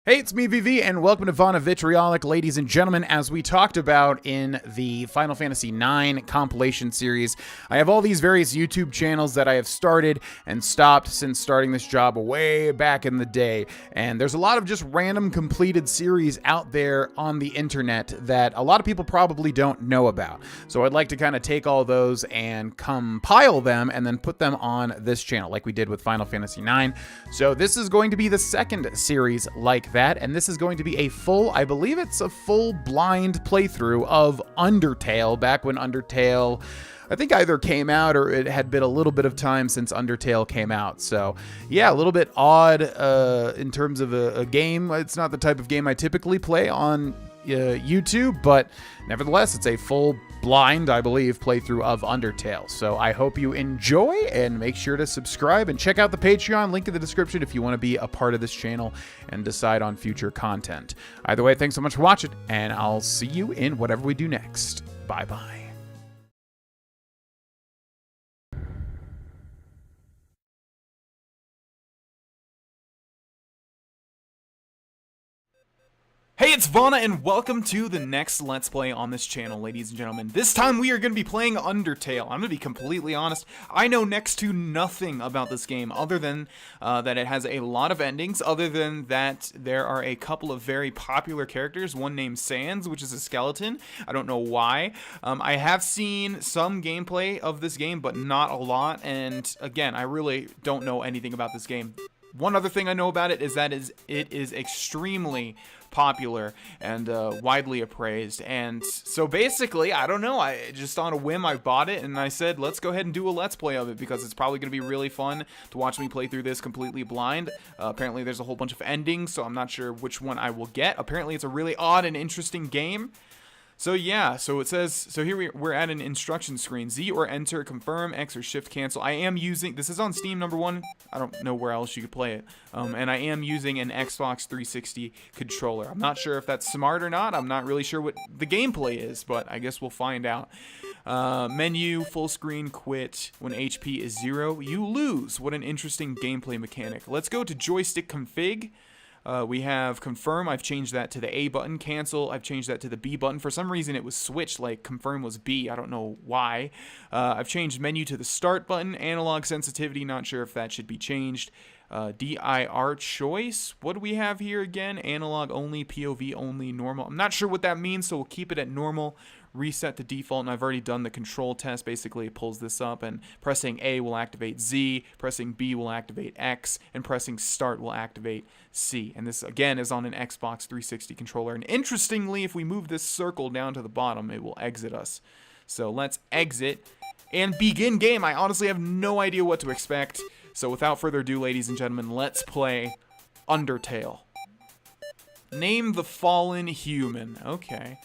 Hey, it's me, VV, and welcome to Vana Vitriolic, ladies and gentlemen. As we talked about in the Final Fantasy IX compilation series, I have all these various YouTube channels that I have started and stopped since starting this job way back in the day. And there's a lot of just random completed series out there on the internet that a lot of people probably don't know about. So I'd like to kind of take all those and compile them and then put them on this channel like we did with Final Fantasy IX. So this is going to be the second series like that. And this is going to be a full, I believe it's a full blind playthrough of Undertale, back when Undertale, I think, either came out or it had been a little bit of time since Undertale came out. So yeah, a little bit odd in terms of a game. It's not the type of game I typically play on YouTube, but nevertheless, it's a full blind, I believe, playthrough of Undertale. So I hope you enjoy, and make sure to subscribe and check out the Patreon, link in the description if you want to be a part of this channel and decide on future content. Either way, thanks so much for watching, and I'll see you in whatever we do next. Bye-bye. Hey, it's Vana, and welcome to the next Let's Play on this channel, ladies and gentlemen. This time we are going to be playing Undertale. I'm going to be completely honest. I know next to nothing about this game other than that it has a lot of endings, other than that there are a couple of very popular characters, one named Sans, which is a skeleton. I don't know why. I have seen some gameplay of this game, but not a lot, and again, I really don't know anything about this game. One other thing I know about it is that it is extremely popular and widely appraised, and so basically, I don't know, I just on a whim I bought it and I said let's go ahead and do a let's play of it because it's probably going to be really fun to watch me play through this completely blind. Apparently there's a whole bunch of endings, so I'm not sure which one I will get. Apparently it's a really odd and interesting game. So yeah, so it says, so here we're at an instruction screen. Z or enter, confirm, X or shift cancel. I am using, this is on Steam, number one. I don't know where else you could play it. And I am using an Xbox 360 controller. I'm not sure if that's smart or not. I'm not really sure what the gameplay is, but I guess we'll find out. Menu, full screen, quit. When HP is 0, you lose. What an interesting gameplay mechanic. Let's go to joystick config. We have confirm, I've changed that to the A button. Cancel, I've changed that to the B button. For some reason it was switched, like confirm was B, I don't know why. I've changed menu to the start button. Analog sensitivity, not sure if that should be changed. DIR choice, what do we have here again? Analog only, POV only, normal. I'm not sure what that means, so we'll keep it at normal. Reset to default, and I've already done the control test. Basically it pulls this up, and pressing A will activate Z, pressing B will activate X, and pressing start will activate C. And this again is on an Xbox 360 controller, and interestingly, if we move this circle down to the bottom, it will exit us. So let's exit and begin game. I honestly have no idea what to expect, so without further ado, ladies and gentlemen, let's play Undertale. Name the fallen human. Okay.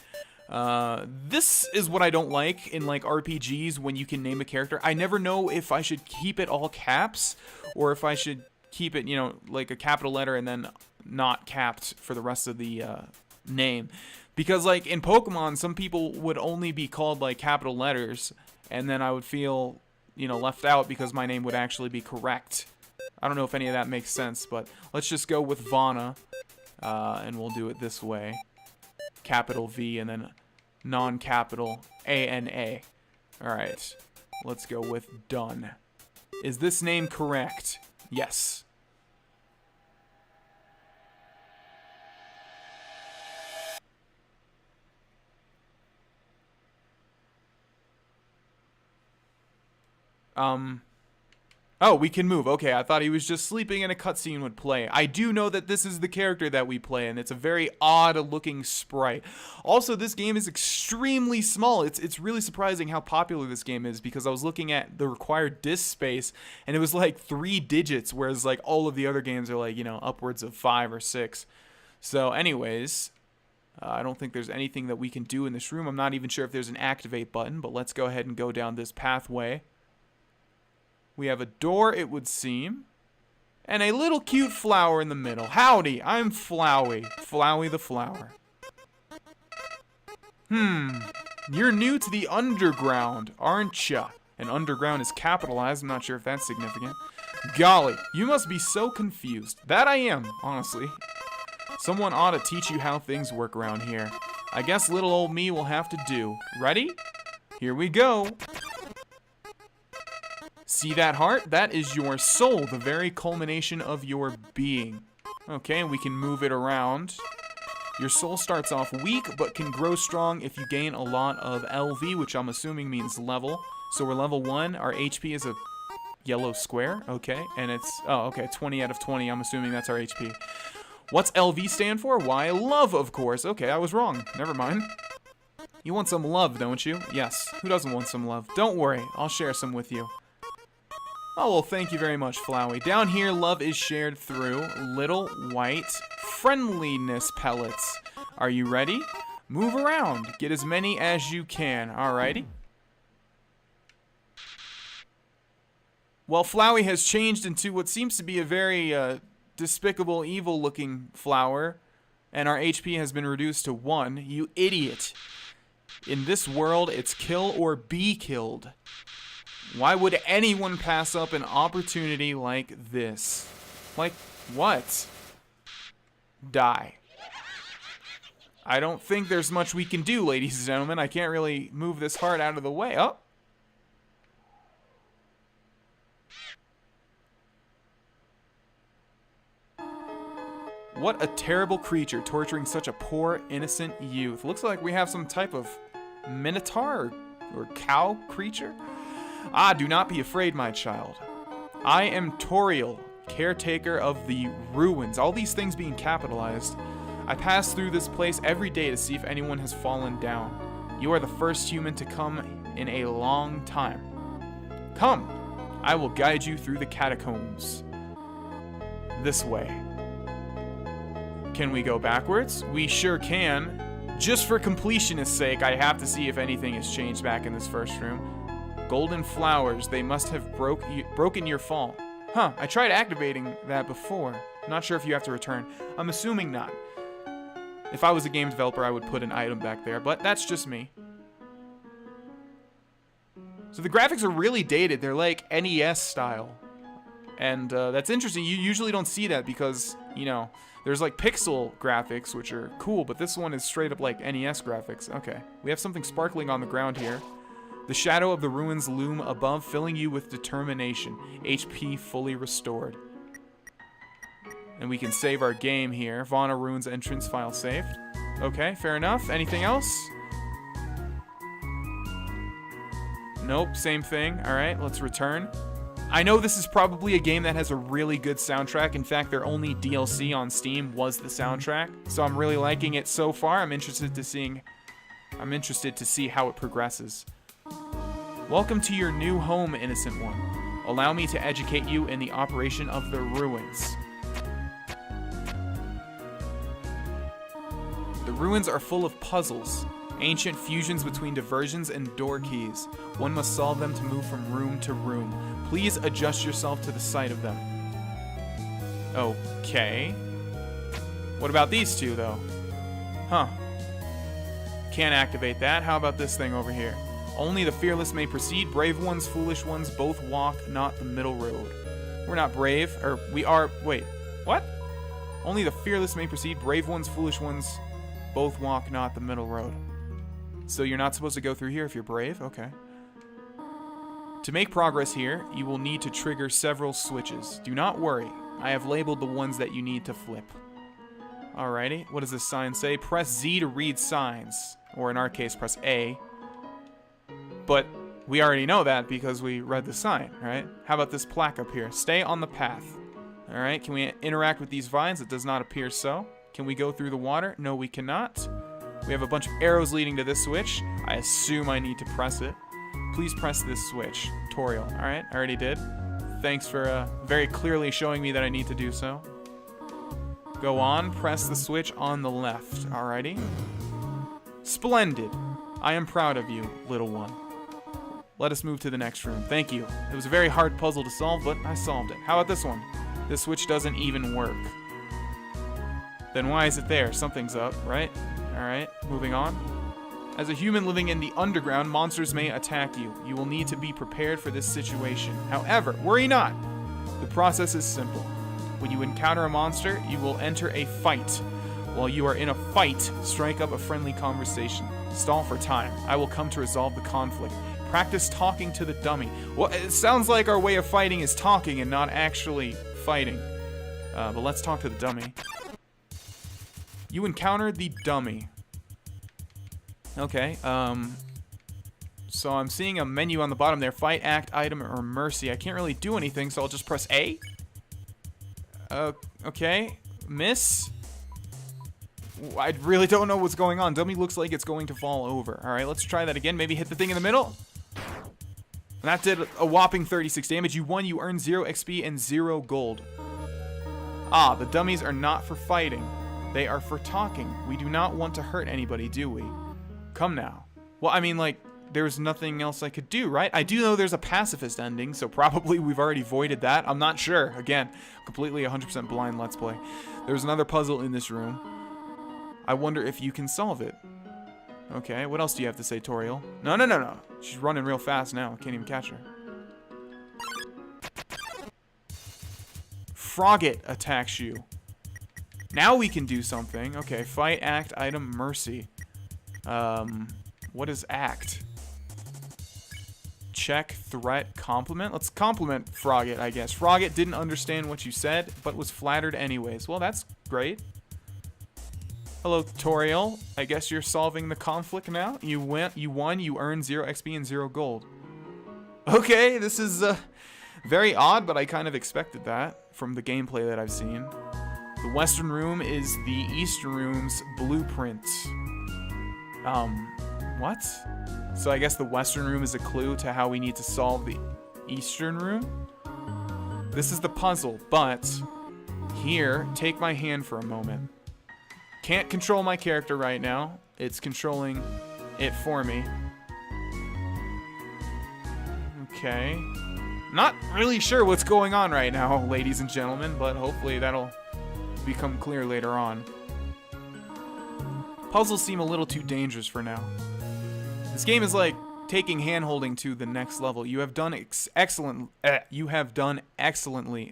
This is what I don't like in like RPGs when you can name a character. I never know if I should keep it all caps or if I should keep it, you know, like a capital letter and then not capped for the rest of the name. Because like in Pokemon, some people would only be called like capital letters, and then I would feel, you know, left out because my name would actually be correct. I don't know if any of that makes sense, but let's just go with Vana, and we'll do it this way. Capital V and then non-capital ANA. Alright, let's go with done. Is this name correct? Yes. Oh, we can move. Okay, I thought he was just sleeping and a cutscene would play. I do know that this is the character that we play, and it's a very odd-looking sprite. Also, this game is extremely small. It's really surprising how popular this game is, because I was looking at the required disk space, and it was like 3 digits, whereas like all of the other games are like, you know, upwards of 5 or 6. So anyways, I don't think there's anything that we can do in this room. I'm not even sure if there's an activate button, but let's go ahead and go down this pathway. We have a door, it would seem, and a little cute flower in the middle. Howdy, I'm Flowey. Flowey the flower. You're new to the underground, aren't ya? And underground is capitalized, I'm not sure if that's significant. Golly, you must be so confused. That I am, honestly. Someone ought to teach you how things work around here. I guess little old me will have to do. Ready? Here we go. See that heart? That is your soul, the very culmination of your being. Okay, we can move it around. Your soul starts off weak, but can grow strong if you gain a lot of LV, which I'm assuming means level. So we're level 1. Our HP is a yellow square. Okay, and it's... Oh, okay, 20 out of 20. I'm assuming that's our HP. What's LV stand for? Why, love, of course. Okay, I was wrong. Never mind. You want some love, don't you? Yes. Who doesn't want some love? Don't worry. I'll share some with you. Oh, well, thank you very much, Flowey. Down here, love is shared through little white friendliness pellets. Are you ready? Move around. Get as many as you can. Alrighty. Well, Flowey has changed into what seems to be a very despicable, evil-looking flower, and our HP has been reduced to 1. You idiot. In this world, it's kill or be killed. Why would anyone pass up an opportunity like this? Like, what? Die. I don't think there's much we can do, ladies and gentlemen. I can't really move this heart out of the way. Oh. What a terrible creature torturing such a poor, innocent youth. Looks like we have some type of minotaur or cow creature. Ah, do not be afraid, my child. I am Toriel, caretaker of the ruins. All these things being capitalized. I pass through this place every day to see if anyone has fallen down. You are the first human to come in a long time. Come, I will guide you through the catacombs. This way. Can we go backwards? We sure can. Just for completionist's sake, I have to see if anything has changed back in this first room. Golden flowers, they must have broken your fall. Huh, I tried activating that before. Not sure if you have to return. I'm assuming not. If I was a game developer, I would put an item back there, but that's just me. So the graphics are really dated. They're like NES style. And that's interesting. You usually don't see that because, you know, there's like pixel graphics, which are cool, but this one is straight up like NES graphics. Okay, we have something sparkling on the ground here. The shadow of the ruins loom above, filling you with determination. HP fully restored. And we can save our game here. Vana Ruins entrance file saved. Okay, fair enough. Anything else? Nope, same thing. All right, let's return. I know this is probably a game that has a really good soundtrack. In fact, their only DLC on Steam was the soundtrack. So I'm really liking it so far. I'm interested to see how it progresses. Welcome to your new home, innocent one. Allow me to educate you in the operation of the ruins. The ruins are full of puzzles, ancient fusions between diversions and door keys. One must solve them to move from room to room. Please adjust yourself to the sight of them. Okay. What about these two, though? Huh. Can't activate that. How about this thing over here? Only the fearless may proceed. Brave ones, foolish ones, both walk not the middle road. We're not brave, or we are... Wait, what? Only the fearless may proceed. Brave ones, foolish ones, both walk not the middle road. So you're not supposed to go through here if you're brave? Okay. To make progress here, you will need to trigger several switches. Do not worry. I have labeled the ones that you need to flip. Alrighty. What does this sign say? Press Z to read signs. Or in our case, press A. But we already know that because we read the sign, right? How about this plaque up here? Stay on the path. Alright, can we interact with these vines? It does not appear so. Can we go through the water? No, we cannot. We have a bunch of arrows leading to this switch. I assume I need to press it. Please press this switch. Tutorial. Alright, I already did. Thanks for very clearly showing me that I need to do so. Go on, press the switch on the left. Alrighty. Splendid. I am proud of you, little one. Let us move to the next room. Thank you. It was a very hard puzzle to solve, but I solved it. How about this one? This switch doesn't even work. Then why is it there? Something's up, right? Alright, moving on. As a human living in the underground, monsters may attack you. You will need to be prepared for this situation. However, worry not. The process is simple. When you encounter a monster, you will enter a fight. While you are in a fight, strike up a friendly conversation. Stall for time. I will come to resolve the conflict. Practice talking to the dummy. Well, it sounds like our way of fighting is talking and not actually fighting. But let's talk to the dummy. You encountered the dummy. Okay, so I'm seeing a menu on the bottom there. Fight, act, item, or mercy. I can't really do anything, so I'll just press A. Okay. Miss? I really don't know what's going on. Dummy looks like it's going to fall over. Alright, let's try that again. Maybe hit the thing in the middle. And that did a whopping 36 damage. You won. You earned 0 XP and 0 gold. Ah, the dummies are not for fighting. They are for talking. We do not want to hurt anybody, do we? Come now. Well, I mean, like, there's nothing else I could do, right? I do know there's a pacifist ending, so probably we've already voided that. I'm not sure. Again, completely 100% blind Let's Play. There's another puzzle in this room. I wonder if you can solve it. Okay, what else do you have to say, Toriel? No. She's running real fast now. I can't even catch her. Frogget attacks you. Now we can do something. Okay, fight, act, item, mercy. What is act? Check, threat, compliment? Let's compliment Frogget, I guess. Frogget didn't understand what you said, but was flattered anyways. Well, that's great. Hello, Toriel. I guess you're solving the conflict now? You won, you earned 0 XP and 0 gold. Okay, this is very odd, but I kind of expected that from the gameplay that I've seen. The Western Room is the Eastern Room's blueprint. What? So I guess the Western Room is a clue to how we need to solve the Eastern Room? This is the puzzle, but here, take my hand for a moment. Can't control my character right now. It's controlling it for me. Okay. Not really sure what's going on right now, ladies and gentlemen, but hopefully that'll become clear later on. Puzzles seem a little too dangerous for now. This game is like taking hand-holding to the next level. You have done excellently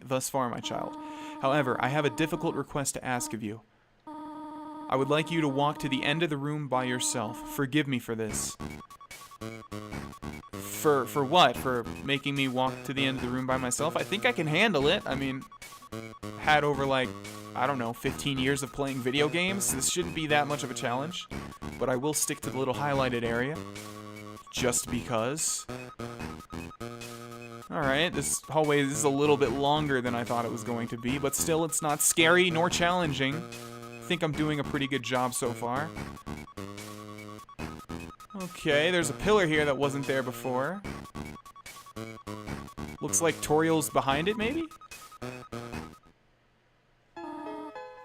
thus far, my child. However, I have a difficult request to ask of you. I would like you to walk to the end of the room by yourself. Forgive me for this. For what? For making me walk to the end of the room by myself? I think I can handle it. I mean, had over like, I don't know, 15 years of playing video games. This shouldn't be that much of a challenge. But I will stick to the little highlighted area. Just because. Alright, this hallway is a little bit longer than I thought it was going to be. But still, it's not scary nor challenging. I think I'm doing a pretty good job so far. Okay, there's a pillar here that wasn't there before. Looks like Toriel's behind it, maybe?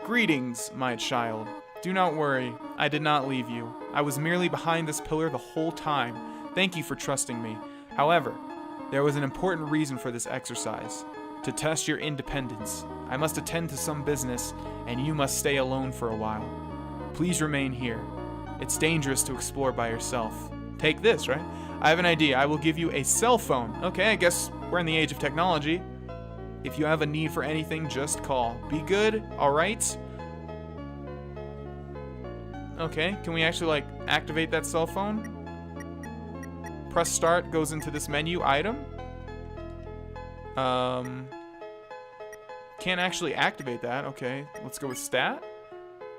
Greetings, my child. Do not worry, I did not leave you. I was merely behind this pillar the whole time. Thank you for trusting me. However, there was an important reason for this exercise. To test your independence. I must attend to some business, and you must stay alone for a while. Please remain here. It's dangerous to explore by yourself. Take this, right? I have an idea. I will give you a cell phone. Okay, I guess we're in the age of technology. If you have a need for anything, just call. Be good, alright? Okay, can we actually, like, activate that cell phone? Press start, goes into this menu, item. Can't actually activate that. Okay, let's go with stat.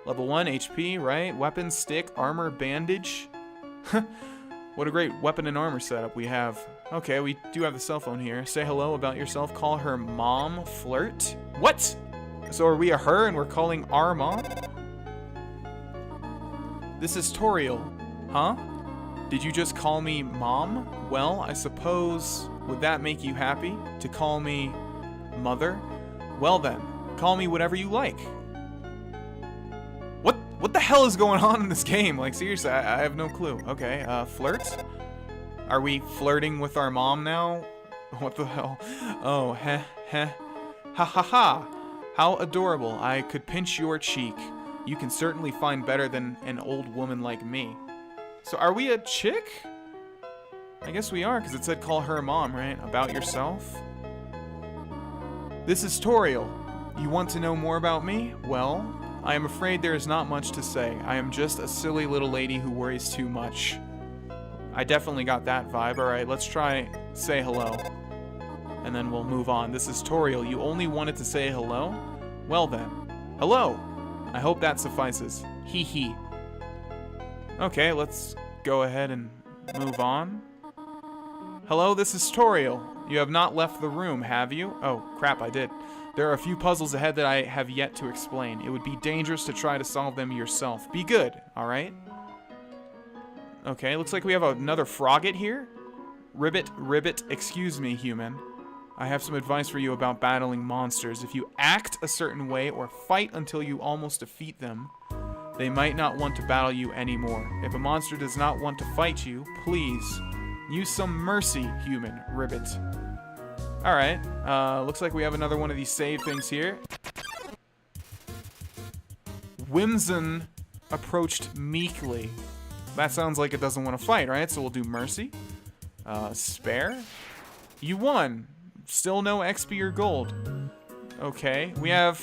Level 1, HP, right? Weapon, stick, armor, bandage. What a great weapon and armor setup we have. Okay, we do have the cell phone here. Say hello about yourself. Call her mom. Flirt? What? So are we a her and we're calling our mom? This is Toriel. Huh? Did you just call me mom? Well, I suppose, would that make you happy? To call me mother? Well then, call me whatever you like. What the hell is going on in this game? Like, seriously, I have no clue. Okay, flirt? Are we flirting with our mom now? What the hell? Oh, heh, heh. Ha ha ha. How adorable. I could pinch your cheek. You can certainly find better than an old woman like me. So are we a chick? I guess we are, because it said call her mom, right? About yourself? This is Toriel. You want to know more about me? Well, I am afraid there is not much to say. I am just a silly little lady who worries too much. I definitely got that vibe. Alright, let's try say hello. And then we'll move on. This is Toriel. You only wanted to say hello? Well then. Hello! I hope that suffices. Hee hee. Okay, let's go ahead and move on. Hello, this is Toriel. You have not left the room, have you? Oh, crap, I did. There are a few puzzles ahead that I have yet to explain. It would be dangerous to try to solve them yourself. Be good, alright? Okay, looks like we have another Frogget here. Ribbit, excuse me, human. I have some advice for you about battling monsters. If you act a certain way or fight until you almost defeat them, they might not want to battle you anymore. If a monster does not want to fight you, please use some mercy, human. Ribbit. Alright, looks like we have another one of these save things here. Whimsun approached meekly. That sounds like it doesn't want to fight, right? So we'll do mercy. Spare. You won. Still no XP or gold. Okay, we have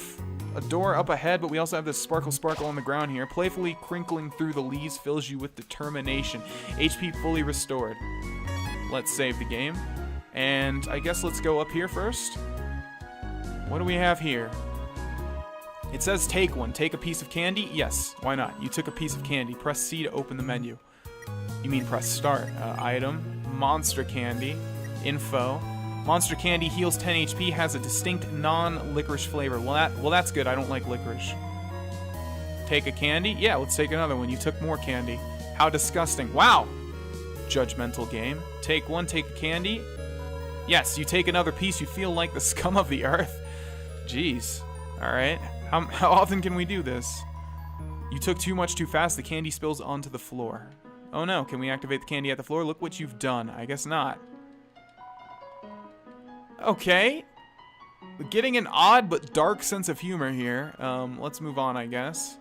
a door up ahead, but we also have this sparkle on the ground here. Playfully crinkling through the leaves fills you with determination. HP fully restored. Let's save the game. And I guess let's go up here first. What do we have here? It says take one. Take a piece of candy? Yes, why not? You took a piece of candy. Press C to open the menu. You mean press start. Item. Monster candy. Info. Monster candy heals 10 HP, has a distinct non-licorice flavor. Well, that's good. I don't like licorice. Take a candy? Yeah, let's take another one. You took more candy. How disgusting. Wow! Judgmental game. Take one, take a candy. Yes, you take another piece, you feel like the scum of the earth. Jeez. Alright. How often can we do this? You took too much too fast, the candy spills onto the floor. Oh no, can we activate the candy at the floor? Look what you've done. I guess not. Okay. Getting an odd but dark sense of humor here. Let's move on, I guess.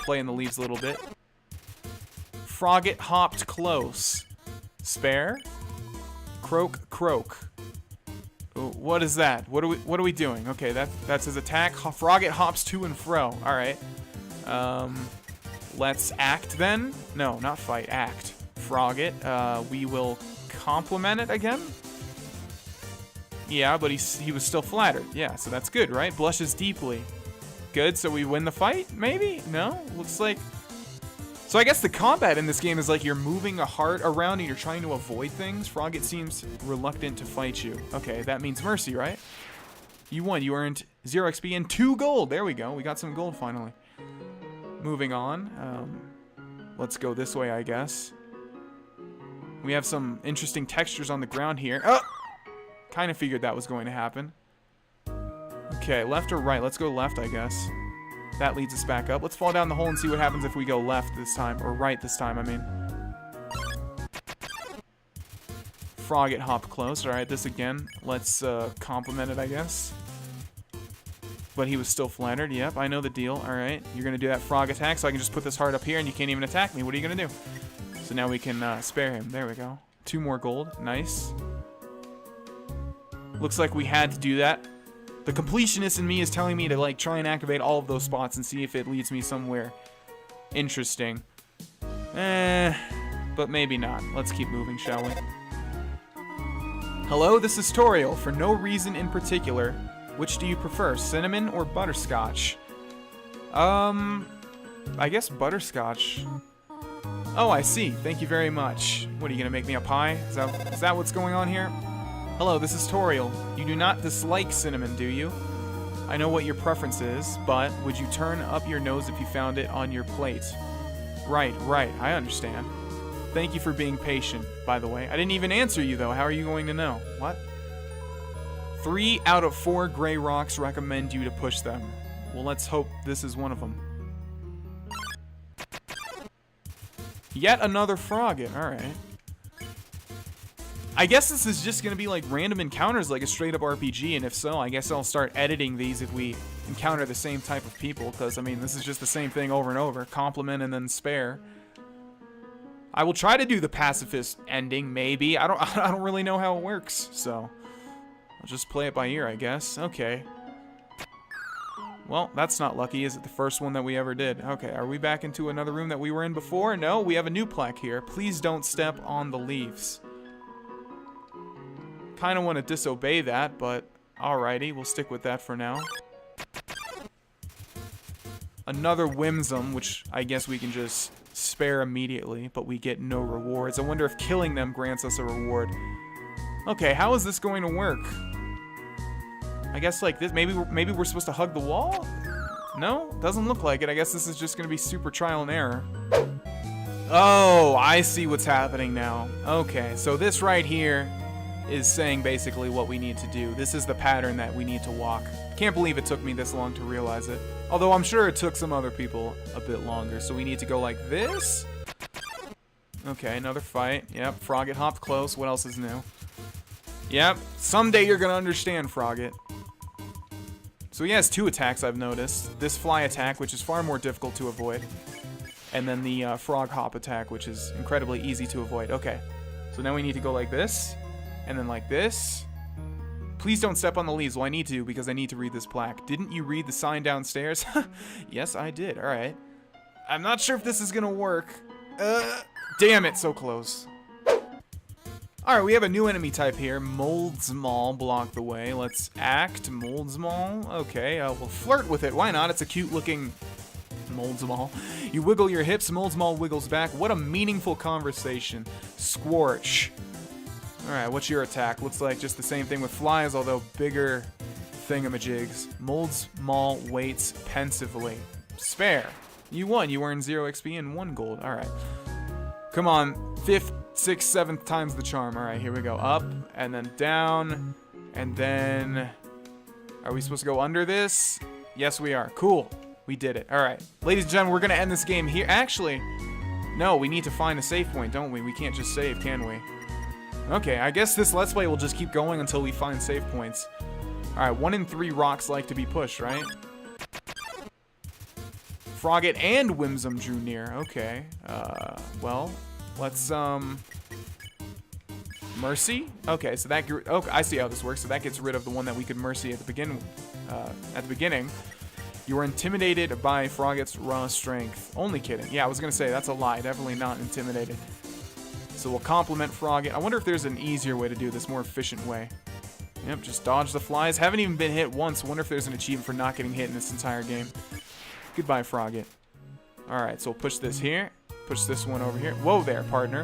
Play in the leaves a little bit. Frogget hopped close. Spare. Croak. Ooh, what is that? What are we doing? Okay, that's his attack. Frogget hops to and fro. All right. Let's act then. No, not fight. Act. Frogget. We will compliment it again. Yeah, but he was still flattered. Yeah, so that's good, right? Blushes deeply. Good, so we win the fight, maybe? No? Looks like... So I guess the combat in this game is like you're moving a heart around and you're trying to avoid things. Frogget seems reluctant to fight you. Okay, that means mercy, right? You won. You earned 0 XP and 2 gold. There we go. We got some gold finally. Moving on. Let's go this way, I guess. We have some interesting textures on the ground here. Oh! Kind of figured that was going to happen. Okay, left or right? Let's go left, I guess. That leads us back up. Let's fall down the hole and see what happens if we go left this time. Or right this time, I mean. Frogget hopped close. Alright, this again. Let's compliment it, I guess. But he was still flattered. Yep, I know the deal. Alright, you're going to do that frog attack, so I can just put this heart up here and you can't even attack me. What are you going to do? So now we can spare him. There we go. 2 more gold. Nice. Looks like we had to do that. The completionist in me is telling me to like try and activate all of those spots and see if it leads me somewhere interesting. But maybe not. Let's keep moving, shall we? Hello, this is Toriel. For no reason in particular, which do you prefer, cinnamon or butterscotch? I guess butterscotch. Oh, I see. Thank you very much. What, are you gonna make me a pie? Is that what's going on here? Hello, this is Toriel. You do not dislike cinnamon, do you? I know what your preference is, but would you turn up your nose if you found it on your plate? Right, I understand. Thank you for being patient, by the way. I didn't even answer you, though. How are you going to know? What? 3 out of 4 gray rocks recommend you to push them. Well, let's hope this is one of them. Yet another frogget. Alright. I guess this is just going to be like random encounters like a straight up RPG, and if so, I guess I'll start editing these if we encounter the same type of people, because, I mean, this is just the same thing over and over. Compliment and then spare. I will try to do the pacifist ending, maybe. I don't really know how it works, so I'll just play it by ear, I guess. Okay. Well, that's not lucky. Is it the first one that we ever did? Okay, are we back into another room that we were in before? No, we have a new plaque here. Please don't step on the leaves. Kind of want to disobey that, but alrighty, we'll stick with that for now. Another Whimsum, which I guess we can just spare immediately, but we get no rewards. I wonder if killing them grants us a reward. Okay, how is this going to work? I guess like this, maybe we're supposed to hug the wall? No? Doesn't look like it. I guess this is just gonna be super trial and error. Oh, I see what's happening now. Okay, so this right here is saying basically what we need to do. This is the pattern that we need to walk. Can't believe it took me this long to realize it. Although I'm sure it took some other people a bit longer. So we need to go like this. Okay, another fight. Yep, Frogget hopped close. What else is new? Yep, someday you're gonna understand, Frogget. So he has 2 attacks, I've noticed. This fly attack, which is far more difficult to avoid. And then the frog hop attack, which is incredibly easy to avoid. Okay, so now we need to go like this. And then like this. Please don't step on the leaves. Well, I need to because I need to read this plaque. Didn't you read the sign downstairs? Yes, I did. All right. I'm not sure if this is going to work. Damn it, so close. Alright, we have a new enemy type here. Moldsmal block the way. Let's act. Moldsmal. Okay, we'll flirt with it. Why not? It's a cute looking Moldsmal. You wiggle your hips, Moldsmal wiggles back. What a meaningful conversation. Squarch. Alright, what's your attack? Looks like just the same thing with flies, although bigger thingamajigs. Moldsmal waits pensively. Spare. You won. You earned 0 XP and 1 gold. Alright. Come on. 5th, 6th, 7th times the charm. Alright, here we go. Up, and then down, and then... Are we supposed to go under this? Yes, we are. Cool. We did it. Alright. Ladies and gentlemen, we're going to end this game here. Actually, no, we need to find a save point, don't we? We can't just save, can we? Okay, I guess this Let's Play will just keep going until we find save points. Alright, 1 in 3 rocks like to be pushed, right? Frogget and Whimsum drew near. Okay. Well, let's, Mercy? Okay, so that... Okay, I see how this works. So that gets rid of the one that we could Mercy at the beginning. You were intimidated by Frogget's raw strength. Only kidding. Yeah, I was gonna say, that's a lie. Definitely not intimidated. So we'll compliment Frogget. I wonder if there's an easier way to do this, more efficient way. Yep, just dodge the flies. Haven't even been hit once. Wonder if there's an achievement for not getting hit in this entire game. Goodbye, Frogget. Alright, so we'll push this here. Push this one over here. Whoa there, partner.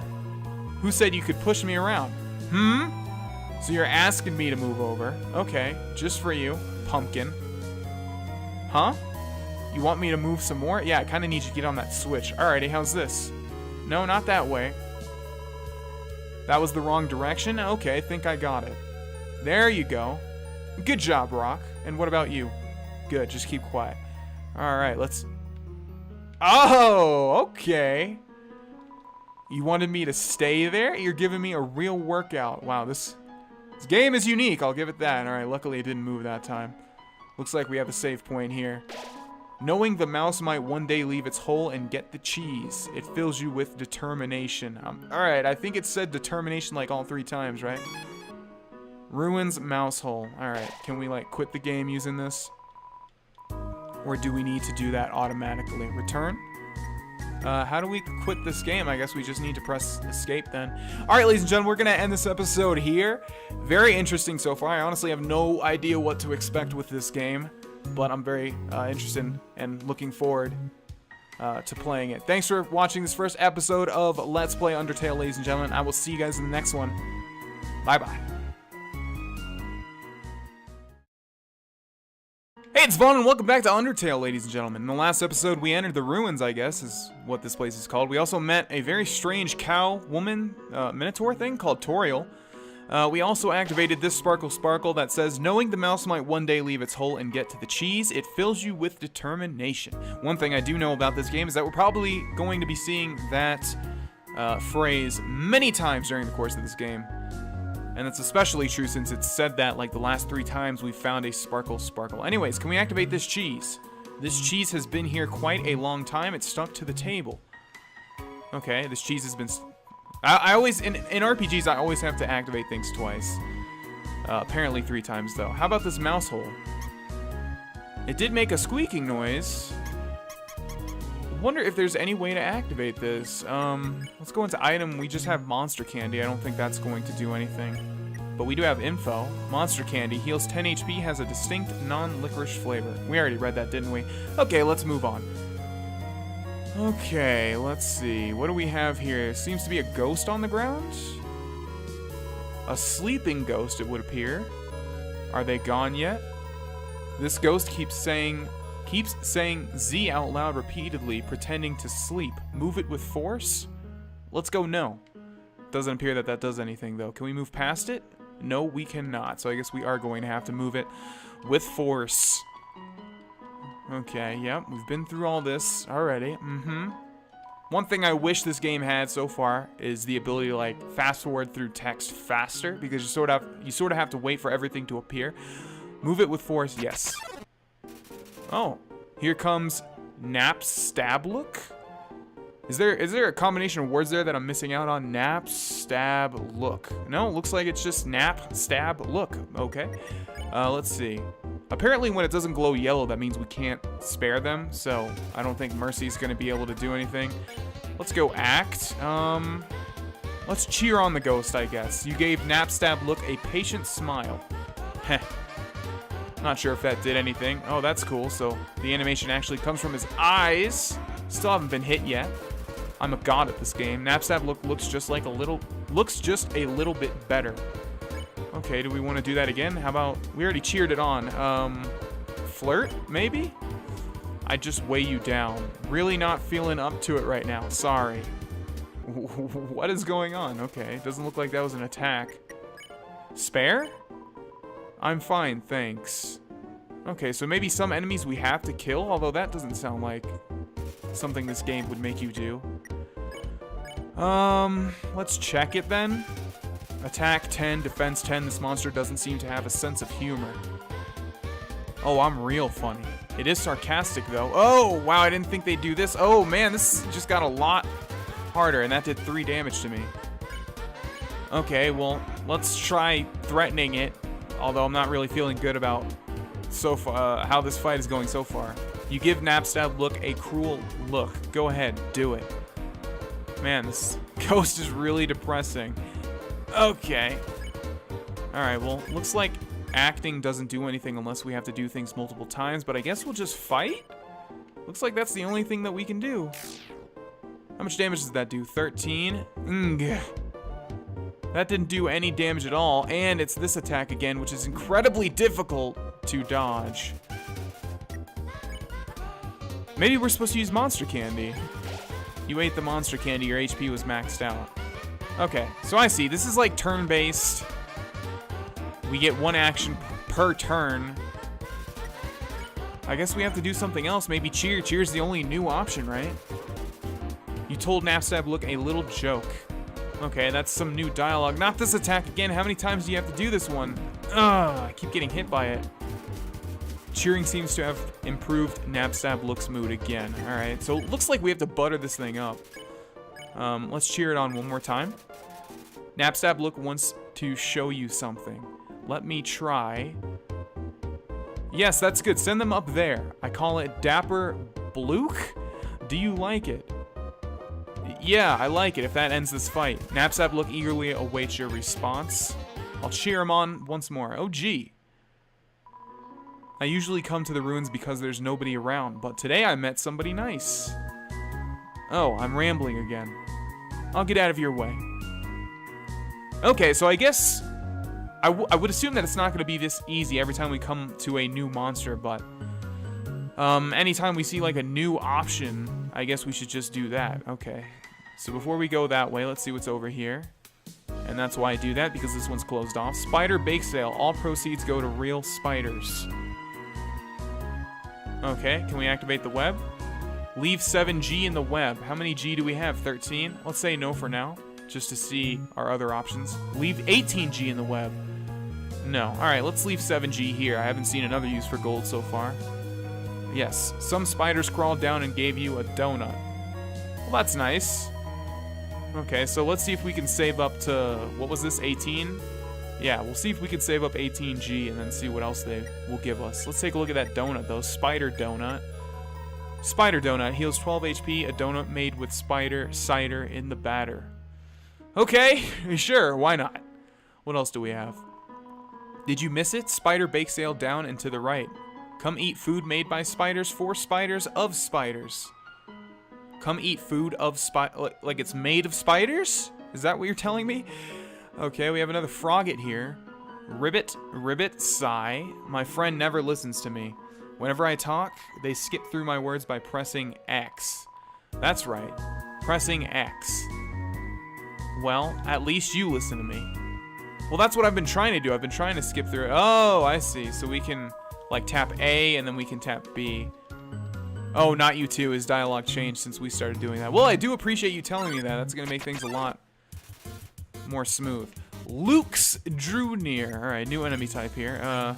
Who said you could push me around? So you're asking me to move over. Okay, just for you, pumpkin. Huh? You want me to move some more? Yeah, I kind of need you to get on that switch. Alrighty, how's this? No, not that way. That was the wrong direction? Okay, think I got it. There you go. Good job, Rock. And what about you? Good, just keep quiet. Alright, let's... Oh, okay. You wanted me to stay there? You're giving me a real workout. Wow, this game is unique, I'll give it that. Alright, luckily it didn't move that time. Looks like we have a save point here. Knowing the mouse might one day leave its hole and get the cheese. It fills you with determination. Alright, I think it said determination like all 3 times, right? Ruins mouse hole. Alright, can we like quit the game using this? Or do we need to do that automatically? Return? How do we quit this game? I guess we just need to press escape then. Alright, ladies and gentlemen, we're going to end this episode here. Very interesting so far. I honestly have no idea what to expect with this game. But I'm very interested and looking forward to playing it. Thanks for watching this first episode of Let's Play Undertale, ladies and gentlemen. I will see you guys in the next one. Bye-bye. Hey, it's Vaughn, and welcome back to Undertale, ladies and gentlemen. In the last episode, we entered the ruins, I guess, is what this place is called. We also met a very strange cow woman minotaur thing called Toriel. We also activated this sparkle that says, knowing the mouse might one day leave its hole and get to the cheese, it fills you with determination. One thing I do know about this game is that we're probably going to be seeing that phrase many times during the course of this game. And it's especially true since it's said that like the last 3 times we've found a sparkle. Anyways, can we activate this cheese? This cheese has been here quite a long time. It's stuck to the table. Okay, this cheese has been... I always, in RPGs, I always have to activate things twice. Apparently 3 times, though. How about this mouse hole? It did make a squeaking noise. I wonder if there's any way to activate this. Let's go into item. We just have monster candy. I don't think that's going to do anything. But we do have info. Monster candy heals 10 HP, has a distinct non-licorice flavor. We already read that, didn't we? Okay, let's move on. Okay, let's see. What do we have here? Seems to be a ghost on the ground. A sleeping ghost, it would appear. Are they gone yet? This ghost keeps saying Z out loud repeatedly, pretending to sleep. Move it with force? Let's go no. Doesn't appear that does anything, though. Can we move past it? No, we cannot. So I guess we are going to have to move it with force. Okay, yep. We've been through all this already. One thing I wish this game had so far is the ability to, like, fast forward through text faster, because you sort of have to wait for everything to appear. Move it with force, yes. Oh, here comes Nap Stab Look. Is there a combination of words there that I'm missing out on? Nap Stab Look. No, looks like it's just Nap Stab Look. Okay. Let's see. Apparently when it doesn't glow yellow, that means we can't spare them, so I don't think Mercy's gonna be able to do anything. Let's go act. Let's cheer on the ghost, I guess. You gave Nap Stab Look a patient smile. Heh. Not sure if that did anything. Oh, that's cool. So the animation actually comes from his eyes. Still haven't been hit yet. I'm a god at this game. Nap Stab Look looks just a little bit better. Okay, do we want to do that again? How about, we already cheered it on. Flirt, maybe? I just weigh you down. Really not feeling up to it right now. Sorry. What is going on? Okay, doesn't look like that was an attack. Spare? I'm fine, thanks. Okay, so maybe some enemies we have to kill, although that doesn't sound like something this game would make you do. Let's check it then. Attack 10, defense 10. This monster doesn't seem to have a sense of humor. Oh, I'm real funny. It is sarcastic, though. Oh, wow, I didn't think they'd do this. Oh, man, this just got a lot harder, and that did 3 damage to me. Okay, well, let's try threatening it, although I'm not really feeling good about so far, how this fight is going so far. You give Nap Stab Look a cruel look. Go ahead, do it. Man, this ghost is really depressing. Okay. Alright, well, looks like acting doesn't do anything unless we have to do things multiple times, but I guess we'll just fight? Looks like that's the only thing that we can do. How much damage does that do? 13? That didn't do any damage at all, and it's this attack again, which is incredibly difficult to dodge. Maybe we're supposed to use monster candy. You ate the monster candy, your HP was maxed out. Okay, so I see. This is like turn-based. We get 1 action per turn. I guess we have to do something else. Maybe cheer. Cheer's the only new option, right? You told Nap Stab Look a little joke. Okay, that's some new dialogue. Not this attack again. How many times do you have to do this one? Ugh, I keep getting hit by it. Cheering seems to have improved Nap Stab Look's mood again. Alright, so it looks like we have to butter this thing up. Let's cheer it on one more time. Nap Stab Look wants to show you something. Let me try. Yes, that's good. Send them up there. I call it Dapper Blook. Do you like it? Yeah, I like it if that ends this fight. Nap Stab Look eagerly awaits your response. I'll cheer him on once more. Oh, gee. I usually come to the ruins because there's nobody around, but today I met somebody nice. Oh, I'm rambling again. I'll get out of your way. Okay, so I guess I would assume that it's not going to be this easy every time we come to a new monster, but anytime we see like a new option, I guess we should just do that. Okay, so before we go that way, let's see what's over here. And that's why I do that, because this one's closed off. Spider Bake Sale. All proceeds go to real spiders. Okay, can we activate the web? Leave 7G in the web. How many G do we have? 13? Let's say no for now, just to see our other options. Leave 18G in the web. No. Alright, let's leave 7G here. I haven't seen another use for gold so far. Yes, some spiders crawled down and gave you a donut. Well, that's nice. Okay, so let's see if we can save up to, what was this, 18? Yeah, we'll see if we can save up 18G and then see what else they will give us. Let's take a look at that donut, though. Spider donut. Spider donut heals 12 HP. A donut made with spider cider in the batter. Okay, sure, why not? What else do we have? Did you miss it? Spider bake sale down and to the right. Come eat food made by spiders for spiders of spiders. Come eat food of like it's made of spiders? Is that what you're telling me? Okay, we have another frogget here. Ribbit, ribbit, sigh. My friend never listens to me. Whenever I talk, they skip through my words by pressing X. That's right, pressing X. Well, at least you listen to me. Well, that's what I've been trying to do. I've been trying to skip through it. Oh, I see. So we can, like, tap A and then we can tap B. Oh, not you too. His dialogue changed since we started doing that. Well, I do appreciate you telling me that. That's going to make things a lot more smooth. Luke's drew near. All right, new enemy type here.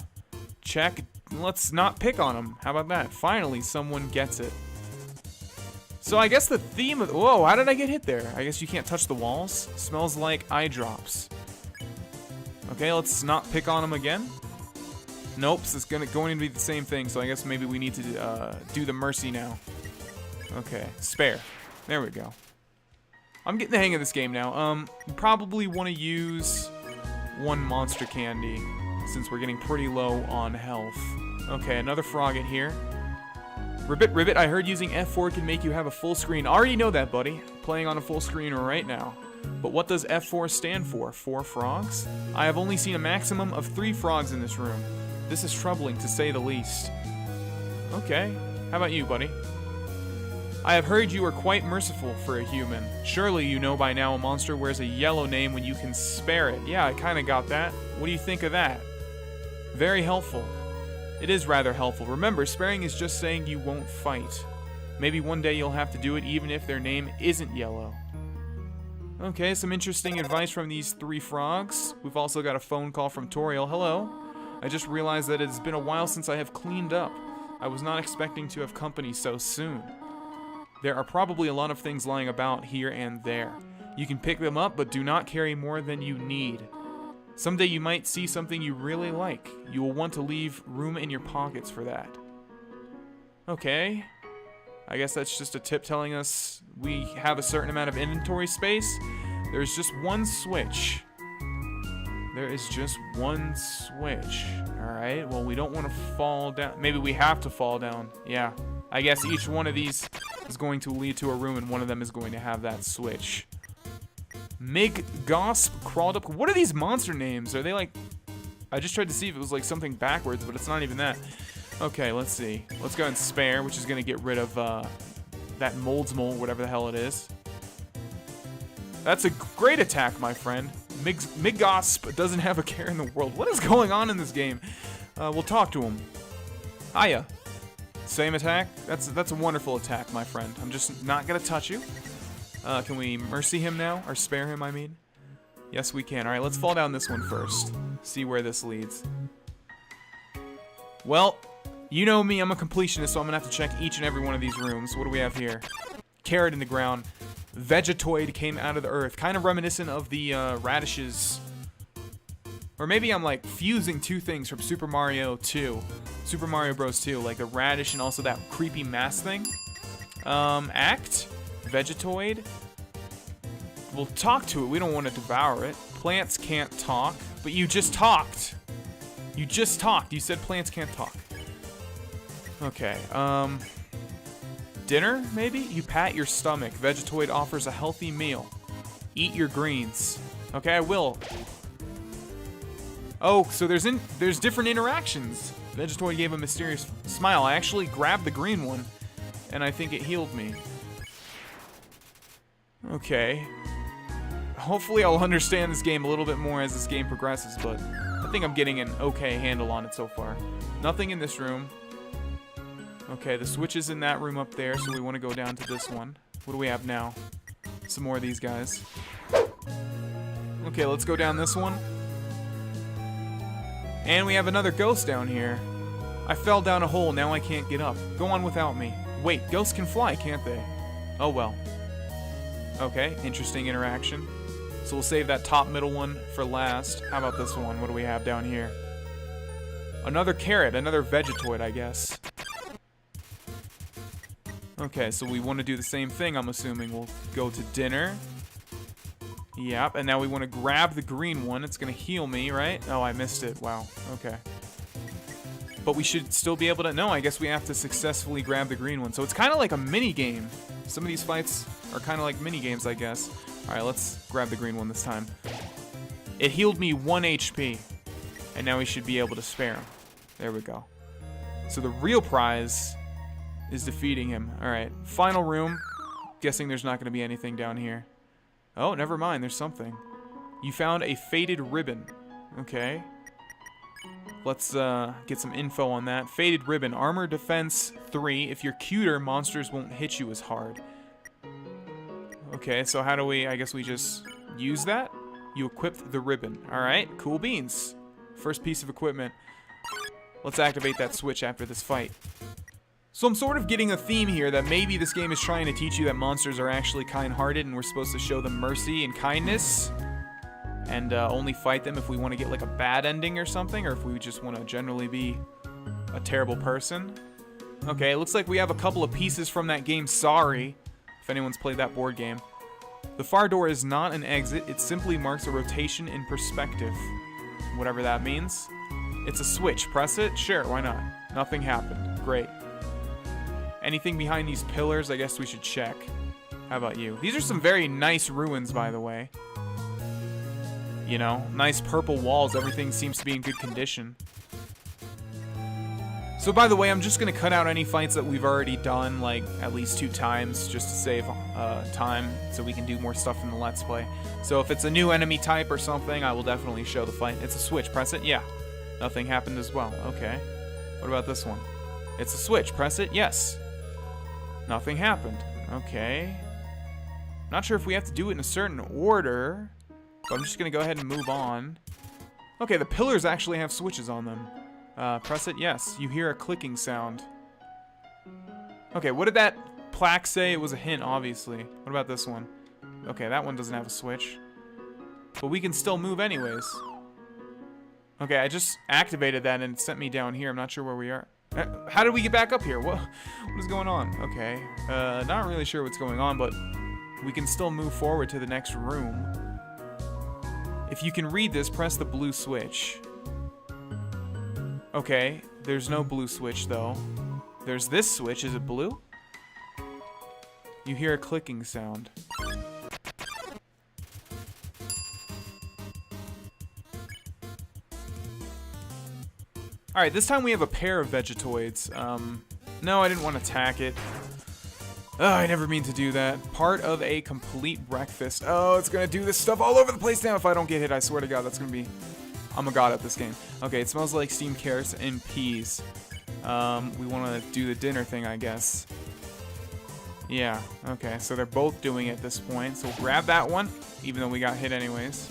Check. Let's not pick on him. How about that? Finally, someone gets it. So I guess the theme of... Whoa, how did I get hit there? I guess you can't touch the walls. Smells like eye drops. Okay, let's not pick on him again. Nope, so it's going to be the same thing, so I guess maybe we need to do the mercy now. Okay, spare. There we go. I'm getting the hang of this game now. Probably want to use one monster candy, since we're getting pretty low on health. Okay, another frogget here. Ribbit, ribbit, I heard using F4 can make you have a full screen. Already know that, buddy. Playing on a full screen right now. But what does F4 stand for? 4 frogs? I have only seen a maximum of 3 frogs in this room. This is troubling, to say the least. Okay. How about you, buddy? I have heard you are quite merciful for a human. Surely you know by now a monster wears a yellow name when you can spare it. Yeah, I kinda got that. What do you think of that? Very helpful. It is rather helpful. Remember, sparing is just saying you won't fight. Maybe one day you'll have to do it even if their name isn't yellow. Okay, some interesting advice from these 3 frogs. We've also got a phone call from Toriel. Hello. I just realized that it's been a while since I have cleaned up. I was not expecting to have company so soon. There are probably a lot of things lying about here and there. You can pick them up, but do not carry more than you need. Someday you might see something you really like. You will want to leave room in your pockets for that. Okay. I guess that's just a tip telling us we have a certain amount of inventory space. There's just one switch. There is just one switch. Alright, well, we don't want to fall down. Maybe we have to fall down. Yeah. I guess each one of these is going to lead to a room, and one of them is going to have that switch. Mig Gosp crawled up. What are these monster names? Are they like... I just tried to see if it was like something backwards, but it's not even that. Okay, let's see. Let's go and spare, which is going to get rid of that Moldsmole, whatever the hell it is. That's a great attack, my friend. Migosp doesn't have a care in the world. What is going on in this game? We'll talk to him. Hiya. Same attack? That's a wonderful attack, my friend. I'm just not going to touch you. Can we mercy him now? Or spare him, I mean? Yes, we can. Alright, let's fall down this one first. See where this leads. Well, you know me, I'm a completionist, so I'm gonna have to check each and every one of these rooms. What do we have here? Carrot in the ground. Vegetoid came out of the earth. Kind of reminiscent of the radishes. Or maybe I'm like fusing 2 things from Super Mario 2. Super Mario Bros. 2. Like the radish and also that creepy mask thing. Act. Vegetoid. We'll talk to it. We don't want to devour it. Plants can't talk. But you just talked. You just talked. You said plants can't talk. Okay. Dinner, maybe? You pat your stomach. Vegetoid offers a healthy meal. Eat your greens. Okay, I will. Oh, so there's different interactions. Vegetoid gave a mysterious smile. I actually grabbed the green one, and I think it healed me. Okay. Hopefully I'll understand this game a little bit more as this game progresses, but I think I'm getting an okay handle on it so far. Nothing in this room. Okay, the switch is in that room up there, so we want to go down to this one. What do we have now? Some more of these guys. Okay, let's go down this one. And we have another ghost down here. I fell down a hole, now I can't get up. Go on without me. Wait, ghosts can fly, can't they? Oh well. Okay, interesting interaction. So we'll save that top middle one for last. How about this one? What do we have down here? Another carrot, another Vegetoid, I guess. Okay, so we want to do the same thing, I'm assuming. We'll go to dinner. Yep, and now we want to grab the green one. It's going to heal me, right? Oh, I missed it. Wow, okay. But we should still be able to... No, I guess we have to successfully grab the green one. So it's kind of like a mini-game. Some of these fights are kind of like mini-games, I guess. Alright, let's grab the green one this time. It healed me 1 HP. And now we should be able to spare him. There we go. So the real prize is defeating him. Alright, final room. Guessing there's not going to be anything down here. Oh, never mind, there's something. You found a faded ribbon. Okay. Let's get some info on that. Faded ribbon, armor defense 3. If you're cuter, monsters won't hit you as hard. Okay, so how do we, I guess we just use that? You equipped the ribbon. Alright, cool beans. First piece of equipment. Let's activate that switch after this fight. So I'm sort of getting a theme here that maybe this game is trying to teach you that monsters are actually kind-hearted and we're supposed to show them mercy and kindness. And only fight them if we want to get like a bad ending or something, or if we just want to generally be a terrible person. Okay, it looks like we have a couple of pieces from that game Sorry, if anyone's played that board game. The far door is not an exit, it simply marks a rotation in perspective. Whatever that means. It's a switch, press it? Sure, why not? Nothing happened, great. Anything behind these pillars, I guess we should check. How about you? These are some very nice ruins, by the way. You know, nice purple walls. Everything seems to be in good condition. So, by the way, I'm just going to cut out any fights that we've already done, like, at least 2 times, just to save time, so we can do more stuff in the Let's Play. So, if it's a new enemy type or something, I will definitely show the fight. It's a switch. Press it? Yeah. Nothing happened as well. Okay. What about this one? It's a switch. Press it? Yes. Nothing happened. Okay. Not sure if we have to do it in a certain order, but I'm just going to go ahead and move on. Okay, the pillars actually have switches on them. Press it? Yes. You hear a clicking sound. Okay, what did that plaque say? It was a hint, obviously. What about this one? Okay, that one doesn't have a switch. But we can still move anyways. Okay, I just activated that and it sent me down here. I'm not sure where we are. How did we get back up here? What is going on? Okay, not really sure what's going on, but we can still move forward to the next room. If you can read this, press the blue switch. Okay, there's no blue switch though. There's this switch. Is it blue? You hear a clicking sound. Alright, this time we have a pair of Vegetoids. No, I didn't want to attack it. Oh, I never mean to do that. Part of a complete breakfast. Oh, it's gonna do this stuff all over the place now if I don't get hit. I swear to God, that's gonna be... I'm a god at this game. Okay, it smells like steamed carrots and peas. We want to do the dinner thing, I guess. Yeah, okay, so they're both doing it at this point. So we'll grab that one, even though we got hit anyways.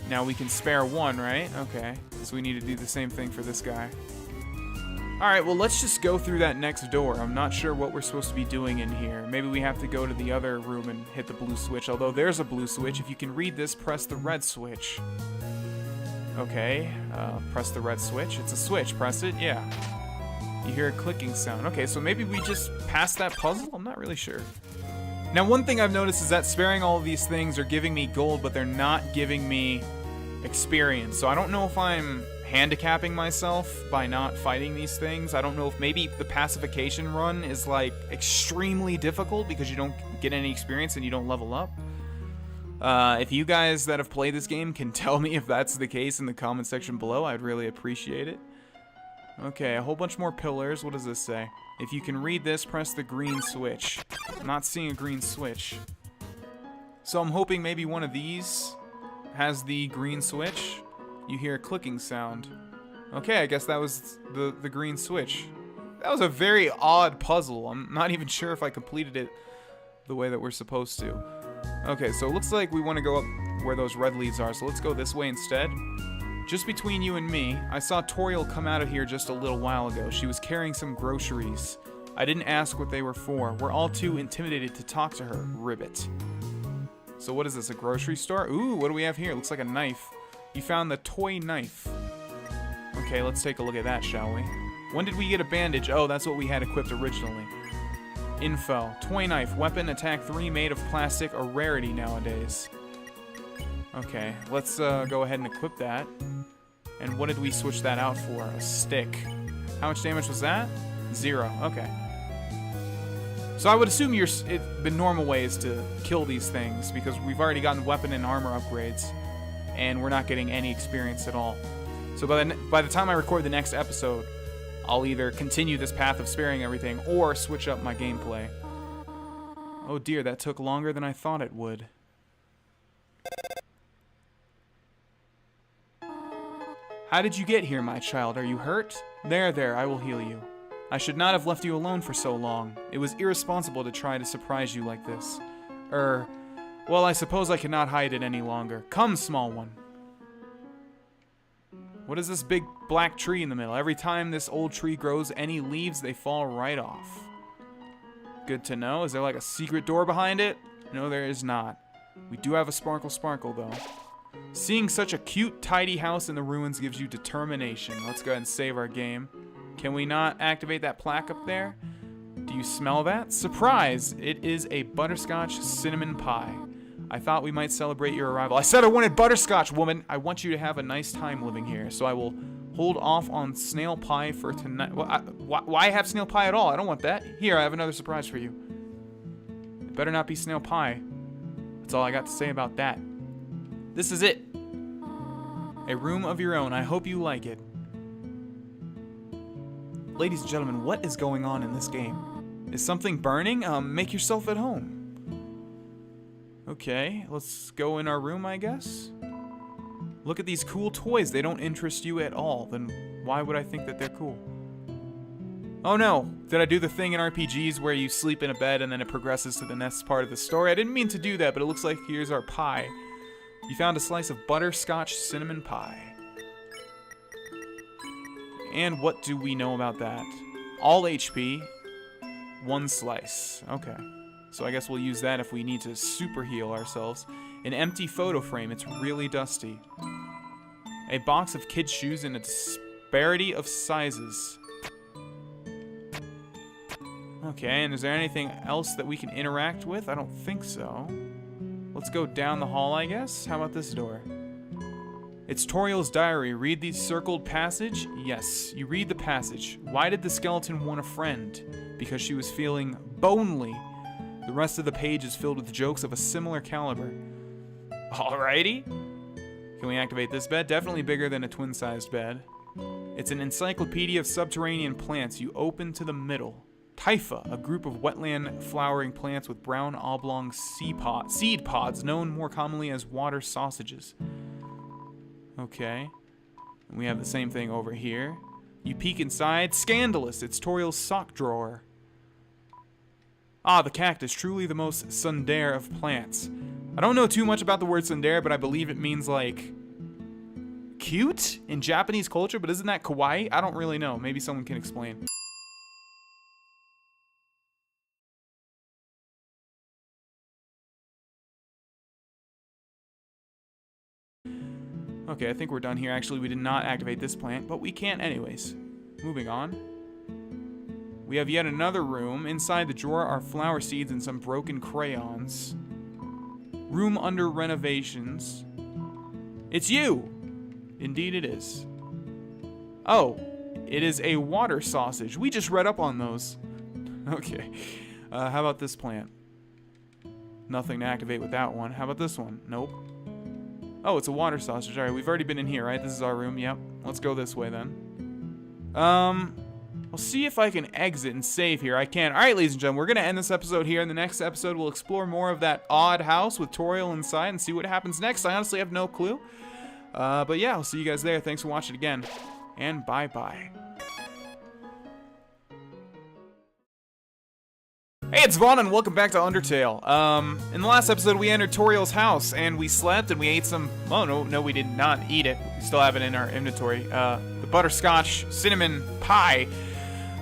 Now we can spare one, right? Okay, so we need to do the same thing for this guy. Alright, well let's just go through that next door. I'm not sure what we're supposed to be doing in here. Maybe we have to go to the other room and hit the blue switch, although there's a blue switch. If you can read this, press the red switch. Okay, press the red switch. It's a switch, press it, yeah. You hear a clicking sound. Okay, so maybe we just passed that puzzle? I'm not really sure. Now, one thing I've noticed is that sparing all of these things are giving me gold, but they're not giving me experience. So I don't know if I'm handicapping myself by not fighting these things. I don't know if maybe the pacification run is like extremely difficult because you don't get any experience and you don't level up. If you guys that have played this game can tell me if that's the case in the comment section below, I'd really appreciate it. Okay, a whole bunch more pillars. What does this say? If you can read this, press the green switch. I'm not seeing a green switch. So I'm hoping maybe one of these has the green switch. You hear a clicking sound. Okay, I guess that was the green switch. That was a very odd puzzle. I'm not even sure if I completed it the way that we're supposed to. Okay, so it looks like we want to go up where those red leaves are, so let's go this way instead. Just between you and me, I saw Toriel come out of here just a little while ago. She was carrying some groceries. I didn't ask what they were for. We're all too intimidated to talk to her. Ribbit. So what is this, a grocery store? Ooh, what do we have here? Looks like a knife. You found the toy knife. Okay, let's take a look at that, shall we? When did we get a bandage? Oh, that's what we had equipped originally. Info. Toy knife. Weapon attack 3 made of plastic. A rarity nowadays. Okay, let's go ahead and equip that. And what did we switch that out for? A stick. How much damage was that? 0. Okay. So I would assume the normal way is to kill these things, because we've already gotten weapon and armor upgrades, and we're not getting any experience at all. So by the time I record the next episode, I'll either continue this path of sparing everything, or switch up my gameplay. Oh dear, that took longer than I thought it would. How did you get here, my child? Are you hurt? There, I will heal you. I should not have left you alone for so long. It was irresponsible to try to surprise you like this. Well, I suppose I cannot hide it any longer. Come, small one. What is this big black tree in the middle? Every time this old tree grows any leaves, they fall right off. Good to know. Is there like a secret door behind it? No, there is not. We do have a sparkle though. Seeing such a cute, tidy house in the ruins gives you determination. Let's go ahead and save our game. Can we not activate that plaque up there? Do you smell that? Surprise! It is a butterscotch cinnamon pie. I thought we might celebrate your arrival. I said I wanted butterscotch, woman! I want you to have a nice time living here, so I will hold off on snail pie for tonight. Well, why have snail pie at all? I don't want that. Here, I have another surprise for you. It better not be snail pie. That's all I got to say about that. This is it. A room of your own. I hope you like it. Ladies and gentlemen, what is going on in this game? Is something burning? Make yourself at home. Okay, let's go in our room, I guess. Look at these cool toys. They don't interest you at all. Then why would I think that they're cool? Oh no! Did I do the thing in RPGs where you sleep in a bed and then it progresses to the next part of the story? I didn't mean to do that, but it looks like here's our pie. You found a slice of butterscotch cinnamon pie. And what do we know about that? All HP, 1 slice. Okay. So I guess we'll use that if we need to super heal ourselves. An empty photo frame. It's really dusty. A box of kids' shoes in a disparity of sizes. Okay, and is there anything else that we can interact with? I don't think so. Let's go down the hall, I guess. How about this door? It's Toriel's diary. Read the circled passage? Yes, you read the passage. Why did the skeleton want a friend? Because she was feeling bonely. The rest of the page is filled with jokes of a similar caliber. Alrighty. Can we activate this bed? Definitely bigger than a twin-sized bed. It's an encyclopedia of subterranean plants. You open to the middle. Typha, a group of wetland flowering plants with brown oblong seed pods, known more commonly as water sausages. Okay. And we have the same thing over here. You peek inside. Scandalous! It's Toriel's sock drawer. Ah, the cactus, truly the most tsundere of plants. I don't know too much about the word tsundere, but I believe it means, like, cute in Japanese culture, but isn't that kawaii? I don't really know. Maybe someone can explain. Okay, I think we're done here. Actually, we did not activate this plant, but we can anyways. Moving on. We have yet another room. Inside the drawer are flower seeds and some broken crayons. Room under renovations. It's you! Indeed it is. Oh, it is a water sausage. We just read up on those. Okay. How about this plant? Nothing to activate with that one. How about this one? Nope. Oh, it's a water sausage. Alright, we've already been in here, right? This is our room. Yep. Let's go this way then. I'll see if I can exit and save here. I can. Alright, ladies and gentlemen, we're going to end this episode here. In the next episode, we'll explore more of that odd house with Toriel inside and see what happens next. I honestly have no clue. But yeah, I'll see you guys there. Thanks for watching again. And bye-bye. Hey, it's Vaughn, and welcome back to Undertale. In the last episode, we entered Toriel's house, and we slept, and we ate some... Oh, no, we did not eat it. We still have it in our inventory. The butterscotch cinnamon pie.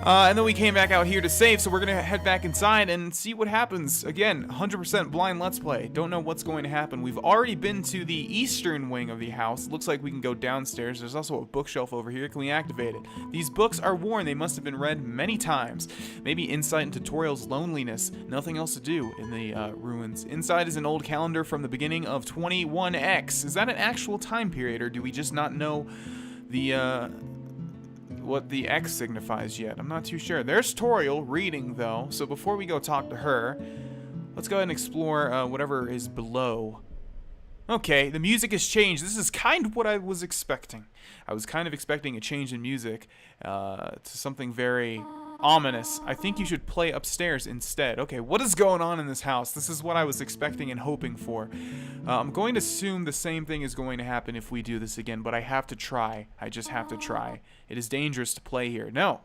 And then we came back out here to save, so we're going to head back inside and see what happens. Again, 100% blind Let's Play. Don't know what's going to happen. We've already been to the eastern wing of the house. Looks like we can go downstairs. There's also a bookshelf over here. Can we activate it? These books are worn. They must have been read many times. Maybe insight into Toriel's loneliness. Nothing else to do in the ruins. Inside is an old calendar from the beginning of 21X. Is that an actual time period, or do we just not know the what the X signifies yet? I'm not too sure. There's Toriel reading, though, so before we go talk to her, let's go ahead and explore whatever is below. Okay, the music has changed. This is kind of what I was expecting. I was kind of expecting a change in music to something very ominous. I think you should play upstairs instead. Okay, what is going on in this house? This is what I was expecting and hoping for. I'm going to assume the same thing is going to happen if we do this again, but I have to try. I just have to try. It is dangerous to play here. No,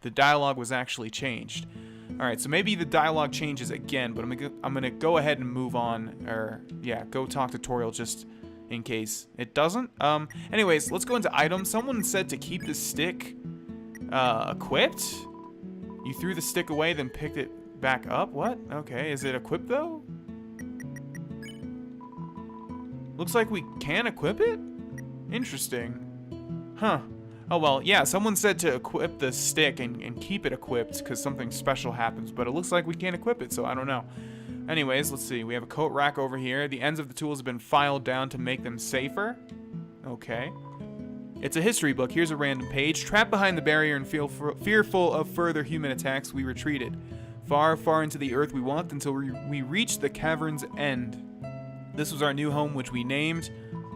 the dialogue was actually changed. Alright, so maybe the dialogue changes again, but I'm gonna go ahead and move on, or yeah, go talk to Toriel just in case it doesn't. Anyways, let's go into items. Someone said to keep the stick equipped. You threw the stick away, then picked it back up? What? Okay, is it equipped though? Looks like we can equip it? Interesting. Huh. Oh well, yeah, someone said to equip the stick and keep it equipped because something special happens, but it looks like we can't equip it, so I don't know. Anyways, let's see. We have a coat rack over here. The ends of the tools have been filed down to make them safer. Okay. It's a history book. Here's a random page. Trapped behind the barrier and fearful of further human attacks, we retreated. Far, far into the earth we walked until we reached the cavern's end. This was our new home, which we named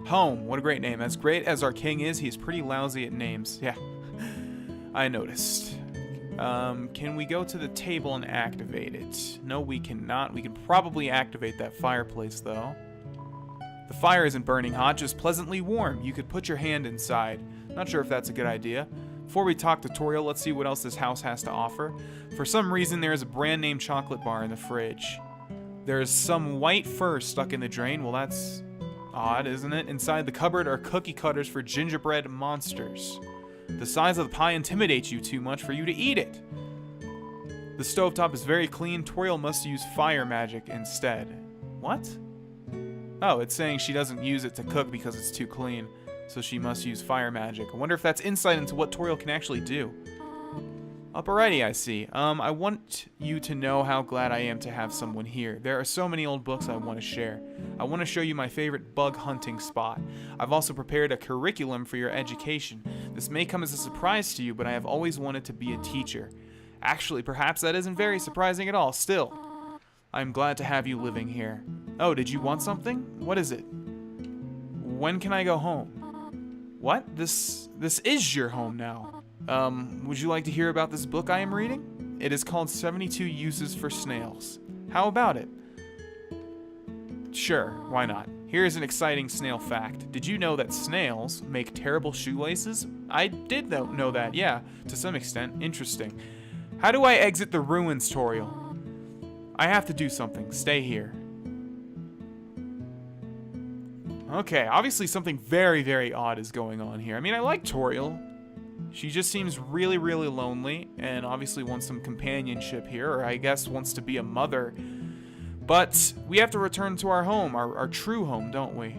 Home. What a great name. As great as our king is, he's pretty lousy at names. Yeah, I noticed. Can we go to the table and activate it? No, we cannot. We can probably activate that fireplace, though. The fire isn't burning hot, just pleasantly warm. You could put your hand inside. Not sure if that's a good idea. Before we talk to Toriel, let's see what else this house has to offer. For some reason, there is a brand name chocolate bar in the fridge. There's some white fur stuck in the drain. Well, that's odd, isn't it? Inside the cupboard are cookie cutters for gingerbread monsters. The size of the pie intimidates you too much for you to eat it. The stovetop is very clean. Toriel must use fire magic instead. What? Oh, it's saying she doesn't use it to cook because it's too clean, so she must use fire magic. I wonder if that's insight into what Toriel can actually do. Alrighty, I see. I want you to know how glad I am to have someone here. There are so many old books I want to share. I want to show you my favorite bug hunting spot. I've also prepared a curriculum for your education. This may come as a surprise to you, but I have always wanted to be a teacher. Actually, perhaps that isn't very surprising at all. Still, I'm glad to have you living here. Oh, did you want something? What is it? When can I go home? What? This is your home now. Would you like to hear about this book I am reading? It is called 72 Uses for Snails. How about it? Sure, why not? Here's an exciting snail fact. Did you know that snails make terrible shoelaces? I did know that, yeah, to some extent. Interesting. How do I exit the ruins, Toriel? I have to do something. Stay here. Okay, obviously something very, very odd is going on here. I mean, I like Toriel. She just seems really, really lonely and obviously wants some companionship here, or I guess wants to be a mother. But we have to return to our home, our true home, don't we?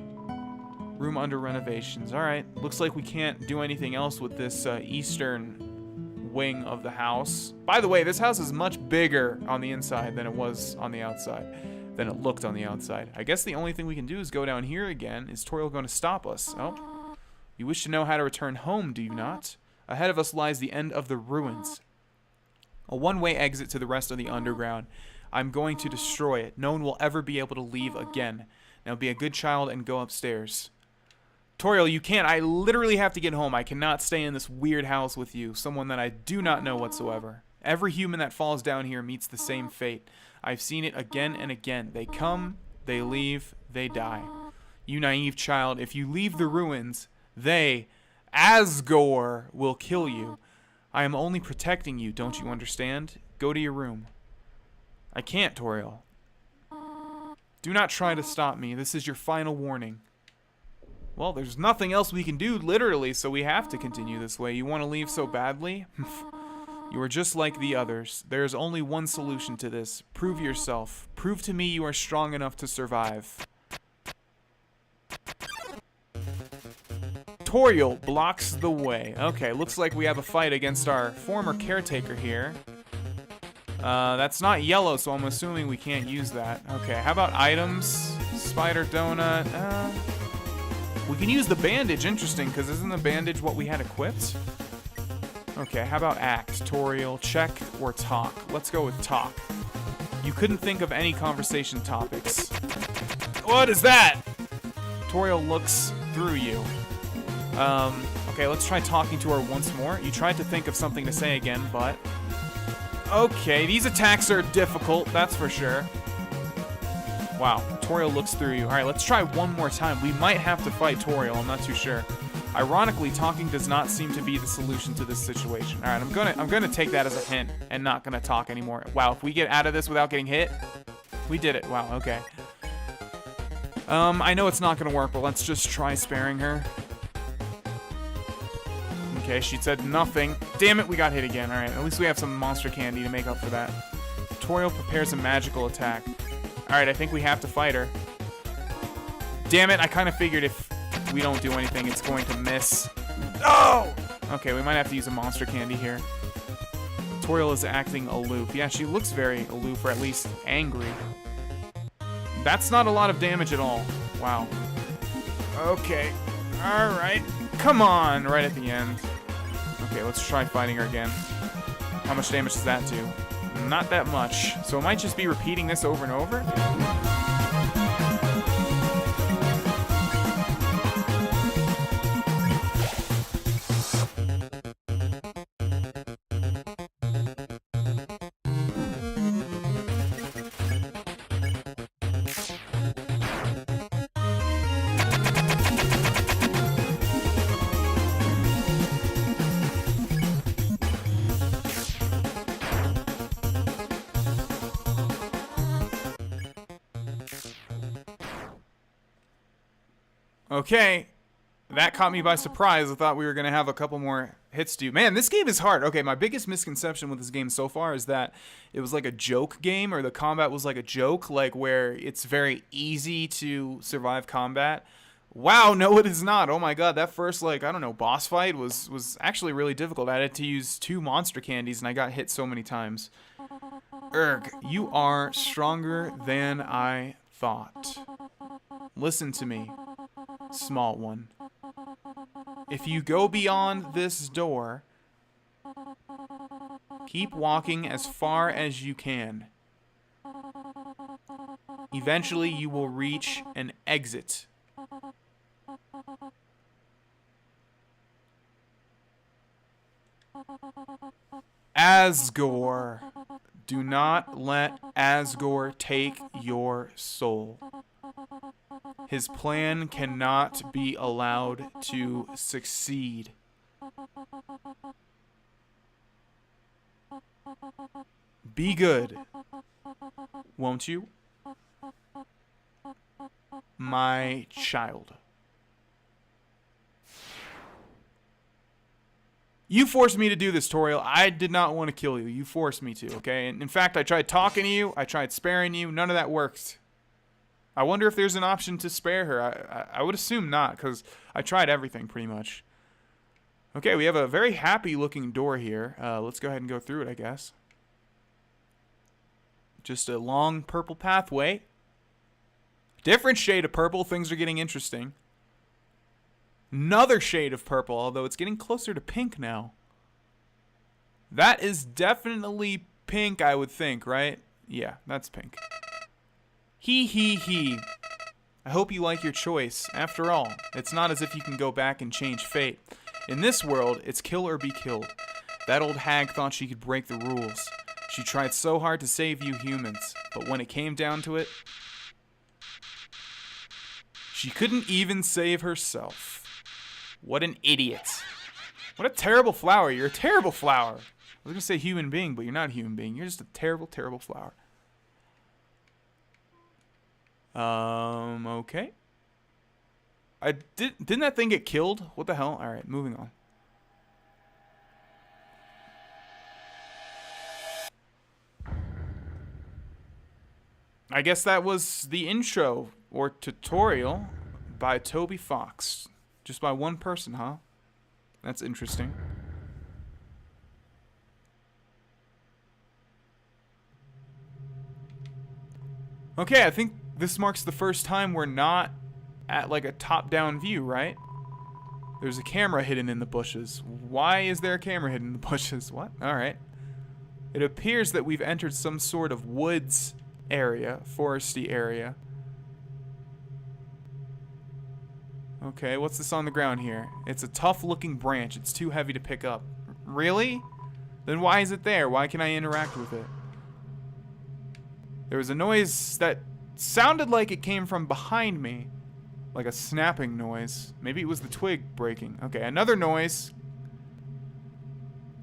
Room under renovations. Alright, looks like we can't do anything else with this eastern wing of the house. By the way, this house is much bigger on the inside than it was on the outside. Than it looked on the outside. I guess the only thing we can do is go down here again. Is Toriel going to stop us? Oh. You wish to know how to return home, do you not? Ahead of us lies the end of the ruins. A one-way exit to the rest of the underground. I'm going to destroy it. No one will ever be able to leave again. Now be a good child and go upstairs. Toriel, you can't. I literally have to get home. I cannot stay in this weird house with you. Someone that I do not know whatsoever. Every human that falls down here meets the same fate. I've seen it again and again. They come, they leave, they die. You naive child, if you leave the ruins, they, Asgore, will kill you. I am only protecting you, don't you understand? Go to your room. I can't, Toriel. Do not try to stop me. This is your final warning. Well, there's nothing else we can do, literally, so we have to continue this way. You want to leave so badly? You are just like the others. There is only one solution to this. Prove yourself. Prove to me you are strong enough to survive. Toriel blocks the way. Okay, looks like we have a fight against our former caretaker here. That's not yellow, so I'm assuming we can't use that. Okay, how about items? Spider donut. We can use the bandage. Interesting, because isn't the bandage what we had equipped? Okay, how about act? Toriel, check, or talk? Let's go with talk. You couldn't think of any conversation topics. What is that? Toriel looks through you. Okay, let's try talking to her once more. You tried to think of something to say again, but... Okay, these attacks are difficult, that's for sure. Wow, Toriel looks through you. Alright, let's try one more time. We might have to fight Toriel, I'm not too sure. Ironically, talking does not seem to be the solution to this situation. Alright, I'm gonna take that as a hint and not gonna talk anymore. Wow, if we get out of this without getting hit, we did it. Wow, okay. I know it's not gonna work, but let's just try sparing her. Okay, she said nothing. Damn it, we got hit again. Alright, at least we have some monster candy to make up for that. Toriel prepares a magical attack. Alright, I think we have to fight her. Damn it, I kind of figured if we don't do anything, it's going to miss. Oh! Okay, we might have to use a monster candy here. Toriel is acting aloof. Yeah, she looks very aloof, or at least angry. That's not a lot of damage at all. Wow. Okay. Alright. Come on! Right at the end. Okay, let's try fighting her again. How much damage does that do? Not that much. So it might just be repeating this over and over? Okay, that caught me by surprise. I thought we were going to have a couple more hits to do. Man, this game is hard. Okay, my biggest misconception with this game so far is that it was like a joke game, or the combat was like a joke, like where it's very easy to survive combat. Wow, no it is not. Oh my god, that first, like, I don't know, boss fight was actually really difficult. I had to use 2 monster candies and I got hit so many times. Erg, you are stronger than I thought. Listen to me, small one. If you go beyond this door, keep walking as far as you can. Eventually, you will reach an exit. Asgore. Do not let Asgore take your soul. His plan cannot be allowed to succeed. Be good, won't you, my child? You forced me to do this, Toriel. I did not want to kill you. You forced me to, okay? And in fact, I tried talking to you. I tried sparing you. None of that worked. I wonder if there's an option to spare her. I would assume not, because I tried everything pretty much. Okay, we have a very happy-looking door here. Let's go ahead and go through it, I guess. Just a long purple pathway. Different shade of purple. Things are getting interesting. Another shade of purple, although it's getting closer to pink now. That is definitely pink, I would think, right? Yeah, that's pink. He. I hope you like your choice. After all, it's not as if you can go back and change fate. In this world, it's kill or be killed. That old hag thought she could break the rules. She tried so hard to save you humans, but when it came down to it, she couldn't even save herself. What an idiot. What a terrible flower. You're a terrible flower. I was going to say human being, but you're not a human being. You're just a terrible, terrible flower. Okay. Didn't that thing get killed? What the hell? Alright, moving on. I guess that was the intro or tutorial by Toby Fox. Just by one person, huh? That's interesting. Okay, I think this marks the first time we're not at like a top-down view, right? There's a camera hidden in the bushes. Why is there a camera hidden in the bushes? What? Alright. It appears that we've entered some sort of woods area, foresty area. Okay, what's this on the ground here? It's a tough-looking branch. It's too heavy to pick up. Really? Then why is it there? Why can I interact with it? There was a noise that sounded like it came from behind me. Like a snapping noise. Maybe it was the twig breaking. Okay, another noise.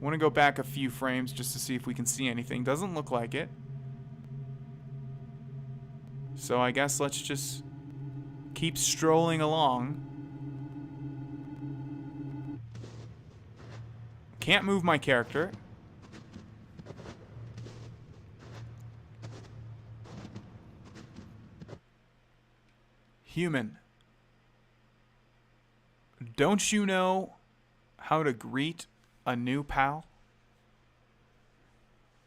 Want to go back a few frames just to see if we can see anything. Doesn't look like it. So I guess let's just keep strolling along. Can't move my character. Human. Don't you know how to greet a new pal?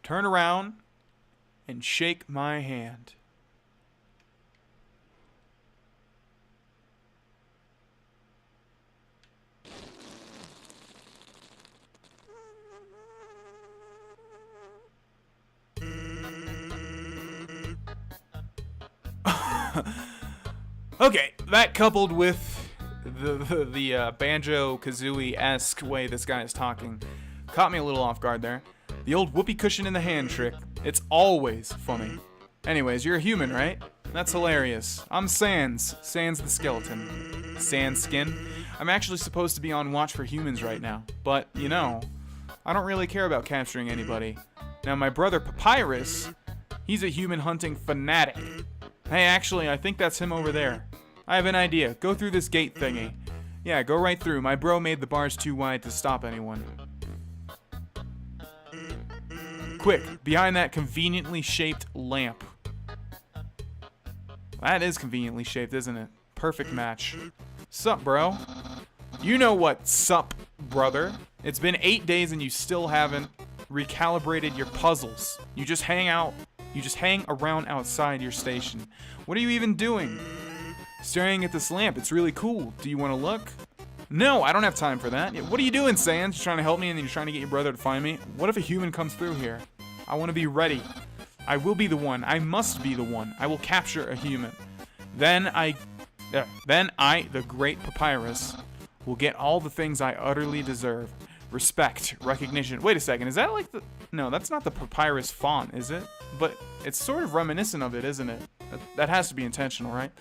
Turn around and shake my hand. Okay, that coupled with the Banjo-Kazooie-esque way this guy is talking caught me a little off guard there. The old whoopee cushion in the hand trick. It's always funny. Anyways, you're a human, right? That's hilarious. I'm Sans. Sans the skeleton. Sans skin. I'm actually supposed to be on watch for humans right now. But, you know, I don't really care about capturing anybody. Now, my brother Papyrus, he's a human hunting fanatic. Hey, actually, I think that's him over there. I have an idea. Go through this gate thingy. Yeah, go right through. My bro made the bars too wide to stop anyone. Quick, behind that conveniently shaped lamp. That is conveniently shaped, isn't it? Perfect match. Sup, bro? You know what, sup, brother? It's been 8 days and you still haven't recalibrated your puzzles. You just hang around outside your station. What are you even doing? Staring at this lamp. It's really cool. Do you want to look? No, I don't have time for that. What are you doing, Sans? You're trying to help me and then you're trying to get your brother to find me? What if a human comes through here? I want to be ready. I will be the one. I must be the one. I will capture a human. Then I, the great Papyrus, will get all the things I utterly deserve. Respect, recognition. Wait a second, is that like the... No, that's not the Papyrus font, is it? But it's sort of reminiscent of it, isn't it? That has to be intentional, right?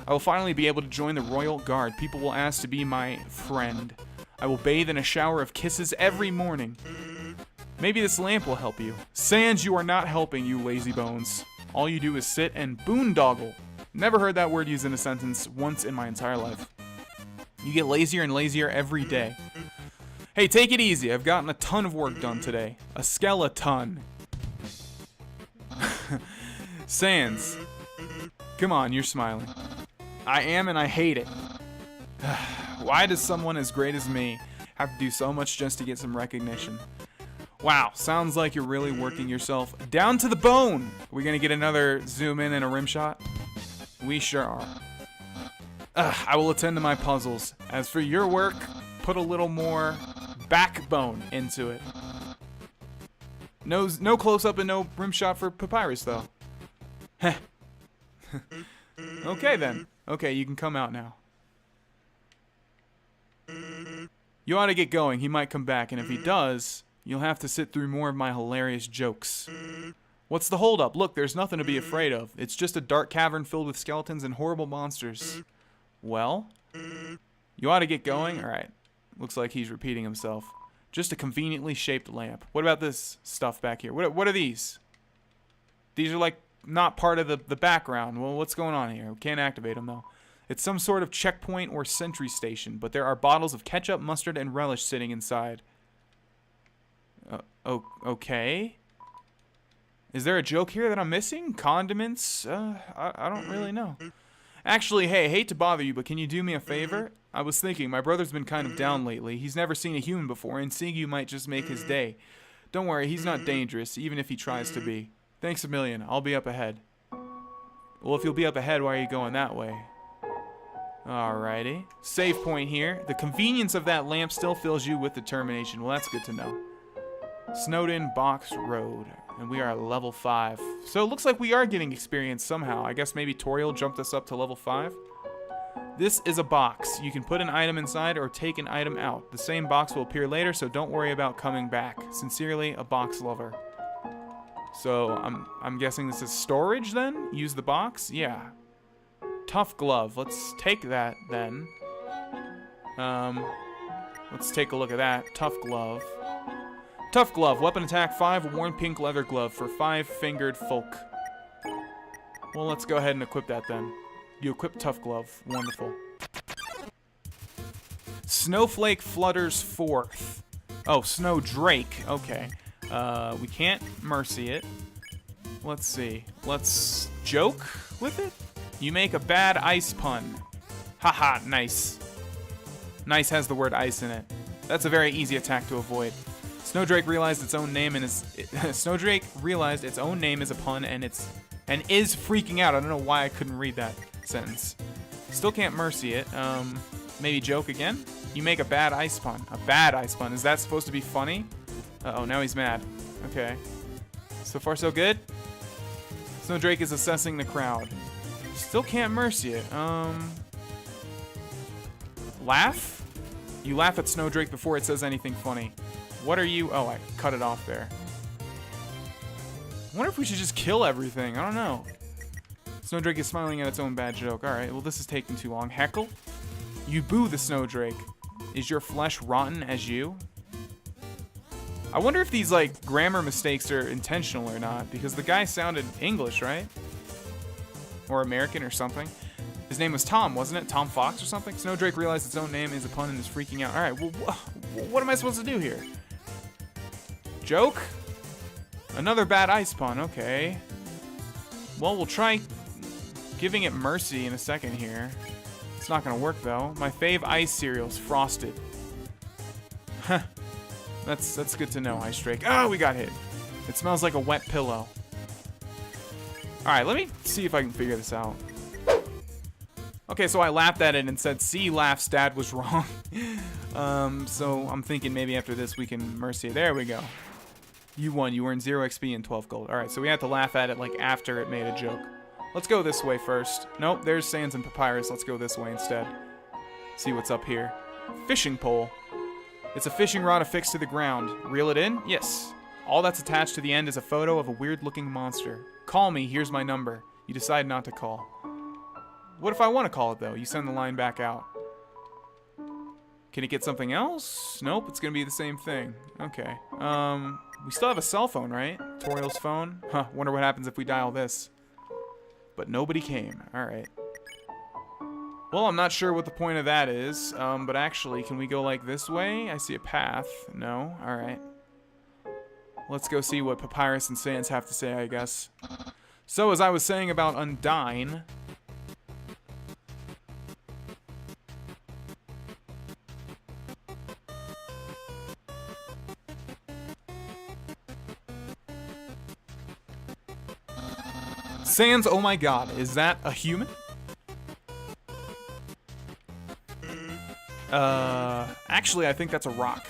I will finally be able to join the Royal Guard. People will ask to be my friend. I will bathe in a shower of kisses every morning. Maybe this lamp will help you. Sans, you are not helping, you lazy bones. All you do is sit and boondoggle. Never heard that word used in a sentence once in my entire life. You get lazier and lazier every day. Hey, take it easy. I've gotten a ton of work done today. A skeleton. Sans. Come on, you're smiling. I am and I hate it. Why does someone as great as me have to do so much just to get some recognition? Wow, sounds like you're really working yourself down to the bone. Are we gonna get another zoom in and a rim shot? We sure are. I will attend to my puzzles. As for your work, put a little more backbone into it. No close-up and no rim shot for Papyrus, though. Heh. Okay, then. Okay, you can come out now. You ought to get going. He might come back, and if he does, you'll have to sit through more of my hilarious jokes. What's the holdup? Look, there's nothing to be afraid of. It's just a dark cavern filled with skeletons and horrible monsters. Well? You ought to get going? Alright. Looks like he's repeating himself. Just a conveniently shaped lamp. What about this stuff back here? What are these? These are like not part of the background. Well, what's going on here? We can't activate them though. It's some sort of checkpoint or sentry station, but there are bottles of ketchup, mustard, and relish sitting inside. Okay. Is there a joke here that I'm missing? Condiments? I don't really know. Actually, hey, hate to bother you, but can you do me a favor? I was thinking, my brother's been kind of down lately. He's never seen a human before, and seeing you might just make his day. Don't worry, he's not dangerous, even if he tries to be. Thanks a million. I'll be up ahead. Well, if you'll be up ahead, why are you going that way? Alrighty. Save point here. The convenience of that lamp still fills you with determination. Well, that's good to know. Snowden Box Road. And we are at level 5. So it looks like we are getting experience somehow. I guess maybe Toriel jumped us up to level 5. This is a box. You can put an item inside or take an item out. The same box will appear later, so don't worry about coming back. Sincerely, a box lover. So I'm guessing this is storage then? Use the box? Yeah. Tough glove. Let's take that then. Let's take a look at that. Tough glove. Tough glove. Weapon attack 5. Worn pink leather glove for 5-fingered folk. Well, let's go ahead and equip that then. You equip tough glove. Wonderful. Snowflake flutters forth. Oh, Snowdrake. Okay. We can't mercy it. Let's see. Let's joke with it. You make a bad ice pun. Haha, nice. Nice has the word ice in it. That's a very easy attack to avoid. Snowdrake realized its own name and Snowdrake realized its own name is a pun and is freaking out. I don't know why I couldn't read that sentence. Still can't mercy it. Maybe joke again? You make a bad ice pun. A bad ice pun. Is that supposed to be funny? Uh-oh, now he's mad. Okay. So far so good? Snowdrake is assessing the crowd. Still can't mercy it. Laugh? You laugh at Snowdrake before it says anything funny. What are you? Oh, I cut it off there. I wonder if we should just kill everything. I don't know. Snowdrake is smiling at its own bad joke. Alright, well this is taking too long. Heckle? You boo the Snowdrake. Is your flesh rotten as you? I wonder if these, like, grammar mistakes are intentional or not, because the guy sounded English, right? Or American or something. His name was Tom, wasn't it? Tom Fox or something? Snowdrake realized its own name is a pun and is freaking out. Alright, well, what am I supposed to do here? Joke? Another bad ice pun, okay. Well, we'll try giving it mercy in a second here. It's not gonna work, though. My fave ice cereal's frosted. Huh. That's good to know, Ice Drake. Oh, we got hit. It smells like a wet pillow. Alright, let me see if I can figure this out. Okay, so I laughed at it and said, see, laughs, dad was wrong. So I'm thinking maybe after this we can mercy it. There we go. You won. You earned 0 XP and 12 gold. Alright, so we have to laugh at it like after it made a joke. Let's go this way first. Nope, there's Sans and Papyrus. Let's go this way instead. See what's up here. Fishing pole. It's a fishing rod affixed to the ground. Reel it in? Yes. All that's attached to the end is a photo of a weird-looking monster. Call me, here's my number. You decide not to call. What if I want to call it, though? You send the line back out. Can it get something else? Nope, it's gonna be the same thing. Okay. We still have a cell phone, right? Toriel's phone? Huh, wonder what happens if we dial this. But nobody came. Alright. Well, I'm not sure what the point of that is, but actually, can we go like this way? I see a path. No? Alright. Let's go see what Papyrus and Sans have to say, I guess. So, as I was saying about Undyne... Sans, oh my god, is that a human? Actually, I think that's a rock.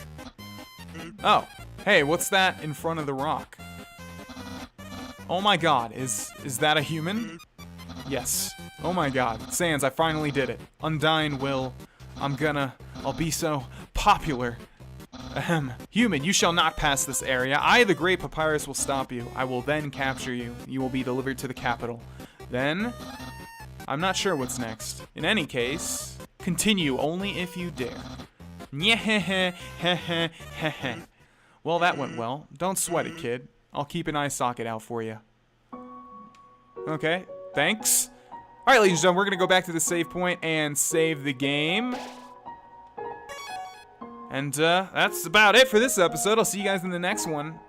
Oh, hey, what's that in front of the rock? Oh my god, is that a human? Yes. Oh my god. Sans, I finally did it. Undyne will... I'll be so popular. Ahem. Human, you shall not pass this area. I, the great Papyrus, will stop you. I will then capture you. You will be delivered to the capital. Then... I'm not sure what's next. In any case... Continue only if you dare. Well, that went well. Don't sweat it, kid. I'll keep an eye socket out for you. Okay, thanks. Alright, ladies and gentlemen, we're going to go back to the save point and save the game. And that's about it for this episode. I'll see you guys in the next one.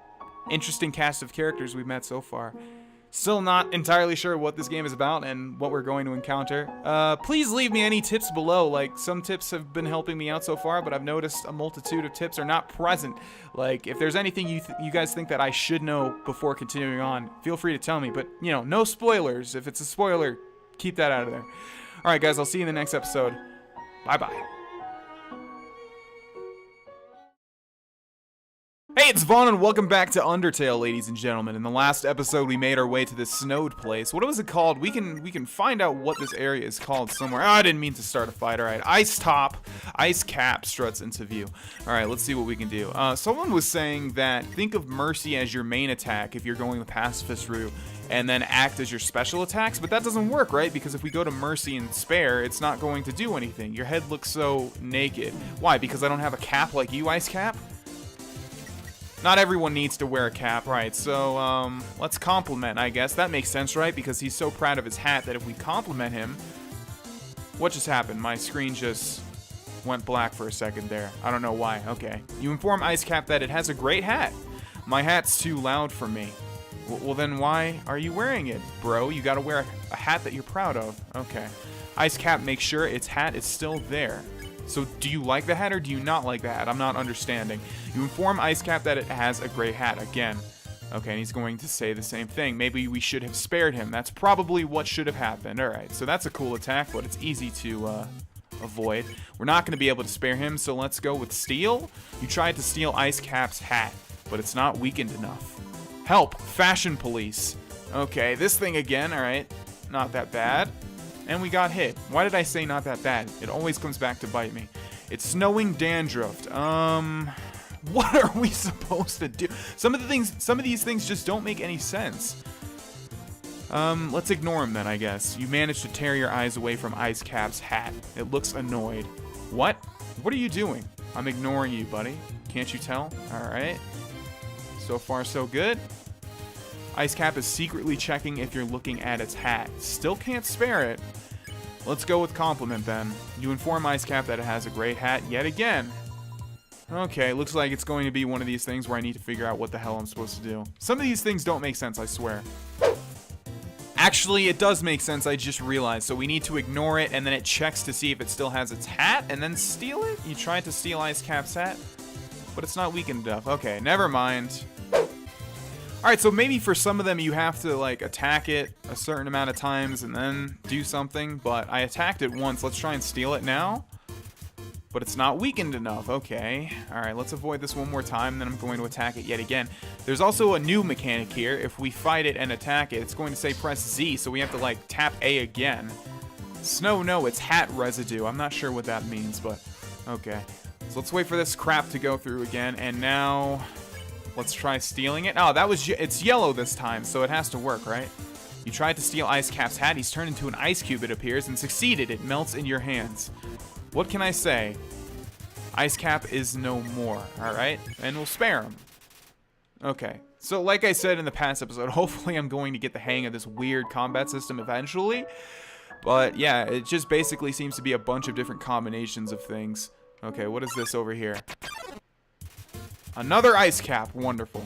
interesting cast of characters we've met so far. Still not entirely sure what this game is about and what we're going to encounter. Please leave me any tips below. Like, some tips have been helping me out so far, but I've noticed a multitude of tips are not present. Like, if there's anything you guys think that I should know before continuing on, feel free to tell me. But, you know, no spoilers. If it's a spoiler, keep that out of there. Alright, guys, I'll see you in the next episode. Bye-bye. Hey, it's Vaughn, and welcome back to Undertale, ladies and gentlemen. In the last episode, we made our way to this snowed place. What was it called? We can find out what this area is called somewhere. Oh, I didn't mean to start a fight. All right, Ice Cap struts into view. All right, let's see what we can do. Someone was saying that think of Mercy as your main attack if you're going the pacifist route, and then act as your special attacks, but that doesn't work, right? Because if we go to Mercy and Spare, it's not going to do anything. Your head looks so naked. Why? Because I don't have a cap like you, Ice Cap? Not everyone needs to wear a cap, right? So, let's compliment, I guess. That makes sense, right? Because he's so proud of his hat that if we compliment him... What just happened? My screen just went black for a second there. I don't know why. Okay. You inform Ice Cap that it has a great hat. My hat's too loud for me. Well, then why are you wearing it, bro? You gotta wear a hat that you're proud of. Okay. Ice Cap makes sure its hat is still there. So, do you like the hat or do you not like the hat? I'm not understanding. You inform Ice Cap that it has a gray hat again. Okay, and he's going to say the same thing. Maybe we should have spared him. That's probably what should have happened. Alright, so that's a cool attack, but it's easy to avoid. We're not going to be able to spare him, so let's go with Steal. You tried to steal Ice Cap's hat, but it's not weakened enough. Help! Fashion Police. Okay, this thing again, alright. Not that bad. And we got hit. Why did I say not that bad? It always comes back to bite me. It's snowing dandruff. What are we supposed to do? Some of these things just don't make any sense. Let's ignore him then, I guess. You managed to tear your eyes away from Ice Cap's hat. It looks annoyed. What? What are you doing? I'm ignoring you, buddy. Can't you tell? Alright. So far, so good. Ice Cap is secretly checking if you're looking at its hat. Still can't spare it. Let's go with compliment then. You inform Ice Cap that it has a great hat yet again. Okay, looks like it's going to be one of these things where I need to figure out what the hell I'm supposed to do. Some of these things don't make sense, I swear. Actually, it does make sense, I just realized. So we need to ignore it, and then it checks to see if it still has its hat, and then steal it? You tried to steal Ice Cap's hat, but it's not weakened enough. Okay, never mind. Alright, so maybe for some of them you have to, like, attack it a certain amount of times and then do something, but I attacked it once. Let's try and steal it now. But it's not weakened enough. Okay. Alright, let's avoid this one more time, then I'm going to attack it yet again. There's also a new mechanic here. If we fight it and attack it, it's going to say press Z, so we have to, like, tap A again. Snow, no, it's hat residue. I'm not sure what that means, but okay. So let's wait for this crap to go through again, and now... Let's try stealing it. Oh, it's yellow this time, so it has to work, right? You tried to steal Ice Cap's hat. He's turned into an ice cube, it appears, and succeeded. It melts in your hands. What can I say? Ice Cap is no more, alright? And we'll spare him. Okay. So, like I said in the past episode, hopefully I'm going to get the hang of this weird combat system eventually. But, yeah, it just basically seems to be a bunch of different combinations of things. Okay, what is this over here? Another Ice Cap. Wonderful.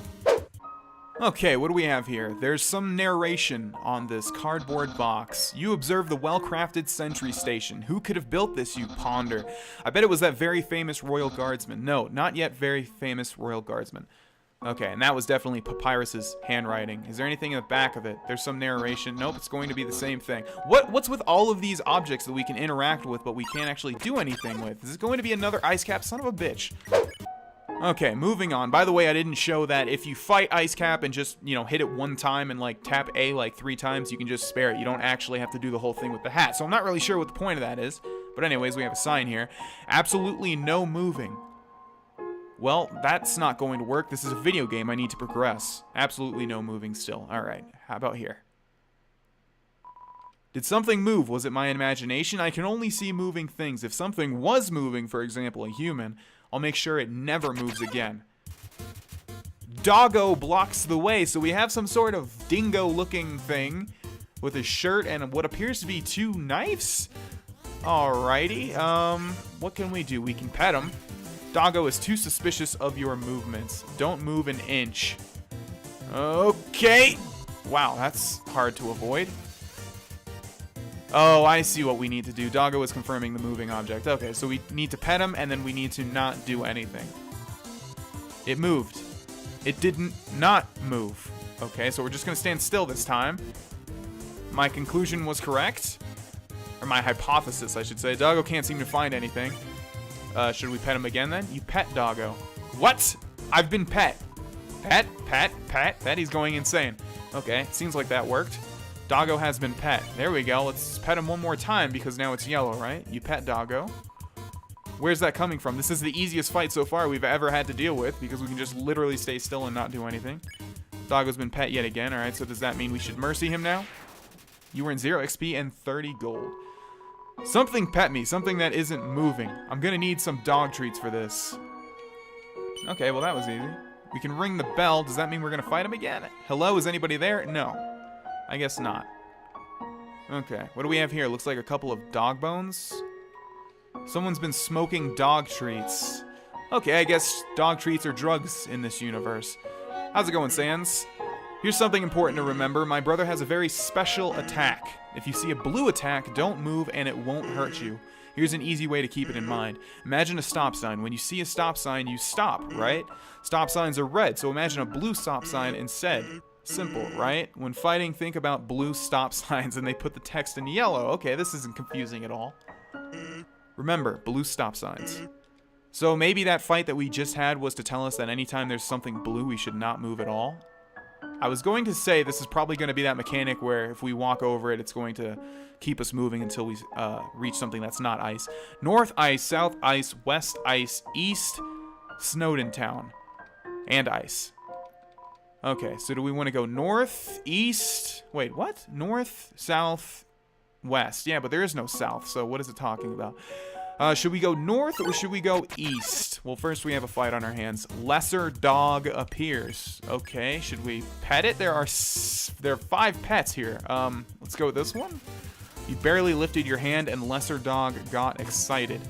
Okay, what do we have here? There's some narration on this cardboard box. You observe the well-crafted sentry station. Who could have built this, you ponder? I bet it was that very famous royal guardsman. No, not yet very famous royal guardsman. Okay, and that was definitely Papyrus's handwriting. Is there anything in the back of it? There's some narration. Nope, it's going to be the same thing. What's with all of these objects that we can interact with, but we can't actually do anything with? Is it going to be another Ice Cap? Son of a bitch. Okay, moving on. By the way, I didn't show that if you fight Ice Cap and just, you know, hit it one time and, like, tap A, like, 3 times, you can just spare it. You don't actually have to do the whole thing with the hat. So I'm not really sure what the point of that is. But anyways, we have a sign here. Absolutely no moving. Well, that's not going to work. This is a video game. I need to progress. Absolutely no moving still. Alright, how about here? Did something move? Was it my imagination? I can only see moving things. If something was moving, for example, a human... I'll make sure it never moves again. Doggo blocks the way, so we have some sort of dingo-looking thing with a shirt and what appears to be 2 knives. Alrighty, what can we do? We can pet him. Doggo is too suspicious of your movements. Don't move an inch. Okay. Wow, that's hard to avoid. Oh, I see what we need to do. Doggo is confirming the moving object. Okay, so we need to pet him, and then we need to not do anything. It moved. It didn't not move. Okay, so we're just going to stand still this time. My conclusion was correct. Or my hypothesis, I should say. Doggo can't seem to find anything. Should we pet him again, then? You pet Doggo. What? I've been pet. Pet, pet, pet. That he's going insane. Okay, seems like that worked. Doggo has been pet. There we go. Let's pet him one more time because now it's yellow, right? You pet Doggo. Where's that coming from? This is the easiest fight so far we've ever had to deal with because we can just literally stay still and not do anything. Doggo's been pet yet again. All right, so does that mean we should mercy him now? You were in 0 XP and 30 gold. Something pet me. Something that isn't moving. I'm going to need some dog treats for this. Okay, well, that was easy. We can ring the bell. Does that mean we're going to fight him again? Hello, is anybody there? No. I guess not. Okay, what do we have here? Looks like a couple of dog bones. Someone's been smoking dog treats. Okay, I guess dog treats are drugs in this universe. How's it going, Sans? Here's something important to remember. My brother has a very special attack. If you see a blue attack, don't move and it won't hurt you. Here's an easy way to keep it in mind. Imagine a stop sign. When you see a stop sign, you stop, right? Stop signs are red, so imagine a blue stop sign instead. Simple, right? When fighting, think about blue stop signs and they put the text in yellow. Okay, this isn't confusing at all. Remember, blue stop signs. So maybe that fight that we just had was to tell us that anytime there's something blue, we should not move at all. I was going to say this is probably going to be that mechanic where if we walk over it, it's going to keep us moving until we reach something that's not ice. North ice, south ice, west ice, east, Snowden town, and ice. Okay, so do we want to go north, east? Wait, what? North, south, west. Yeah, but there is no south, so what is it talking about? Should we go north or should we go east? Well, first we have a fight on our hands. Lesser dog appears. Okay, should we pet it? There are 5 pets here. Let's go with this one. You barely lifted your hand and lesser dog got excited.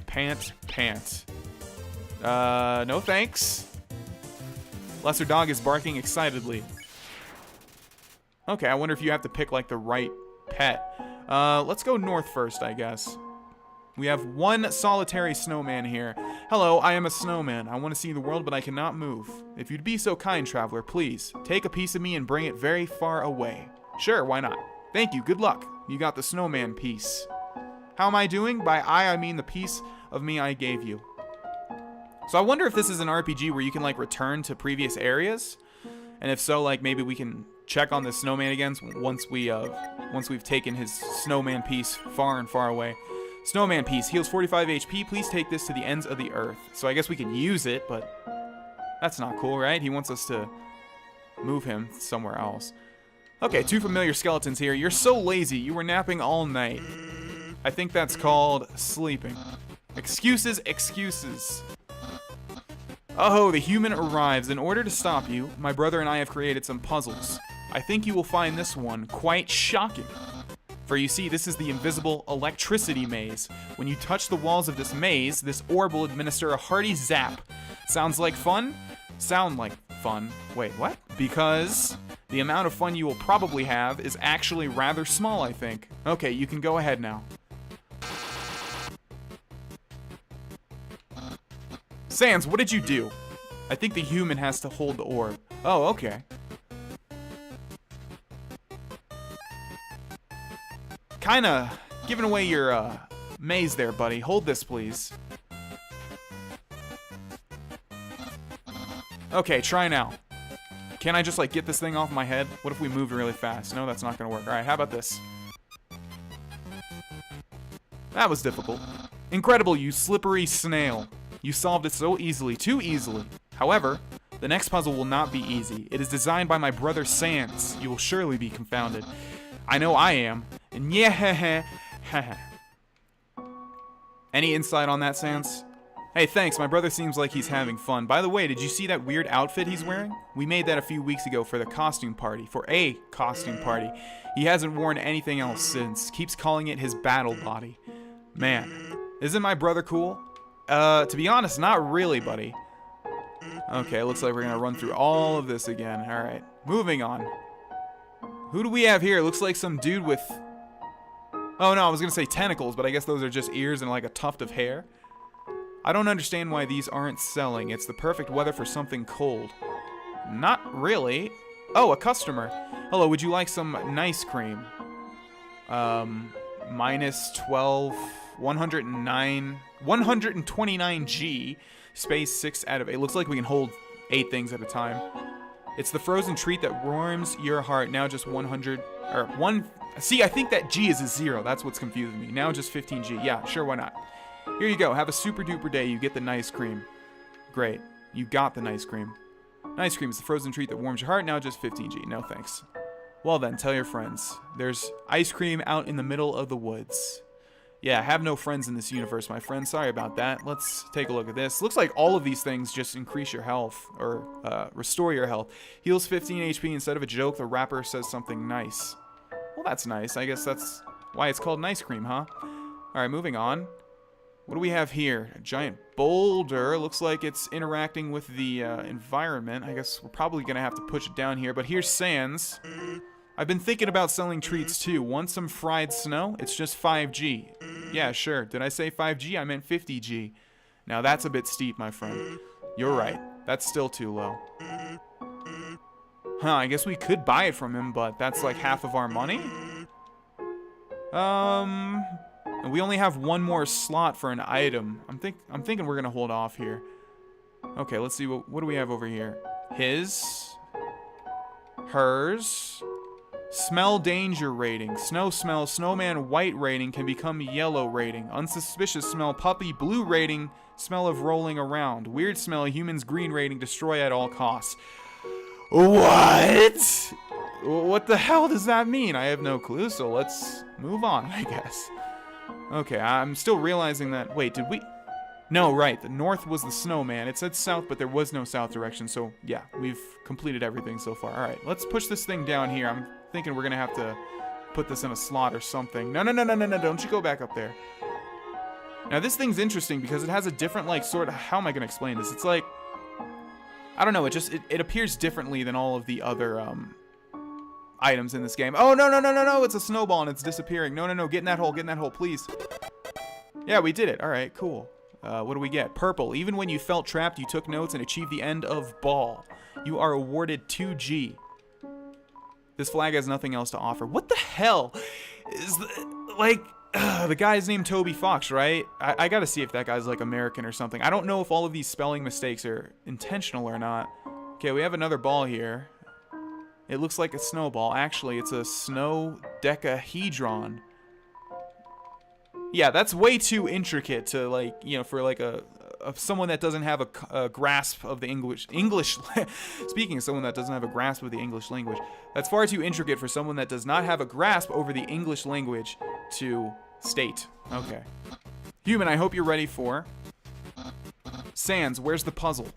Pant, pant. No thanks. Lesser dog is barking excitedly. Okay, I wonder if you have to pick like the right pet. Let's go north first, I guess. We have one solitary snowman here. Hello, I am a snowman. I want to see the world, but I cannot move. If you'd be so kind, traveler, please, take a piece of me and bring it very far away. Sure, why not? Thank you, good luck. You got the snowman piece. How am I doing? By I mean the piece of me I gave you. So I wonder if this is an RPG where you can, like, return to previous areas. And if so, like, maybe we can check on the snowman again once we've taken his snowman piece far and far away. Snowman piece heals 45 HP. Please take this to the ends of the earth. So I guess we can use it, but that's not cool, right? He wants us to move him somewhere else. Okay, 2 familiar skeletons here. You're so lazy. You were napping all night. I think that's called sleeping. Excuses, excuses. Oh, the human arrives. In order to stop you, my brother and I have created some puzzles. I think you will find this one quite shocking. For you see, this is the invisible electricity maze. When you touch the walls of this maze, this orb will administer a hearty zap. Sounds like fun? Sound like fun. Wait, what? Because the amount of fun you will probably have is actually rather small, I think. Okay, you can go ahead now. Sans, what did you do? I think the human has to hold the orb. Oh, okay. Kinda giving away your maze there, buddy. Hold this, please. Okay, try now. Can I just, like, get this thing off my head? What if we moved really fast? No, that's not gonna work. Alright, how about this? That was difficult. Incredible, you slippery snail. You solved it so easily, too easily. However, the next puzzle will not be easy. It is designed by my brother Sans. You will surely be confounded. I know I am. And yeah, Any insight on that, Sans? Hey, thanks. My brother seems like he's having fun. By the way, did you see that weird outfit he's wearing? We made that a few weeks ago for the costume party. For a costume party. He hasn't worn anything else since. Keeps calling it his battle body. Man, isn't my brother cool? To be honest, not really, buddy. Okay, looks like we're gonna run through all of this again. Alright, moving on. Who do we have here? Looks like some dude with... Oh no, I was gonna say tentacles, but I guess those are just ears and like a tuft of hair. I don't understand why these aren't selling. It's the perfect weather for something cold. Not really. Oh, a customer. Hello, would you like some nice cream? Minus 12, 109, 129G, space 6 out of 8. Looks like we can hold 8 things at a time. It's the frozen treat that warms your heart. Now just 100, or 1, see, I think that G is a 0. That's what's confusing me. Now just 15G. Yeah, sure, why not? Here you go. Have a super duper day. You get the nice cream. Great. You got the nice cream. Nice cream is the frozen treat that warms your heart. Now just 15G. No thanks. Well then, tell your friends. There's ice cream out in the middle of the woods. Yeah, I have no friends in this universe, my friend. Sorry about that. Let's take a look at this. Looks like all of these things just increase your health, or restore your health. Heals 15 HP. Instead of a joke, the rapper says something nice. Well, that's nice. I guess that's why it's called nice cream, huh? Alright, moving on. What do we have here? A giant boulder. Looks like it's interacting with the environment. I guess we're probably going to have to push it down here. But here's Sans. I've been thinking about selling treats too. Want some fried snow? It's just 5G. Yeah, sure. Did I say 5G? I meant 50G. Now that's a bit steep, my friend. You're right. That's still too low. Huh, I guess we could buy it from him, but that's like half of our money? And we only have one more slot for an item. I'm thinking we're gonna hold off here. Okay, let's see, what do we have over here? His. Hers. Smell danger rating. Snow smell, snowman white rating can become yellow rating. Unsuspicious smell, puppy blue rating. Smell of rolling around. Weird smell, humans green rating, destroy at all costs. What? What the hell does that mean? I have no clue, so let's move on, I guess. Okay, I'm still realizing that... Wait, did we... No, right, the north was the snowman. It said south, but there was no south direction, so yeah, we've completed everything so far. Alright, let's push this thing down here. I'm thinking we're gonna have to put this in a slot or something. No, don't you go back up there. Now, this thing's interesting because it has a different, like, sort of... How am I gonna explain this? It's like... I don't know, it appears differently than all of the other, items in this game. Oh, no, it's a snowball and it's disappearing. No, get in that hole, please. Yeah, we did it. Alright, cool. What do we get? Purple. Even when you felt trapped, you took notes and achieved the end of ball. You are awarded 2G. This flag has nothing else to offer. What the hell? Is the guy's named Toby Fox, right? I gotta see if that guy's like American or something. I don't know if all of these spelling mistakes are intentional or not. Okay, we have another ball here. It looks like a snowball. Actually, it's a snow decahedron. Yeah, that's way too intricate to, like, you know, for like someone that doesn't have a grasp of the English speaking of someone that doesn't have a grasp of the English language. That's far too intricate for someone that does not have a grasp over the English language to state. Okay. Human, I hope you're ready for... Sans, where's the puzzle?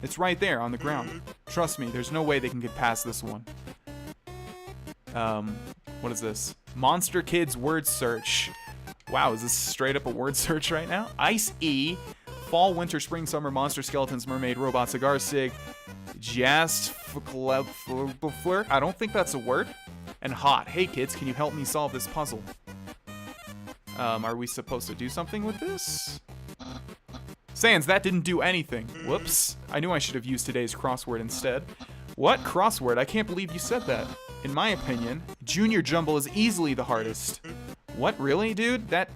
It's right there on the ground. Trust me, there's no way they can get past this one. What is this? Monster Kids word search. Wow, is this straight up a word search right now? Ice E, fall, winter, spring, summer, monster, skeletons, mermaid, robot, cigar, sig, jazz, flirt. I don't think that's a word. And hot. Hey kids, can you help me solve this puzzle? Are we supposed to do something with this? Sans, that didn't do anything. Whoops. I knew I should have used today's crossword instead. What? Crossword? I can't believe you said that. In my opinion, Junior Jumble is easily the hardest. What, really, dude? That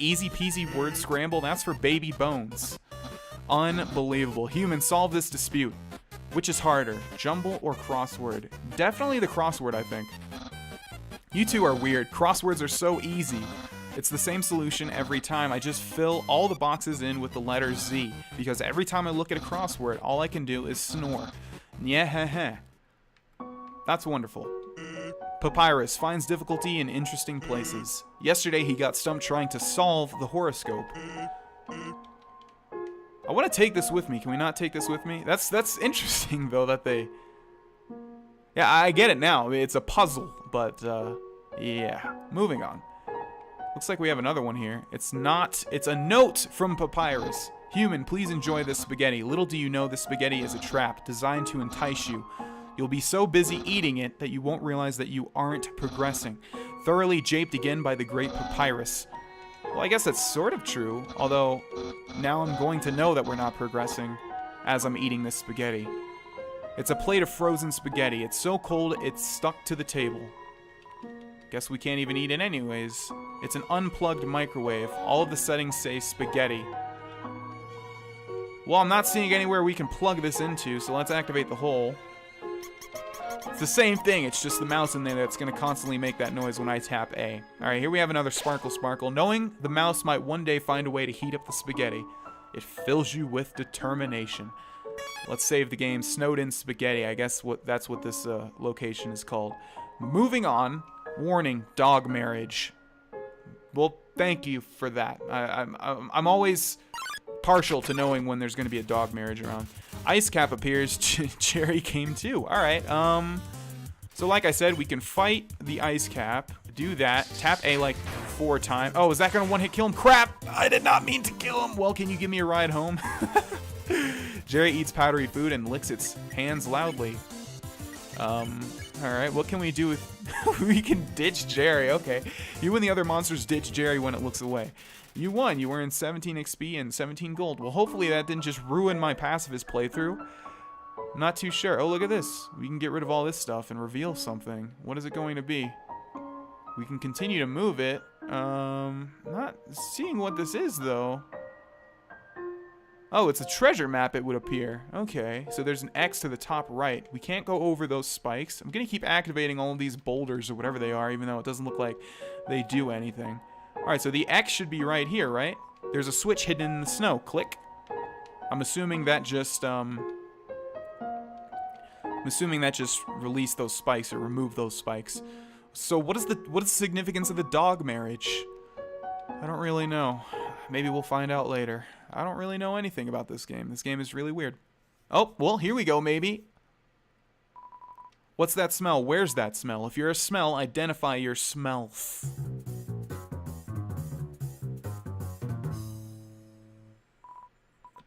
easy peasy word scramble, that's for baby bones. Unbelievable. Human, solve this dispute. Which is harder, jumble or crossword? Definitely the crossword, I think. You two are weird. Crosswords are so easy. It's the same solution every time. I just fill all the boxes in with the letter Z, because every time I look at a crossword, all I can do is snore. Yeah, that's wonderful. Papyrus finds difficulty in interesting places. Yesterday he got stumped trying to solve the horoscope. I want to take this with me. Can we not take this with me? That's interesting though that they... Yeah, I get it now. It's a puzzle, but yeah. Moving on. Looks like we have another one here. It's not. It's a note from Papyrus. Human, please enjoy this spaghetti. Little do you know this spaghetti is a trap designed to entice you. You'll be so busy eating it that you won't realize that you aren't progressing. Thoroughly japed again by the great papyrus. Well, I guess that's sort of true, although now I'm going to know that we're not progressing as I'm eating this spaghetti. It's a plate of frozen spaghetti. It's so cold, it's stuck to the table. Guess we can't even eat it anyways. It's an unplugged microwave. All of the settings say spaghetti. Well, I'm not seeing anywhere we can plug this into, so let's activate the hole. It's the same thing, it's just the mouse in there that's going to constantly make that noise when I tap A. Alright, here we have another sparkle sparkle. Knowing the mouse might one day find a way to heat up the spaghetti, it fills you with determination. Let's save the game. Snowed in spaghetti. I guess that's what this location is called. Moving on. Warning, dog marriage. Well, thank you for that. I'm always partial to knowing when there's going to be a dog marriage around. Ice cap appears. Jerry came too. All right. So like I said, we can fight the ice cap. Do that. Tap A like 4 times. Oh, is that going to one-hit kill him? Crap! I did not mean to kill him. Well, can you give me a ride home? Jerry eats powdery food and licks its hands loudly. Alright, what can we do with... we can ditch Jerry, okay. You and the other monsters ditch Jerry when it looks away. You won. You earned 17 XP and 17 gold. Well, hopefully that didn't just ruin my pacifist playthrough. I'm not too sure. Oh, look at this. We can get rid of all this stuff and reveal something. What is it going to be? We can continue to move it. Not seeing what this is, though. Oh, it's a treasure map, it would appear. Okay, so there's an X to the top right. We can't go over those spikes. I'm going to keep activating all of these boulders or whatever they are, even though it doesn't look like they do anything. Alright, so the X should be right here, right? There's a switch hidden in the snow. Click. I'm assuming that just released those spikes or removed those spikes. So what is the significance of the dog marriage? I don't really know. Maybe we'll find out later. I don't really know anything about this game. This game is really weird. Oh, well, here we go, maybe. What's that smell? Where's that smell? If you're a smell, identify your smell.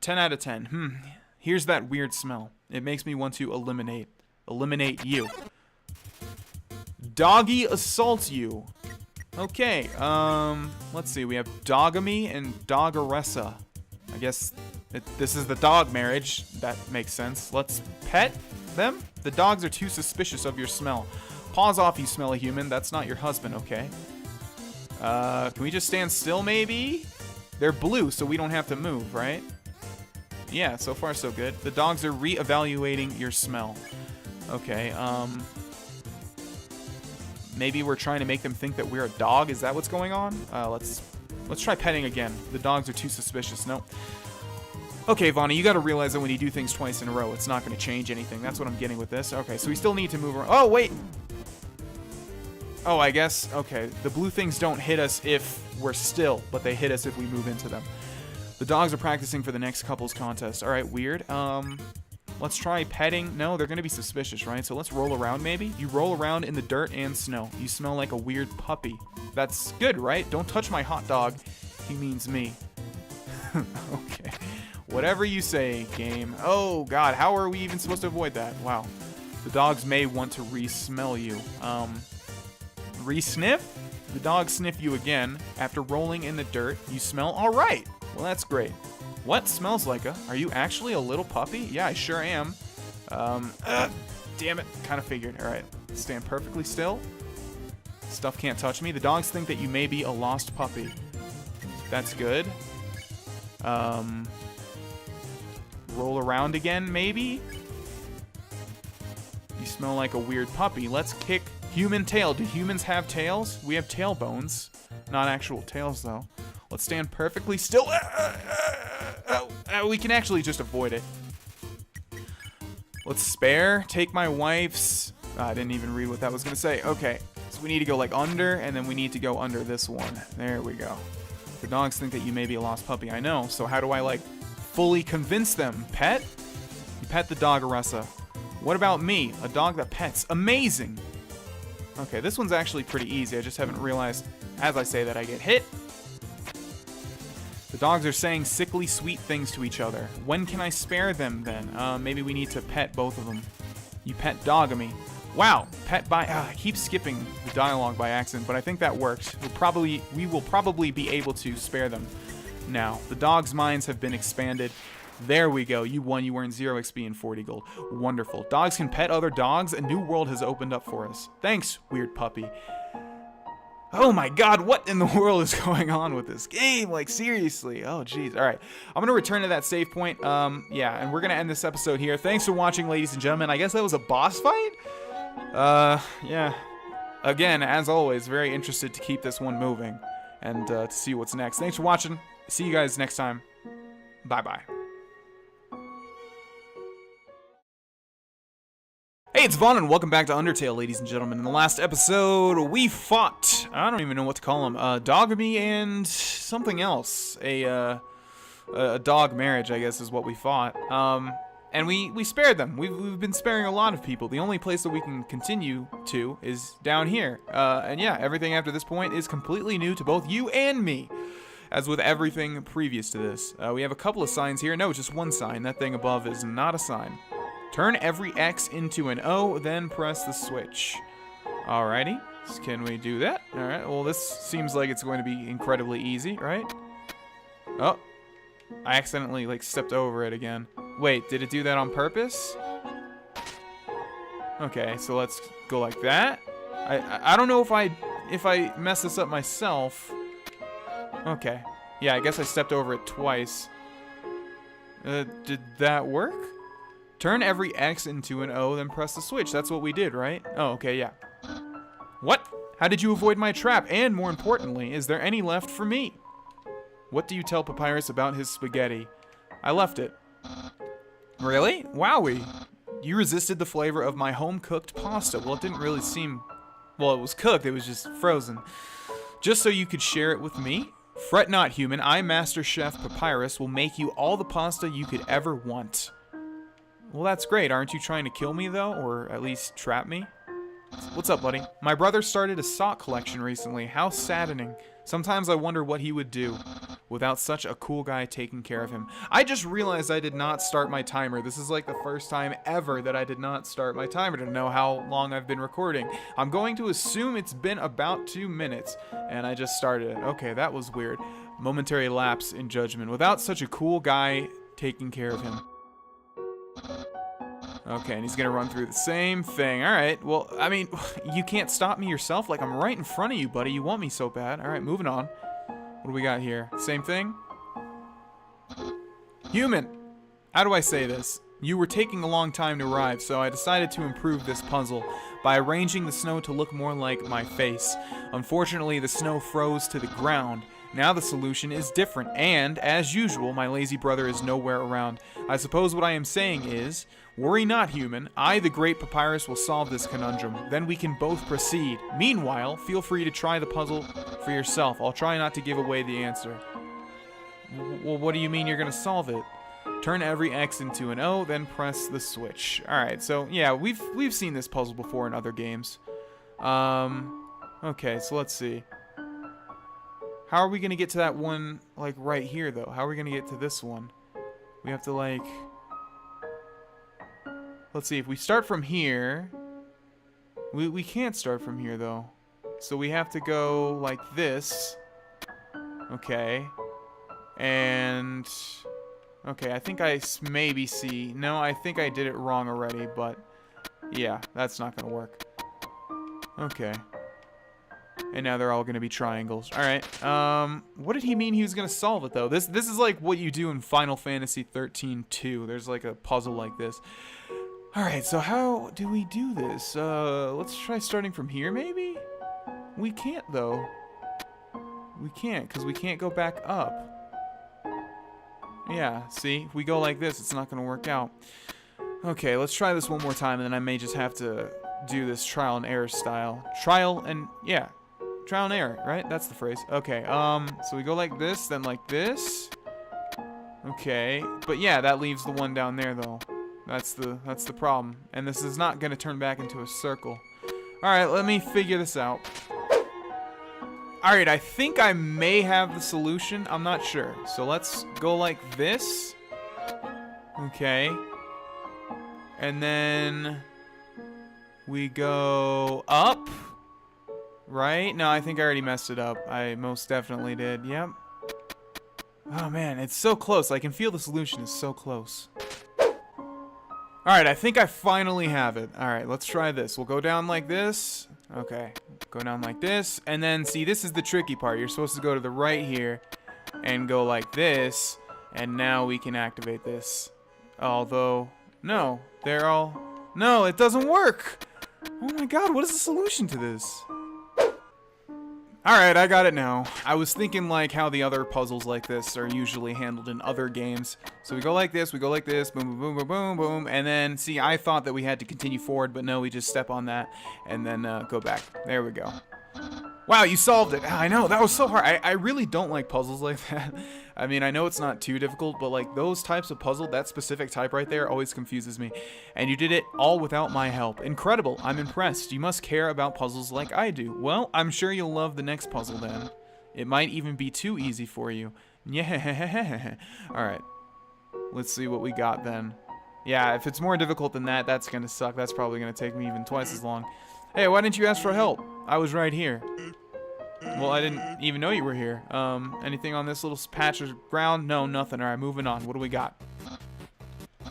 10 out of 10. Here's that weird smell. It makes me want to eliminate you. Doggy assaults you. Okay, let's see. We have Dogamy and Dogaressa. I guess this is the dog marriage. That makes sense. Let's pet them. The dogs are too suspicious of your smell. Paws off, you smelly human. That's not your husband, okay? Can we just stand still, maybe? They're blue, so we don't have to move, right? Yeah, so far so good. The dogs are re-evaluating your smell. Okay, maybe we're trying to make them think that we're a dog. Is that what's going on? Let's try petting again. The dogs are too suspicious. Nope. Okay, Vonnie, you got to realize that when you do things twice in a row, it's not going to change anything. That's what I'm getting with this. Okay, so we still need to move around. Oh, wait. Oh, I guess. Okay, the blue things don't hit us if we're still, but they hit us if we move into them. The dogs are practicing for the next couples contest. All right, weird. Let's try petting. No, they're going to be suspicious, right? So let's roll around, maybe. You roll around in the dirt and snow. You smell like a weird puppy. That's good, right? Don't touch my hot dog. He means me. Okay. Whatever you say, game. Oh, God. How are we even supposed to avoid that? Wow. The dogs may want to re-smell you. Re-sniff? The dogs sniff you again. After rolling in the dirt, you smell all right. Well, that's great. What? Smells like a... Are you actually a little puppy? Yeah, I sure am. Damn it. Kind of figured. All right. Stand perfectly still. Stuff can't touch me. The dogs think that you may be a lost puppy. That's good. Roll around again, maybe? You smell like a weird puppy. Let's kick human tail. Do humans have tails? We have tail bones. Not actual tails, though. Let's stand perfectly still. We can actually just avoid it. Let's spare. Take my wife's... I didn't even read what that was going to say. Okay. So we need to go like under, and then we need to go under this one. There we go. The dogs think that you may be a lost puppy. I know. So how do I like fully convince them? Pet? You pet the dog, Aressa. What about me? A dog that pets. Amazing. Okay, this one's actually pretty easy. I just haven't realized as I say that I get hit. The dogs are saying sickly sweet things to each other. When can I spare them then? Maybe we need to pet both of them. You pet dogamy. Wow, pet by. I keep skipping the dialogue by accident, but I think that worked. We will probably be able to spare them now. The dogs' minds have been expanded. There we go. You won. You earned 0 XP and 40 gold. Wonderful. Dogs can pet other dogs. A new world has opened up for us. Thanks, weird puppy. Oh my god, what in the world is going on with this game? Like, seriously. Oh, jeez. All right. I'm going to return to that save point. Yeah, and we're going to end this episode here. Thanks for watching, ladies and gentlemen. I guess that was a boss fight? Yeah. Again, as always, very interested to keep this one moving and to see what's next. Thanks for watching. See you guys next time. Bye-bye. Hey, it's Vaughn, and welcome back to Undertale, ladies and gentlemen. In the last episode, we fought, I don't even know what to call him, Dogamy and something else. A dog marriage, I guess, is what we fought. And we spared them. We've been sparing a lot of people. The only place that we can continue to is down here. And yeah, everything after this point is completely new to both you and me, as with everything previous to this. We have a couple of signs here. No, just one sign. That thing above is not a sign. Turn every X into an O, then press the switch. Alrighty. Can we do that? Alright, well this seems like it's going to be incredibly easy, right? Oh. I accidentally, like, stepped over it again. Wait, did it do that on purpose? Okay, so let's go like that. I don't know if I mess this up myself. Okay. Yeah, I guess I stepped over it twice. Did that work? Turn every X into an O, then press the switch. That's what we did, right? Oh, okay, yeah. What? How did you avoid my trap? And more importantly, is there any left for me? What do you tell Papyrus about his spaghetti? I left it. Really? Wowie. You resisted the flavor of my home-cooked pasta. Well, it didn't really seem... Well, it was cooked. It was just frozen. Just so you could share it with me? Fret not, human. I, Master Chef Papyrus, will make you all the pasta you could ever want. Well, that's great. Aren't you trying to kill me, though? Or at least trap me? What's up, buddy? My brother started a sock collection recently. How saddening. Sometimes I wonder what he would do without such a cool guy taking care of him. I just realized I did not start my timer. This is like the first time ever that I did not start my timer to know how long I've been recording. I'm going to assume it's been about 2 minutes, and I just started it. Okay, that was weird. Momentary lapse in judgment. Without such a cool guy taking care of him. Okay, and he's gonna run through the same thing. Alright, well, I mean, you can't stop me yourself. Like, I'm right in front of you, buddy. You want me so bad. Alright, moving on. What do we got here? Same thing? Human! How do I say this? You were taking a long time to arrive, so I decided to improve this puzzle by arranging the snow to look more like my face. Unfortunately, the snow froze to the ground. Now the solution is different, and, as usual, my lazy brother is nowhere around. I suppose what I am saying is, worry not, human. I, the great Papyrus, will solve this conundrum. Then we can both proceed. Meanwhile, feel free to try the puzzle for yourself. I'll try not to give away the answer. Well, what do you mean you're gonna solve it? Turn every X into an O, then press the switch. Alright, so, yeah, we've seen this puzzle before in other games. Okay, so let's see. How are we going to get to that one, like, right here, though? How are we going to get to this one? We have to, like... Let's see, if we start from here... We can't start from here, though. So we have to go like this. Okay. And... Okay, I think I maybe see... No, I think I did it wrong already, but... Yeah, that's not going to work. Okay. And now they're all going to be triangles. Alright, what did he mean he was going to solve it, though? This is like what you do in Final Fantasy 13-2. There's like a puzzle like this. Alright, so how do we do this? Let's try starting from here, maybe? We can't, though. We can't, because we can't go back up. Yeah, see? If we go like this, it's not going to work out. Okay, let's try this one more time, and then I may just have to do this trial and error style. Trial and... yeah. Trial and error, right? That's the phrase. Okay, so we go like this, then like this. Okay, but yeah, that leaves the one down there, though. That's the problem. And this is not going to turn back into a circle. Alright, let me figure this out. Alright, I think I may have the solution. I'm not sure. So let's go like this. Okay. And then we go up. Right? No, I think I already messed it up. I most definitely did. Yep. Oh man, it's so close. I can feel the solution is so close. Alright, I think I finally have it. Alright, let's try this. We'll go down like this. Okay. Go down like this. And then, see, this is the tricky part. You're supposed to go to the right here and go like this. And now we can activate this. Although, no. They're all... No, it doesn't work! Oh my god, what is the solution to this? Alright, I got it now. I was thinking like how the other puzzles like this are usually handled in other games. So we go like this, boom, boom, boom, boom, boom, boom, and then, see, I thought that we had to continue forward, but no, we just step on that, and then go back. There we go. Wow, you solved it. I know, that was so hard. I really don't like puzzles like that. I mean, I know it's not too difficult, but like those types of puzzle, that specific type right there always confuses me. And you did it all without my help. Incredible. I'm impressed. You must care about puzzles like I do. Well, I'm sure you'll love the next puzzle then. It might even be too easy for you. Yeah. Alright. Let's see what we got then. Yeah, if it's more difficult than that, that's gonna suck. That's probably gonna take me even twice as long. Hey, why didn't you ask for help? I was right here. Well, I didn't even know you were here. Anything on this little patch of ground? No, nothing. Alright, moving on. What do we got?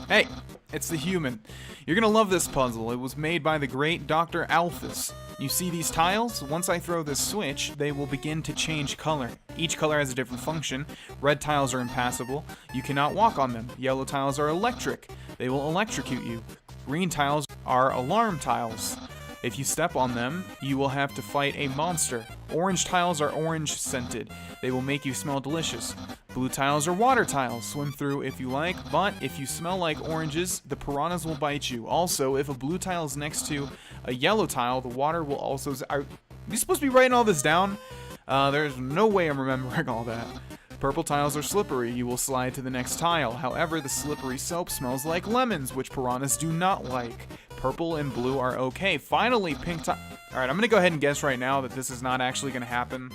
Hey, it's the human. You're gonna love this puzzle. It was made by the great Dr. Alphys. You see these tiles? Once I throw this switch, they will begin to change color. Each color has a different function. Red tiles are impassable. You cannot walk on them. Yellow tiles are electric. They will electrocute you. Green tiles are alarm tiles. If you step on them, you will have to fight a monster. Orange tiles are orange scented. They will make you smell delicious. Blue tiles are water tiles. Swim through if you like, but if you smell like oranges, the piranhas will bite you. Also, if a blue tile is next to a yellow tile, the water will also... Are you supposed to be writing all this down? There's no way I'm remembering all that. Purple tiles are slippery. You will slide to the next tile. However, the slippery soap smells like lemons, which piranhas do not like. Purple and blue are okay. Finally, pink tile... Alright, I'm gonna go ahead and guess right now that this is not actually gonna happen.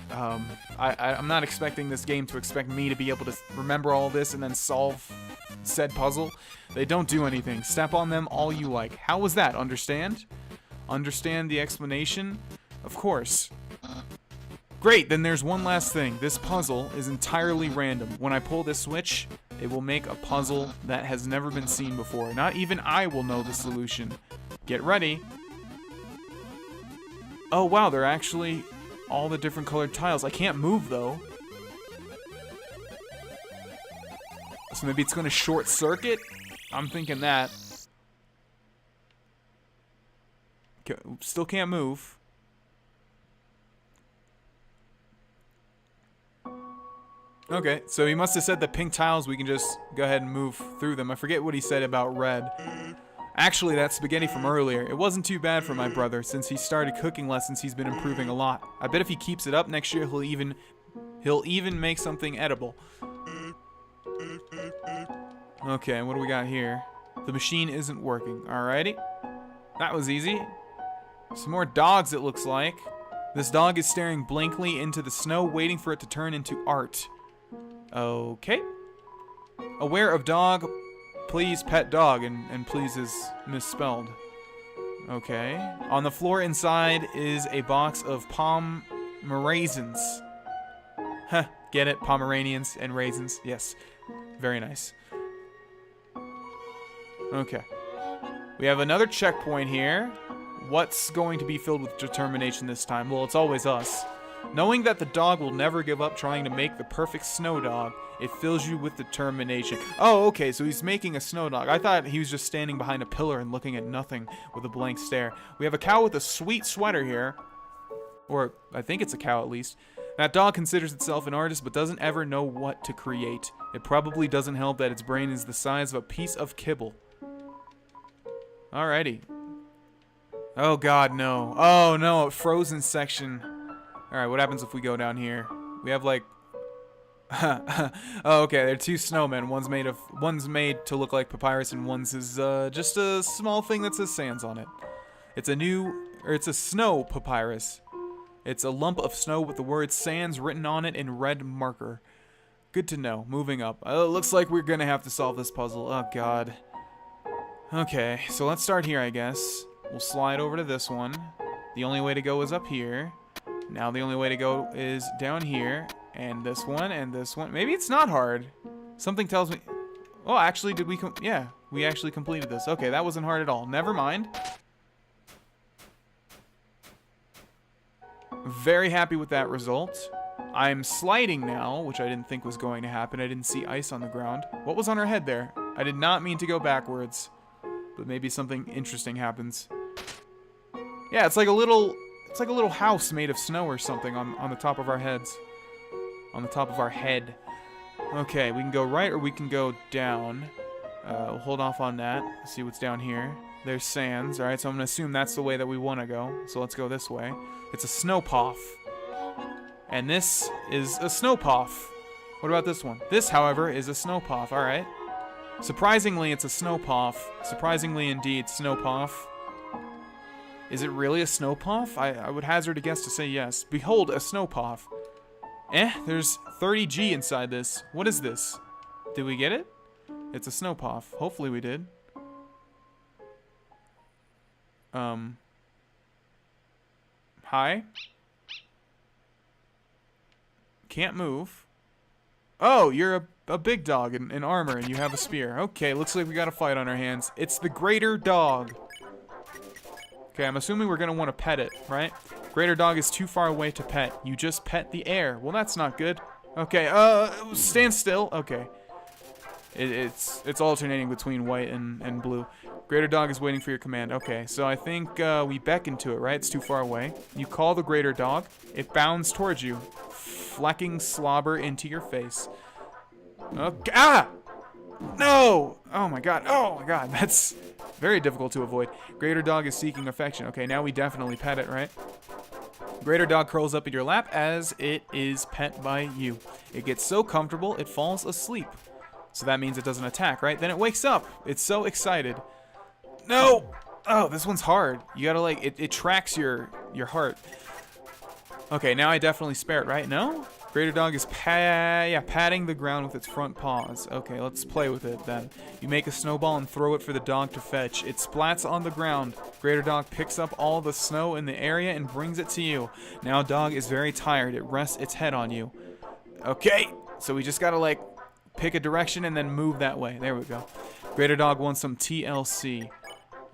I'm not expecting this game to expect me to be able to remember all this and then solve said puzzle. They don't do anything. Step on them all you like. How was that? Understand? Understand the explanation? Of course. Great, then there's one last thing. This puzzle is entirely random. When I pull this switch, it will make a puzzle that has never been seen before. Not even I will know the solution. Get ready. Oh wow, they're actually all the different colored tiles. I can't move though. So maybe it's gonna short circuit? I'm thinking that. Still can't move. Okay, so he must have said the pink tiles, we can just go ahead and move through them. I forget what he said about red. Actually, that spaghetti from earlier, it wasn't too bad for my brother. Since he started cooking lessons, he's been improving a lot. I bet if he keeps it up next year, he'll even make something edible. Okay, what do we got here? The machine isn't working. Alrighty. That was easy. Some more dogs, it looks like. This dog is staring blankly into the snow, waiting for it to turn into art. Okay. Aware of dog, please pet dog, and please is misspelled. Okay. On the floor inside is a box of raisins. Huh, get it? Pomeranians and raisins. Yes. Very nice. Okay. We have another checkpoint here. What's going to be filled with determination this time? Well, it's always us. Knowing that the dog will never give up trying to make the perfect snow dog, it fills you with determination. Oh, okay, so he's making a snow dog. I thought he was just standing behind a pillar and looking at nothing with a blank stare. We have a cow with a sweet sweater here. Or, I think it's a cow at least. That dog considers itself an artist but doesn't ever know what to create. It probably doesn't help that its brain is the size of a piece of kibble. Alrighty. Oh god, no. Oh no, a frozen section. Alright, what happens if we go down here? We have like... oh, okay, there are two snowmen. One's made to look like papyrus and one's is just a small thing that says sands on it. It's a snow papyrus. It's a lump of snow with the word Sans written on it in red marker. Good to know. Moving up. Looks like we're gonna have to solve this puzzle. Oh, God. Okay, so let's start here, I guess. We'll slide over to this one. The only way to go is up here. Now the only way to go is down here. And this one, and this one. Maybe it's not hard. Something tells me... Oh, actually, did we... Yeah, we actually completed this. Okay, that wasn't hard at all. Never mind. Very happy with that result. I'm sliding now, which I didn't think was going to happen. I didn't see ice on the ground. What was on our head there? I did not mean to go backwards. But maybe something interesting happens. Yeah, it's like a little house made of snow or something on the top of our heads. On the top of our head. Okay, we can go right or we can go down. We'll hold off on that. See what's down here. There's Sans. Alright, so I'm going to assume that's the way that we want to go. So let's go this way. It's a Snowpoff. And this is a Snowpoff. What about this one? This, however, is a Snowpoff. Alright. Surprisingly, it's a Snowpoff. Surprisingly indeed, Snowpoff. Is it really a Snowpoff? I would hazard a guess to say yes. Behold, a Snowpoff. There's 30G inside this. What is this? Did we get it? It's a Snowpoff. Hopefully we did. Hi? Can't move. Oh, you're a big dog in armor and you have a spear. Okay, looks like we got a fight on our hands. It's the greater dog. Okay, I'm assuming we're gonna want to pet it, right? Greater dog is too far away to pet. You just pet the air. Well, that's not good. Okay, stand still. Okay. It's alternating between white and blue. Greater dog is waiting for your command. Okay, so I think we beckon to it, right? It's too far away. You call the greater dog. It bounds towards you, flecking slobber into your face. Okay. Ah! No! Oh my god. Oh my god. That's very difficult to avoid. Greater dog is seeking affection. Okay, now we definitely pet it, right? Greater dog curls up in your lap as it is pet by you. It gets so comfortable, it falls asleep. So that means it doesn't attack, right? Then it wakes up. It's so excited. No! Oh, this one's hard. You gotta, like, it tracks your heart. Okay, now I definitely spare it, right? No? Greater dog is patting the ground with its front paws. Okay, let's play with it then. You make a snowball and throw it for the dog to fetch. It splats on the ground. Greater dog picks up all the snow in the area and brings it to you. Now dog is very tired. It rests its head on you. Okay, so we just gotta, like, pick a direction and then move that way. There we go. Greater dog wants some TLC.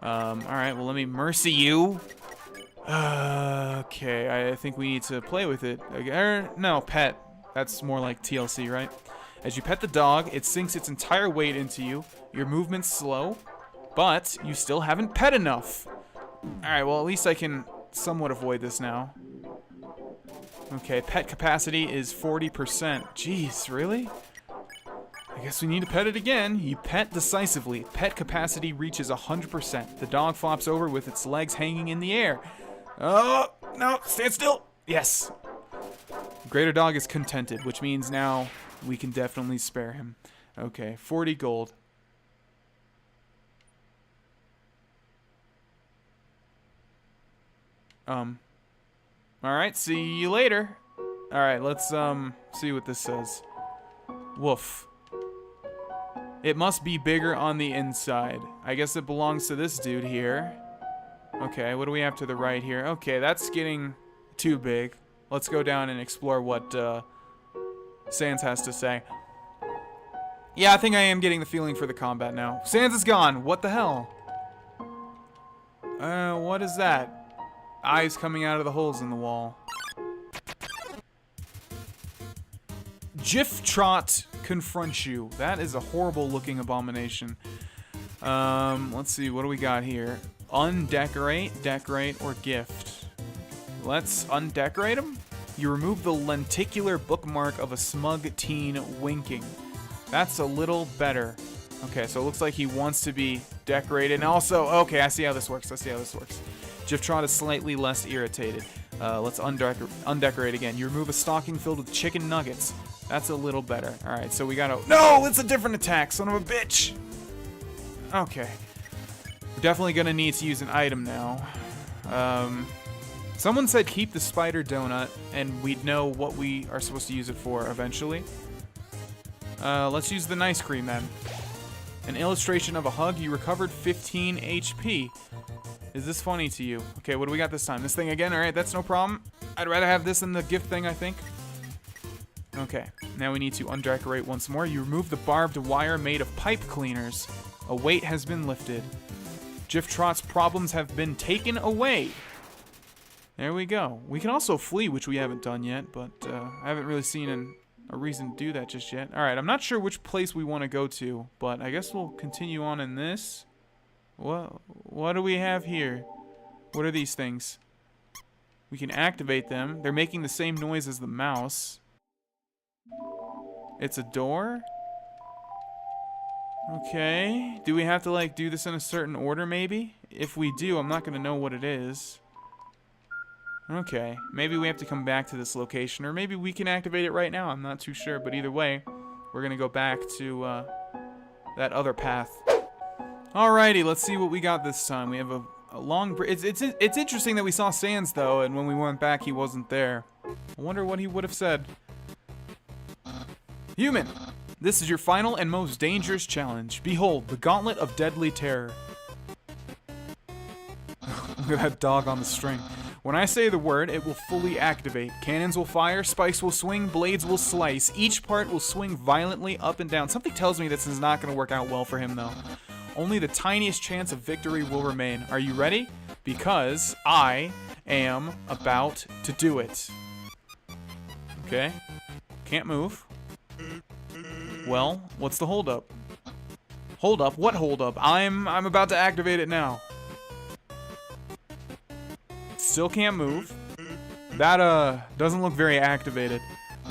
Alright, well, let me mercy you. Okay, I think we need to play with it. No, pet. That's more like TLC, right? As you pet the dog, it sinks its entire weight into you. Your movement's slow, but you still haven't pet enough. Alright, well, at least I can somewhat avoid this now. Okay, pet capacity is 40%. Jeez, really? I guess we need to pet it again. You pet decisively. Pet capacity reaches 100%. The dog flops over with its legs hanging in the air. Oh, no, stand still. Yes. Greater dog is contented, which means now we can definitely spare him. Okay, 40 gold. Alright, see you later. Alright, let's, see what this says. Woof. It must be bigger on the inside. I guess it belongs to this dude here. Okay, what do we have to the right here? Okay, that's getting too big. Let's go down and explore what Sans has to say. Yeah, I think I am getting the feeling for the combat now. Sans is gone. What the hell? What is that? Eyes coming out of the holes in the wall. Jif Trot confronts you. That is a horrible looking abomination. Let's see, what do we got here? Undecorate, decorate, or gift. Let's undecorate him. You remove the lenticular bookmark of a smug teen winking. That's a little better. Okay, so it looks like he wants to be decorated. And also, okay, I see how this works. Jif Trot is slightly less irritated. Let's undecorate again. You remove a stocking filled with chicken nuggets. That's a little better. Alright, so we gotta... No! It's a different attack, son of a bitch! Okay. We're definitely gonna need to use an item now. Someone said keep the spider donut, and we'd know what we are supposed to use it for eventually. Let's use the nice cream then. An illustration of a hug. You recovered 15 HP. Is this funny to you? Okay, what do we got this time? This thing again? Alright, that's no problem. I'd rather have this than the gift thing, I think. Okay, now we need to undecorate once more. You remove the barbed wire made of pipe cleaners. A weight has been lifted. Jif Trot's problems have been taken away. There we go. We can also flee, which we haven't done yet, but I haven't really seen a reason to do that just yet. Alright, I'm not sure which place we want to go to, but I guess we'll continue on in this. What do we have here? What are these things? We can activate them. They're making the same noise as the mouse. It's a door? Okay. Do we have to, like, do this in a certain order, maybe? If we do, I'm not going to know what it is. Okay. Maybe we have to come back to this location, or maybe we can activate it right now. I'm not too sure, but either way, we're going to go back to that other path. Alrighty, let's see what we got this time. We have a long... It's interesting that we saw Sans, though, and when we went back, he wasn't there. I wonder what he would have said. Human, this is your final and most dangerous challenge. Behold, the Gauntlet of Deadly Terror. Look at that dog on the string. When I say the word, it will fully activate. Cannons will fire, spikes will swing, blades will slice. Each part will swing violently up and down. Something tells me this is not going to work out well for him, though. Only the tiniest chance of victory will remain. Are you ready? Because I am about to do it. Okay. Can't move. Well, what's the holdup? Hold up? What holdup? I'm about to activate it now. Still can't move. That doesn't look very activated.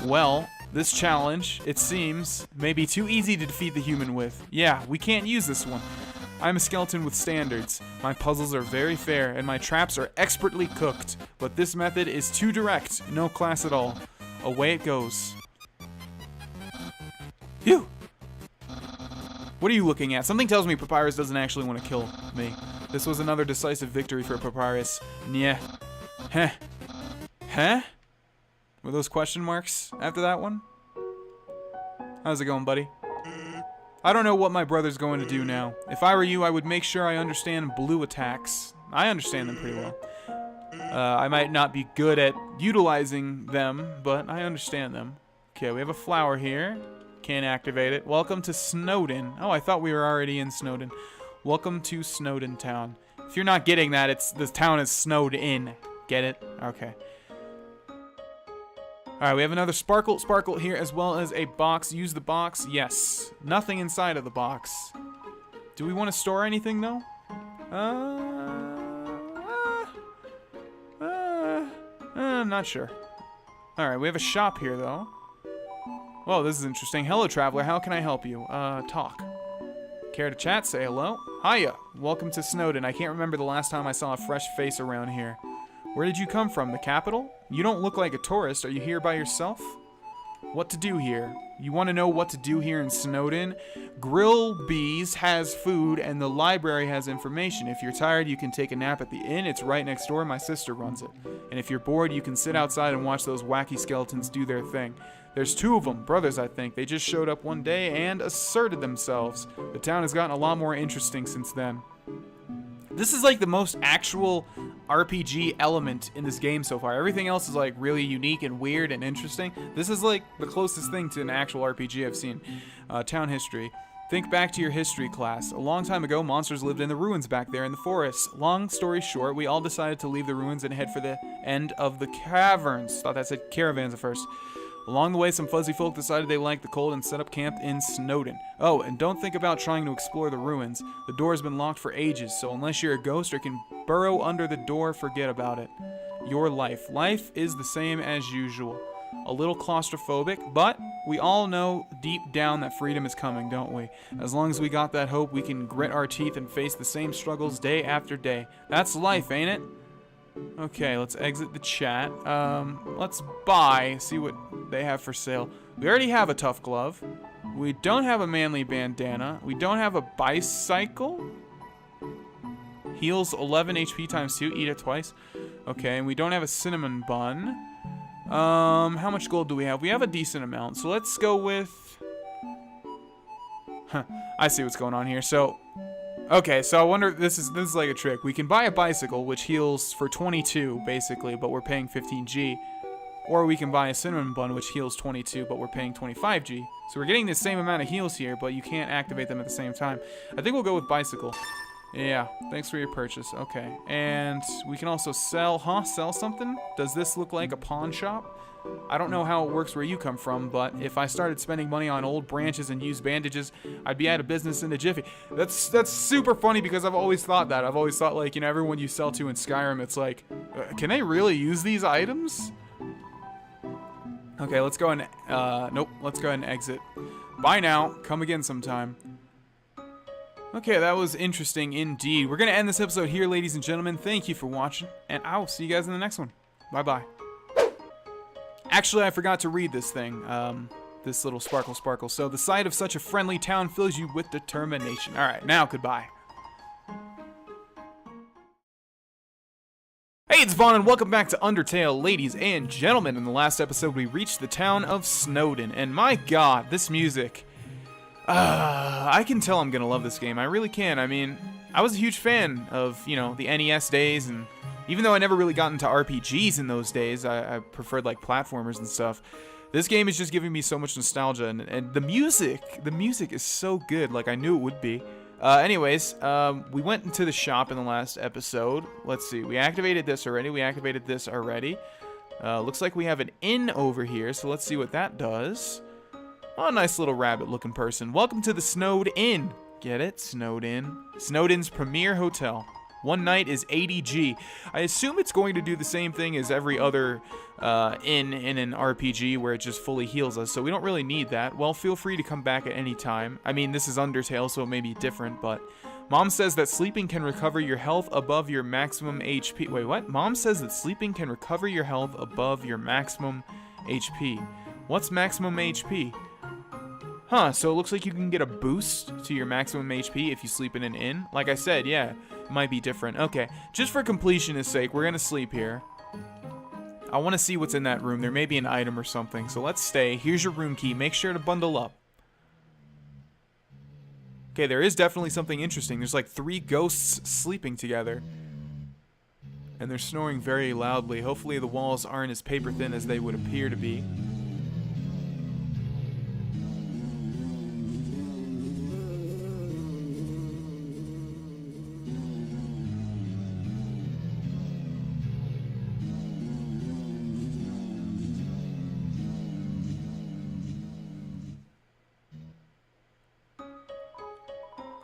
Well, this challenge, it seems, may be too easy to defeat the human with. Yeah, we can't use this one. I'm a skeleton with standards. My puzzles are very fair, and my traps are expertly cooked. But this method is too direct. No class at all. Away it goes. Phew! What are you looking at? Something tells me Papyrus doesn't actually want to kill me. This was another decisive victory for Papyrus. Nyeh. Heh. Heh? Were those question marks after that one? How's it going, buddy? I don't know what my brother's going to do now. If I were you, I would make sure I understand blue attacks. I understand them pretty well. I might not be good at utilizing them, but I understand them. Okay, we have a flower here. Can't activate it. Welcome to Snowden. Oh, I thought we were already in Snowden. Welcome to Snowden Town. If you're not getting that, this town is snowed in. Get it? Okay. Alright, we have another sparkle here, as well as a box. Use the box. Yes. Nothing inside of the box. Do we want to store anything, though? Not sure. Alright, we have a shop here, though. Whoa, this is interesting. Hello, traveler. How can I help you? Talk. Care to chat? Say hello. Hiya. Welcome to Snowden. I can't remember the last time I saw a fresh face around here. Where did you come from? The capital? You don't look like a tourist. Are you here by yourself? What to do here? You want to know what to do here in Snowden? Grill Bees has food and the library has information. If you're tired, you can take a nap at the inn. It's right next door. My sister runs it. And if you're bored, you can sit outside and watch those wacky skeletons do their thing. There's two of them, brothers I think. They just showed up one day and asserted themselves. The town has gotten a lot more interesting since then. This is like the most actual RPG element in this game so far. Everything else is like really unique and weird and interesting. This is like the closest thing to an actual RPG I've seen. Town history. Think back to your history class. A long time ago, monsters lived in the ruins back there in the forest. Long story short, we all decided to leave the ruins and head for the end of the caverns. Thought that said caravans at first. Along the way, some fuzzy folk decided they liked the cold and set up camp in Snowden. Oh, and don't think about trying to explore the ruins. The door has been locked for ages, so unless you're a ghost or can burrow under the door, forget about it. Your life. Life is the same as usual. A little claustrophobic, but we all know deep down that freedom is coming, don't we? As long as we got that hope, we can grit our teeth and face the same struggles day after day. That's life, ain't it? Okay, let's exit the chat. Let's buy, see what they have for sale. We already have a tough glove. We don't have a manly bandana. We don't have a bicycle. Heals 11 HP times 2, eat it twice. Okay, and we don't have a cinnamon bun. How much gold do we have? We have a decent amount, so let's go with... Huh, I see what's going on here. So, okay, so I wonder if this is like a trick. We can buy a bicycle, which heals for 22, basically, but we're paying 15G. Or we can buy a cinnamon bun, which heals 22, but we're paying 25G. So we're getting the same amount of heals here, but you can't activate them at the same time. I think we'll go with bicycle. Yeah, thanks for your purchase. Okay, and we can also sell, sell something? Does this look like a pawn shop? I don't know how it works where you come from, but if I started spending money on old branches and used bandages, I'd be out of business in a jiffy. That's super funny because I've always thought that. I've always thought, like, you know, everyone you sell to in Skyrim, it's like, can they really use these items? Okay, let's go and, nope, let's go ahead and exit. Bye now, come again sometime. Okay, that was interesting indeed. We're going to end this episode here, ladies and gentlemen. Thank you for watching, and I will see you guys in the next one. Bye-bye. Actually, I forgot to read this thing, this little sparkle. So, the sight of such a friendly town fills you with determination. All right, now goodbye. Hey, it's Vaughn, and welcome back to Undertale, ladies and gentlemen. In the last episode, we reached the town of Snowdin, and my god, this music... I can tell I'm gonna love this game. I really can. I mean, I was a huge fan of, you know, the NES days, and even though I never really got into RPGs in those days, I preferred, like, platformers and stuff. This game is just giving me so much nostalgia, and the music is so good, like I knew it would be. Anyways, we went into the shop in the last episode. Let's see, we activated this already. Looks like we have an inn over here, so let's see what that does. Oh, nice little rabbit-looking person. Welcome to the Snowed Inn. Get it? Snowed Inn. Snowed Inn's premier hotel. One night is 80G. I assume it's going to do the same thing as every other inn in an RPG where it just fully heals us, so we don't really need that. Well, feel free to come back at any time. I mean, this is Undertale, so it may be different, but... Mom says that sleeping can recover your health above your maximum HP. Wait, what? Mom says that sleeping can recover your health above your maximum HP. What's maximum HP? Huh, so it looks like you can get a boost to your maximum HP if you sleep in an inn. Like I said, yeah, it might be different. Okay, just for completionist sake, we're gonna sleep here. I want to see what's in that room. There may be an item or something, so let's stay. Here's your room key. Make sure to bundle up. Okay, there is definitely something interesting. There's like 3 ghosts sleeping together. And they're snoring very loudly. Hopefully the walls aren't as paper thin as they would appear to be.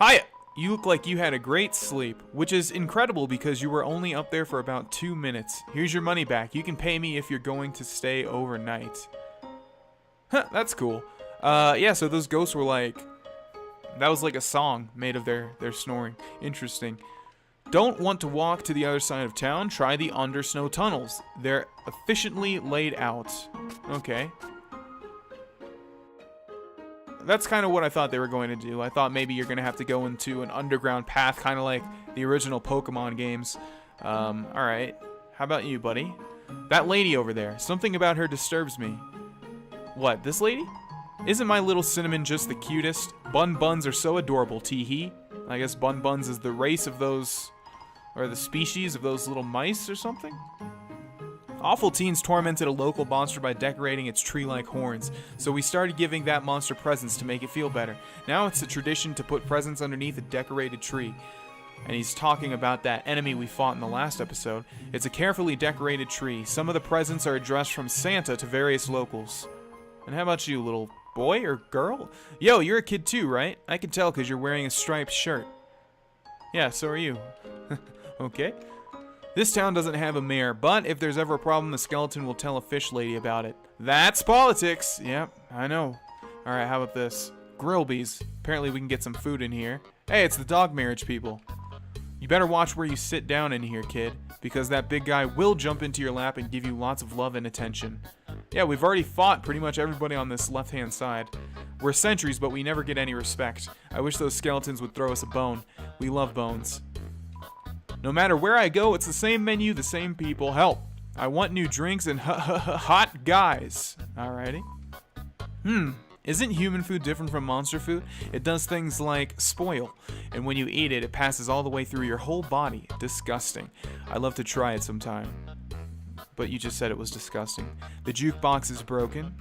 Hiya! You look like you had a great sleep, which is incredible because you were only up there for about 2 minutes. Here's your money back. You can pay me if you're going to stay overnight. Huh, that's cool. Yeah, so those ghosts were like... That was like a song made of their snoring. Interesting. Don't want to walk to the other side of town? Try the undersnow tunnels. They're efficiently laid out. Okay. That's kind of what I thought they were going to do. I thought maybe you're going to have to go into an underground path, kind of like the original Pokemon games. Alright. How about you, buddy? That lady over there. Something about her disturbs me. What, this lady? Isn't my little Cinnamon just the cutest? Bun Buns are so adorable, tee-hee. I guess Bun Buns is the race of those... or the species of those little mice or something? Awful Teens tormented a local monster by decorating its tree-like horns, so we started giving that monster presents to make it feel better. Now it's a tradition to put presents underneath a decorated tree. And he's talking about that enemy we fought in the last episode. It's a carefully decorated tree. Some of the presents are addressed from Santa to various locals. And how about you, little boy or girl? Yo, you're a kid too, right? I can tell because you're wearing a striped shirt. Yeah, so are you. Okay. This town doesn't have a mayor, but if there's ever a problem, the skeleton will tell a fish lady about it. That's politics! Yep, I know. Alright, how about this? Grillby's. Apparently we can get some food in here. Hey, it's the dog marriage people. You better watch where you sit down in here, kid, because that big guy will jump into your lap and give you lots of love and attention. Yeah, we've already fought pretty much everybody on this left-hand side. We're sentries, but we never get any respect. I wish those skeletons would throw us a bone. We love bones. No matter where I go, it's the same menu, the same people. Help. I want new drinks and hot guys. Alrighty. Isn't human food different from monster food? It does things like spoil, and when you eat it, it passes all the way through your whole body. Disgusting. I'd love to try it sometime. But you just said it was disgusting. The jukebox is broken.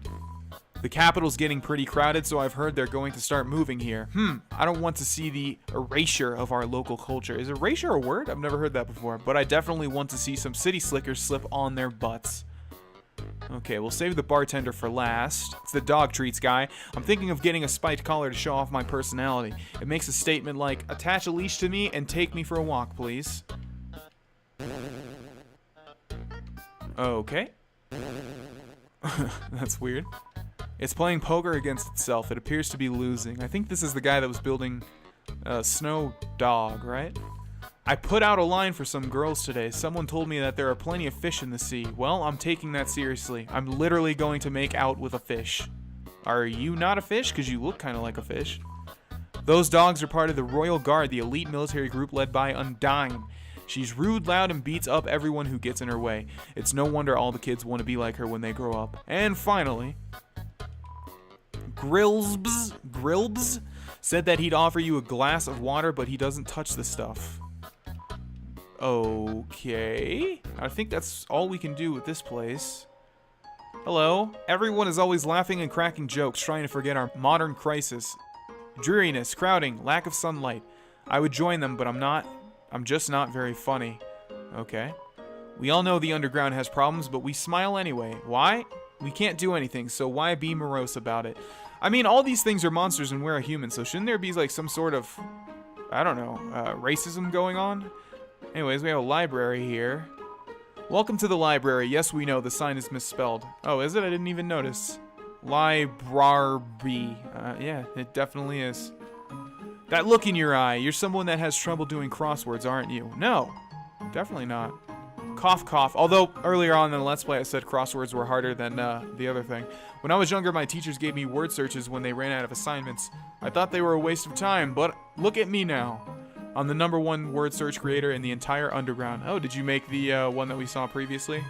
The capital's getting pretty crowded, so I've heard they're going to start moving here. I don't want to see the erasure of our local culture. Is erasure a word? I've never heard that before, but I definitely want to see some city slickers slip on their butts. Okay, we'll save the bartender for last. It's the dog treats guy. I'm thinking of getting a spiked collar to show off my personality. It makes a statement like, attach a leash to me and take me for a walk, please. Okay. That's weird. It's playing poker against itself. It appears to be losing. I think this is the guy that was building a snow dog, right? I put out a line for some girls today. Someone told me that there are plenty of fish in the sea. Well, I'm taking that seriously. I'm literally going to make out with a fish. Are you not a fish? Because you look kind of like a fish. Those dogs are part of the Royal Guard, the elite military group led by Undyne. She's rude, loud, and beats up everyone who gets in her way. It's no wonder all the kids want to be like her when they grow up. And finally, Grillbs said that he'd offer you a glass of water, but he doesn't touch the stuff. Okay. I think that's all we can do with this place. Hello. Everyone is always laughing and cracking jokes, trying to forget our modern crisis. Dreariness, crowding, lack of sunlight. I would join them, but I'm just not very funny. Okay. We all know the underground has problems, but we smile anyway. Why? We can't do anything, so why be morose about it? I mean, all these things are monsters and we're a human, so shouldn't there be like some sort of, I don't know, racism going on? Anyways, we have a library here. Welcome to the library. Yes, we know the sign is misspelled. Oh, is it? I didn't even notice. Library. Yeah, it definitely is. That look in your eye. You're someone that has trouble doing crosswords, aren't you? No, definitely not. Cough, cough. Although, earlier on in the Let's Play, I said crosswords were harder than the other thing. When I was younger, my teachers gave me word searches when they ran out of assignments. I thought they were a waste of time, but look at me now. I'm the #1 word search creator in the entire underground. Oh, did you make the one that we saw previously?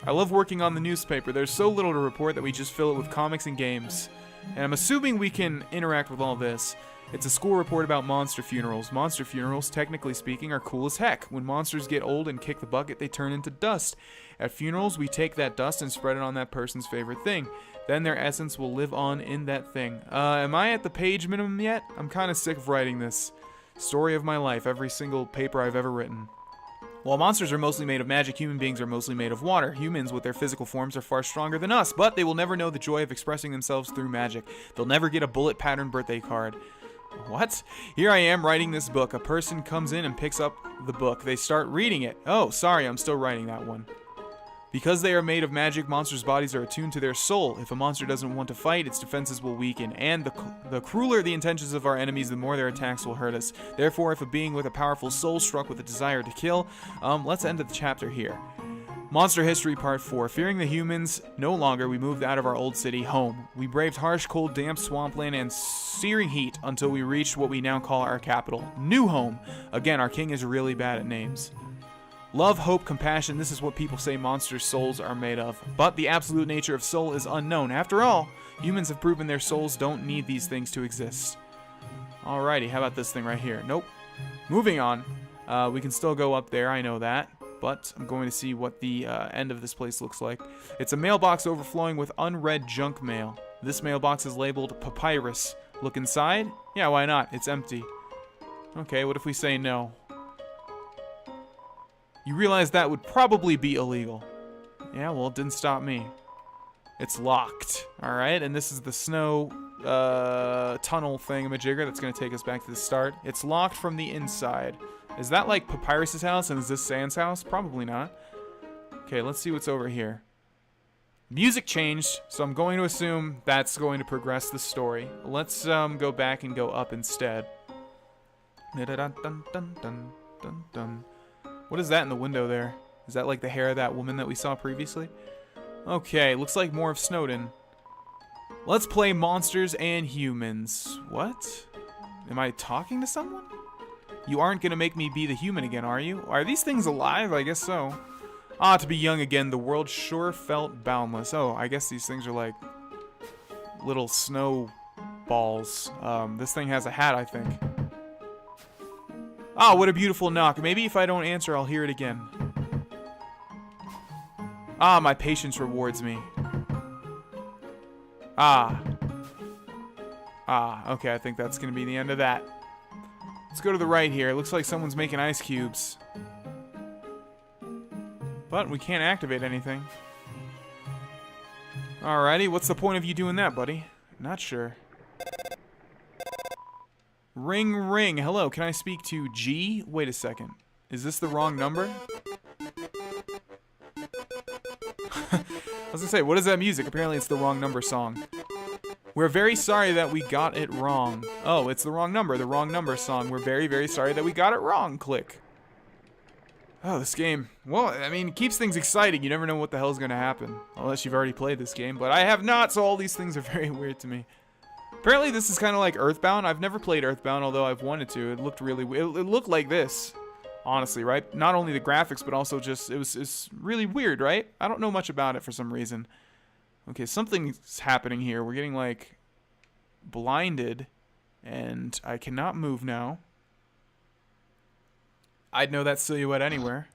I love working on the newspaper. There's so little to report that we just fill it with comics and games. And I'm assuming we can interact with all this. It's a school report about monster funerals. Monster funerals, technically speaking, are cool as heck. When monsters get old and kick the bucket, they turn into dust. At funerals, we take that dust and spread it on that person's favorite thing. Then their essence will live on in that thing. Am I at the page minimum yet? I'm kind of sick of writing this. Story of my life, every single paper I've ever written. While monsters are mostly made of magic, human beings are mostly made of water. Humans, with their physical forms, are far stronger than us, but they will never know the joy of expressing themselves through magic. They'll never get a bullet-patterned birthday card. What? Here I am writing this book. A person comes in and picks up the book. They start reading it. Oh, sorry, I'm still writing that one. Because they are made of magic, monsters' bodies are attuned to their soul. If a monster doesn't want to fight, its defenses will weaken, and the crueler the intentions of our enemies, the more their attacks will hurt us. Therefore, if a being with a powerful soul struck with a desire to kill, let's end the chapter here. Monster History Part 4. Fearing the humans no longer, we moved out of our old city, home. We braved harsh, cold, damp swampland and searing heat until we reached what we now call our capital, New Home. Again, our king is really bad at names. Love, hope, compassion, this is what people say monsters' souls are made of. But the absolute nature of soul is unknown. After all, humans have proven their souls don't need these things to exist. Alrighty, how about this thing right here? Nope. Moving on. We can still go up there, I know that. But I'm going to see what the end of this place looks like. It's a mailbox overflowing with unread junk mail. This mailbox is labeled Papyrus. Look inside? Yeah, why not? It's empty. Okay, what if we say no? You realize that would probably be illegal. Yeah, well, it didn't stop me. It's locked. Alright, and this is the snow tunnel thingamajigger that's going to take us back to the start. It's locked from the inside. Is that like Papyrus's house and is this Sand's house? Probably not. Okay, let's see what's over here. Music changed, so I'm going to assume that's going to progress the story. Let's go back and go up instead. What is that in the window there? Is that like the hair of that woman that we saw previously? Okay, looks like more of Snowden. Let's play monsters and humans. What? Am I talking to someone? You aren't gonna make me be the human again, are you? Are these things alive? I guess so. Ah, to be young again, the world sure felt boundless. Oh, I guess these things are like little snow balls. This thing has a hat, I think. Ah, what a beautiful knock. Maybe if I don't answer, I'll hear it again. Ah, my patience rewards me. Ah. Ah, okay, I think that's gonna be the end of that. Let's go to the right here. It looks like someone's making ice cubes. But we can't activate anything. Alrighty, what's the point of you doing that, buddy? Not sure. Ring, ring. Hello, can I speak to G? Wait a second. Is this the wrong number? I was gonna say, what is that music? Apparently it's the wrong number song. We're very sorry that we got it wrong. Oh, it's the wrong number song. We're very, very sorry that we got it wrong. Click. Oh, this game. Well, I mean, it keeps things exciting. You never know what the hell's gonna happen. Unless you've already played this game, but I have not, so all these things are very weird to me. Apparently this is kind of like Earthbound. I've never played Earthbound, although I've wanted to. It looked really... It looked like this. Honestly, right? Not only the graphics, but also just... It's really weird, right? I don't know much about it for some reason. Okay, something's happening here. We're getting, like, blinded. And I cannot move now. I'd know that silhouette anywhere.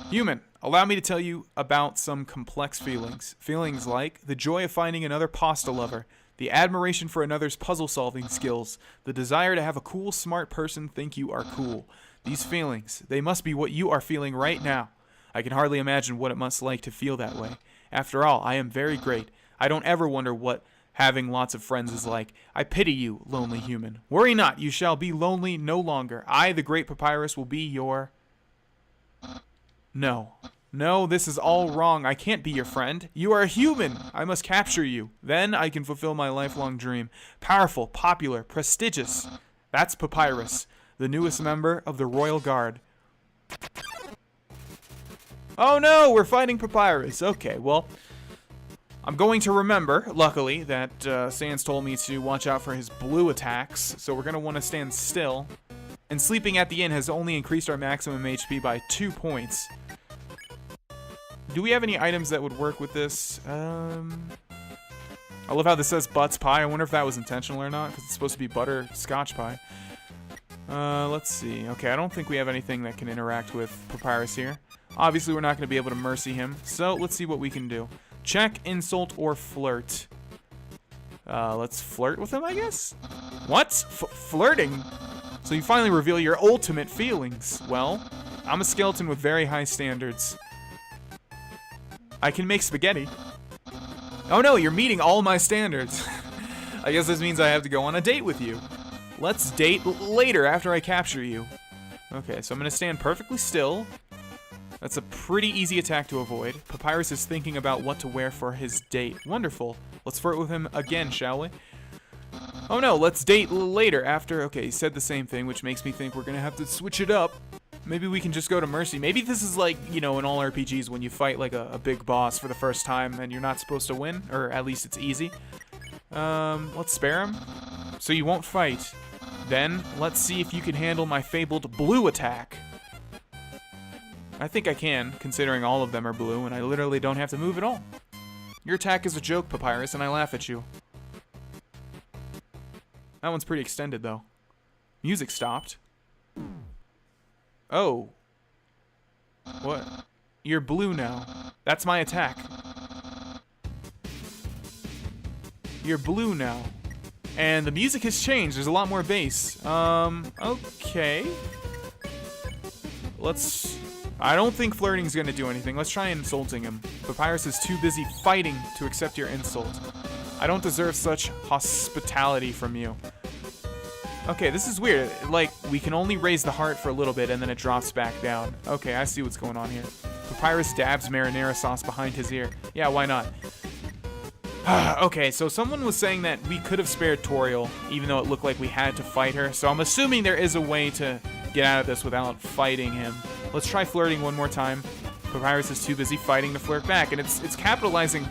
Human, allow me to tell you about some complex feelings. Feelings like the joy of finding another pasta lover, the admiration for another's puzzle-solving skills, the desire to have a cool, smart person think you are cool. These feelings, they must be what you are feeling right now. I can hardly imagine what it must like to feel that way. After all, I am very great. I don't ever wonder what having lots of friends is like. I pity you, lonely human. Worry not, you shall be lonely no longer. I, the great Papyrus, will be your... No. No, this is all wrong. I can't be your friend. You are a human. I must capture you. Then I can fulfill my lifelong dream. Powerful, popular, prestigious. That's Papyrus, the newest member of the Royal Guard. Oh no, we're fighting Papyrus. Okay, well, I'm going to remember, luckily, that Sans told me to watch out for his blue attacks, so we're going to want to stand still. And sleeping at the inn has only increased our maximum HP by 2 points. Do we have any items that would work with this? I love how this says Butts Pie. I wonder if that was intentional or not, because it's supposed to be butterscotch pie. Let's see. Okay, I don't think we have anything that can interact with Papyrus here. Obviously, we're not going to be able to mercy him, so let's see what we can do. Check, insult, or flirt. Let's flirt with him, I guess? What? Flirting? So you finally reveal your ultimate feelings. Well, I'm a skeleton with very high standards. I can make spaghetti. Oh no, you're meeting all my standards. I guess this means I have to go on a date with you. Let's date later after I capture you. Okay, so I'm going to stand perfectly still. That's a pretty easy attack to avoid. Papyrus is thinking about what to wear for his date. Wonderful. Let's flirt with him again, shall we? Oh no, let's date later after... Okay, he said the same thing, which makes me think we're going to have to switch it up. Maybe we can just go to mercy. Maybe this is like, you know, in all RPGs when you fight like a big boss for the first time and you're not supposed to win, or at least it's easy. Let's spare him. So you won't fight. Then, let's see if you can handle my fabled blue attack. I think I can, considering all of them are blue and I literally don't have to move at all. Your attack is a joke, Papyrus, and I laugh at you. That one's pretty extended, though. Music stopped. Oh. What? You're blue now. That's my attack. You're blue now. And the music has changed. There's a lot more bass. Okay. Let's... I don't think flirting's gonna do anything. Let's try insulting him. Papyrus is too busy fighting to accept your insult. I don't deserve such hospitality from you. Okay, this is weird. Like, we can only raise the heart for a little bit and then it drops back down. Okay, I see what's going on here. Papyrus dabs marinara sauce behind his ear. Yeah, why not? Okay, so someone was saying that we could have spared Toriel, even though it looked like we had to fight her. So I'm assuming there is a way to get out of this without fighting him. Let's try flirting one more time. Papyrus is too busy fighting to flirt back, and it's capitalizing...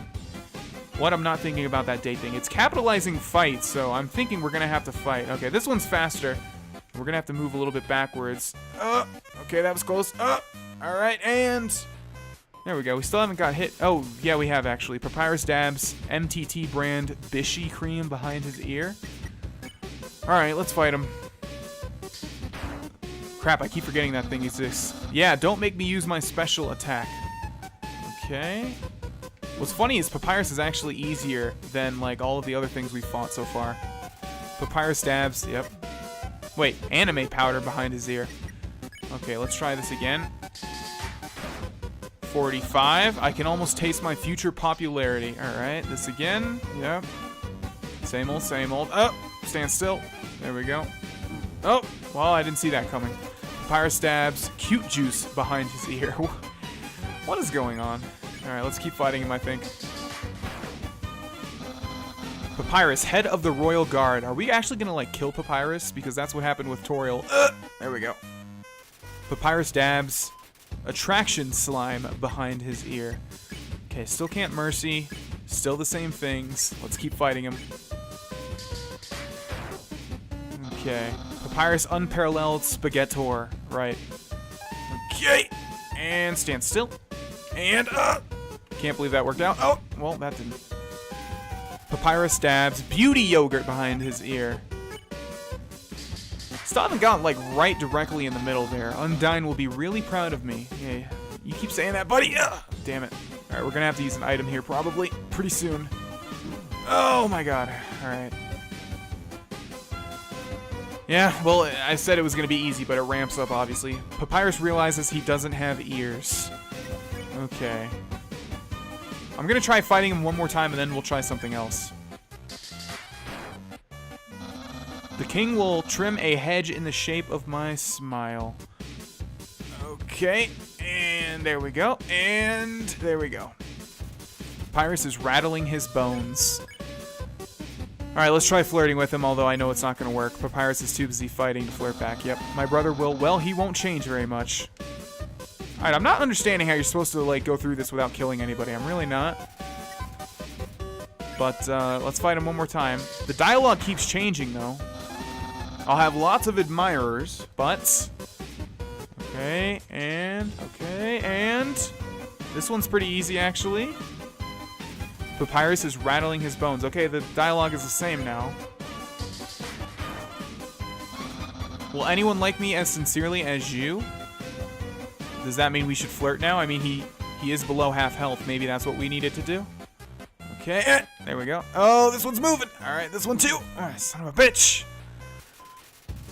What? I'm not thinking about that date thing. It's capitalizing fight, so I'm thinking we're gonna have to fight. Okay, this one's faster. we're gonna have to move a little bit backwards. Okay, that was close. Alright, and there we go. We still haven't got hit. Oh, yeah, we have actually. Papyrus dabs MTT brand Bishy cream behind his ear. Alright, let's fight him. Crap, I keep forgetting that thing exists. Yeah, don't make me use my special attack. Okay. What's funny is Papyrus is actually easier than, like, all of the other things we've fought so far. Papyrus dabs, yep. Wait, anime powder behind his ear. Okay, let's try this again. 45. I can almost taste my future popularity. Alright, this again. Yep. Same old, same old. Oh, stand still. There we go. Oh, well, I didn't see that coming. Papyrus stabs cute juice behind his ear. What is going on? Alright, let's keep fighting him, I think. Papyrus, head of the Royal Guard. Are we actually gonna, like, kill Papyrus? Because that's what happened with Toriel. There we go. Papyrus dabs attraction slime behind his ear. Okay, still can't mercy. Still the same things. Let's keep fighting him. Okay. Papyrus unparalleled spaghettor. Right. Okay. And stand still. And, can't believe that worked out. Oh, well, that didn't. Papyrus stabs beauty yogurt behind his ear. Still haven't gotten, like, right directly in the middle there. Undyne will be really proud of me. Yeah, you keep saying that, buddy. Damn it. Alright, we're gonna have to use an item here probably pretty soon. Oh my god. Alright. Yeah, well, I said it was gonna be easy, but it ramps up, obviously. Papyrus realizes he doesn't have ears. Okay. I'm gonna try fighting him one more time, and then we'll try something else. The king will trim a hedge in the shape of my smile. Okay, and there we go, and there we go. Papyrus is rattling his bones. Alright, let's try flirting with him, although I know it's not going to work. Papyrus is too busy fighting to flirt back. Yep, my brother will. Well, he won't change very much. Alright, I'm not understanding how you're supposed to, like, go through this without killing anybody. I'm really not. But, let's fight him one more time. The dialogue keeps changing, though. I'll have lots of admirers, but... Okay, and... This one's pretty easy, actually. Papyrus is rattling his bones. Okay, the dialogue is the same now. Will anyone like me as sincerely as you? Does that mean we should flirt now? I mean, he is below half health. Maybe that's what we needed to do. Okay, there we go. Oh, this one's moving. All right, this one too. All right, son of a bitch.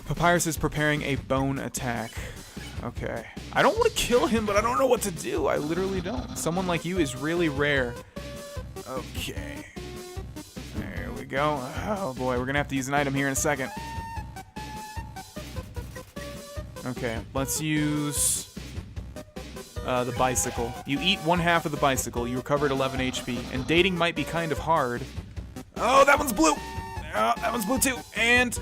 Papyrus is preparing a bone attack. Okay. I don't want to kill him, but I don't know what to do. I literally don't. Someone like you is really rare. Okay. There we go. Oh boy, we're gonna have to use an item here in a second. Okay, let's use the bicycle. You eat one half of the bicycle. You recovered 11 HP. And dating might be kind of hard. Oh, that one's blue. Oh, that one's blue too. And...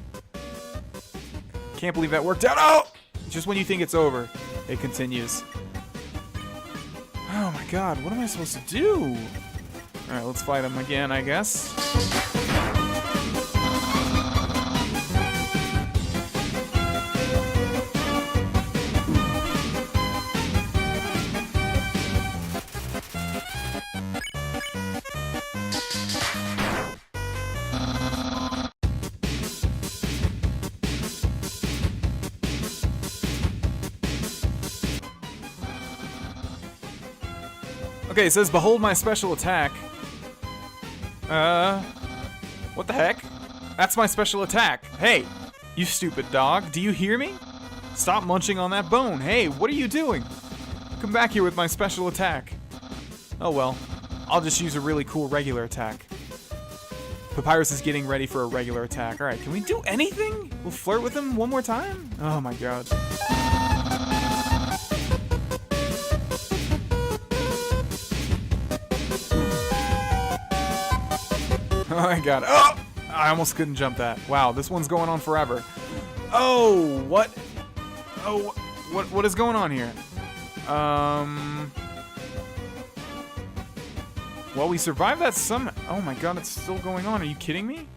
Can't believe that worked out. Oh! Just when you think it's over, it continues. Oh my god, what am I supposed to do? Alright, let's fight him again, I guess. Okay, it says, behold my special attack. What the heck? That's my special attack. Hey, you stupid dog, do you hear me? Stop munching on that bone. Hey, what are you doing? Come back here with my special attack. Oh well, I'll just use a really cool regular attack. Papyrus is getting ready for a regular attack. Alright, can we do anything? We'll flirt with him one more time? Oh my god. Oh my god. Oh! I almost couldn't jump that. Wow, this one's going on forever. Oh, what? Oh, what is going on here? Well, we survived that some... Oh my god, it's still going on. Are you kidding me?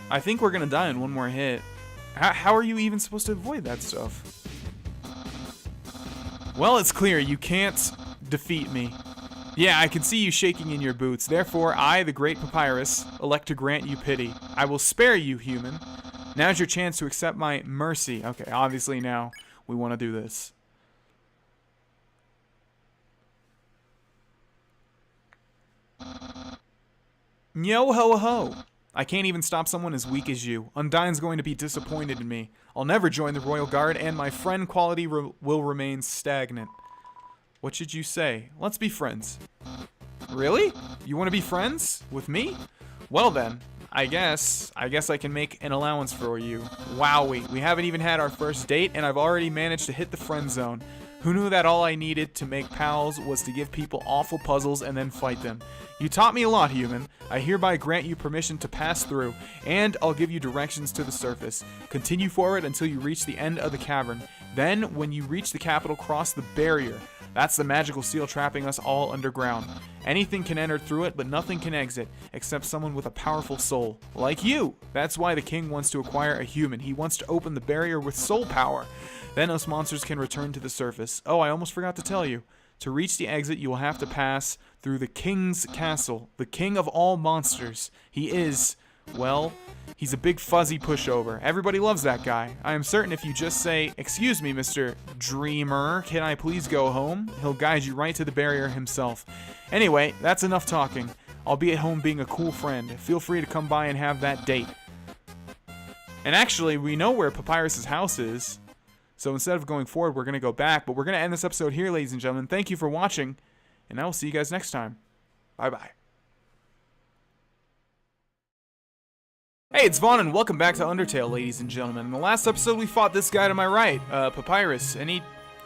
I think we're gonna die in one more hit. How are you even supposed to avoid that stuff? Well, it's clear you can't defeat me. Yeah, I can see you shaking in your boots. Therefore, I, the great Papyrus, elect to grant you pity. I will spare you, human. Now's your chance to accept my mercy. Okay, obviously now we want to do this. Yo ho ho. I can't even stop someone as weak as you. Undyne's going to be disappointed in me. I'll never join the Royal Guard, and my friend quality will remain stagnant. What should you say? Let's be friends. Really? You want to be friends? With me? Well then, I guess I can make an allowance for you. Wowie, we haven't even had our first date, and I've already managed to hit the friend zone. Who knew that all I needed to make pals was to give people awful puzzles and then fight them? You taught me a lot, human. I hereby grant you permission to pass through, and I'll give you directions to the surface. Continue forward until you reach the end of the cavern. Then, when you reach the capital, cross the barrier. That's the magical seal trapping us all underground. Anything can enter through it, but nothing can exit, except someone with a powerful soul. Like you! That's why the king wants to acquire a human. He wants to open the barrier with soul power. Then us monsters can return to the surface. Oh, I almost forgot to tell you. To reach the exit, you will have to pass through the king's castle. The king of all monsters. He is, well, he's a big fuzzy pushover. Everybody loves that guy. I am certain if you just say, "Excuse me, Mr. Dreamer, can I please go home?" he'll guide you right to the barrier himself. Anyway, that's enough talking. I'll be at home being a cool friend. Feel free to come by and have that date. And actually, we know where Papyrus's house is. So instead of going forward, we're going to go back. But we're going to end this episode here, ladies and gentlemen. Thank you for watching, and I will see you guys next time. Bye-bye. Hey, it's Vaughn, and welcome back to Undertale, ladies and gentlemen. In the last episode, we fought this guy to my right, Papyrus, and he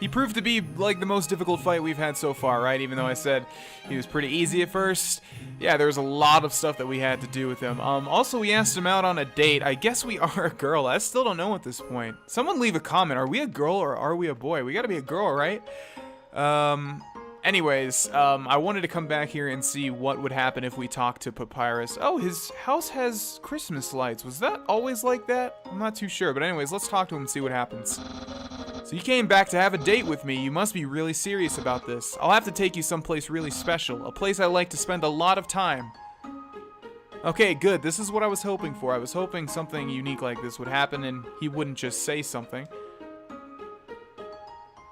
proved to be, like, the most difficult fight we've had so far, right? Even though I said he was pretty easy at first. Yeah, there was a lot of stuff that we had to do with him. Also, we asked him out on a date. I guess we are a girl. I still don't know at this point. Someone leave a comment. Are we a girl or are we a boy? We gotta be a girl, right? Anyways, I wanted to come back here and see what would happen if we talked to Papyrus. Oh, his house has Christmas lights. Was that always like that? I'm not too sure. But anyways, let's talk to him and see what happens. So you came back to have a date with me. You must be really serious about this. I'll have to take you someplace really special. A place I like to spend a lot of time. Okay, good. This is what I was hoping for. I was hoping something unique like this would happen and he wouldn't just say something.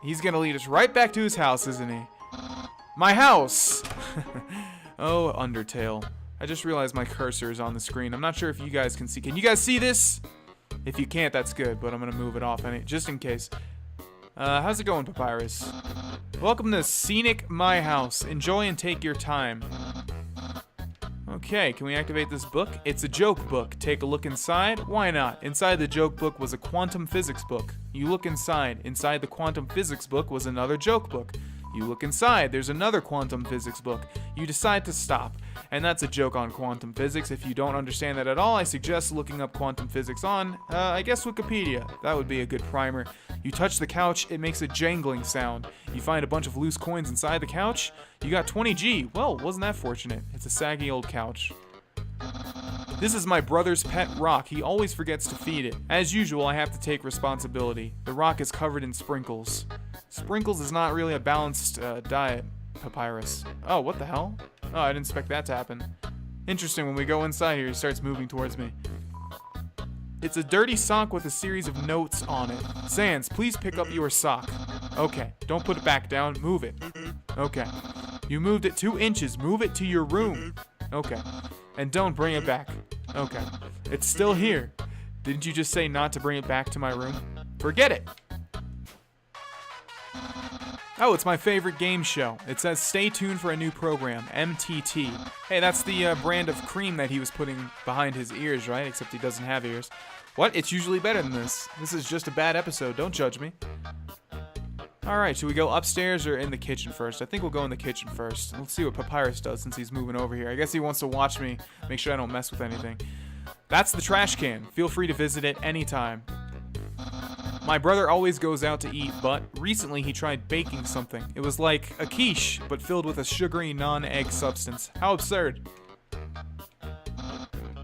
He's gonna lead us right back to his house, isn't he? My house! Oh, Undertale. I just realized my cursor is on the screen. I'm not sure if you guys can see. Can you guys see this? If you can't, that's good, but I'm gonna move it off just in case. How's it going, Papyrus? Welcome to Scenic My House. Enjoy and take your time. Okay, can we activate this book? It's a joke book. Take a look inside. Why not? Inside the joke book was a quantum physics book. You look inside. Inside the quantum physics book was another joke book. You look inside, there's another quantum physics book. You decide to stop. And that's a joke on quantum physics. If you don't understand that at all, I suggest looking up quantum physics on, I guess Wikipedia. That would be a good primer. You touch the couch, it makes a jangling sound. You find a bunch of loose coins inside the couch. You got 20G. Well, wasn't that fortunate? It's a saggy old couch. This is my brother's pet rock. He always forgets to feed it. As usual, I have to take responsibility. The rock is covered in sprinkles. Sprinkles is not really a balanced diet, Papyrus. Oh, what the hell? Oh, I didn't expect that to happen. Interesting, when we go inside here, he starts moving towards me. It's a dirty sock with a series of notes on it. Sans, please pick up your sock. Okay, don't put it back down, move it. Okay. You moved it 2 inches, move it to your room. Okay. And don't bring it back. Okay. It's still here. Didn't you just say not to bring it back to my room? Forget it. Oh, it's my favorite game show. It says stay tuned for a new program, MTT. Hey, that's the brand of cream that he was putting behind his ears, right? Except he doesn't have ears. What? It's usually better than this. This is just a bad episode. Don't judge me. Alright, should we go upstairs or in the kitchen first? I think we'll go in the kitchen first. Let's see what Papyrus does since he's moving over here. I guess he wants to watch me, make sure I don't mess with anything. That's the trash can. Feel free to visit it anytime. My brother always goes out to eat, but recently he tried baking something. It was like a quiche, but filled with a sugary non-egg substance. How absurd.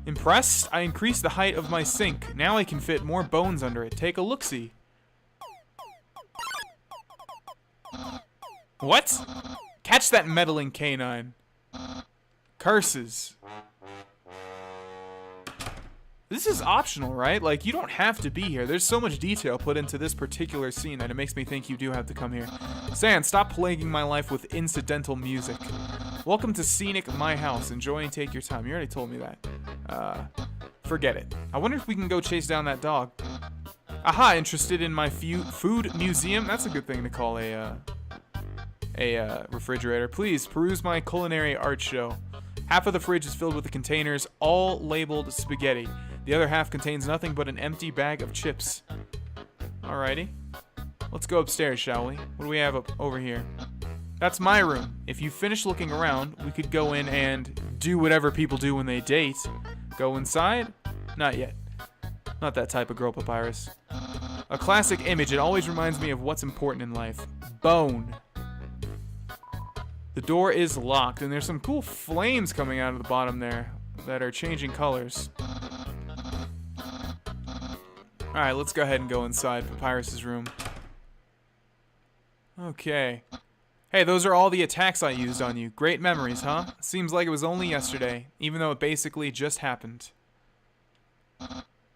Impressed? I increased the height of my sink. Now I can fit more bones under it. Take a look-see. What? Catch that meddling canine. Curses. This is optional, right? Like, you don't have to be here. There's so much detail put into this particular scene that it makes me think you do have to come here. Sand, stop plaguing my life with incidental music. Welcome to scenic my house. Enjoy and take your time. You already told me that. Forget it. I wonder if we can go chase down that dog. Aha, interested in my food museum? That's a good thing to call a refrigerator. Please, peruse my culinary art show. Half of the fridge is filled with the containers, all labeled spaghetti. The other half contains nothing but an empty bag of chips. Alrighty. Let's go upstairs, shall we? What do we have up over here? That's my room. If you finish looking around, we could go in and do whatever people do when they date. Go inside? Not yet. Not that type of girl, Papyrus. A classic image. It always reminds me of what's important in life. Bone. The door is locked, and there's some cool flames coming out of the bottom there that are changing colors. Alright, let's go ahead and go inside Papyrus's room. Okay. Hey, those are all the attacks I used on you. Great memories, huh? Seems like it was only yesterday, even though it basically just happened.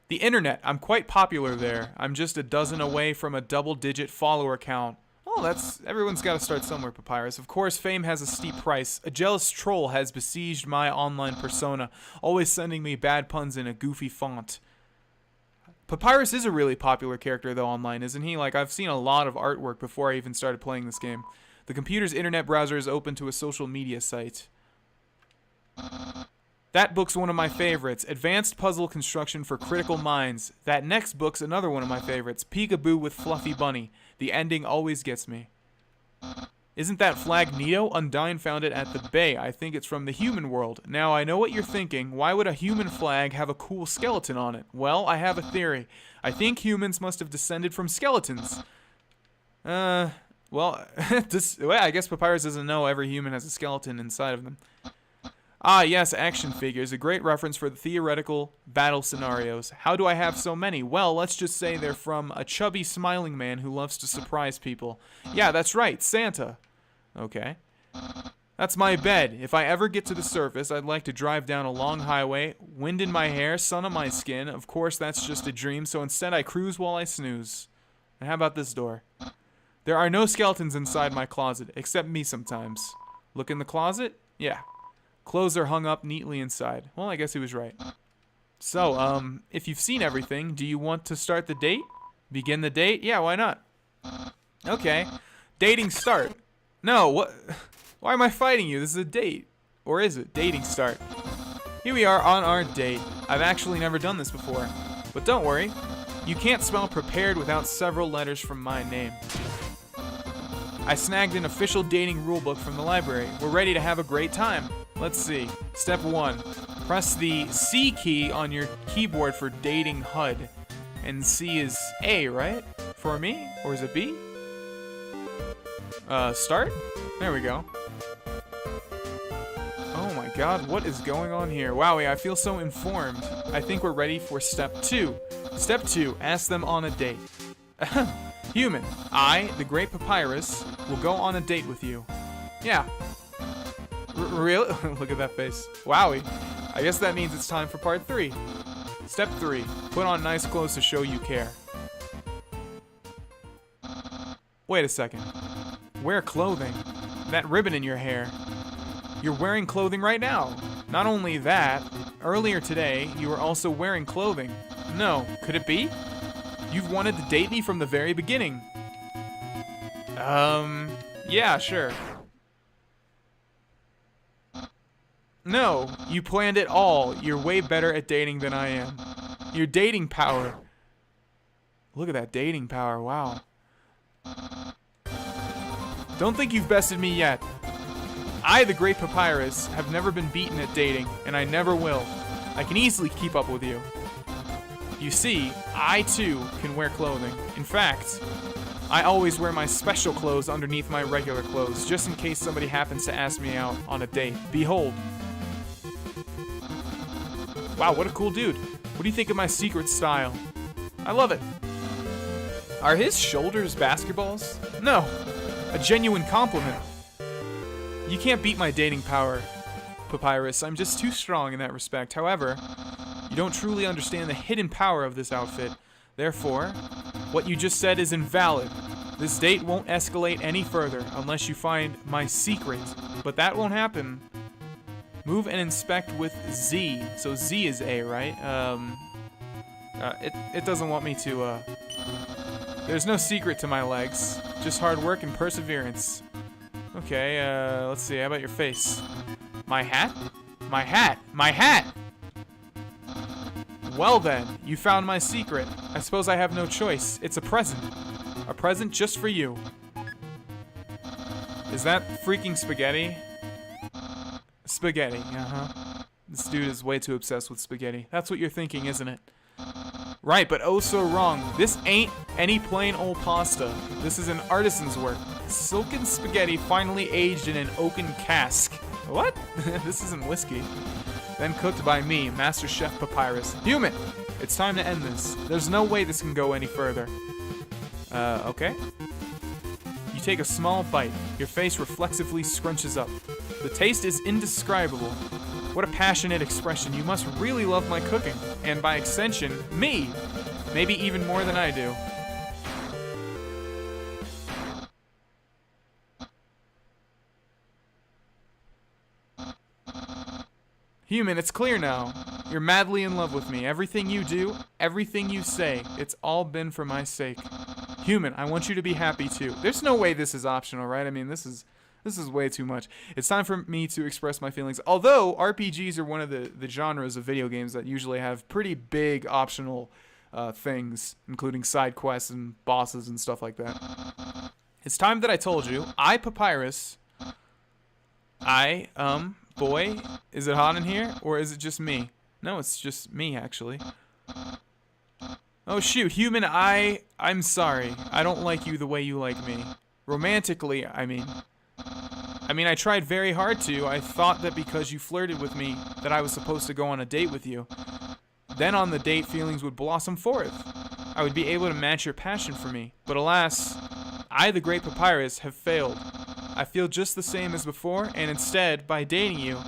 The internet. I'm quite popular there. I'm just a dozen away from a double-digit follower count. Oh, everyone's got to start somewhere, Papyrus. Of course, fame has a steep price. A jealous troll has besieged my online persona, always sending me bad puns in a goofy font. Papyrus is a really popular character, though, online, isn't he? Like, I've seen a lot of artwork before I even started playing this game. The computer's internet browser is open to a social media site. That book's one of my favorites. Advanced Puzzle Construction for Critical Minds. That next book's another one of my favorites. Peekaboo with Fluffy Bunny. The ending always gets me. Isn't that flag neato? Undyne found it at the bay. I think it's from the human world. Now, I know what you're thinking. Why would a human flag have a cool skeleton on it? Well, I have a theory. I think humans must have descended from skeletons. Well, I guess Papyrus doesn't know every human has a skeleton inside of them. Ah, yes, action figures. A great reference for the theoretical battle scenarios. How do I have so many? Well, let's just say they're from a chubby, smiling man who loves to surprise people. Yeah, that's right, Santa. Okay. That's my bed. If I ever get to the surface, I'd like to drive down a long highway, wind in my hair, sun on my skin. Of course, that's just a dream, so instead I cruise while I snooze. And how about this door? There are no skeletons inside my closet, except me sometimes. Look in the closet? Yeah. Clothes are hung up neatly inside. Well, I guess he was right. So, if you've seen everything, do you want to start the date? Begin the date? Yeah, why not? Okay. Dating start. No, what? Why am I fighting you? This is a date. Or is it? Dating start. Here we are on our date. I've actually never done this before. But don't worry. You can't spell prepared without several letters from my name. I snagged an official dating rulebook from the library. We're ready to have a great time. Let's see. Step 1. Press the C key on your keyboard for dating HUD. And C is A, right? For me? Or is it B? Start? There we go. Oh my god, what is going on here? Wowie, I feel so informed. I think we're ready for step 2. Step 2. Ask them on a date. Human, I, the Great Papyrus, will go on a date with you. Yeah. Really? Look at that face. Wowie. I guess that means it's time for part 3. Step 3. Put on nice clothes to show you care. Wait a second. Wear clothing. That ribbon in your hair. You're wearing clothing right now. Not only that, earlier today, you were also wearing clothing. No, could it be? You've wanted to date me from the very beginning. Yeah, sure. No, you planned it all. You're way better at dating than I am. Your dating power. Look at that dating power, wow. Don't think you've bested me yet. I, the Great Papyrus, have never been beaten at dating, and I never will. I can easily keep up with you. You see, I too can wear clothing. In fact, I always wear my special clothes underneath my regular clothes, just in case somebody happens to ask me out on a date. Behold. Wow, what a cool dude. What do you think of my secret style? I love it. Are his shoulders basketballs? No, a genuine compliment. You can't beat my dating power, Papyrus. I'm just too strong in that respect. However, you don't truly understand the hidden power of this outfit. Therefore, what you just said is invalid. This date won't escalate any further unless you find my secret. But that won't happen. Move and inspect with Z. So Z is A, right? It doesn't want me to, There's no secret to my legs. Just hard work and perseverance. Okay, let's see. How about your face? My hat? My hat! My hat! Well then, you found my secret. I suppose I have no choice. It's a present. A present just for you. Is that freaking spaghetti? Spaghetti, uh-huh. This dude is way too obsessed with spaghetti. That's what you're thinking, isn't it? Right, but oh so wrong. This ain't any plain old pasta. This is an artisan's work. Silken spaghetti finally aged in an oaken cask. What? This isn't whiskey. Then cooked by me, Master Chef Papyrus. Human! It's time to end this. There's no way this can go any further. Okay. You take a small bite. Your face reflexively scrunches up. The taste is indescribable. What a passionate expression. You must really love my cooking. And by extension, me! Maybe even more than I do. Human, it's clear now. You're madly in love with me. Everything you do, everything you say, it's all been for my sake. Human, I want you to be happy too. There's no way this is optional, right? I mean, this is way too much. It's time for me to express my feelings. Although RPGs are one of the genres of video games that usually have pretty big optional things, including side quests and bosses and stuff like that. It's time that I told you. I, Papyrus, boy, is it hot in here? Or is it just me? No, it's just me, actually. Oh, shoot, human, I'm sorry. I don't like you the way you like me. Romantically, I mean, I tried very hard to. I thought that because you flirted with me, that I was supposed to go on a date with you. Then on the date, feelings would blossom forth. I would be able to match your passion for me. But alas, I, the great Papyrus, have failed. I feel just the same as before, and instead, by dating you,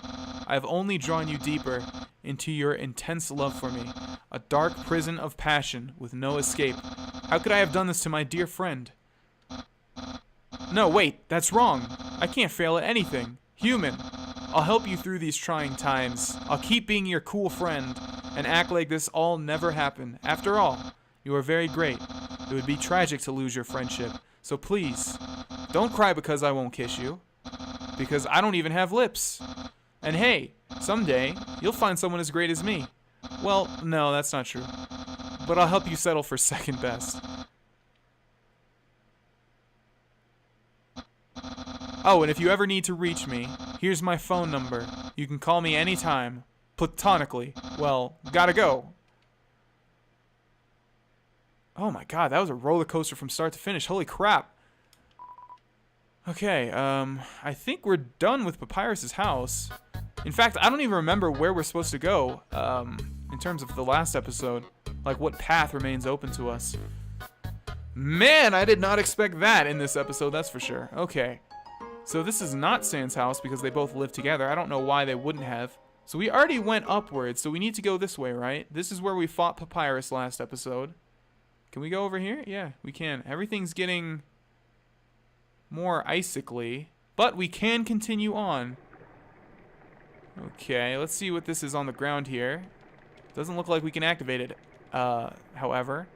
I have only drawn you deeper into your intense love for me. A dark prison of passion with no escape. How could I have done this to my dear friend? No, wait, that's wrong. I can't fail at anything. Human, I'll help you through these trying times. I'll keep being your cool friend and act like this all never happened. After all, you are very great. It would be tragic to lose your friendship. So please, don't cry because I won't kiss you. Because I don't even have lips. And hey, someday, you'll find someone as great as me. Well, no, that's not true. But I'll help you settle for second best. Oh, and if you ever need to reach me, here's my phone number. You can call me anytime. Platonically. Well, gotta go. Oh my god, that was a roller coaster from start to finish. Holy crap. Okay, I think we're done with Papyrus's house. In fact, I don't even remember where we're supposed to go, in terms of the last episode. Like, what path remains open to us. Man, I did not expect that in this episode, that's for sure. Okay. So this is not Sans house because they both live together. I don't know why they wouldn't have. So we already went upwards, so we need to go this way, right? This is where we fought Papyrus last episode. Can we go over here? Yeah, we can. Everything's getting more icically, but we can continue on. Okay, let's see what this is on the ground here. Doesn't look like we can activate it, however.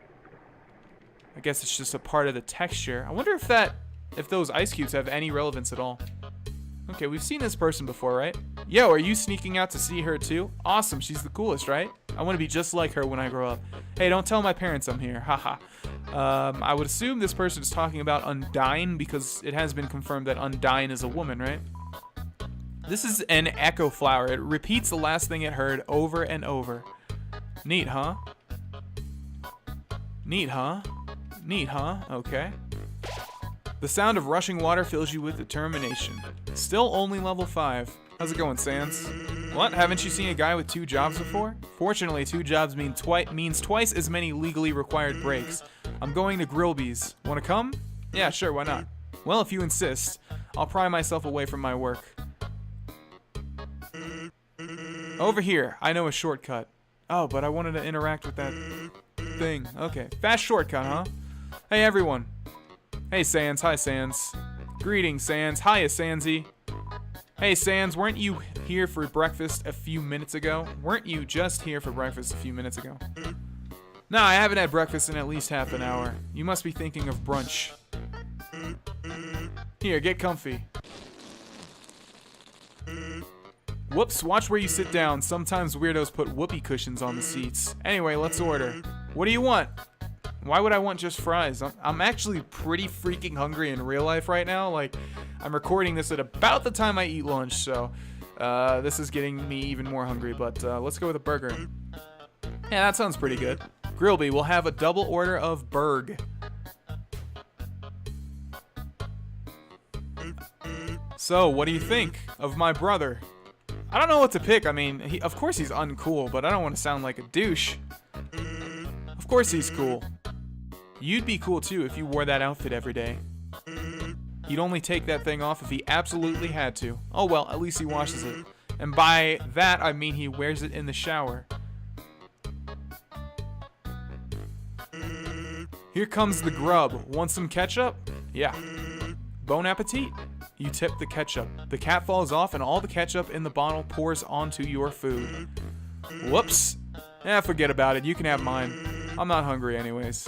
I guess it's just a part of the texture. I wonder if those ice cubes have any relevance at all. Okay, we've seen this person before, right? Yo, are you sneaking out to see her too? Awesome, she's the coolest, right? I want to be just like her when I grow up. Hey, don't tell my parents I'm here, haha. I would assume this person is talking about Undyne because it has been confirmed that Undyne is a woman, right? This is an echo flower. It repeats the last thing it heard over and over. Neat, huh? Neat, huh? Neat, huh? Okay. The sound of rushing water fills you with determination. Still only level 5. How's it going, Sans? What? Haven't you seen a guy with 2 jobs before? Fortunately, 2 jobs means twice as many legally required breaks. I'm going to Grillby's. Wanna come? Yeah, sure, why not? Well, if you insist, I'll pry myself away from my work. Over here, I know a shortcut. Oh, but I wanted to interact with that thing. Okay, fast shortcut, huh? Hey, everyone. Hey, Sans. Hi, Sans. Greetings, Sans. Hiya, Sansy. Hey, Sans, weren't you here for breakfast a few minutes ago? Weren't you just here for breakfast a few minutes ago? Nah, I haven't had breakfast in at least half an hour. You must be thinking of brunch. Here, get comfy. Whoops, watch where you sit down. Sometimes weirdos put whoopee cushions on the seats. Anyway, let's order. What do you want? Why would I want just fries? I'm actually pretty freaking hungry in real life right now. Like, I'm recording this at about the time I eat lunch, so this is getting me even more hungry, but let's go with a burger. Yeah, that sounds pretty good. Grillby, we'll have a double order of burg. So, what do you think of my brother? I don't know what to pick. I mean, of course he's uncool, but I don't want to sound like a douche. Of course he's cool. You'd be cool too if you wore that outfit every day. He'd only take that thing off if he absolutely had to. Oh well, at least he washes it. And by that, I mean he wears it in the shower. Here comes the grub. Want some ketchup? Yeah. Bon appetit. You tip the ketchup. The cap falls off and all the ketchup in the bottle pours onto your food. Whoops. Eh, forget about it. You can have mine. I'm not hungry anyways.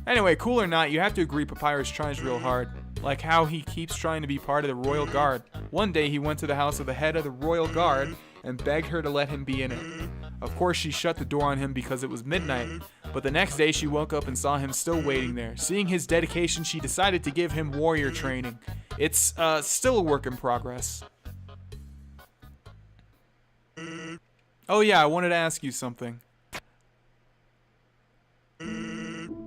Anyway, cool or not, you have to agree Papyrus tries real hard. Like how he keeps trying to be part of the Royal Guard. One day he went to the house of the head of the Royal Guard and begged her to let him be in it. Of course, she shut the door on him because it was midnight. But the next day she woke up and saw him still waiting there. Seeing his dedication, she decided to give him warrior training. It's still a work in progress. Oh yeah, I wanted to ask you something.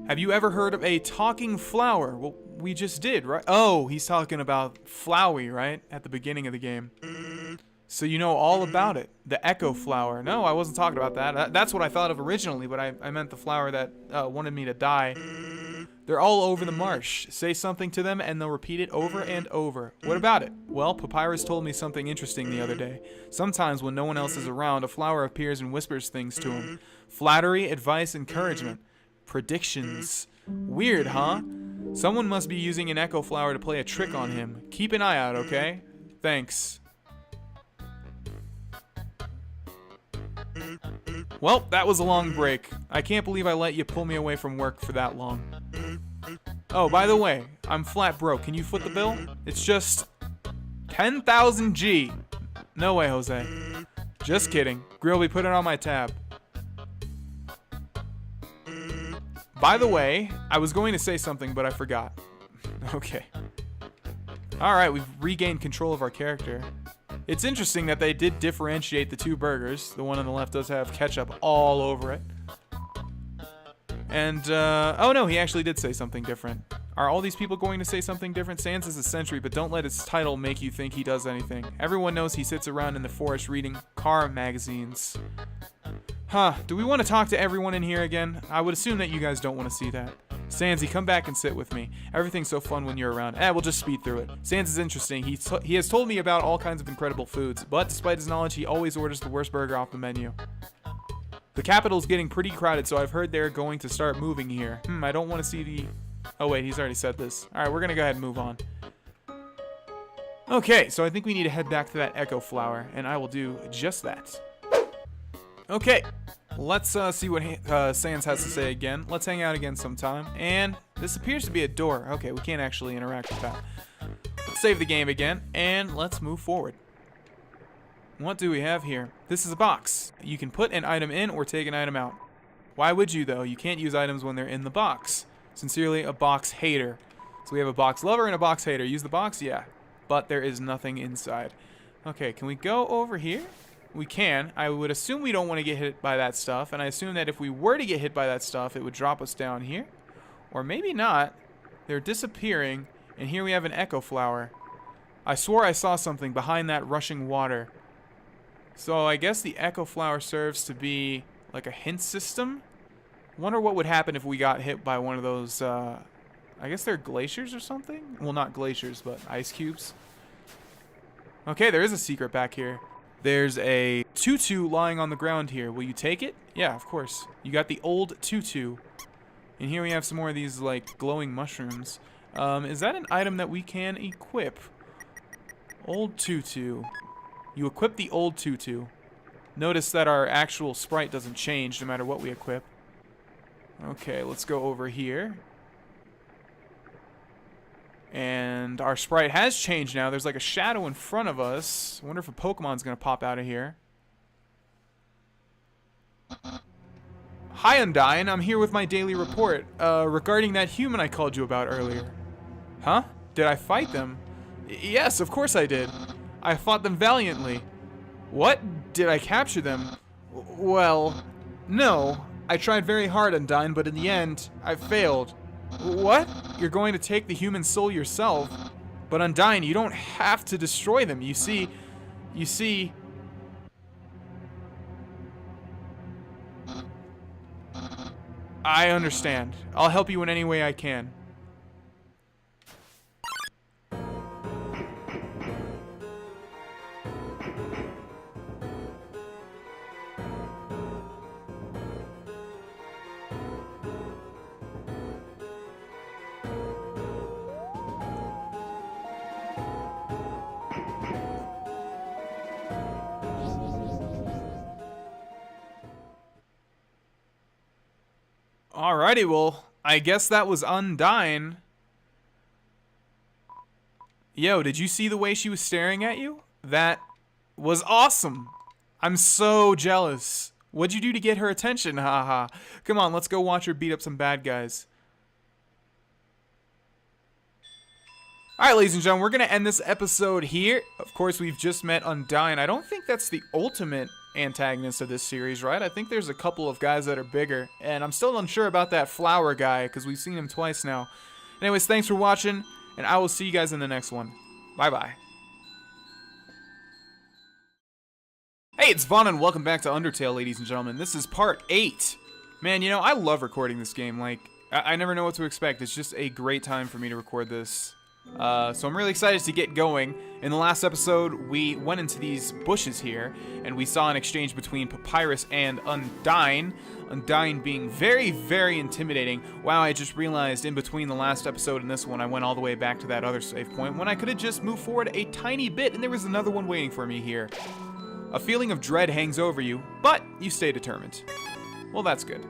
Have you ever heard of a talking flower? Well, we just did, right? Oh, he's talking about Flowey, right? At the beginning of the game. So you know all about it. The echo flower. No, I wasn't talking about that. That's what I thought of originally, but I meant the flower that wanted me to die. They're all over the marsh. Say something to them and they'll repeat it over and over. What about it? Well, Papyrus told me something interesting the other day. Sometimes when no one else is around, a flower appears and whispers things to him. Flattery, advice, encouragement. Predictions. Weird, huh? Someone must be using an echo flower to play a trick on him. Keep an eye out, okay? Thanks. Well, that was a long break. I can't believe I let you pull me away from work for that long. Oh, by the way, I'm flat broke. Can you foot the bill? It's just 10,000 G. No way, Jose. Just kidding. Grillby, put it on my tab. By the way, I was going to say something, but I forgot. Okay. Alright, we've regained control of our character. It's interesting that they did differentiate the 2 burgers. The one on the left does have ketchup all over it. And, oh no, he actually did say something different. Are all these people going to say something different? Sans is a sentry, but don't let his title make you think he does anything. Everyone knows he sits around in the forest reading car magazines. Huh, do we want to talk to everyone in here again? I would assume that you guys don't want to see that. Sansy, come back and sit with me. Everything's so fun when you're around. We'll just speed through it. Sans is interesting. He has told me about all kinds of incredible foods, but despite his knowledge, he always orders the worst burger off the menu. The capital's getting pretty crowded, so I've heard they're going to start moving here. I don't want to see the... Oh wait, he's already said this. Alright, we're gonna go ahead and move on. Okay, so I think we need to head back to that echo flower, and I will do just that. Okay, let's see what Sans has to say again. Let's hang out again sometime. And this appears to be a door. Okay, we can't actually interact with that. Let's save the game again, and let's move forward. What do we have here? This is a box. You can put an item in or take an item out. Why would you, though? You can't use items when they're in the box. Sincerely, a box hater. So we have a box lover and a box hater. Use the box? Yeah. But there is nothing inside. Okay, can we go over here? We can. I would assume we don't want to get hit by that stuff, and I assume that if we were to get hit by that stuff, it would drop us down here. Or maybe not. They're disappearing, and here we have an echo flower. I swore I saw something behind that rushing water. So I guess the echo flower serves to be like a hint system. Wonder what would happen if we got hit by one of those, I guess they're glaciers or something? Well, not glaciers, but ice cubes. Okay, there is a secret back here. There's a tutu lying on the ground here. Will you take it? Yeah, of course. You got the old tutu. And here we have some more of these, like, glowing mushrooms. Is that an item that we can equip? Old tutu. You equip the old tutu. Notice that our actual sprite doesn't change no matter what we equip. Okay, let's go over here. And our sprite has changed now. There's like a shadow in front of us. I wonder if a Pokemon's going to pop out of here. Hi, Undyne. I'm here with my daily report regarding that human I called you about earlier. Huh? Did I fight them? Yes, of course I did. I fought them valiantly. What? Did I capture them? Well, no. I tried very hard, Undyne, but in the end, I failed. What? You're going to take the human soul yourself? But Undyne, you don't have to destroy them. You see... I understand. I'll help you in any way I can. Alrighty, well, I guess that was Undyne. Yo, did you see the way she was staring at you? That was awesome. I'm so jealous. What'd you do to get her attention? Haha. Come on, let's go watch her beat up some bad guys. Alright, ladies and gentlemen, we're going to end this episode here. Of course, we've just met Undyne. I don't think that's the ultimate antagonist of this series, right? I think there's a couple of guys that are bigger. And I'm still unsure about that flower guy, because we've seen him twice now. Anyways, thanks for watching, and I will see you guys in the next one. Bye-bye. Hey, it's Vaughn, and welcome back to Undertale, ladies and gentlemen. This is part 8. Man, you know, I love recording this game. Like, I never know what to expect. It's just a great time for me to record this. So I'm really excited to get going. In the last episode, we went into these bushes here, and we saw an exchange between Papyrus and Undyne. Undyne being very, very intimidating. Wow, I just realized in between the last episode and this one, I went all the way back to that other save point when I could have just moved forward a tiny bit, and there was another one waiting for me here. A feeling of dread hangs over you, but you stay determined. Well, that's good.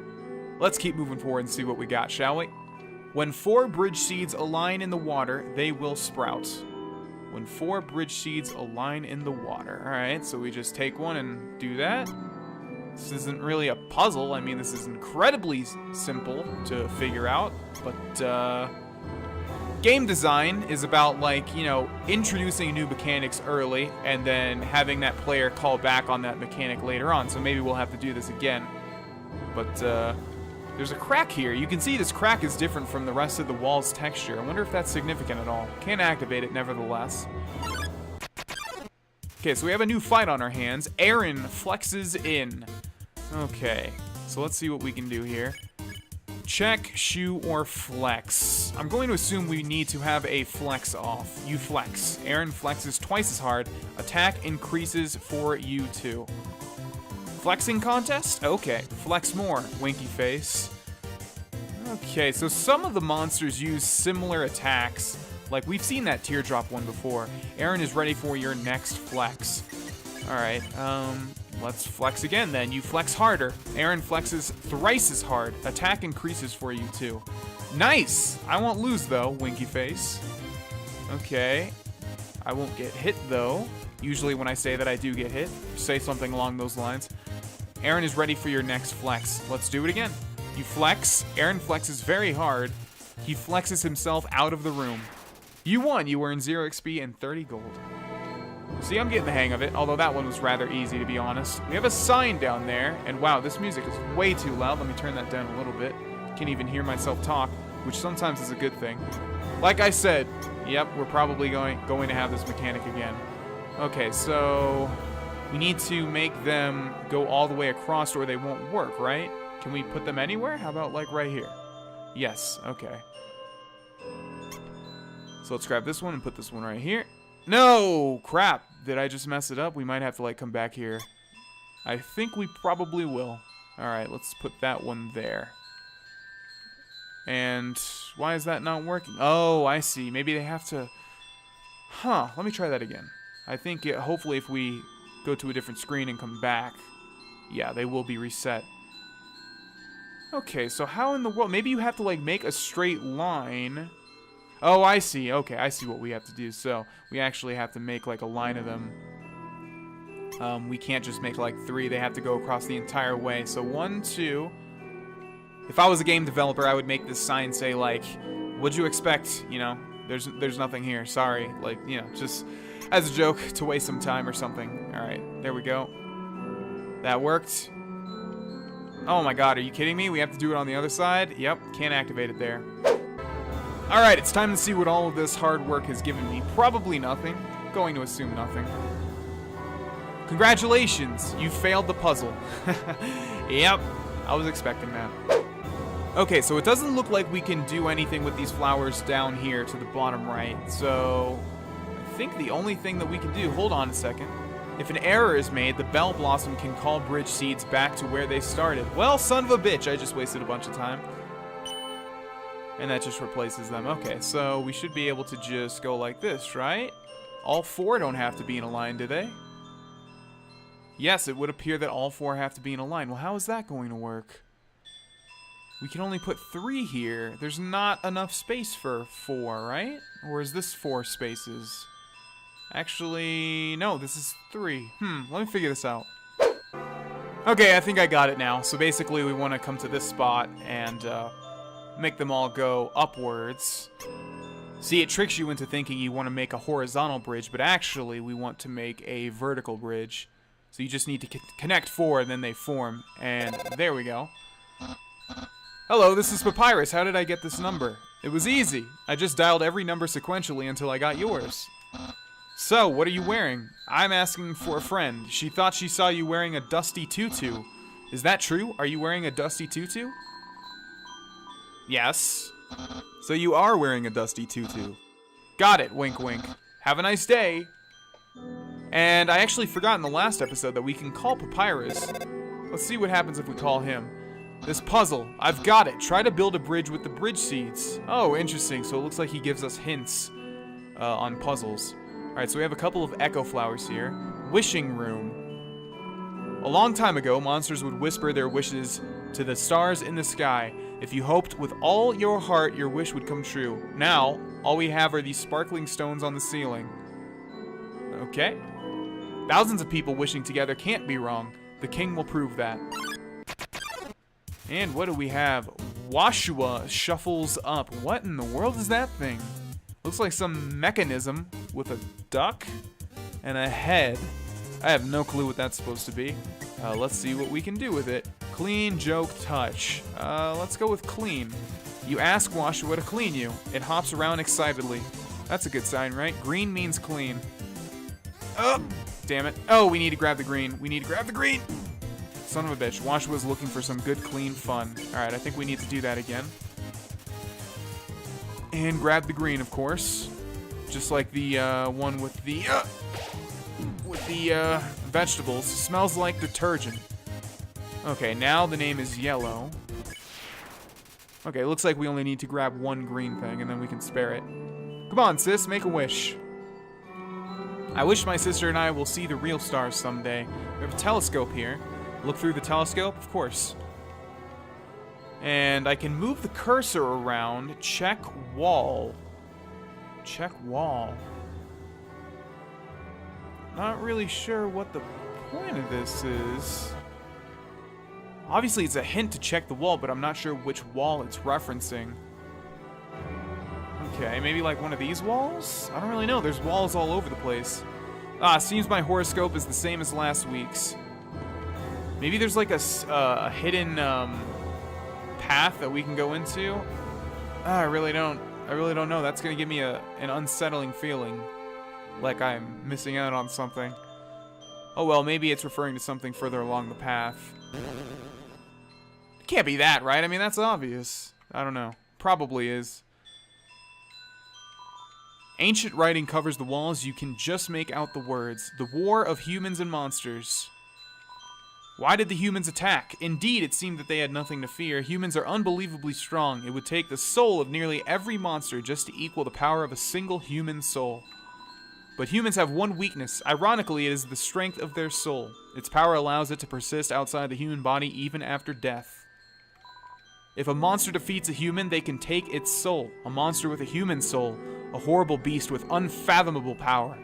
Let's keep moving forward and see what we got, shall we? When 4 bridge seeds align in the water, they will sprout. When 4 bridge seeds align in the water. Alright, so we just take one and do that. This isn't really a puzzle. I mean, this is incredibly simple to figure out. But, game design is about, like, you know, introducing new mechanics early and then having that player call back on that mechanic later on. So maybe we'll have to do this again. But, there's a crack here. You can see this crack is different from the rest of the wall's texture. I wonder if that's significant at all. Can't activate it, nevertheless. Okay, so we have a new fight on our hands. Aaron flexes in. Okay, so let's see what we can do here. Check, shoe, or flex. I'm going to assume we need to have a flex off. You flex. Aaron flexes twice as hard. Attack increases for you too. Flexing contest? Okay. Flex more, winky face. Okay, so some of the monsters use similar attacks. Like, we've seen that teardrop one before. Aaron is ready for your next flex. Alright, let's flex again then. You flex harder. Aaron flexes thrice as hard. Attack increases for you too. Nice! I won't lose though, winky face. Okay. I won't get hit though. Usually when I say that I do get hit, say something along those lines. Aaron is ready for your next flex. Let's do it again. You flex. Aaron flexes very hard. He flexes himself out of the room. You won. You earn 0 XP and 30 gold. See, I'm getting the hang of it, although that one was rather easy, to be honest. We have a sign down there, and wow, this music is way too loud. Let me turn that down a little bit. Can't even hear myself talk, which sometimes is a good thing. Like I said, Yep, we're probably going to have this mechanic again. Okay, so we need to make them go all the way across or they won't work, right? Can we put them anywhere? How about like right here? Yes, okay. So let's grab this one and put this one right here. No! Crap! Did I just mess it up? We might have to like come back here. I think we probably will. Alright, let's put that one there. And why is that not working? Oh, I see. Maybe they have to... Huh, let me try that again. I think hopefully if we go to a different screen and come back, yeah, they will be reset. Okay, so how in the world... Maybe you have to like make a straight line. Oh, I see. Okay, I see what we have to do. So we actually have to make like a line of them. We can't just make like 3. They have to go across the entire way. So 1, 2... If I was a game developer, I would make this sign say, like, what'd you expect? You know, there's nothing here. Sorry. Like, you know, just as a joke to waste some time or something. All right, there we go. That worked. Oh my god, are you kidding me? We have to do it on the other side? Yep, can't activate it there. All right, it's time to see what all of this hard work has given me. Probably nothing. Going to assume nothing. Congratulations, you failed the puzzle. Yep, I was expecting that. Okay, so it doesn't look like we can do anything with these flowers down here to the bottom right. So I think the only thing that we can do, hold on a second. If an error is made, the bell blossom can call bridge seeds back to where they started. Well, son of a bitch, I just wasted a bunch of time. And that just replaces them. Okay, so we should be able to just go like this, right? All 4 don't have to be in a line, do they? Yes, it would appear that all 4 have to be in a line. Well, how is that going to work? We can only put 3 here. There's not enough space for 4, right? Or is this 4 spaces? Actually, no, this is 3. Let me figure this out. Okay, I think I got it now. So basically, we want to come to this spot and make them all go upwards. See, it tricks you into thinking you want to make a horizontal bridge, but actually, we want to make a vertical bridge. So you just need to connect 4, and then they form. And there we go. Hello, this is Papyrus. How did I get this number? It was easy. I just dialed every number sequentially until I got yours. So, what are you wearing? I'm asking for a friend. She thought she saw you wearing a dusty tutu. Is that true? Are you wearing a dusty tutu? Yes. So you are wearing a dusty tutu. Got it, wink wink. Have a nice day. And I actually forgot in the last episode that we can call Papyrus. Let's see what happens if we call him. This puzzle. I've got it. Try to build a bridge with the bridge seeds. Oh, interesting. So it looks like he gives us hints on puzzles. Alright, so we have a couple of echo flowers here. Wishing room. A long time ago, monsters would whisper their wishes to the stars in the sky. If you hoped with all your heart, your wish would come true. Now, all we have are these sparkling stones on the ceiling. Okay. Thousands of people wishing together can't be wrong. The king will prove that. And what do we have? Washua shuffles up. What in the world is that thing? Looks like some mechanism with a duck and a head. I have no clue what that's supposed to be. Let's see what we can do with it. Clean, joke, touch. Let's go with clean. You ask Washua to clean you. It hops around excitedly. That's a good sign, right? Green means clean. Oh, damn it. Oh, we need to grab the green. We need to grab the green. Son of a bitch. Washua's looking for some good, clean fun. Alright, I think we need to do that again. And grab the green, of course. Just like the one with the vegetables. Smells like detergent. Okay, now the name is yellow. Okay, looks like we only need to grab 1 green thing, and then we can spare it. Come on, sis, make a wish. I wish my sister and I will see the real stars someday. We have a telescope here. Look through the telescope? Of course. And I can move the cursor around. Check wall. Check wall. Not really sure what the point of this is. Obviously, it's a hint to check the wall, but I'm not sure which wall it's referencing. Okay, maybe like one of these walls? I don't really know. There's walls all over the place. Ah, seems my horoscope is the same as last week's. Maybe there's like a hidden path that we can go into. I really don't I really don't know. That's gonna give me an unsettling feeling. Like I'm missing out on something. Oh well, maybe it's referring to something further along the path. It can't be that, right? I mean, that's obvious. I don't know. Probably is. Ancient writing covers the walls. You can just make out the words. The war of humans and monsters. Why did the humans attack? Indeed, it seemed that they had nothing to fear. Humans are unbelievably strong. It would take the soul of nearly every monster just to equal the power of a single human soul. But humans have one weakness. Ironically, it is the strength of their soul. Its power allows it to persist outside the human body even after death. If a monster defeats a human, they can take its soul. A monster with a human soul. A horrible beast with unfathomable power.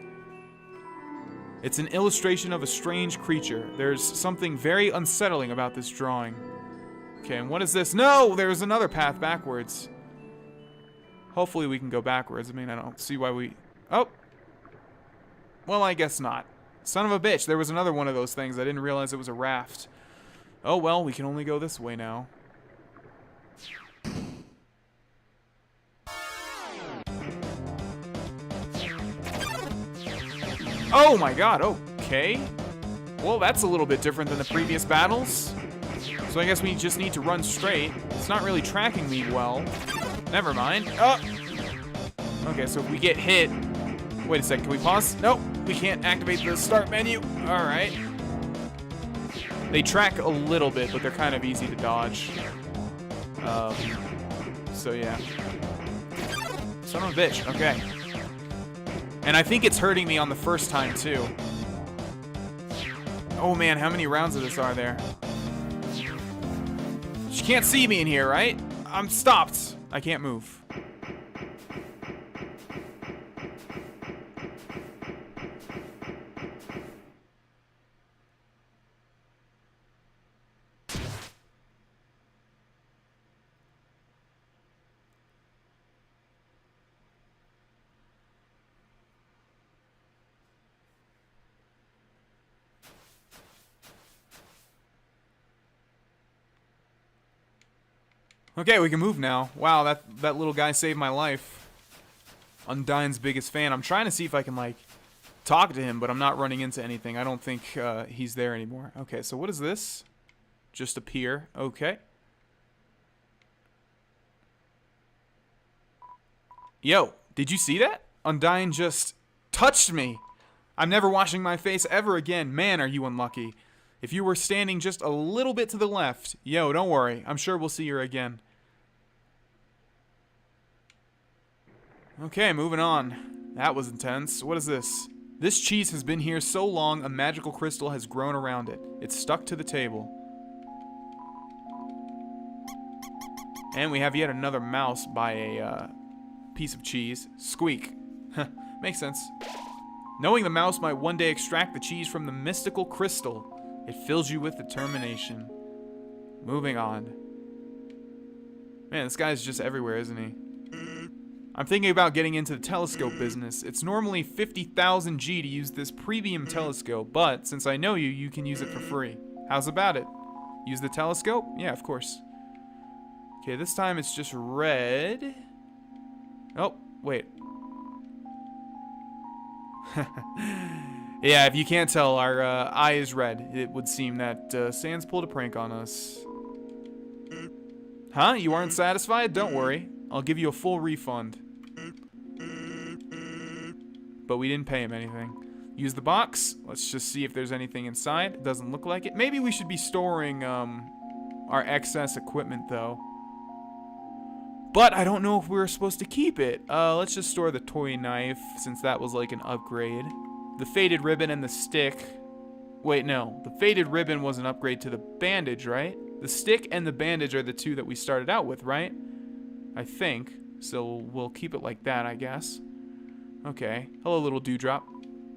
It's an illustration of a strange creature. There's something very unsettling about this drawing. Okay, and what is this? No! There's another path backwards. Hopefully we can go backwards. I mean, I don't see why we... Oh! Well, I guess not. Son of a bitch, there was another one of those things. I didn't realize it was a raft. Oh well, we can only go this way now. Oh my god, okay. Well, that's a little bit different than the previous battles. So I guess we just need to run straight. It's not really tracking me well. Never mind. Oh! Okay, so if we get hit... Wait a second, can we pause? Nope, we can't activate the start menu. Alright. They track a little bit, but they're kind of easy to dodge. So yeah. Son of a bitch, okay. And I think it's hurting me on the first time, too. Oh, man, how many rounds of this are there? She can't see me in here, right? I'm stopped. I can't move. Okay, we can move now. Wow, that little guy saved my life. Undyne's biggest fan. I'm trying to see if I can, like, talk to him, but I'm not running into anything. I don't think he's there anymore. Okay, so what is this? Just a pier. Okay. Yo, did you see that? Undyne just touched me. I'm never washing my face ever again. Man, are you unlucky. If you were standing just a little bit to the left, yo, don't worry. I'm sure we'll see her again. Okay, moving on. That was intense. What is this? This cheese has been here so long, a magical crystal has grown around it. It's stuck to the table. And we have yet another mouse by a piece of cheese. Squeak. Makes sense. Knowing the mouse might one day extract the cheese from the mystical crystal, it fills you with determination. Moving on. Man, this guy's just everywhere, isn't he? I'm thinking about getting into the telescope business. It's normally 50,000 G to use this premium telescope, but since I know you, you can use it for free. How's about it? Use the telescope? Yeah, of course. Okay, this time it's just red. Oh, wait. Yeah, if you can't tell, our eye is red. It would seem that Sans pulled a prank on us. Huh? You aren't satisfied? Don't worry. I'll give you a full refund. But we didn't pay him anything. Use the box. Let's just see if there's anything inside. It doesn't look like it. Maybe we should be storing our excess equipment, though. But I don't know if we were supposed to keep it. Let's just store the toy knife, since that was like an upgrade. The faded ribbon and the stick. Wait, no. The faded ribbon was an upgrade to the bandage, right? The stick and the bandage are the two that we started out with, right? I think. So we'll keep it like that, I guess. Okay. Hello, little dewdrop.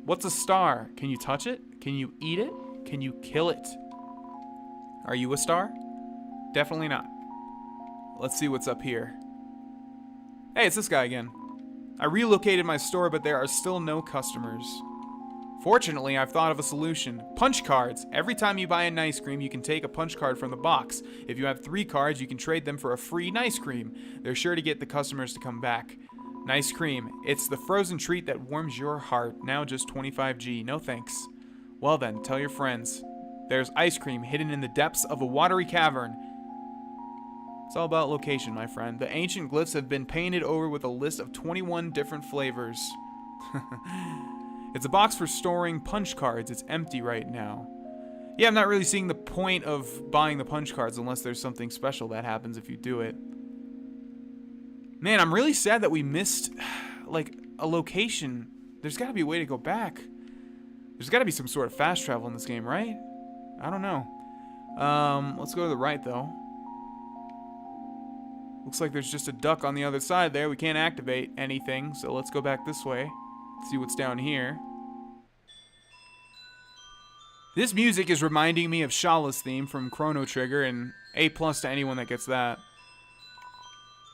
What's a star? Can you touch it? Can you eat it? Can you kill it? Are you a star? Definitely not. Let's see what's up here. Hey, it's this guy again. I relocated my store, but there are still no customers. Fortunately, I've thought of a solution. Punch cards. Every time you buy an ice cream, you can take a punch card from the box. If you have 3 cards, you can trade them for a free nice cream. They're sure to get the customers to come back. Nice cream. It's the frozen treat that warms your heart. Now just 25G. No thanks. Well then, tell your friends. There's ice cream hidden in the depths of a watery cavern. It's all about location, my friend. The ancient glyphs have been painted over with a list of 21 different flavors. It's a box for storing punch cards. It's empty right now. Yeah, I'm not really seeing the point of buying the punch cards unless there's something special that happens if you do it. Man, I'm really sad that we missed, like, a location. There's got to be a way to go back. There's got to be some sort of fast travel in this game, right? I don't know. Let's go to the right, though. Looks like there's just a duck on the other side there. We can't activate anything, so let's go back this way. See what's down here. This music is reminding me of Shala's theme from Chrono Trigger, and A+ to anyone that gets that.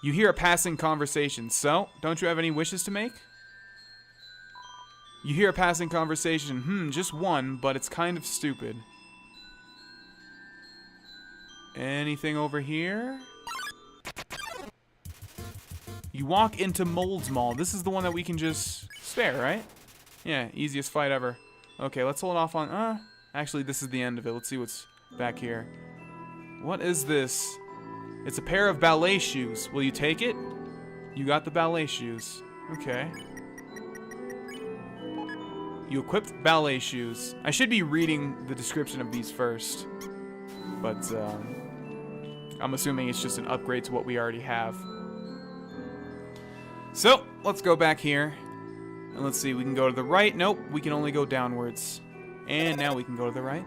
You hear a passing conversation. So, don't you have any wishes to make? You hear a passing conversation. Just one, but it's kind of stupid. Anything over here? You walk into Mold's Mall. This is the one that we can just spare, right? Yeah, easiest fight ever. Okay, let's hold off on... actually, this is the end of it. Let's see what's back here. What is this? It's a pair of ballet shoes. Will you take it? You got the ballet shoes. Okay. You equipped ballet shoes. I should be reading the description of these first. But, I'm assuming it's just an upgrade to what we already have. So, let's go back here. And let's see, we can go to the right. Nope, we can only go downwards. And now we can go to the right.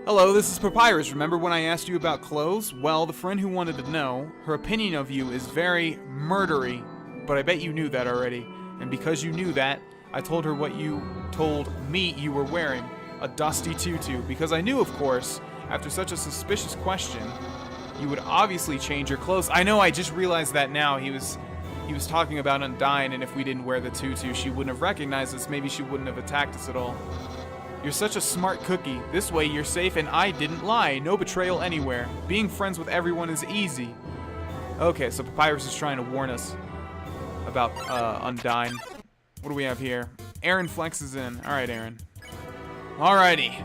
Hello, this is Papyrus. Remember when I asked you about clothes? Well, the friend who wanted to know, her opinion of you is very murdery. But I bet you knew that already. And because you knew that, I told her what you told me you were wearing. A dusty tutu. Because I knew, of course, after such a suspicious question, you would obviously change your clothes. I know, I just realized that now. He was talking about Undyne, and if we didn't wear the tutu, she wouldn't have recognized us. Maybe she wouldn't have attacked us at all. You're such a smart cookie. This way you're safe, and I didn't lie. No betrayal anywhere. Being friends with everyone is easy. Okay, so Papyrus is trying to warn us about Undyne. What do we have here? Aaron flexes in. Alright, Aaron. Alrighty.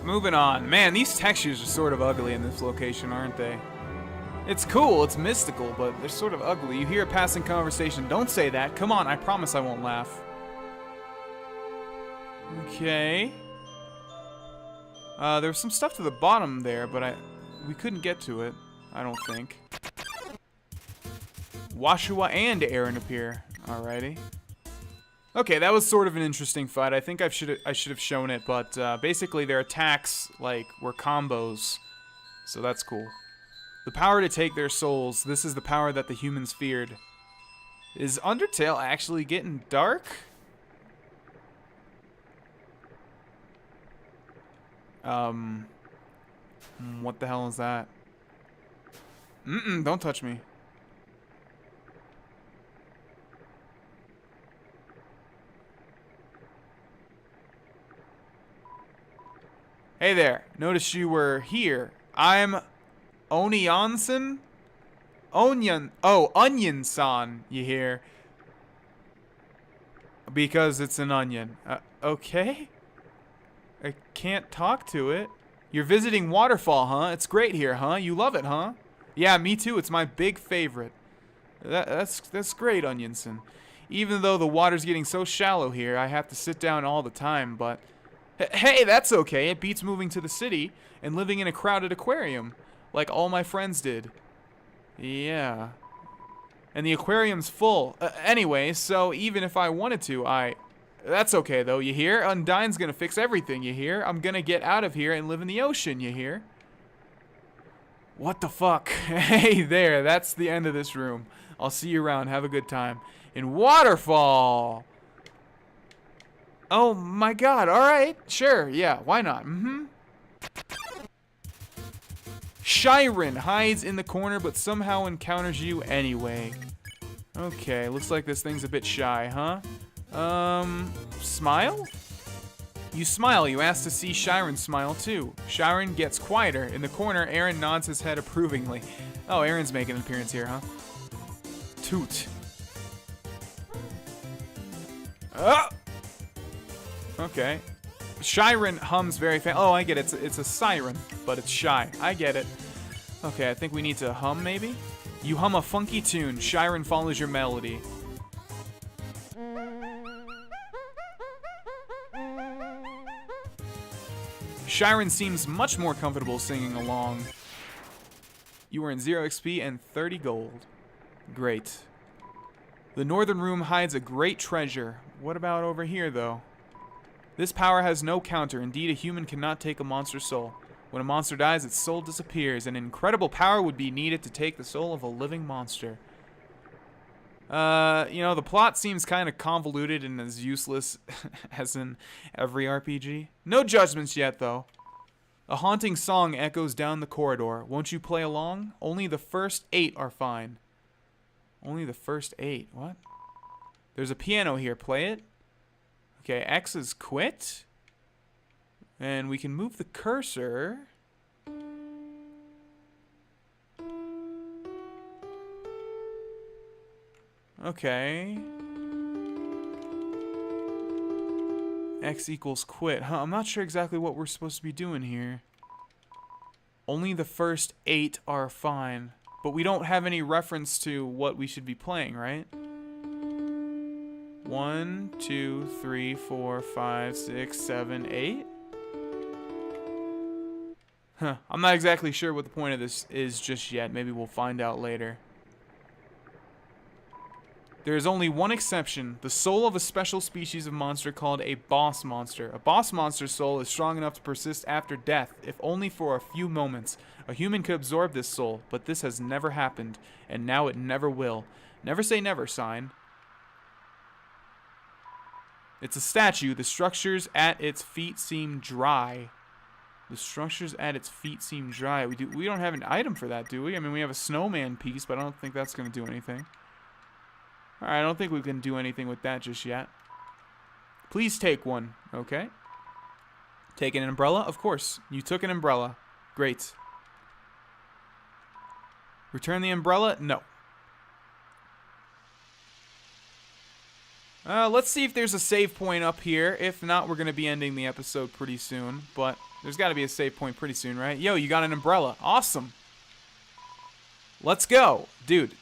Moving on. Man, these textures are sort of ugly in this location, aren't they? It's cool, it's mystical, but they're sort of ugly. You hear a passing conversation. Don't say that. Come on, I promise I won't laugh. Okay. There was some stuff to the bottom there, but we couldn't get to it, I don't think. Washua and Aaron appear. Alrighty. Okay, that was sort of an interesting fight. I think I should have shown it, but basically their attacks were combos, so that's cool. The power to take their souls. This is the power that the humans feared. Is Undertale actually getting dark? What the hell is that? Don't touch me. Hey there. Noticed you were here. I'm Onionsan? Onion-san, you hear? Because it's an onion. Okay? I can't talk to it. You're visiting Waterfall, huh? It's great here, huh? You love it, huh? Yeah, me too. It's my big favorite. That's great, Onionson. Even though the water's getting so shallow here, I have to sit down all the time, but... Hey, that's okay. It beats moving to the city and living in a crowded aquarium, like all my friends did. Yeah. And the aquarium's full. Anyway, so even if I wanted to, That's okay, though, you hear? Undyne's gonna fix everything, you hear? I'm gonna get out of here and live in the ocean, you hear? What the fuck? Hey there, that's the end of this room. I'll see you around. Have a good time. In Waterfall! Oh my god, alright. Sure, yeah, why not? Shiren hides in the corner but somehow encounters you anyway. Okay, looks like this thing's a bit shy, huh? Smile? You smile. You ask to see Shiren smile too. Shiren gets quieter. In the corner, Aaron nods his head approvingly. Oh, Aaron's making an appearance here, huh? Toot. Ah! Okay. Shiren hums very fast. Oh, I get it. It's a siren, but it's shy. I get it. Okay, I think we need to hum, maybe? You hum a funky tune. Shiren follows your melody. Shiren seems much more comfortable singing along. You are in 0 XP and 30 gold. Great. The northern room hides a great treasure. What about over here, though? This power has no counter. Indeed, a human cannot take a monster's soul. When a monster dies, its soul disappears. An incredible power would be needed to take the soul of a living monster. You know, the plot seems kind of convoluted and as useless as in every RPG. No judgments yet, though. A haunting song echoes down the corridor. Won't you play along? Only the first 8 are fine. Only the first 8. What? There's a piano here. Play it. Okay, X is quit. And we can move the cursor. Okay. X equals quit. Huh, I'm not sure exactly what we're supposed to be doing here. Only the first 8 are fine. But we don't have any reference to what we should be playing, right? 1, 2, 3, 4, 5, 6, 7, 8? Huh. I'm not exactly sure what the point of this is just yet. Maybe we'll find out later. There is only one exception, the soul of a special species of monster called a boss monster. A boss monster's soul is strong enough to persist after death, if only for a few moments. A human could absorb this soul, but this has never happened, and now it never will. Never say never, sign. It's a statue. The structures at its feet seem dry. The structures at its feet seem dry. We don't have an item for that, do we? I mean, we have a snowman piece, but I don't think that's going to do anything. Alright, I don't think we can do anything with that just yet. Please take one. Okay. Take an umbrella? Of course. You took an umbrella. Great. Return the umbrella? No. Let's see if there's a save point up here. If not, we're going to be ending the episode pretty soon. But there's got to be a save point pretty soon, right? Yo, you got an umbrella. Awesome. Let's go. Dude.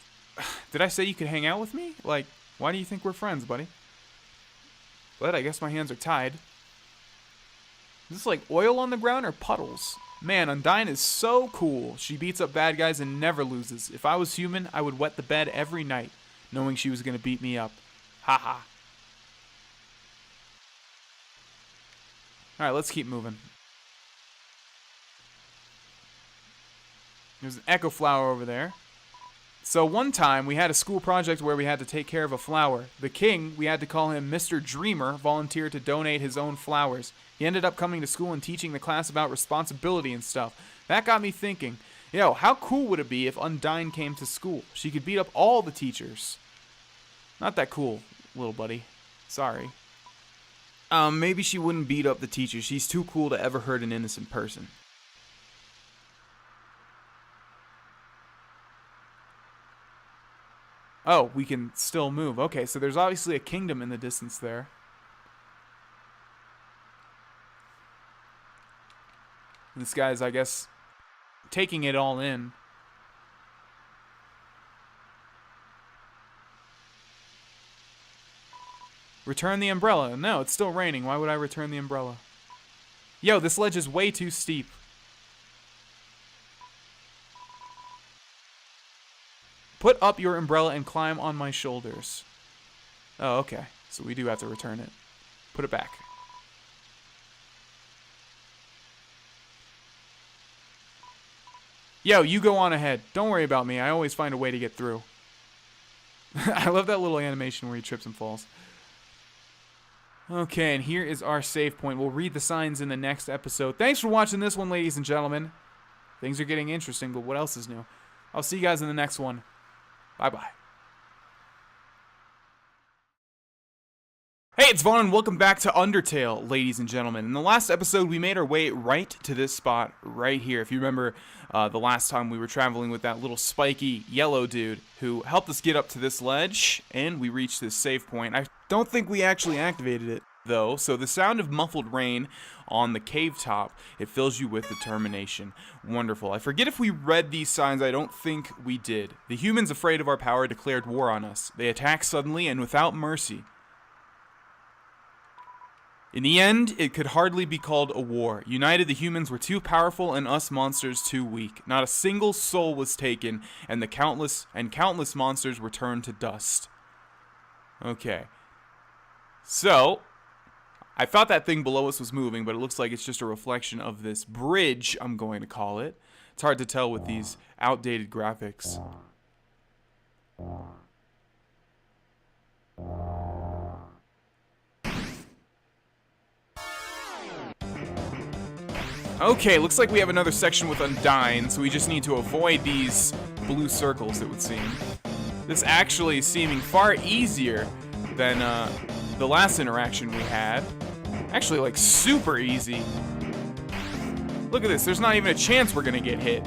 Did I say you could hang out with me? Like, why do you think we're friends, buddy? But I guess my hands are tied. Is this like oil on the ground or puddles? Man, Undyne is so cool. She beats up bad guys and never loses. If I was human, I would wet the bed every night, knowing she was going to beat me up. Haha. Alright, let's keep moving. There's an echo flower over there. So one time, we had a school project where we had to take care of a flower. The king, we had to call him Mr. Dreamer, volunteered to donate his own flowers. He ended up coming to school and teaching the class about responsibility and stuff. That got me thinking, yo, how cool would it be if Undyne came to school? She could beat up all the teachers. Not that cool, little buddy. Sorry. Maybe she wouldn't beat up the teachers. She's too cool to ever hurt an innocent person. Oh, we can still move. Okay, so there's obviously a kingdom in the distance there. This guy's, I guess, taking it all in. Return the umbrella. No, it's still raining. Why would I return the umbrella? Yo, this ledge is way too steep. Put up your umbrella and climb on my shoulders. Oh, okay. So we do have to return it. Put it back. Yo, you go on ahead. Don't worry about me. I always find a way to get through. I love that little animation where he trips and falls. Okay, and here is our save point. We'll read the signs in the next episode. Thanks for watching this one, ladies and gentlemen. Things are getting interesting, but what else is new? I'll see you guys in the next one. Bye-bye. Hey, it's Vaughn, and welcome back to Undertale, ladies and gentlemen. In the last episode, we made our way right to this spot right here. If you remember the last time we were traveling with that little spiky yellow dude who helped us get up to this ledge, and we reached this save point. I don't think we actually activated it, though, so the sound of muffled rain on the cave top, it fills you with determination. Wonderful. I forget if we read these signs. I don't think we did. The humans, afraid of our power, declared war on us. They attacked suddenly and without mercy. In the end, it could hardly be called a war. United, the humans were too powerful and us monsters too weak. Not a single soul was taken, and countless monsters were turned to dust. Okay. So, I thought that thing below us was moving, but it looks like it's just a reflection of this bridge, I'm going to call it. It's hard to tell with these outdated graphics. Okay, looks like we have another section with Undyne, so we just need to avoid these blue circles, it would seem. This actually is seeming far easier than the last interaction we had. Actually, like, super easy. Look at this, there's not even a chance we're gonna get hit.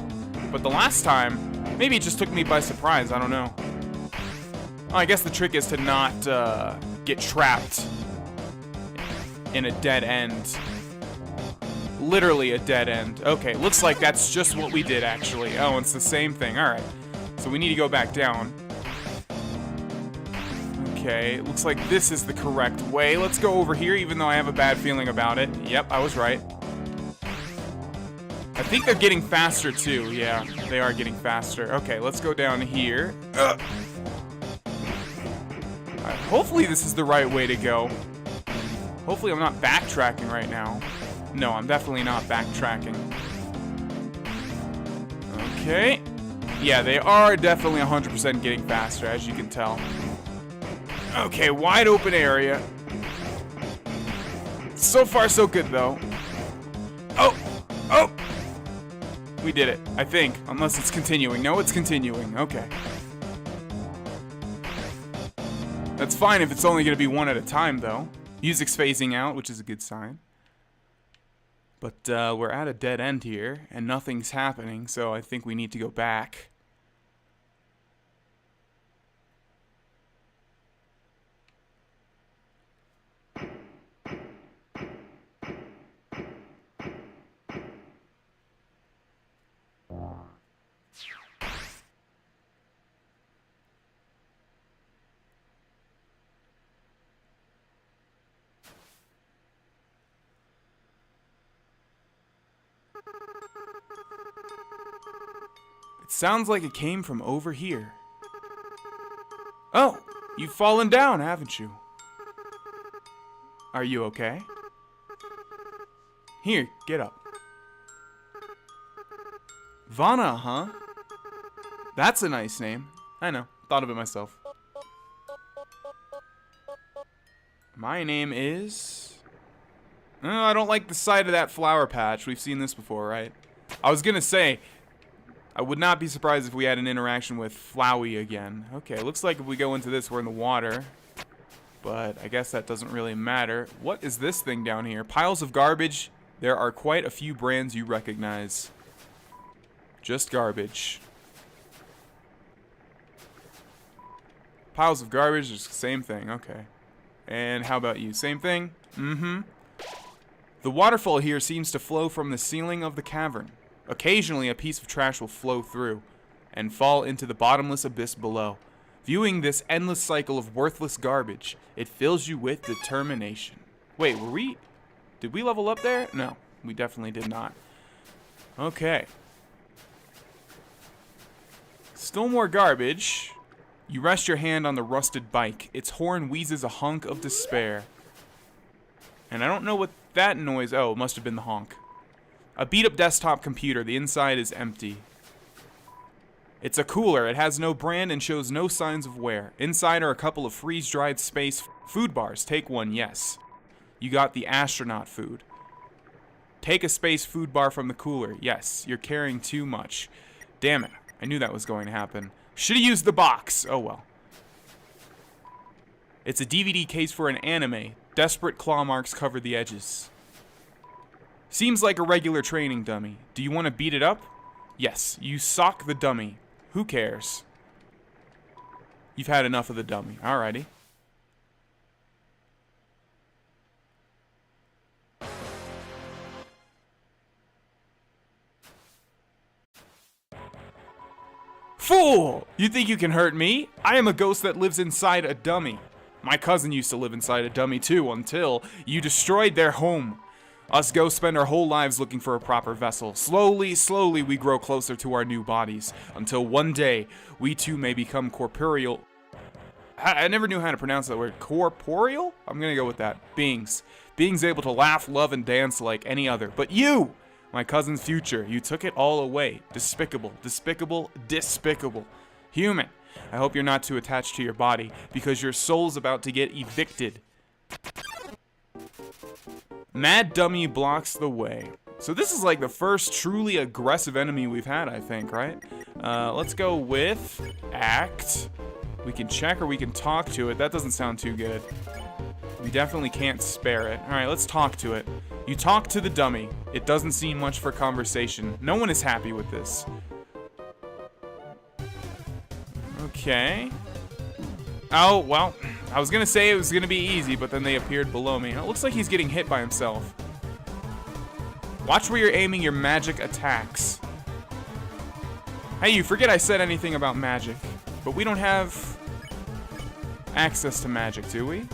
But the last time, maybe it just took me by surprise, I don't know. Oh, I guess the trick is to not get trapped in a dead end. Literally a dead end. Okay, looks like that's just what we did, actually. Oh, it's the same thing. Alright. So we need to go back down. Okay, looks like this is the correct way. Let's go over here, even though I have a bad feeling about it. Yep, I was right. I think they're getting faster, too. Yeah, they are getting faster. Okay, let's go down here. Alright, hopefully this is the right way to go. Hopefully I'm not backtracking right now. No, I'm definitely not backtracking. Okay. Yeah, they are definitely 100% getting faster, as you can tell. Okay, wide open area. So far, so good, though. Oh! Oh! We did it, I think. Unless it's continuing. No, it's continuing. Okay. That's fine if it's only going to be one at a time, though. Music's phasing out, which is a good sign. But we're at a dead end here, and nothing's happening, so I think we need to go back. It sounds like it came from over here. Oh, you've fallen down, haven't you? Are you okay? Here, get up. Vana, huh? That's a nice name. I know, thought of it myself. My name is... Oh, I don't like the sight of that flower patch. We've seen this before, right? I was gonna say, I would not be surprised if we had an interaction with Flowey again. Okay, looks like if we go into this, we're in the water. But I guess that doesn't really matter. What is this thing down here? Piles of garbage. There are quite a few brands you recognize. Just garbage. Piles of garbage, just the same thing. Okay. And how about you? Same thing? Mm-hmm. The waterfall here seems to flow from the ceiling of the cavern. Occasionally, a piece of trash will flow through and fall into the bottomless abyss below. Viewing this endless cycle of worthless garbage, it fills you with determination. Wait, did we level up there? No, we definitely did not. Okay. Still more garbage. You rest your hand on the rusted bike. Its horn wheezes a honk of despair. And I don't know what that noise... Oh, it must have been the honk. A beat-up desktop computer. The inside is empty. It's a cooler. It has no brand and shows no signs of wear. Inside are a couple of freeze-dried space food bars. Take one, yes. You got the astronaut food. Take a space food bar from the cooler. Yes, you're carrying too much. Damn it. I knew that was going to happen. Should have used the box. Oh well. It's a DVD case for an anime. Desperate claw marks cover the edges. Seems like a regular training dummy. Do you want to beat it up? Yes, you sock the dummy. Who cares? You've had enough of the dummy. Alrighty. Fool! You think you can hurt me? I am a ghost that lives inside a dummy. My cousin used to live inside a dummy too until you destroyed their home. Us ghosts spend our whole lives looking for a proper vessel. Slowly, slowly we grow closer to our new bodies until one day we too may become corporeal. I never knew how to pronounce that word. Corporeal? I'm gonna go with that. Beings. Beings able to laugh, love, and dance like any other. But you! My cousin's future. You took it all away. Despicable. Despicable. Despicable. Human. I hope you're not too attached to your body, because your soul's about to get evicted. Mad Dummy blocks the way. So this is like the first truly aggressive enemy we've had, I think, right? Let's go with act. We can check or we can talk to it. That doesn't sound too good. We definitely can't spare it. Alright, let's talk to it. You talk to the dummy. It doesn't seem much for conversation. No one is happy with this. Okay. Oh, well, I was gonna say it was gonna be easy, but then they appeared below me. It looks like he's getting hit by himself. Watch where you're aiming your magic attacks. Hey, you forget I said anything about magic. But we don't have access to magic, do we?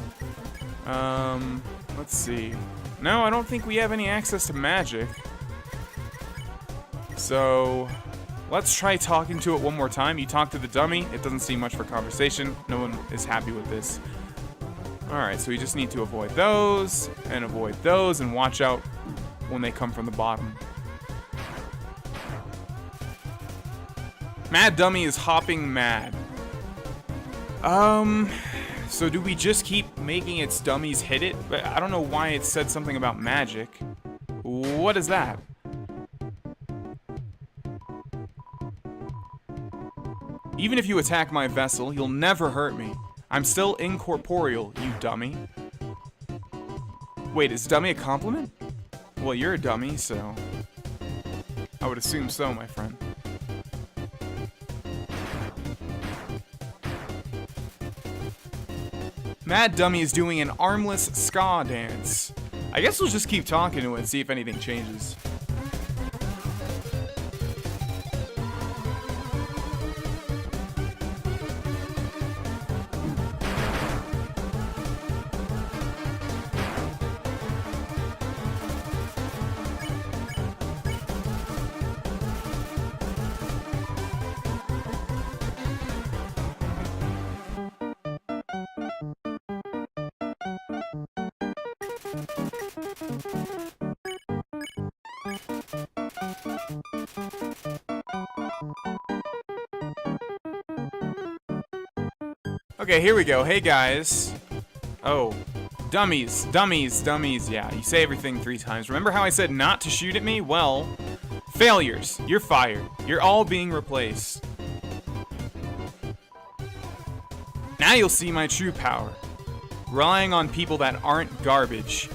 Let's see. No, I don't think we have any access to magic. So, let's try talking to it one more time. You talk to the dummy. It doesn't seem much for conversation. No one is happy with this. Alright, so we just need to avoid those, and watch out when they come from the bottom. Mad Dummy is hopping mad. So do we just keep making its dummies hit it? But I don't know why it said something about magic. What is that? Even if you attack my vessel, you'll never hurt me. I'm still incorporeal, you dummy. Wait, is dummy a compliment? Well, you're a dummy, so I would assume so, my friend. Mad Dummy is doing an armless ska dance. I guess we'll just keep talking to it and see if anything changes. Okay, here we go. Hey, guys. Oh. Dummies. Dummies. Dummies. Yeah, you say everything 3 times. Remember how I said not to shoot at me? Well, failures. You're fired. You're all being replaced. Now you'll see my true power. Relying on people that aren't garbage.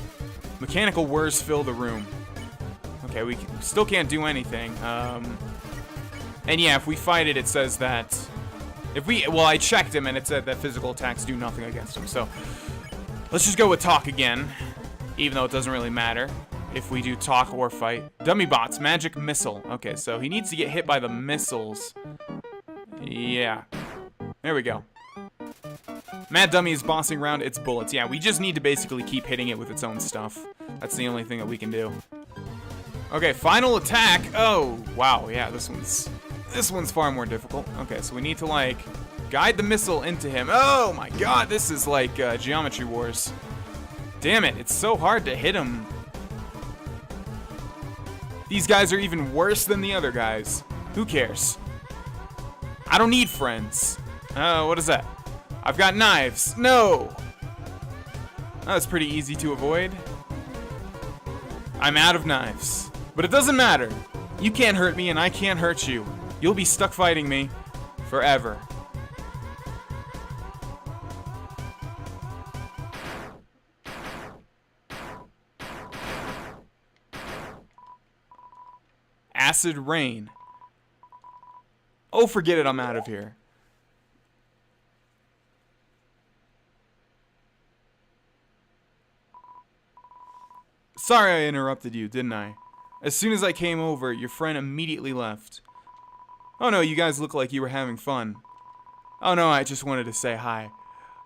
Mechanical whirs fill the room. Okay, we still can't do anything. And yeah, if we fight it, it says that... Well, I checked him and it said that physical attacks do nothing against him, so... Let's just go with talk again, even though it doesn't really matter if we do talk or fight. Dummy bots, magic missile. Okay, so he needs to get hit by the missiles. Yeah. There we go. Mad Dummy is bossing around its bullets. Yeah, we just need to basically keep hitting it with its own stuff. That's the only thing that we can do. Okay, final attack. Oh, wow, yeah, this one's far more difficult. Okay, so we need to, like, guide the missile into him. Oh my god, this is like Geometry Wars. Damn it, it's so hard to hit him. These guys are even worse than the other guys. Who cares? I don't need friends. Oh, what is that? I've got knives. No! Oh, that's pretty easy to avoid. I'm out of knives. But it doesn't matter. You can't hurt me and I can't hurt you. You'll be stuck fighting me forever. Acid rain. Oh, forget it. I'm out of here. Sorry I interrupted you, didn't I? As soon as I came over, your friend immediately left. Oh no, you guys look like you were having fun. Oh no, I just wanted to say hi.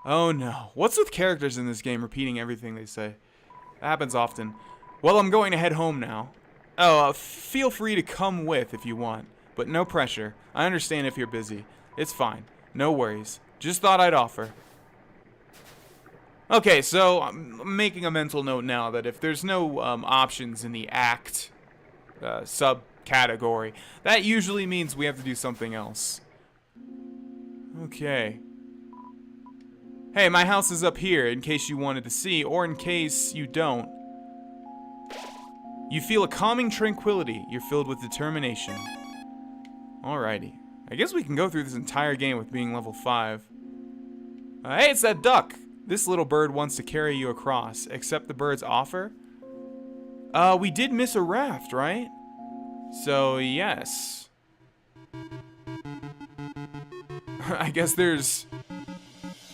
Oh no. What's with characters in this game repeating everything they say? That happens often. Well, I'm going to head home now. Oh, feel free to come with if you want, but no pressure. I understand if you're busy. It's fine. No worries. Just thought I'd offer. Okay, so I'm making a mental note now that if there's no options in the act subcategory, that usually means we have to do something else. Okay. Hey, my house is up here in case you wanted to see, or in case you don't. You feel a calming tranquility. You're filled with determination. Alrighty. I guess we can go through this entire game with being level 5. Hey, it's that duck. This little bird wants to carry you across. Accept the bird's offer? We did miss a raft, right? So, yes. I guess there's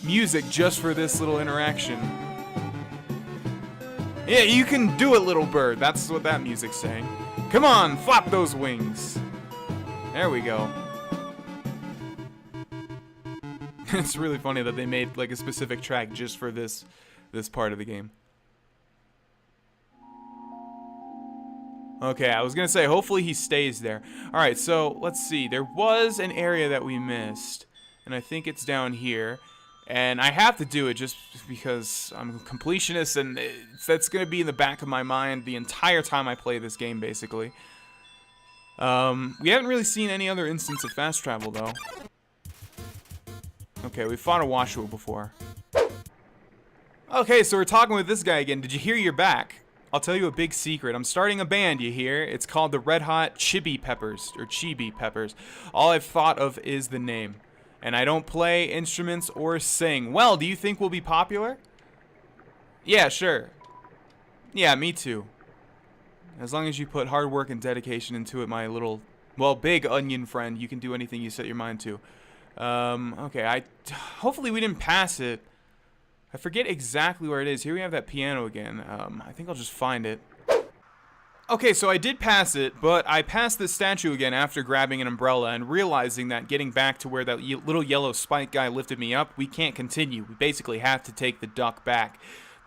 music just for this little interaction. Yeah, you can do it, little bird. That's what that music's saying. Come on, flap those wings. There we go. It's really funny that they made like a specific track just for this part of the game. Okay, I was gonna say hopefully he stays there. Alright, so let's see. There was an area that we missed, and I think it's down here. And I have to do it just because I'm a completionist, and that's gonna be in the back of my mind the entire time I play this game, basically. We haven't really seen any other instance of fast travel though. Okay, we fought a Washoe before. Okay, so we're talking with this guy again. Did you hear you're back? I'll tell you a big secret. I'm starting a band, you hear? It's called the Red Hot Chibi Peppers, or Chibi Peppers. All I've thought of is the name. And I don't play instruments or sing. Well, do you think we'll be popular? Yeah, sure. Yeah, me too. As long as you put hard work and dedication into it, my little, well, big onion friend, you can do anything you set your mind to. Okay, hopefully we didn't pass it. I forget exactly where it is. Here we have that piano again. I think I'll just find it. Okay, so I did pass it, but I passed this statue again after grabbing an umbrella and realizing that getting back to where that little yellow spike guy lifted me up, we can't continue. We basically have to take the duck back.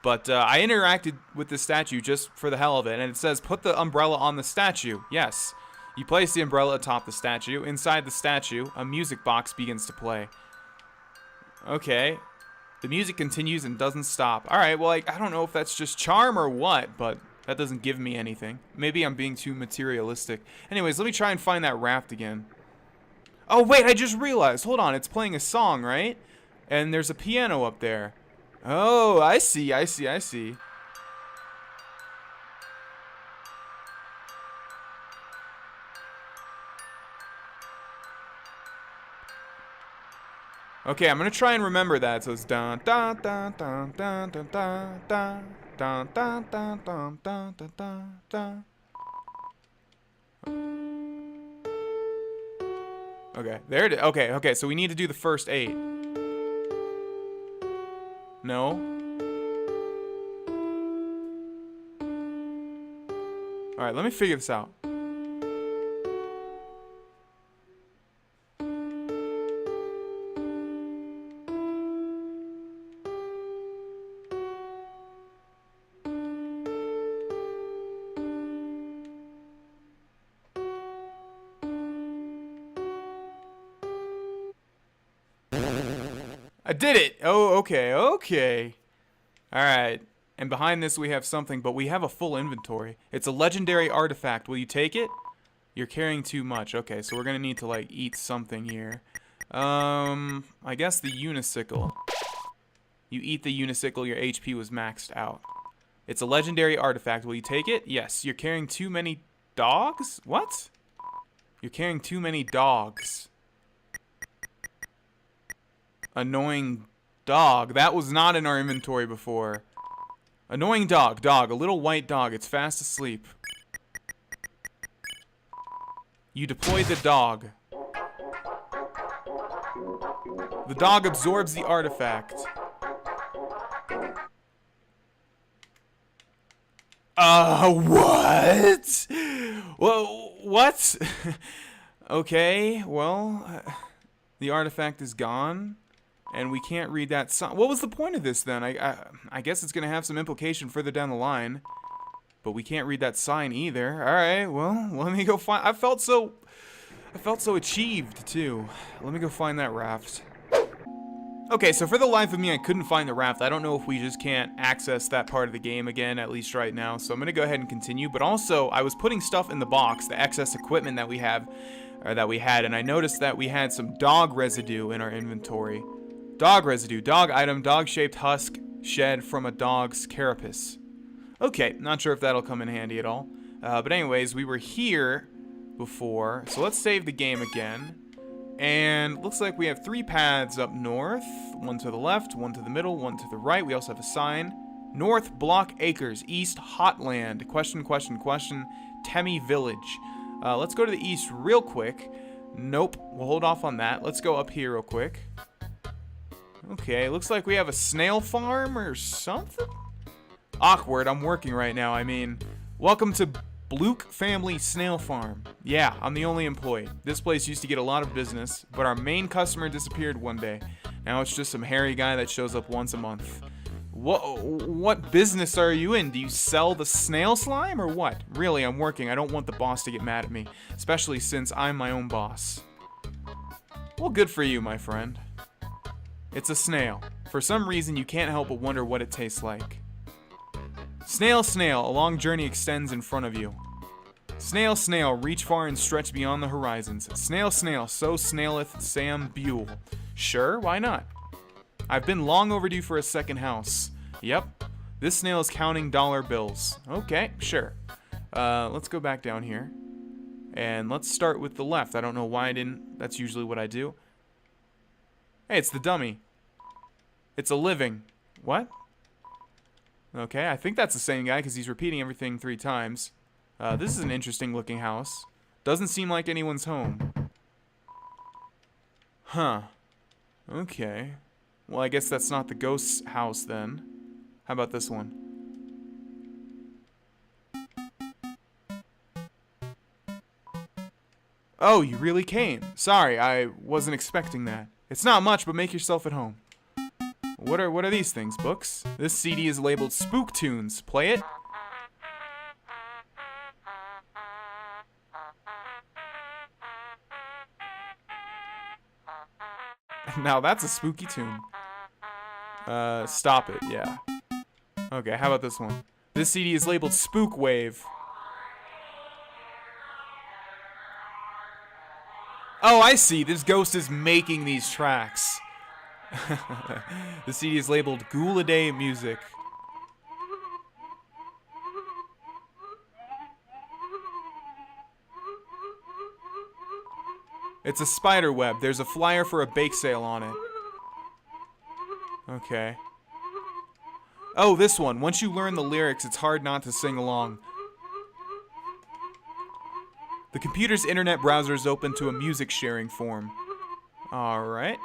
But I interacted with the statue just for the hell of it, and it says put the umbrella on the statue. Yes. You place the umbrella atop the statue. Inside the statue, a music box begins to play. Okay. The music continues and doesn't stop. Alright, well, I don't know if that's just charm or what, but that doesn't give me anything. Maybe I'm being too materialistic. Anyways, let me try and find that raft again. Oh, wait, I just realized. Hold on, it's playing a song, right? And there's a piano up there. Oh, I see. Okay, I'm gonna try and remember that. So it's dun dun dun dun dun dun dun dun dun dun dun dun dun dun dun. Okay, there it is. Okay, so we need to do the first 8. No? Alright, let me figure this out. I did it! Oh, okay. Alright. And behind this we have something, but we have a full inventory. It's a legendary artifact. Will you take it? You're carrying too much. Okay, so we're gonna need to, like, eat something here. I guess the unicycle. You eat the unicycle, your HP was maxed out. It's a legendary artifact. Will you take it? Yes. You're carrying too many dogs? What? You're carrying too many dogs. Annoying dog. That was not in our inventory before. Annoying dog. A little white dog. It's fast asleep. You deploy the dog. The dog absorbs the artifact. What? Well, what? Okay, well, the artifact is gone, and we can't read that sign. What was the point of this, then? I guess it's going to have some implication further down the line, but we can't read that sign either. All right, well, let me go find... I felt so achieved, too. Let me go find that raft. Okay, so for the life of me, I couldn't find the raft. I don't know if we just can't access that part of the game again, at least right now. So I'm going to go ahead and continue. But also, I was putting stuff in the box, the excess equipment that we have, or that we had, and I noticed that we had some dog residue in our inventory. Dog residue, dog item, dog-shaped husk shed from a dog's carapace. Okay, not sure if that'll come in handy at all. But anyways, we were here before, so let's save the game again. And looks like we have 3 paths up north. One to the left, one to the middle, one to the right. We also have a sign. North, Block Acres. East, Hotland. Question, question, question. Temi Village. Let's go to the east real quick. Nope, we'll hold off on that. Let's go up here real quick. Okay, looks like we have a snail farm or something? Awkward, I'm working right now. I mean, welcome to Bluke Family Snail Farm. Yeah, I'm the only employee. This place used to get a lot of business, but our main customer disappeared one day. Now it's just some hairy guy that shows up once a month. What business are you in? Do you sell the snail slime or what? Really, I'm working. I don't want the boss to get mad at me, especially since I'm my own boss. Well, good for you, my friend. It's a snail. For some reason, you can't help but wonder what it tastes like. Snail, snail, a long journey extends in front of you. Snail, snail, reach far and stretch beyond the horizons. Snail, snail, so snaileth Sam Buell. Sure, why not? I've been long overdue for a second house. Yep, this snail is counting dollar bills. Okay, sure. Let's go back down here. And let's start with the left. I don't know why I didn't. That's usually what I do. Hey, it's the dummy. It's a living. What? Okay, I think that's the same guy because he's repeating everything 3 times. This is an interesting looking house. Doesn't seem like anyone's home. Huh. Okay. Well, I guess that's not the ghost's house then. How about this one? Oh, you really came. Sorry, I wasn't expecting that. It's not much, but make yourself at home. What are these things? Books? This CD is labeled Spook Tunes. Play it. Now that's a spooky tune. Stop it, yeah. Okay, how about this one? This CD is labeled Spook Wave. Oh, I see. This ghost is making these tracks. The CD is labeled Ghoul-a-Day Music. It's a spider web. There's a flyer for a bake sale on it. Okay. Oh, this one. Once you learn the lyrics, it's hard not to sing along. The computer's internet browser is open to a music sharing form. Alright.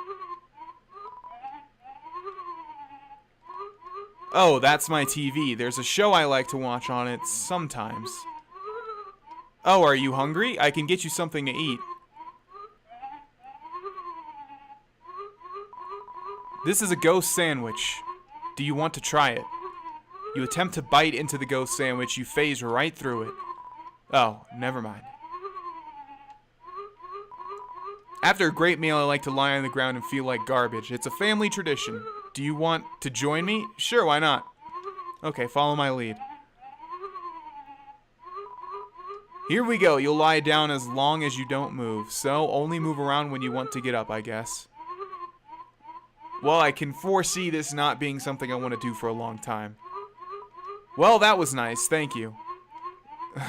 Oh, that's my TV. There's a show I like to watch on it sometimes. Oh, are you hungry? I can get you something to eat. This is a ghost sandwich. Do you want to try it? You attempt to bite into the ghost sandwich. You phase right through it. Oh, never mind. After a great meal, I like to lie on the ground and feel like garbage. It's a family tradition. Do you want to join me? Sure, why not? Okay, follow my lead. Here we go. You'll lie down as long as you don't move. So, only move around when you want to get up, I guess. Well, I can foresee this not being something I want to do for a long time. Well, that was nice. Thank you.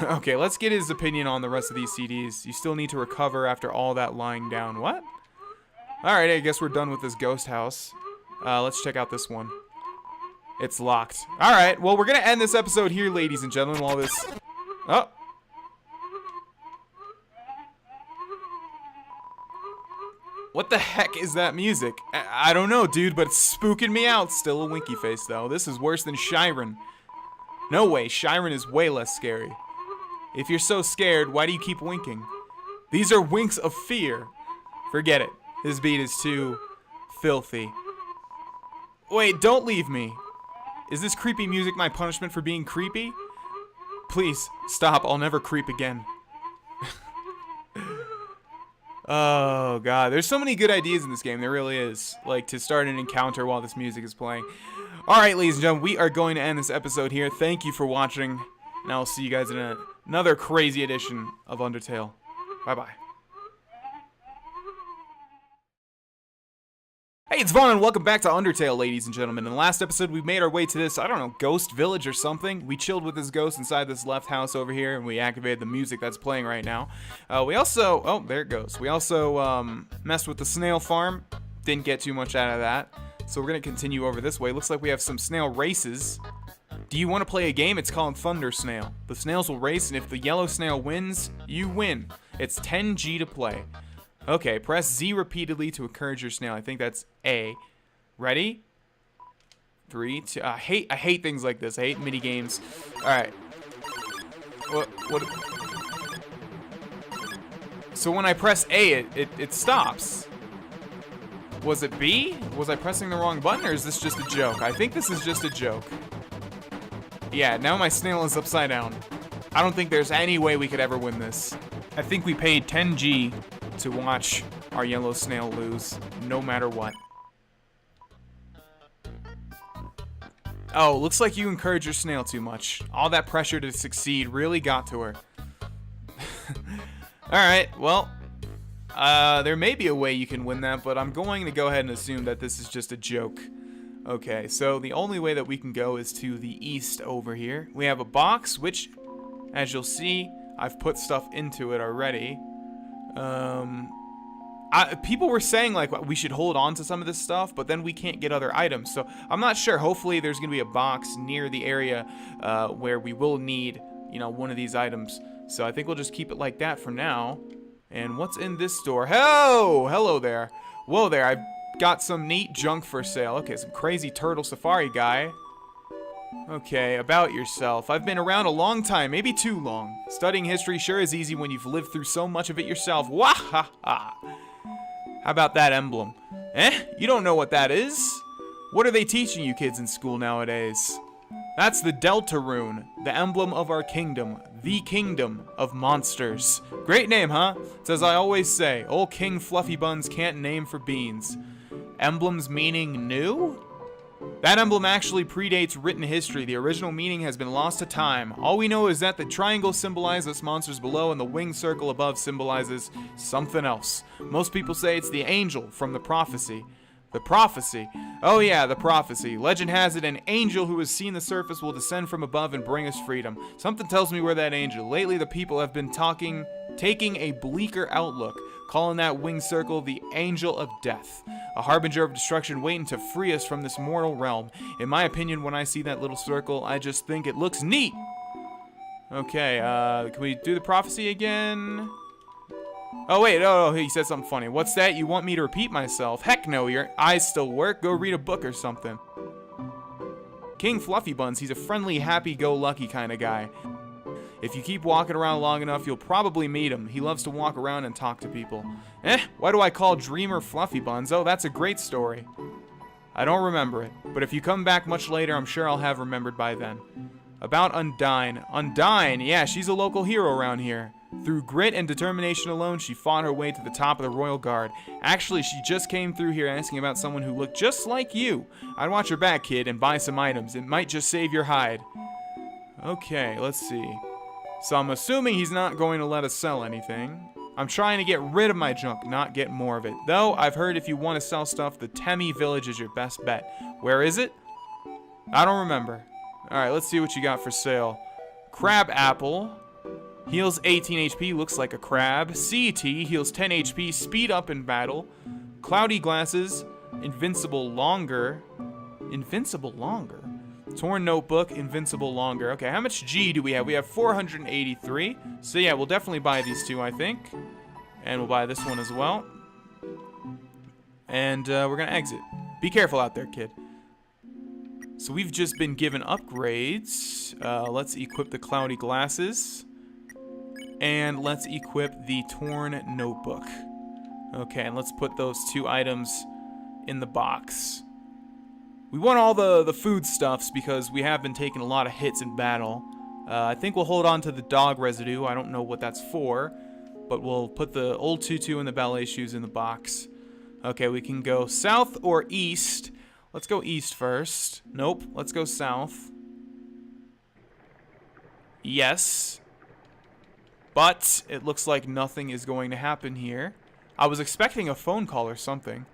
Okay, let's get his opinion on the rest of these CDs. You still need to recover after all that lying down. What? Alright, I guess we're done with this ghost house. Let's check out this one. It's locked. Alright, well, we're gonna end this episode here, ladies and gentlemen, while this... Oh! What the heck is that music? I don't know, dude, but it's spooking me out. Still a winky face, though. This is worse than Shyren. No way, Shyren is way less scary. If you're so scared, why do you keep winking? These are winks of fear. Forget it. This beat is too filthy. Wait, don't leave me. Is this creepy music my punishment for being creepy? Please, stop. I'll never creep again. Oh, God. There's so many good ideas in this game. There really is. Like, to start an encounter while this music is playing. Alright, ladies and gentlemen, we are going to end this episode here. Thank you for watching. And I'll see you guys in another crazy edition of Undertale. Bye-bye. Hey, it's Vaughn, and welcome back to Undertale, ladies and gentlemen. In the last episode, we made our way to this, I don't know, ghost village or something. We chilled with this ghost inside this left house over here, and we activated the music that's playing right now. We also, oh, there it goes. We also messed with the snail farm. Didn't get too much out of that. So we're going to continue over this way. Looks like we have some snail races. Do you want to play a game? It's called Thunder Snail. The snails will race, and if the yellow snail wins, you win. It's 10G to play. Okay, press Z repeatedly to encourage your snail. I think that's A. Ready? 3, 2. I hate things like this. I hate mini games. All right. What? So when I press A, it stops. Was it B? Was I pressing the wrong button, or is this just a joke? I think this is just a joke. Yeah, now my snail is upside down. I don't think there's any way we could ever win this. I think we paid 10G to watch our yellow snail lose, no matter what. Oh, looks like you encourage your snail too much. All that pressure to succeed really got to her. Alright, well, there may be a way you can win that, but I'm going to go ahead and assume that this is just a joke. Okay, so the only way that we can go is to the east over here. We have a box, which, as you'll see, I've put stuff into it already. People were saying like we should hold on to some of this stuff, but then we can't get other items. So I'm not sure. Hopefully there's gonna be a box near the area where we will need, you know, one of these items. So I think we'll just keep it like that for now. And what's in this store? Hello there. Whoa there. I've got some neat junk for sale. Okay, some crazy turtle safari guy. Okay, about yourself. I've been around a long time, maybe too long. Studying history sure is easy when you've lived through so much of it yourself. Wah-ha-ha. How about that emblem? You don't know what that is? What are they teaching you kids in school nowadays? That's the Delta Rune, the emblem of our kingdom, the kingdom of monsters. Great name, huh? It's as I always say, old King Fluffy Buns can't name for beans. Emblems meaning new? That emblem actually predates written history. The original meaning has been lost to time. All we know is that the triangle symbolizes monsters below and the winged circle above symbolizes something else. Most people say it's the angel from the prophecy. The prophecy. Oh yeah, the prophecy. Legend has it an angel who has seen the surface will descend from above and bring us freedom. Something tells me we're that angel. Lately the people have been taking a bleaker outlook, calling that winged circle the angel of death. A harbinger of destruction waiting to free us from this mortal realm. In my opinion, when I see that little circle, I just think it looks neat. Okay, can we do the prophecy again? Oh wait, oh, he said something funny. What's that? You want me to repeat myself? Heck no, your eyes still work. Go read a book or something. King Fluffy Buns, he's a friendly, happy-go-lucky kind of guy. If you keep walking around long enough, you'll probably meet him. He loves to walk around and talk to people. Why do I call Dreamer Fluffy Buns? Oh, that's a great story. I don't remember it, but if you come back much later, I'm sure I'll have remembered by then. About Undyne. Undyne, yeah, she's a local hero around here. Through grit and determination alone, she fought her way to the top of the Royal Guard. Actually, she just came through here asking about someone who looked just like you. I'd watch her back, kid, and buy some items. It might just save your hide. Okay, let's see. So I'm assuming he's not going to let us sell anything. I'm trying to get rid of my junk, not get more of it. Though, I've heard if you want to sell stuff, the Temmie village is your best bet. Where is it? I don't remember. Alright, let's see what you got for sale. Crab apple. Heals 18 HP, looks like a crab. CT heals 10 HP, speed up in battle. Cloudy glasses, invincible longer. Invincible longer? Torn notebook, invincible longer. Okay, how much G do we have? We have 483. So yeah, we'll definitely buy these two, I think. And we'll buy this one as well. And we're gonna exit. Be careful out there, kid. So we've just been given upgrades. Let's equip the cloudy glasses. And let's equip the torn notebook. Okay, and let's put those 2 items in the box. We want all the foodstuffs because we have been taking a lot of hits in battle. I think we'll hold on to the dog residue. I don't know what that's for. But we'll put the old tutu and the ballet shoes in the box. Okay, we can go south or east. Let's go east first. Nope, let's go south. Yes. But it looks like nothing is going to happen here. I was expecting a phone call or something.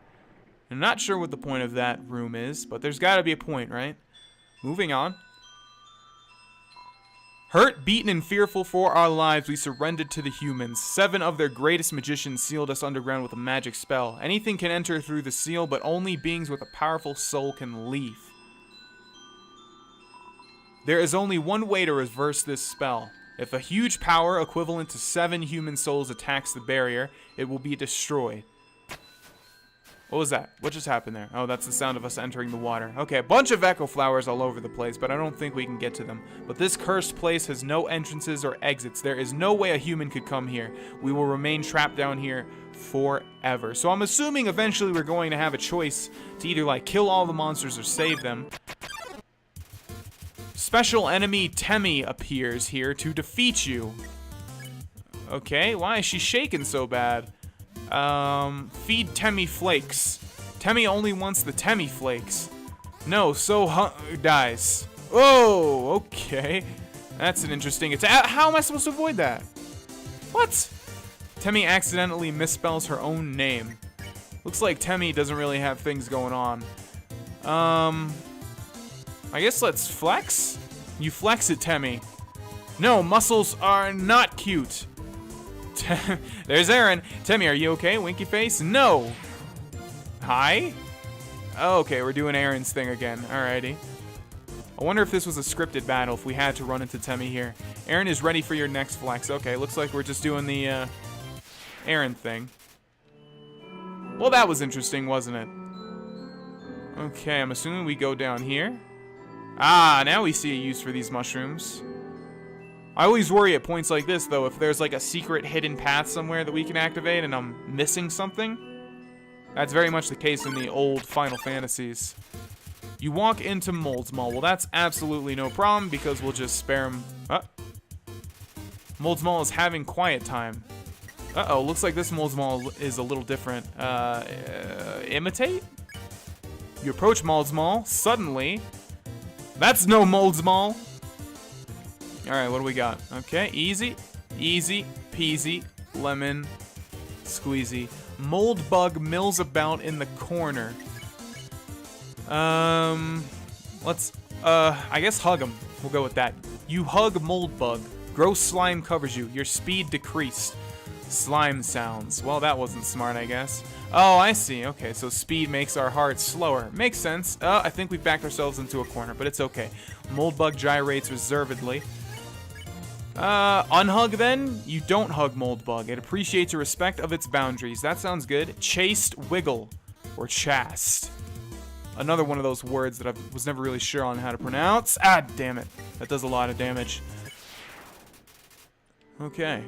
I'm not sure what the point of that room is, but there's got to be a point, right? Moving on. Hurt, beaten, and fearful for our lives, we surrendered to the humans. 7 of their greatest magicians sealed us underground with a magic spell. Anything can enter through the seal, but only beings with a powerful soul can leave. There is only one way to reverse this spell. If a huge power equivalent to 7 human souls attacks the barrier, it will be destroyed. What was that? What just happened there? Oh, that's the sound of us entering the water. Okay, a bunch of echo flowers all over the place, but I don't think we can get to them. But this cursed place has no entrances or exits. There is no way a human could come here. We will remain trapped down here forever. So I'm assuming eventually we're going to have a choice to either, like, kill all the monsters or save them. Special enemy Temmie appears here to defeat you. Okay, why is she shaking so bad? Feed Temmie flakes. Temmie only wants the Temmie flakes. No, so dies. Oh, okay. That's an interesting attack. How am I supposed to avoid that? What? Temmie accidentally misspells her own name. Looks like Temmie doesn't really have things going on. I guess let's flex? You flex it, Temmie. No, muscles are not cute. There's Aaron. Temmie, are you okay? Winky face? No. Hi? Oh, okay, we're doing Aaron's thing again. Alrighty. I wonder if this was a scripted battle, if we had to run into Temmie here. Aaron is ready for your next flex. Okay, looks like we're just doing the Aaron thing. Well, that was interesting, wasn't it? Okay, I'm assuming we go down here. Ah, now we see a use for these mushrooms. I always worry at points like this, though, if there's like a secret hidden path somewhere that we can activate and I'm missing something. That's very much the case in the old Final Fantasies. You walk into Moldsmal. Well, that's absolutely no problem because we'll just spare him. Moldsmal is having quiet time. Uh-oh, looks like this Moldsmal is a little different. Imitate? You approach Moldsmal. Suddenly, that's no Moldsmal. Alright, what do we got? Okay, easy, peasy, lemon, squeezy. Moldbug mills about in the corner. Let's, I guess hug him. We'll go with that. You hug Moldbug. Gross slime covers you. Your speed decreased. Slime sounds. Well, that wasn't smart, I guess. Oh, I see. Okay, so speed makes our hearts slower. Makes sense. I think we backed ourselves into a corner, but it's okay. Moldbug gyrates reservedly. Unhug then? You don't hug Moldbug. It appreciates your respect of its boundaries. That sounds good. Chaste wiggle. Or chast. Another one of those words that I was never really sure on how to pronounce. Ah, damn it. That does a lot of damage. Okay.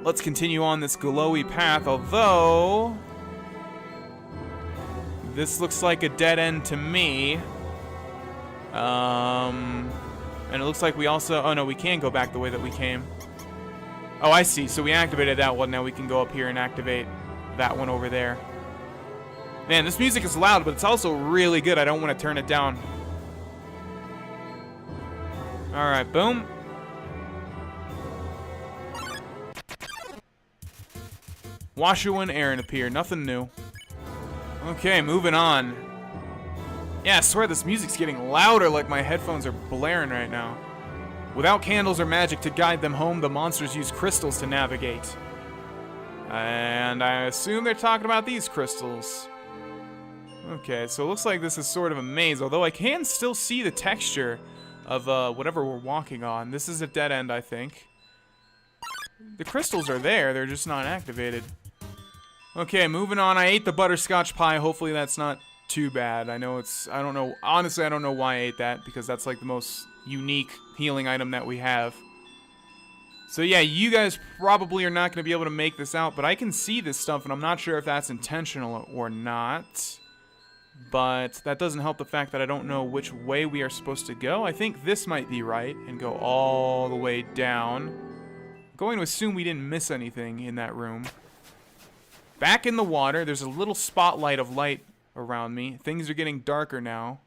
Let's continue on this glowy path, although this looks like a dead end to me. And it looks like we also... Oh, no, we can go back the way that we came. Oh, I see. So we activated that one. Now we can go up here and activate that one over there. Man, this music is loud, but it's also really good. I don't want to turn it down. Alright, boom. Washu and Aaron appear. Nothing new. Okay, moving on. Yeah, I swear this music's getting louder, like my headphones are blaring right now. Without candles or magic to guide them home, the monsters use crystals to navigate. And I assume they're talking about these crystals. Okay, so it looks like this is sort of a maze, although I can still see the texture of whatever we're walking on. This is a dead end, I think. The crystals are there, they're just not activated. Okay, moving on. I ate the butterscotch pie. Hopefully that's not too bad. I know it's... I don't know. Honestly, I don't know why I ate that, because that's like the most unique healing item that we have. So yeah, you guys probably are not going to be able to make this out, but I can see this stuff, and I'm not sure if that's intentional or not. But that doesn't help the fact that I don't know which way we are supposed to go. I think this might be right, and go all the way down. I'm going to assume we didn't miss anything in that room. Back in the water, there's a little spotlight of light around me. Things are getting darker now.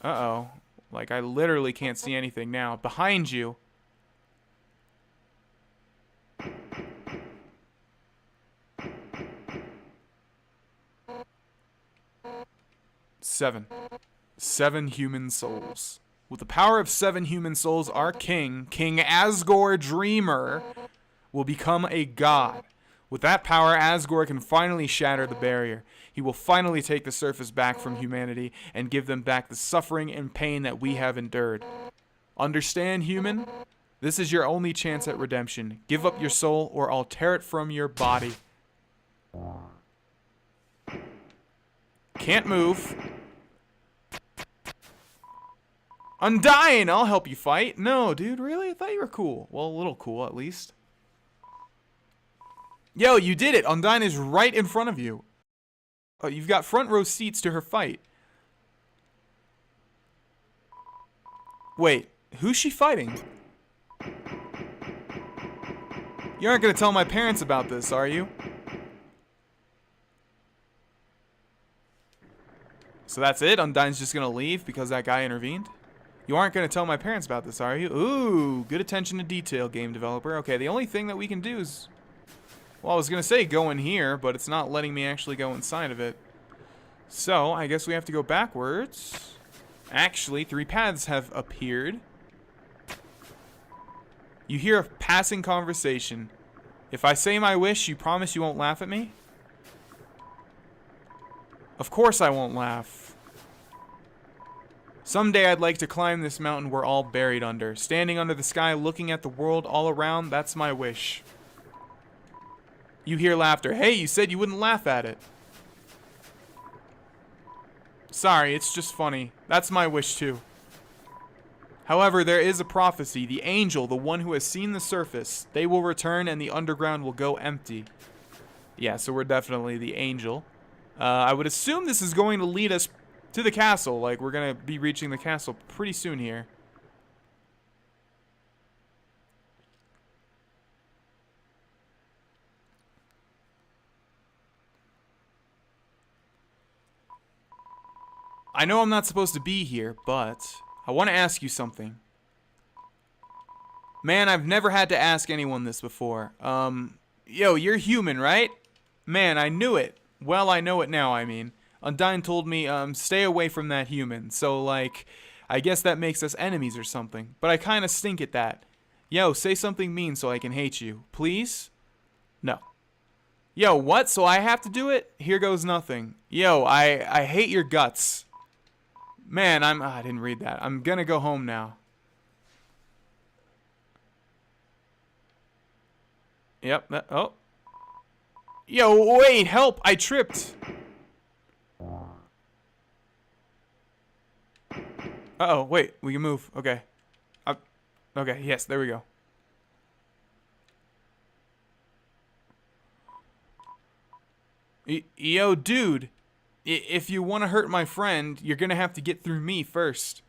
Uh-oh. Like, I literally can't see anything now. Behind you. Seven human souls. With the power of 7 human souls, our king, King Asgore Dreamer, will become a god. With that power, Asgore can finally shatter the barrier. He will finally take the surface back from humanity and give them back the suffering and pain that we have endured. Understand, human? This is your only chance at redemption. Give up your soul or I'll tear it from your body. Can't move. Undyne, I'll help you fight. No, dude, really? I thought you were cool. Well, a little cool, at least. Yo, you did it. Undyne is right in front of you. Oh, you've got front row seats to her fight. Wait, who's she fighting? You aren't going to tell my parents about this, are you? So that's it? Undyne's just going to leave because that guy intervened? You aren't going to tell my parents about this, are you? Ooh, good attention to detail, game developer. Okay, the only thing that we can do is... Well, I was going to say go in here, but it's not letting me actually go inside of it. So, I guess we have to go backwards. Actually, 3 paths have appeared. You hear a passing conversation. If I say my wish, you promise you won't laugh at me? Of course I won't laugh. Someday I'd like to climb this mountain we're all buried under. Standing under the sky, looking at the world all around, that's my wish. You hear laughter. Hey, you said you wouldn't laugh at it. Sorry, it's just funny. That's my wish too. However, there is a prophecy. The angel, the one who has seen the surface, they will return and the underground will go empty. Yeah, so we're definitely the angel. I would assume this is going to lead us to the castle. Like, we're going to be reaching the castle pretty soon here. I know I'm not supposed to be here, but I want to ask you something. Man, I've never had to ask anyone this before. Yo, you're human, right? Man, I knew it. Well, I know it now, I mean. Undyne told me, stay away from that human. So, like, I guess that makes us enemies or something. But I kind of stink at that. Yo, say something mean so I can hate you. Please? No. Yo, what? So I have to do it? Here goes nothing. Yo, I hate your guts. Man, I didn't read that. I'm gonna go home now. Yep, oh. Yo, wait, help! I tripped! Uh-oh, wait, we can move. Okay. Okay, yes, there we go. Yo, dude! If you want to hurt my friend, you're gonna have to get through me first.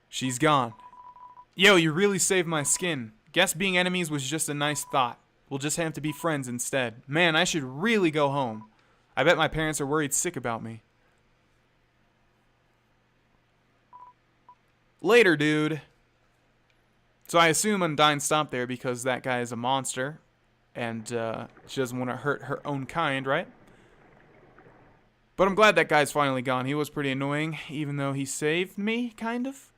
She's gone. Yo, you really saved my skin. Guess being enemies was just a nice thought. We'll just have to be friends instead. Man, I should really go home. I bet my parents are worried sick about me. Later, dude. So I assume Undyne stopped there because that guy is a monster. And she doesn't want to hurt her own kind, right? But I'm glad that guy's finally gone. He was pretty annoying, even though he saved me, kind of.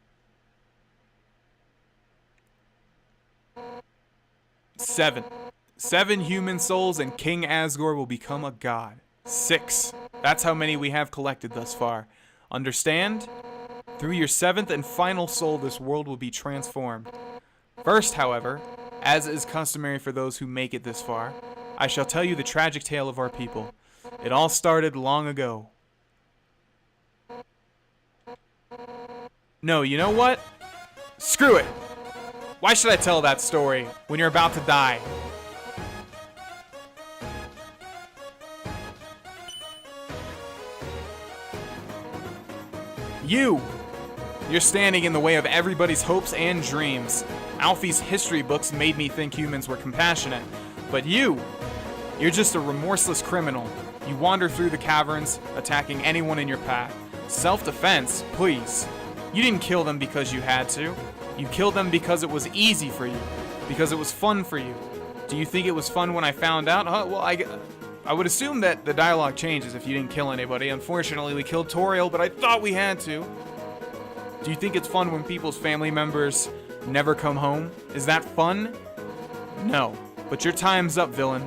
7. 7 human souls and King Asgore will become a god. 6. That's how many we have collected thus far. Understand? Through your 7th and final soul, this world will be transformed. First, however, as is customary for those who make it this far, I shall tell you the tragic tale of our people. It all started long ago. No, you know what? Screw it! Why should I tell that story when you're about to die? You're standing in the way of everybody's hopes and dreams. Alfie's history books made me think humans were compassionate. But you're just a remorseless criminal. You wander through the caverns, attacking anyone in your path. Self-defense, please. You didn't kill them because you had to. You killed them because it was easy for you. Because it was fun for you. Do you think it was fun when I found out? Well, I would assume that the dialogue changes if you didn't kill anybody. Unfortunately, we killed Toriel, but I thought we had to. Do you think it's fun when people's family members never come home? Is that fun? No. But your time's up, villain.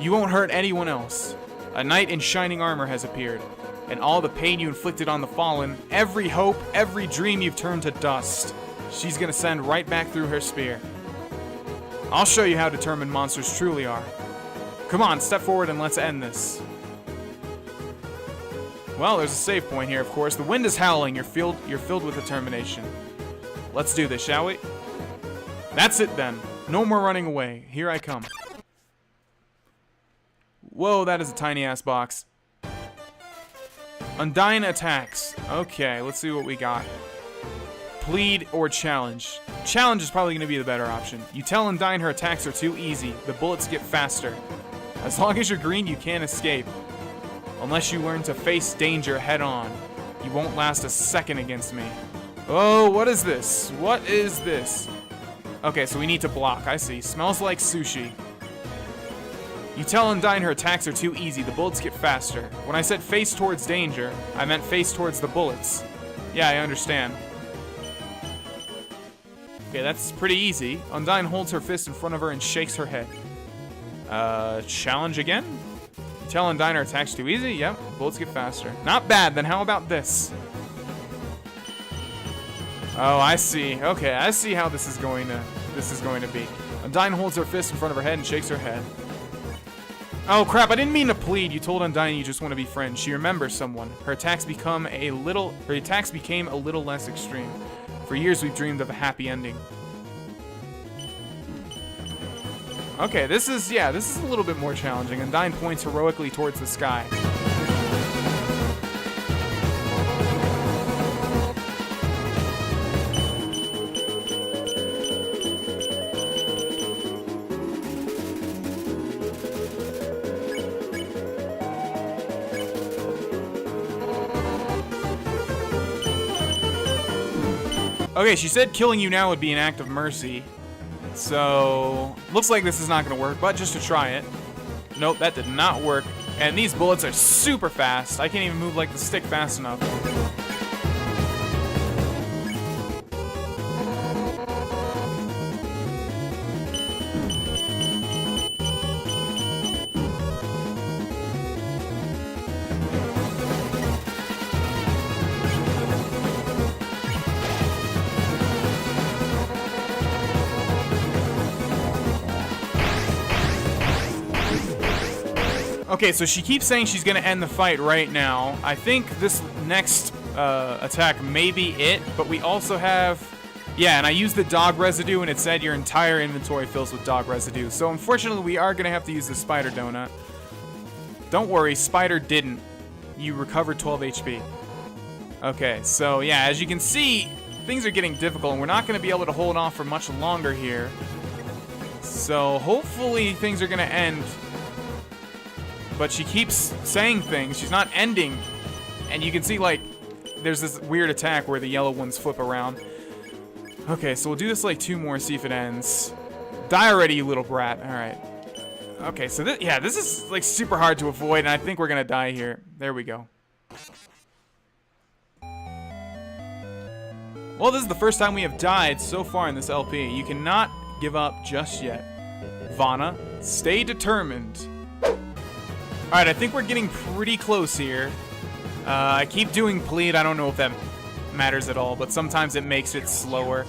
You won't hurt anyone else. A knight in shining armor has appeared. And all the pain you inflicted on the fallen, every hope, every dream you've turned to dust, she's gonna send right back through her spear. I'll show you how determined monsters truly are. Come on, step forward and let's end this. Well, there's a save point here, of course. The wind is howling. You're filled with determination. Let's do this, shall we? That's it then. No more running away. Here I come. Whoa, that is a tiny-ass box. Undyne attacks. Okay, let's see what we got. Plead or challenge. Challenge is probably going to be the better option. You tell Undyne her attacks are too easy. The bullets get faster. As long as you're green, you can't escape. Unless you learn to face danger head on. You won't last a second against me. Oh, what is this? What is this? Okay, so we need to block. I see. Smells like sushi. You tell Undyne her attacks are too easy. The bullets get faster. When I said face towards danger, I meant face towards the bullets. Yeah, I understand. Okay, that's pretty easy. Undyne holds her fist in front of her and shakes her head. Challenge again? You tell Undyne her attacks too easy? Yep, bullets get faster. Not bad, then how about this? Oh, I see. Okay, I see how this is going to be. Undyne holds her fist in front of her head and shakes her head. Oh crap, I didn't mean to plead. You told Undyne you just want to be friends. She remembers someone. Her attacks became a little less extreme. For years we've dreamed of a happy ending. Okay, this is a little bit more challenging. Undyne points heroically towards the sky. Okay, she said killing you now would be an act of mercy. So, looks like this is not going to work, but just to try it. Nope, that did not work. And these bullets are super fast. I can't even move like the stick fast enough. Okay, so she keeps saying she's gonna end the fight right now. I think this next attack may be it, but we also have... Yeah, and I used the dog residue, and it said your entire inventory fills with dog residue. So unfortunately, we are gonna have to use the spider donut. Don't worry, spider didn't. You recovered 12 HP. Okay, so yeah, as you can see, things are getting difficult, and we're not gonna be able to hold off for much longer here. So hopefully things are gonna end. But she keeps saying things. She's not ending. And you can see, like, there's this weird attack where the yellow ones flip around. Okay, so we'll do this, like, 2 more, see if it ends. Die already, you little brat. Alright. Okay, so this is, like, super hard to avoid, and I think we're gonna die here. There we go. Well, this is the first time we have died so far in this LP. You cannot give up just yet. Vana, stay determined. Alright, I think we're getting pretty close here. I keep doing plead. I don't know if that matters at all, but sometimes it makes it slower.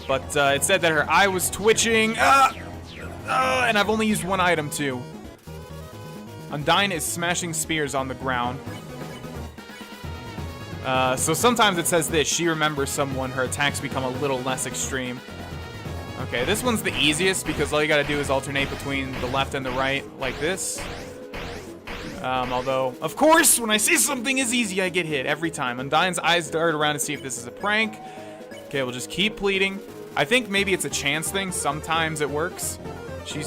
But it said that her eye was twitching, and I've only used one item too. Undyne is smashing spears on the ground. So sometimes it says this, she remembers someone, her attacks become a little less extreme. Okay, this one's the easiest because all you gotta do is alternate between the left and the right, like this. Although, of course, when I see something is easy, I get hit every time. Undyne's eyes dart around to see if this is a prank. Okay, we'll just keep pleading. I think maybe it's a chance thing. Sometimes it works. She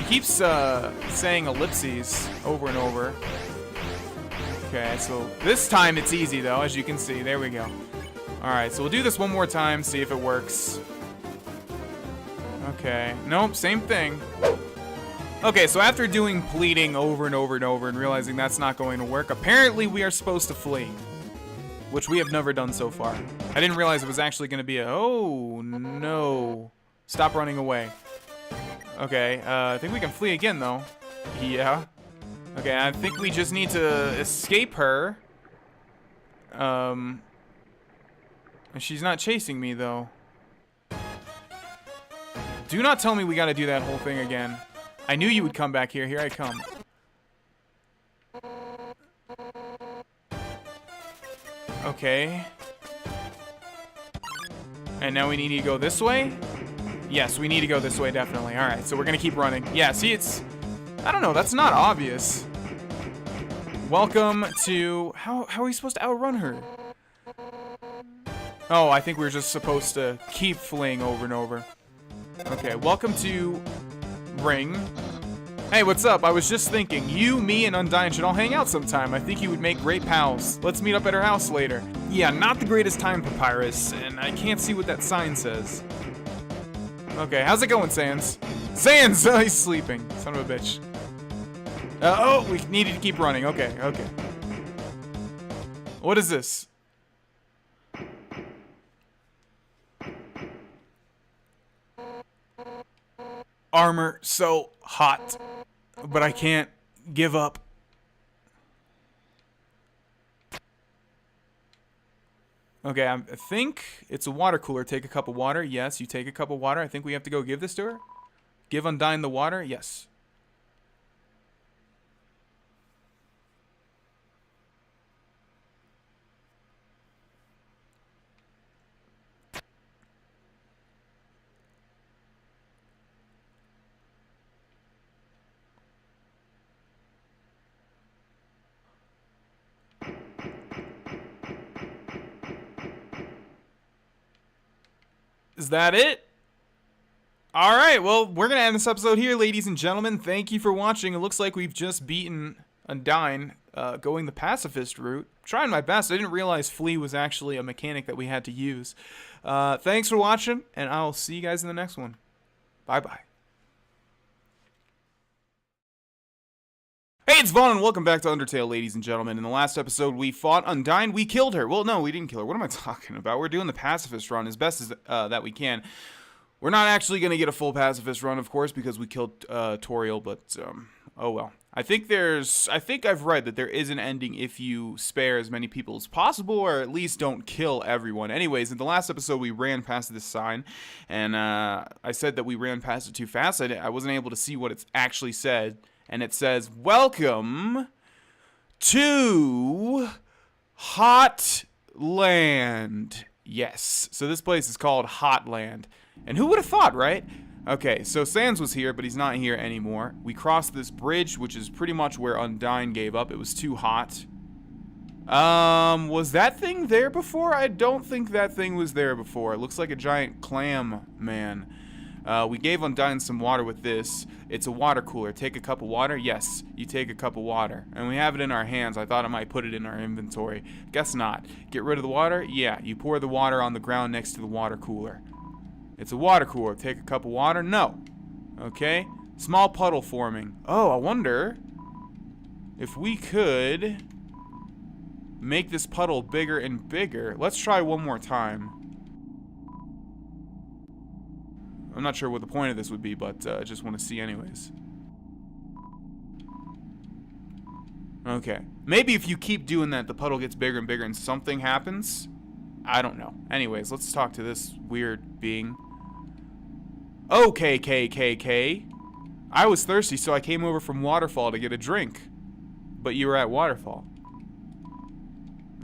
keeps saying ellipses over and over. Okay, so this time it's easy though, as you can see. There we go. All right, so we'll do this one more time, see if it works. Okay, nope, same thing. Okay, so after doing pleading over and over and over and realizing that's not going to work, apparently we are supposed to flee, which we have never done so far. I didn't realize it was actually going to be a, oh no, stop running away. Okay, I think we can flee again though. Yeah. Okay, I think we just need to escape her. She's not chasing me though. Do not tell me we gotta do that whole thing again. I knew you would come back here. Here I come. Okay. And now we need to go this way? Yes, we need to go this way, definitely. Alright, so we're gonna keep running. Yeah, see, it's... I don't know, that's not obvious. Welcome to... How are we supposed to outrun her? Oh, I think we're just supposed to keep fleeing over and over. Okay, welcome to... Ring. Hey, what's up? I was just thinking, you, me, and Undyne should all hang out sometime. I think you would make great pals. Let's meet up at her house later. Yeah, not the greatest time, Papyrus, and I can't see what that sign says. Okay, how's it going, Sans? Sans! Oh, he's sleeping. Son of a bitch. Oh, we needed to keep running. Okay, okay. What is this? Armor so hot, but I can't give up. Okay, I think it's a water cooler. Take a cup of water. Yes, you take a cup of water. I think we have to go give this to her. Give Undyne the water. Yes. Is that it? Alright, well, we're going to end this episode here, ladies and gentlemen. Thank you for watching. It looks like we've just beaten Undyne, going the pacifist route. Trying my best. I didn't realize flee was actually a mechanic that we had to use. Thanks for watching, and I'll see you guys in the next one. Bye-bye. Hey, it's Vaughn, and welcome back to Undertale, ladies and gentlemen. In the last episode, we fought Undyne. We killed her. Well, no, we didn't kill her. What am I talking about? We're doing the pacifist run as best as that we can. We're not actually going to get a full pacifist run, of course, because we killed Toriel, but, oh well. I think I've read that there is an ending if you spare as many people as possible, or at least don't kill everyone. Anyways, in the last episode, we ran past this sign, and I said that we ran past it too fast. I wasn't able to see what it actually said. And it says, welcome to Hotland. Yes, so this place is called Hotland. And who would have thought, right? Okay, so Sans was here, but he's not here anymore. We crossed this bridge, which is pretty much where Undyne gave up. It was too hot. Was that thing there before? I don't think that thing was there before. It looks like a giant clam man. We gave Undyne some water with this. It's a water cooler. Take a cup of water? Yes, you take a cup of water. And we have it in our hands. I thought I might put it in our inventory. Guess not. Get rid of the water? Yeah, you pour the water on the ground next to the water cooler. It's a water cooler. Take a cup of water? No. Okay. Small puddle forming. Oh, I wonder if we could make this puddle bigger and bigger. Let's try one more time. I'm not sure what the point of this would be, but I just want to see anyways. Okay. Maybe if you keep doing that, the puddle gets bigger and bigger and something happens. I don't know. Anyways, let's talk to this weird being. Okay, KKK. I was thirsty, so I came over from Waterfall to get a drink. But you were at Waterfall.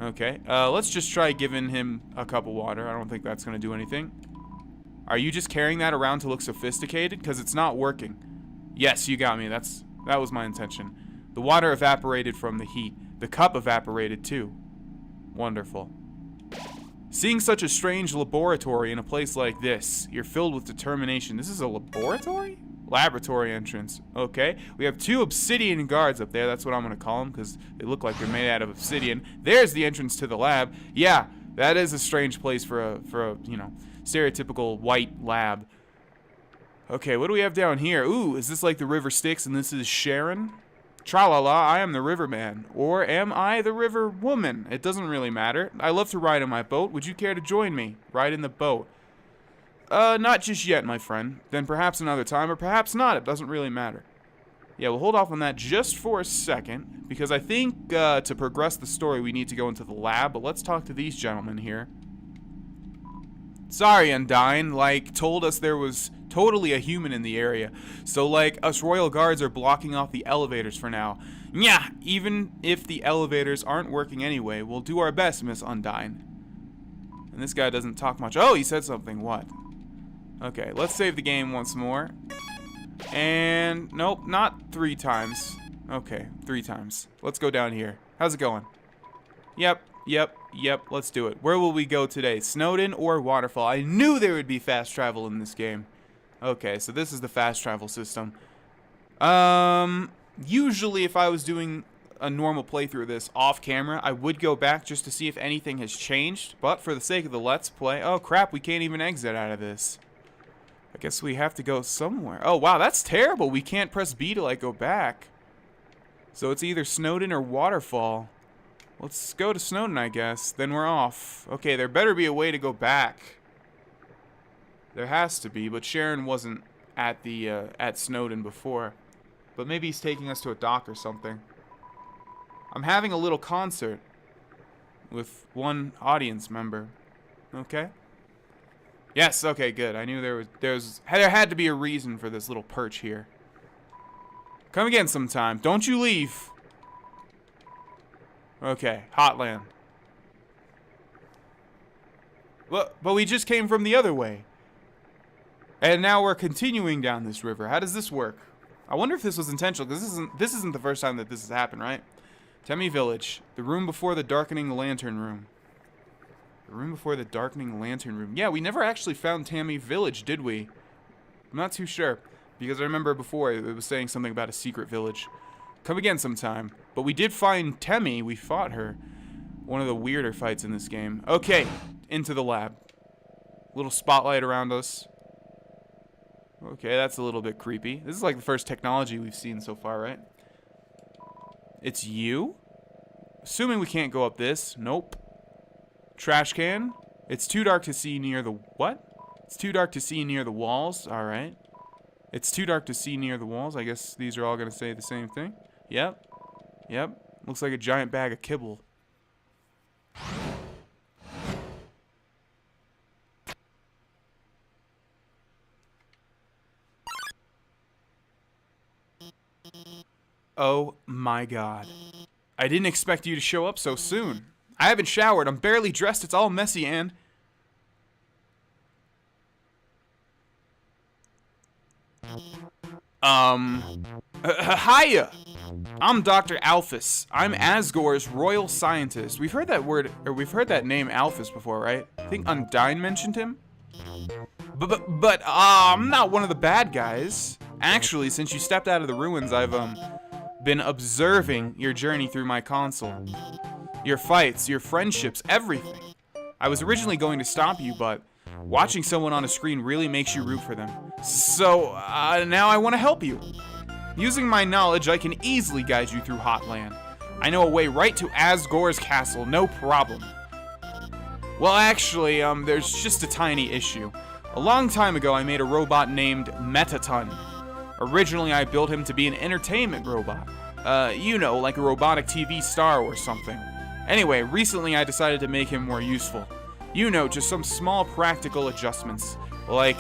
Okay, let's just try giving him a cup of water. I don't think that's gonna do anything. Are you just carrying that around to look sophisticated? Because it's not working. Yes, you got me. That was my intention. The water evaporated from the heat. The cup evaporated too. Wonderful. Seeing such a strange laboratory in a place like this, you're filled with determination. This is a laboratory? Laboratory entrance. Okay. We have 2 obsidian guards up there. That's what I'm going to call them because they look like they're made out of obsidian. There's the entrance to the lab. Yeah, that is a strange place for a you know, stereotypical white lab. Okay, what do we have down here? Ooh, is this like the River Styx and this is Sharon? Tra-la-la, I am the riverman. Or am I the river woman? It doesn't really matter. I love to ride in my boat. Would you care to join me? Ride in the boat. Not just yet, my friend. Then perhaps another time, or perhaps not. It doesn't really matter. Yeah, we'll hold off on that just for a second, because I think to progress the story, we need to go into the lab, but let's talk to these gentlemen here. Sorry, Undyne, like, told us there was totally a human in the area. So, like, us royal guards are blocking off the elevators for now. Yeah, even if the elevators aren't working anyway, we'll do our best, Miss Undyne. And this guy doesn't talk much. Oh, he said something. What? Okay, let's save the game once more. And, nope, not 3 times. Okay, 3 times. Let's go down here. How's it going? Yep, let's do it. Where will we go today? Snowden or Waterfall? I knew there would be fast travel in this game. Okay, so this is the fast travel system. Usually if I was doing a normal playthrough of this off camera, I would go back just to see if anything has changed. But for the sake of the Let's Play, oh crap, we can't even exit out of this. I guess we have to go somewhere. Oh wow, that's terrible. We can't press B to like go back. So it's either Snowden or Waterfall. Let's go to Snowden, I guess. Then we're off. Okay, there better be a way to go back. There has to be, but Sharon wasn't at the at Snowden before. But maybe he's taking us to a dock or something. I'm having a little concert with one audience member. Okay. Yes. Okay. Good. I knew there had to be a reason for this little perch here. Come again sometime. Don't you leave. Okay. Hotland. But we just came from the other way. And now we're continuing down this river. How does this work? I wonder if this was intentional, because this isn't the first time that this has happened, right? Temmie Village. The room before the darkening lantern room. The room before the darkening lantern room. Yeah, we never actually found Temmie Village, did we? I'm not too sure. Because I remember before it was saying something about a secret village. Come again sometime. But we did find Temmie. We fought her. One of the weirder fights in this game. Okay, into the lab. Little spotlight around us. Okay, that's a little bit creepy. This is like the first technology we've seen so far, right? It's you? Assuming we can't go up this. Nope. Trash can. It's too dark to see near the... What? It's too dark to see near the walls. Alright. It's too dark to see near the walls. I guess these are all going to say the same thing. Yep. Yep. Looks like a giant bag of kibble. Oh my god. I didn't expect you to show up so soon. I haven't showered. I'm barely dressed. It's all messy and... Hiya! I'm Dr. Alphys. I'm Asgore's royal scientist. We've heard that word, or we've heard that name Alphys before, right? I think Undyne mentioned him. But I'm not one of the bad guys. Actually, since you stepped out of the ruins, I've, been observing your journey through my console. Your fights, your friendships, everything. I was originally going to stop you, but watching someone on a screen really makes you root for them. So, now I want to help you. Using my knowledge, I can easily guide you through Hotland. I know a way right to Asgore's castle, no problem. Well, actually, there's just a tiny issue. A long time ago, I made a robot named Metaton. Originally, I built him to be an entertainment robot. You know, like a robotic TV star or something. Anyway, recently I decided to make him more useful. You know, just some small practical adjustments, like,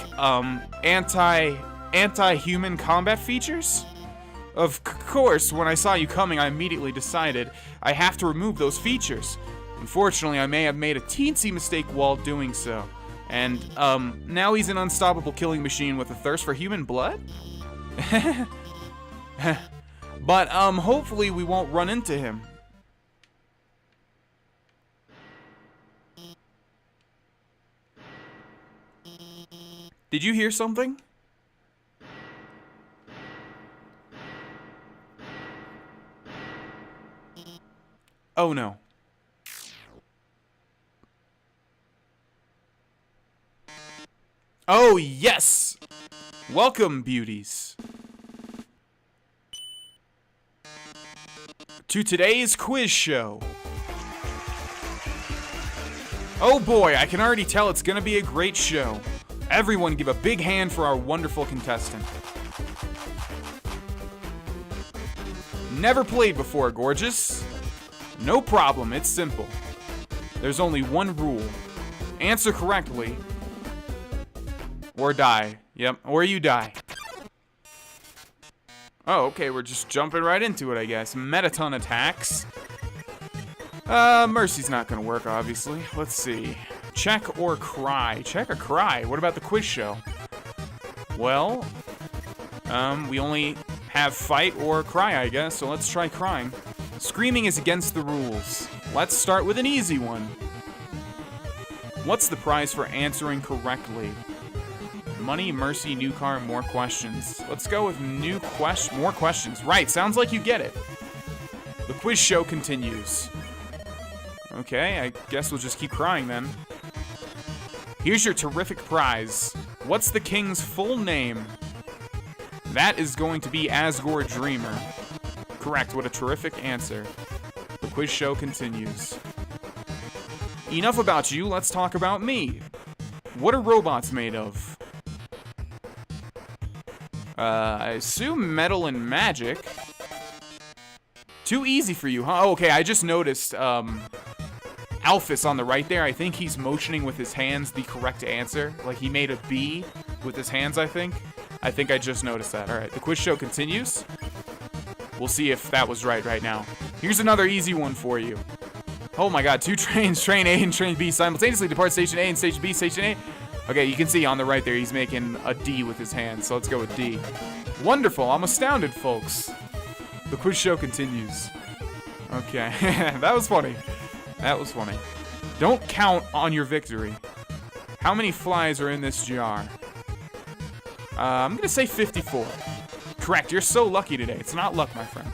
anti-human combat features? Of course, when I saw you coming, I immediately decided I have to remove those features. Unfortunately, I may have made a teensy mistake while doing so. And, now he's an unstoppable killing machine with a thirst for human blood? But, hopefully we won't run into him. Did you hear something? Oh no. Oh yes! Welcome, beauties, to today's quiz show. Oh boy, I can already tell it's gonna be a great show. Everyone give a big hand for our wonderful contestant. Never played before, gorgeous? No problem, it's simple. There's only one rule. Answer correctly, or die. Yep, or you die. Oh, okay, we're just jumping right into it, I guess. Metaton attacks. Mercy's not gonna work, obviously. Let's see. Check or cry? Check or cry? What about the quiz show? Well, we only have fight or cry, I guess, so let's try crying. Screaming is against the rules. Let's start with an easy one. What's the prize for answering correctly? Money, mercy, new car, more questions. Let's go with more questions. Right, sounds like you get it. The quiz show continues. Okay, I guess we'll just keep crying then. Here's your terrific prize. What's the king's full name? That is going to be Asgore Dreamer. Correct, what a terrific answer. The quiz show continues. Enough about you, let's talk about me. What are robots made of? I assume metal and magic. Too easy for you, huh? Oh, okay, I just noticed, Alphys on the right there, I think he's motioning with his hands the correct answer. Like, he made a B with his hands, I think. I just noticed that. Alright, the quiz show continues. We'll see if that was right now. Here's another easy one for you. Oh my god, 2 trains, train A and train B, simultaneously depart station A and station B, station A. Okay, you can see on the right there, he's making a D with his hands, so let's go with D. Wonderful, I'm astounded, folks. The quiz show continues. Okay, that was funny. That was funny. Don't count on your victory. How many flies are in this jar? I'm gonna say 54. Correct, you're so lucky today. It's not luck, my friend.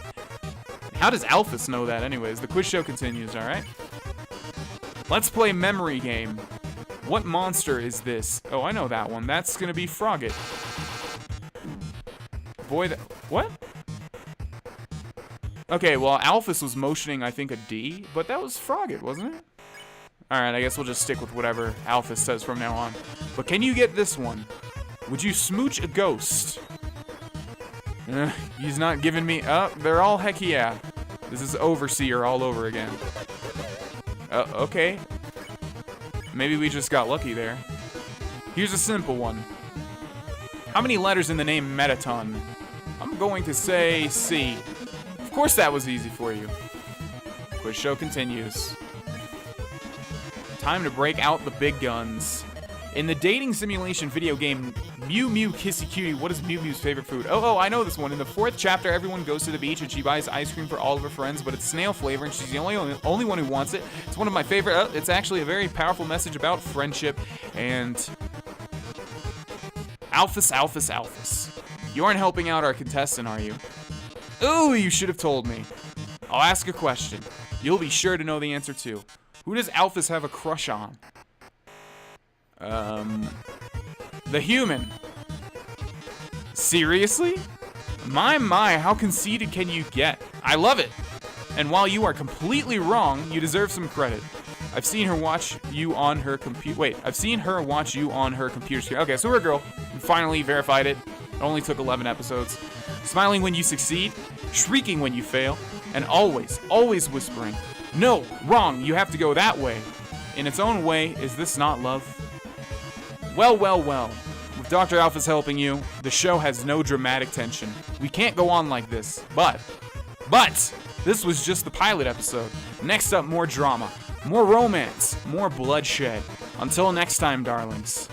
How does Alphys know that anyways? The quiz show continues, alright? Let's play memory game. What monster is this? Oh, I know that one. That's gonna be Frogget. Boy, what? Okay, well, Alphys was motioning, I think, a D, but that was Frogget, wasn't it? Alright, I guess we'll just stick with whatever Alphys says from now on. But can you get this one? Would you smooch a ghost? He's not giving me... they're all heck yeah. This is Overseer all over again. Okay. Maybe we just got lucky there. Here's a simple one. How many letters in the name Metaton? I'm going to say C. Of course that was easy for you. Quiz show continues. Time to break out the big guns. In the dating simulation video game Mew Mew Kissy Cutie, what is Mew Mew's favorite food? Oh, I know this one. In the 4th chapter, everyone goes to the beach and she buys ice cream for all of her friends, but it's snail flavor and she's the only one who wants it. It's one of my favorite. It's actually a very powerful message about friendship and... Alphys. You aren't helping out our contestant, are you? Ooh, you should have told me. I'll ask a question. You'll be sure to know the answer too. Who does Alphys have a crush on? The human. Seriously? My, how conceited can you get? I love it. And while you are completely wrong, you deserve some credit. I've seen her watch you on her computer. Wait, I've seen her watch you on her computer screen. Okay, so we're a girl. We finally verified it. It only took 11 episodes. Smiling when you succeed, shrieking when you fail, and always whispering, "No, wrong, you have to go that way." In its own way, is this not love? Well, well, well. With Dr. Alphys helping you, the show has no dramatic tension. We can't go on like this, but this was just the pilot episode. Next up, more drama, more romance, more bloodshed. Until next time, darlings.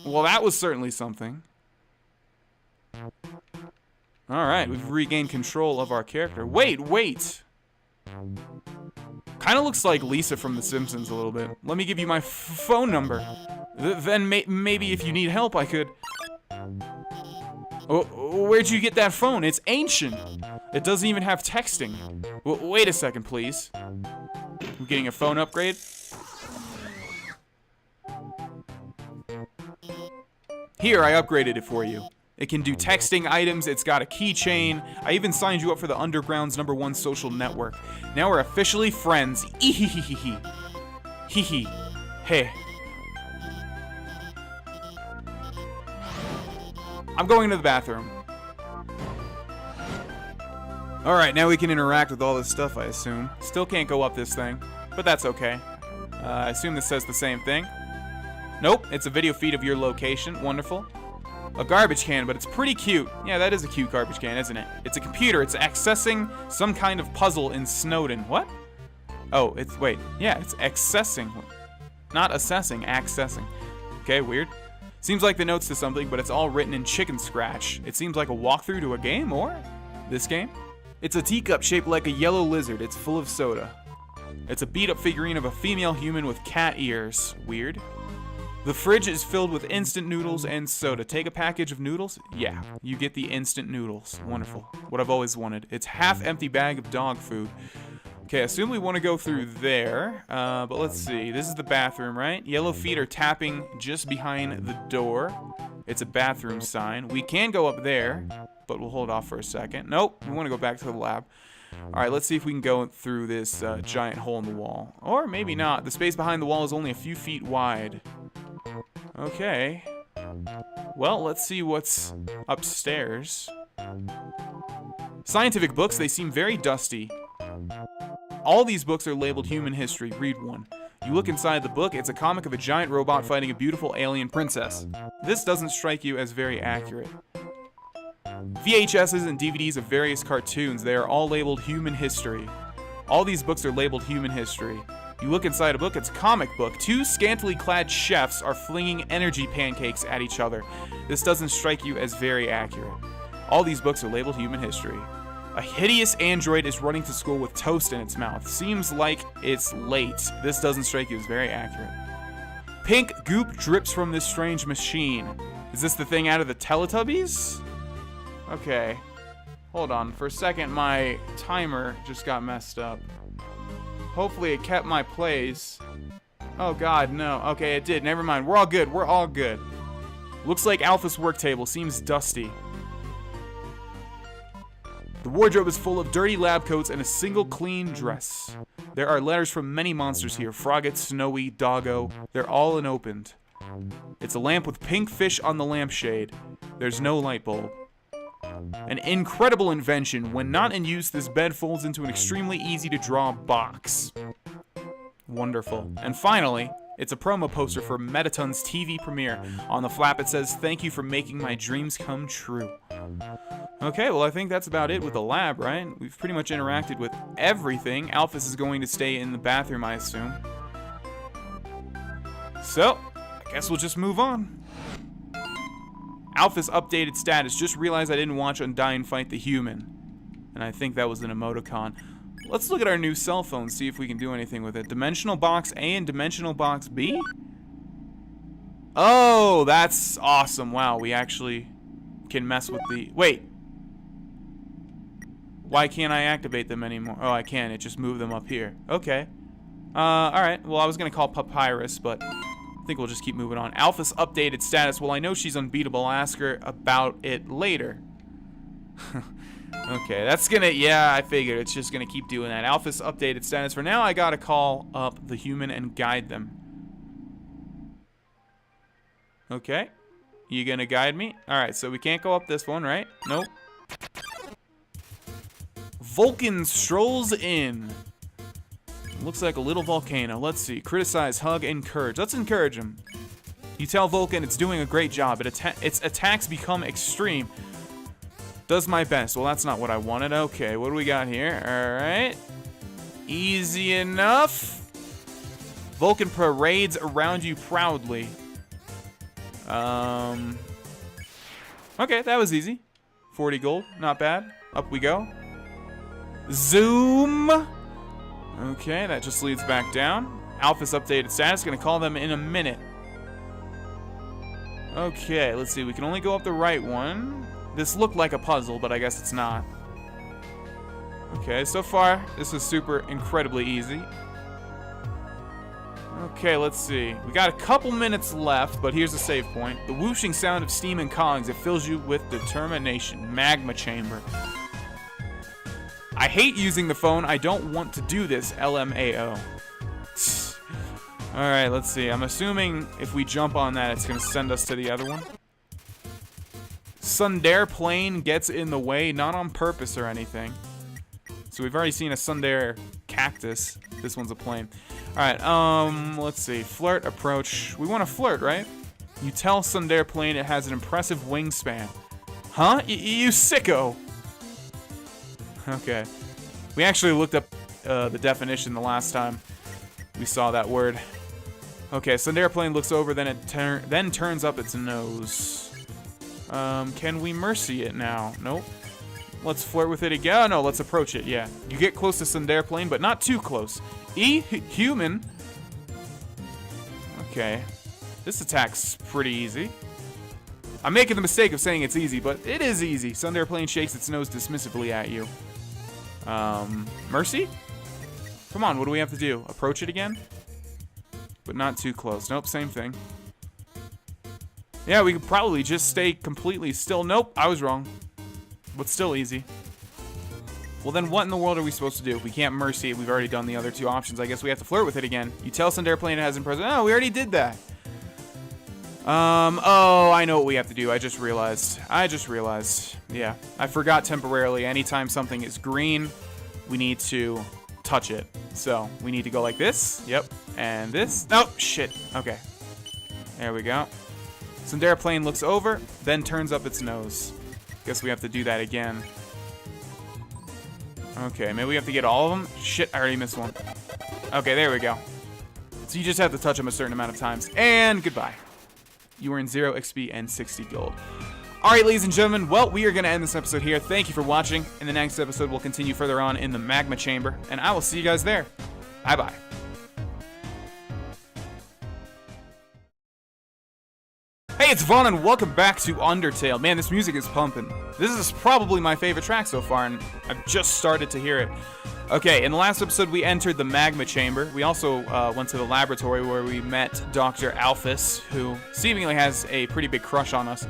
Well, that was certainly something. Alright, we've regained control of our character. Wait! Kinda looks like Lisa from The Simpsons a little bit. Let me give you my phone number. Then maybe if you need help, I could... Oh, where'd you get that phone? It's ancient. It doesn't even have texting. Wait a second, please. I'm getting a phone upgrade. Here, I upgraded it for you. It can do texting items, it's got a keychain. I even signed you up for the Underground's #1 social network. Now we're officially friends. Ehehehe. Hee. Hey. I'm going to the bathroom. Alright, now we can interact with all this stuff, I assume. Still can't go up this thing, but that's okay. I assume this says the same thing. Nope, it's a video feed of your location. Wonderful. A garbage can, but it's pretty cute. Yeah, that is a cute garbage can, isn't it? It's a computer. It's accessing some kind of puzzle in Snowden. What? Oh, wait. Yeah, it's accessing. Not assessing, accessing. Okay, weird. Seems like the notes to something, but it's all written in chicken scratch. It seems like a walkthrough to a game, or this game? It's a teacup shaped like a yellow lizard. It's full of soda. It's a beat-up figurine of a female human with cat ears. Weird. The fridge is filled with instant noodles and soda. Take a package of noodles? Yeah, you get the instant noodles. Wonderful. What I've always wanted. It's half-empty bag of dog food. Okay, I assume we want to go through there. But let's see. This is the bathroom, right? Yellow feet are tapping just behind the door. It's a bathroom sign. We can go up there, but we'll hold off for a second. Nope, we want to go back to the lab. Alright, let's see if we can go through this giant hole in the wall. Or maybe not. The space behind the wall is only a few feet wide. Okay. Well, let's see what's upstairs. Scientific books, they seem very dusty. All these books are labeled human history. Read one. You look inside the book, it's a comic of a giant robot fighting a beautiful alien princess. This doesn't strike you as very accurate. VHSs and DVDs of various cartoons, they are all labeled human history. All these books are labeled human history. You look inside a book, it's a comic book. Two scantily clad chefs are flinging energy pancakes at each other. This doesn't strike you as very accurate. All these books are labeled human history. A hideous android is running to school with toast in its mouth. Seems like it's late. This doesn't strike you as very accurate. Pink goop drips from this strange machine. Is this the thing out of the Teletubbies? Okay. Hold on. For a second, my timer just got messed up. Hopefully it kept my place. Oh god, no. Okay, it did. Never mind. We're all good. We're all good. Looks like Alphys' work table. Seems dusty. The wardrobe is full of dirty lab coats and a single clean dress. There are letters from many monsters here. Frogget, Snowy, Doggo. They're all unopened. It's a lamp with pink fish on the lampshade. There's no light bulb. An incredible invention. When not in use, this bed folds into an extremely easy-to-draw box. Wonderful. And finally, it's a promo poster for Metaton's TV premiere. On the flap, it says, "Thank you for making my dreams come true." Okay, well, I think that's about it with the lab, right? We've pretty much interacted with everything. Alphys is going to stay in the bathroom, I assume. So, I guess we'll just move on. Alphys updated status. Just realized I didn't watch Undyne fight the human. And I think that was an emoticon. Let's look at our new cell phone, see if we can do anything with it. Dimensional box A and dimensional box B? Oh, that's awesome. Wow, we actually can mess with the... Wait. Why can't I activate them anymore? Oh, I can. It just moved them up here. Okay. Alright. Well, I was going to call Papyrus, but... I think we'll just keep moving on. Alphys updated status. Well, I know she's unbeatable. I'll ask her about it later. Okay, that's gonna... Yeah, I figured. It's just gonna keep doing that. Alphys updated status. For now, I gotta call up the human and guide them. Okay. You gonna guide me? Alright, so we can't go up this one, right? Nope. Vulcan strolls in. Looks like a little volcano. Let's see. Criticize, hug, encourage. Let's encourage him. You tell Vulcan it's doing a great job. Its attacks become extreme. Does my best. Well, that's not what I wanted. Okay, what do we got here? Alright. Easy enough. Vulcan parades around you proudly. Okay, that was easy. 40 gold. Not bad. Up we go. Zoom. Okay, that just leads back down. Alpha's updated status. Gonna call them in a minute. Okay, let's see. We can only go up the right one. This looked like a puzzle, but I guess it's not. Okay, so far, this is super incredibly easy. Okay, let's see. We got a couple minutes left, but here's the save point. The whooshing sound of steam and cogs, it fills you with determination. Magma chamber. I hate using the phone. I don't want to do this. LMAO. Alright, let's see. I'm assuming if we jump on that, it's going to send us to the other one. Sundare plane gets in the way, not on purpose or anything. So we've already seen a Sundare cactus. This one's a plane. Alright, let's see. Flirt, approach. We want to flirt, right? You tell Sundare plane it has an impressive wingspan. Huh? You sicko! Okay. We actually looked up the definition the last time we saw that word. Okay, Sundare plane looks over, then it turns up its nose. Can we mercy it now? Nope. Let's flirt with it again. Oh, no, let's approach it, yeah. You get close to Sundare plane, but not too close. Human. Okay. This attack's pretty easy. I'm making the mistake of saying it's easy, but it is easy. Sundare plane shakes its nose dismissively at you. Mercy? Come on, what do we have to do? Approach it again? But not too close. Nope, same thing. Yeah, we could probably just stay completely still. Nope, I was wrong. But still easy. Well, then what in the world are we supposed to do? We can't mercy it. We've already done the other two options. I guess we have to flirt with it again. You tell Sundare plane it has impressive... Oh, we already did that. Oh, I know what we have to do. I just realized. Yeah, I forgot temporarily. Anytime something is green, we need to touch it. So, we need to go like this. Yep. And this. Oh, shit. Okay. There we go. Sundare plane looks over, then turns up its nose. Guess we have to do that again. Okay, maybe we have to get all of them. Shit, I already missed one. Okay, there we go. So you just have to touch them a certain amount of times. And goodbye. You earn 0 XP and 60 gold. Alright, ladies and gentlemen, well, we are going to end this episode here. Thank you for watching. In the next episode, we'll continue further on in the magma chamber. And I will see you guys there. Bye-bye. Hey, it's Vaughn, and welcome back to Undertale. Man, this music is pumping. This is probably my favorite track so far, and I've just started to hear it. Okay, in the last episode, we entered the magma chamber. We also went to the laboratory where we met Dr. Alphys, who seemingly has a pretty big crush on us.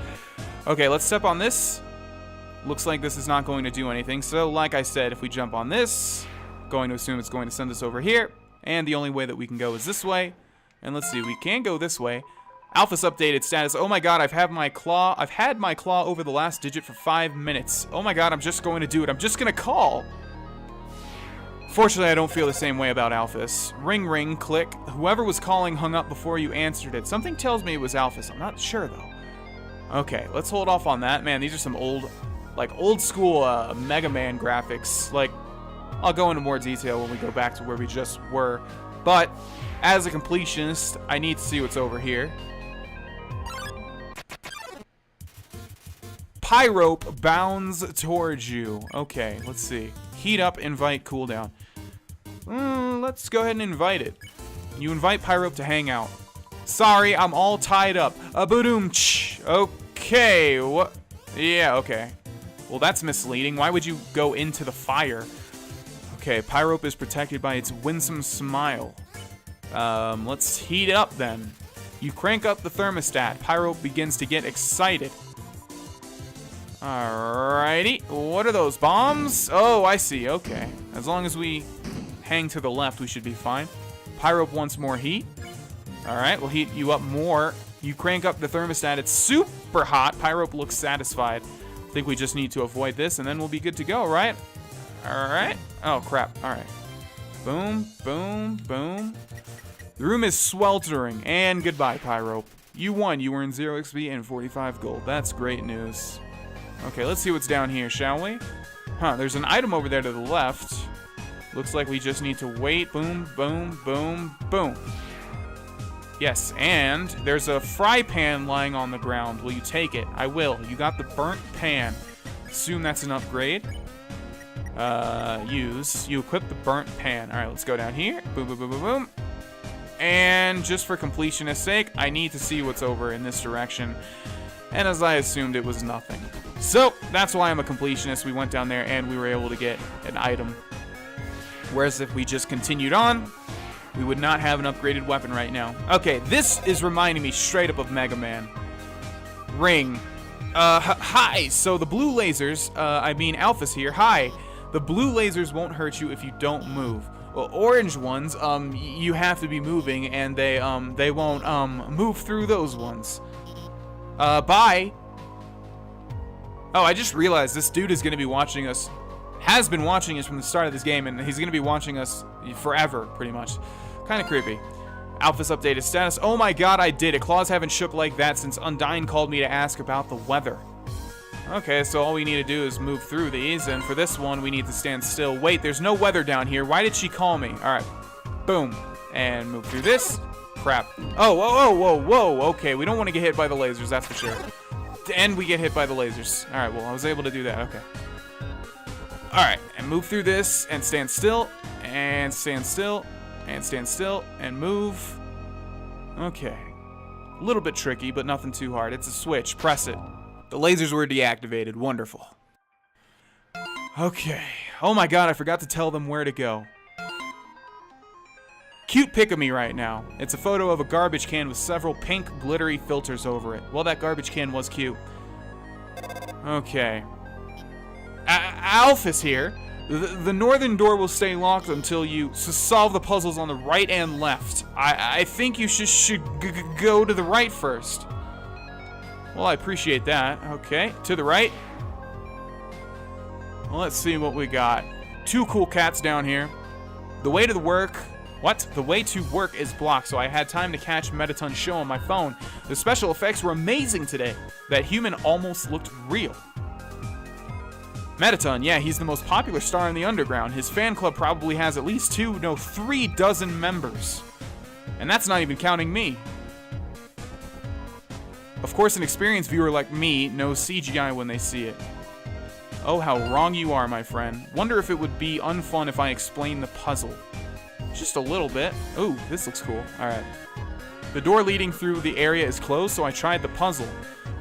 Okay, let's step on this. Looks like this is not going to do anything, so like I said, if we jump on this, going to assume it's going to send us over here, and the only way that we can go is this way. And let's see, we can go this way. Alphys updated status. Oh my god, I've had my claw over the last digit for 5 minutes. Oh my god, I'm just going to do it. I'm just going to call. Fortunately, I don't feel the same way about Alphys. Ring, ring, click. Whoever was calling hung up before you answered it. Something tells me it was Alphys. I'm not sure, though. Okay, let's hold off on that. Man, these are some old school Mega Man graphics. Like, I'll go into more detail when we go back to where we just were. But, as a completionist, I need to see what's over here. Pyrope bounds towards you. Okay, let's see. Heat up, invite, cooldown. Let's go ahead and invite it. You invite Pyrope to hang out. Sorry, I'm all tied up. Ba-doom-ch. Okay, what? Yeah, okay. Well, that's misleading. Why would you go into the fire? Okay, Pyrope is protected by its winsome smile. Let's heat it up then. You crank up the thermostat. Pyrope begins to get excited. Alrighty. What are those, bombs? Oh, I see. Okay. As long as we hang to the left, we should be fine. Pyrope wants more heat. Alright, we'll heat you up more. You crank up the thermostat. It's super hot. Pyrope looks satisfied. I think we just need to avoid this, and then we'll be good to go, right? Alright. Oh, crap. Alright. Boom, boom, boom. The room is sweltering. And goodbye, Pyro. You won. You earned 0 XP and 45 gold. That's great news. Okay, let's see what's down here, shall we? Huh, there's an item over there to the left. Looks like we just need to wait. Boom, boom, boom, boom. Yes, and there's a fry pan lying on the ground. Will you take it? I will. You got the burnt pan. Assume that's an upgrade. Use. You equip the burnt pan. All right, let's go down here. Boom, boom, boom, boom, boom. And just for completionist's sake, I need to see what's over in this direction. And as I assumed, it was nothing. So, that's why I'm a completionist. We went down there and we were able to get an item. Whereas if we just continued on, we would not have an upgraded weapon right now. Okay, this is reminding me straight up of Mega Man. Ring. Hi. So the blue lasers, Alpha's here. Hi. The blue lasers won't hurt you if you don't move. Well, orange ones, you have to be moving, and they won't, move through those ones. Bye. Oh, I just realized this dude is gonna be watching us, has been watching us from the start of this game, and he's gonna be watching us forever, pretty much. Kinda creepy. Alpha's updated status. Oh my god, I did it. Claws haven't shook like that since Undyne called me to ask about the weather. Okay, so all we need to do is move through these, and for this one, we need to stand still. Wait, there's no weather down here. Why did she call me? Alright. Boom. And move through this. Crap. Oh, whoa, whoa, whoa, whoa. Okay, we don't want to get hit by the lasers, that's for sure. And we get hit by the lasers. Alright, well, I was able to do that. Okay. Alright, and move through this, and stand still, and stand still, and stand still, and move. Okay. A little bit tricky, but nothing too hard. It's a switch. Press it. The lasers were deactivated. Wonderful. Okay. Oh my god, I forgot to tell them where to go. Cute pic of me right now. It's a photo of a garbage can with several pink glittery filters over it. Well, that garbage can was cute. Okay. Alpha's here. The northern door will stay locked until you solve the puzzles on the right and left. I think you should go to the right first. Well, I appreciate that. Okay, to the right. Well, let's see what we got. Two cool cats down here. The way to the work... What? The way to work is blocked, so I had time to catch Metaton's show on my phone. The special effects were amazing today. That human almost looked real. Metaton, yeah, he's the most popular star in the underground. His fan club probably has at least 3 dozen members. And that's not even counting me. Of course, an experienced viewer like me knows CGI when they see it. Oh, how wrong you are, my friend. Wonder if it would be unfun if I explain the puzzle. Just a little bit. Ooh, this looks cool. Alright. The door leading through the area is closed, so I tried the puzzle.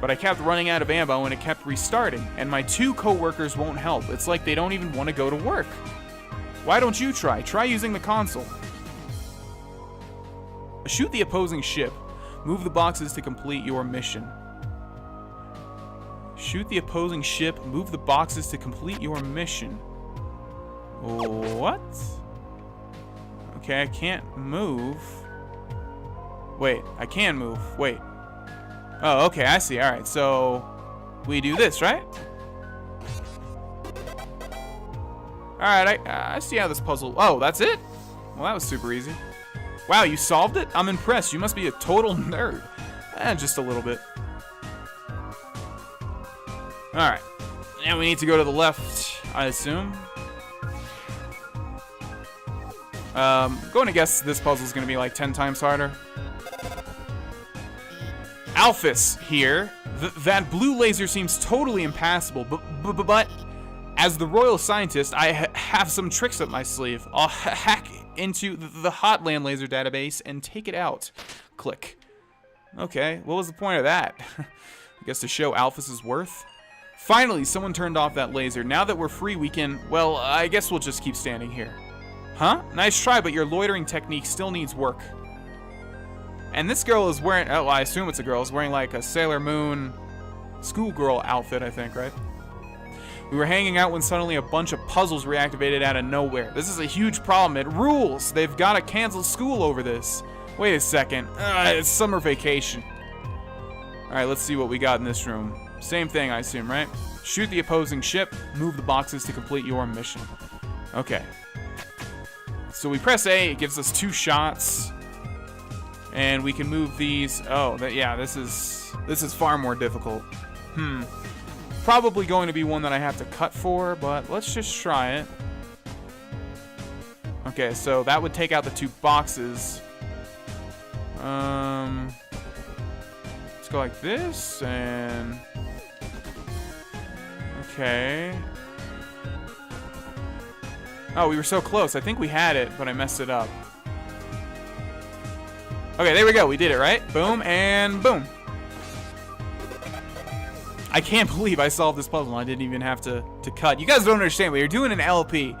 But I kept running out of ammo and it kept restarting. And my 2 co-workers won't help. It's like they don't even want to go to work. Why don't you try? Try using the console. Shoot the opposing ship. Move the boxes to complete your mission. Shoot the opposing ship. Move the boxes to complete your mission. What? Okay, I can't move. Wait, I can move. Wait. Oh, okay, I see. Alright, so we do this, right? Alright, I see how this puzzle... Oh, that's it? Well, that was super easy. Wow, you solved it? I'm impressed. You must be a total nerd. Just a little bit. Alright. And we need to go to the left, I assume. Going to guess this puzzle is going to be like 10 times harder. Alphys here. That blue laser seems totally impassable, but as the royal scientist, I have some tricks up my sleeve. I'll hack into the Hotland laser database and take it out. Click. Okay, what was the point of that? I guess to show Alphys' worth? Finally, someone turned off that laser. Now that we're free, we can... Well, I guess we'll just keep standing here. Huh? Nice try, but your loitering technique still needs work. And this girl is wearing... Oh, I assume it's a girl. Is wearing like a Sailor Moon schoolgirl outfit, I think, right? We were hanging out when suddenly a bunch of puzzles reactivated out of nowhere. This is a huge problem. It rules. They've got to cancel school over this. Wait a second. It's summer vacation. Alright, let's see what we got in this room. Same thing, I assume, right? Shoot the opposing ship. Move the boxes to complete your mission. Okay. So we press A. It gives us 2 shots. And we can move these. Oh, yeah, this is far more difficult. Probably going to be one that I have to cut for, but let's just try it. Okay, so that would take out the 2 boxes. Let's go like this, and... Okay. Oh, we were so close. I think we had it, but I messed it up. Okay, there we go. We did it, right? Boom, and boom. I can't believe I solved this puzzle. I didn't even have to cut. You guys don't understand. When you're doing an LP,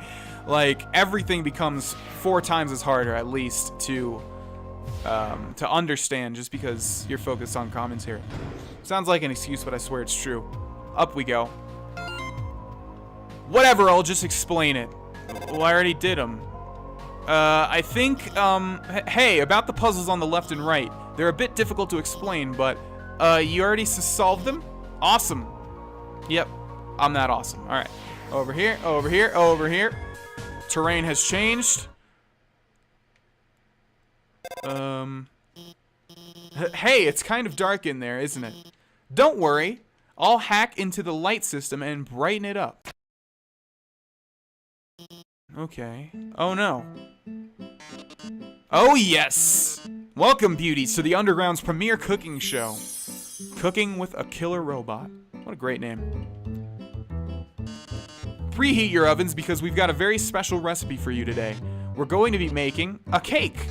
like, everything becomes 4 times as harder, at least, to understand, just because you're focused on commentary. Sounds like an excuse, but I swear it's true. Up we go. Whatever, I'll just explain it. Well, I already did them. I think, hey, about the puzzles on the left and right. They're a bit difficult to explain, but, you already solved them? Awesome. Yep, I'm that awesome. All right, over here, over here, over here. Terrain has changed. Hey, it's kind of dark in there, isn't it? Don't worry. I'll hack into the light system and brighten it up. Okay. Oh, no. Oh, yes. Welcome, beauties, to the Underground's premier cooking show. Cooking with a killer robot. What a great name. Preheat your ovens because we've got a very special recipe for you today. We're going to be making a cake.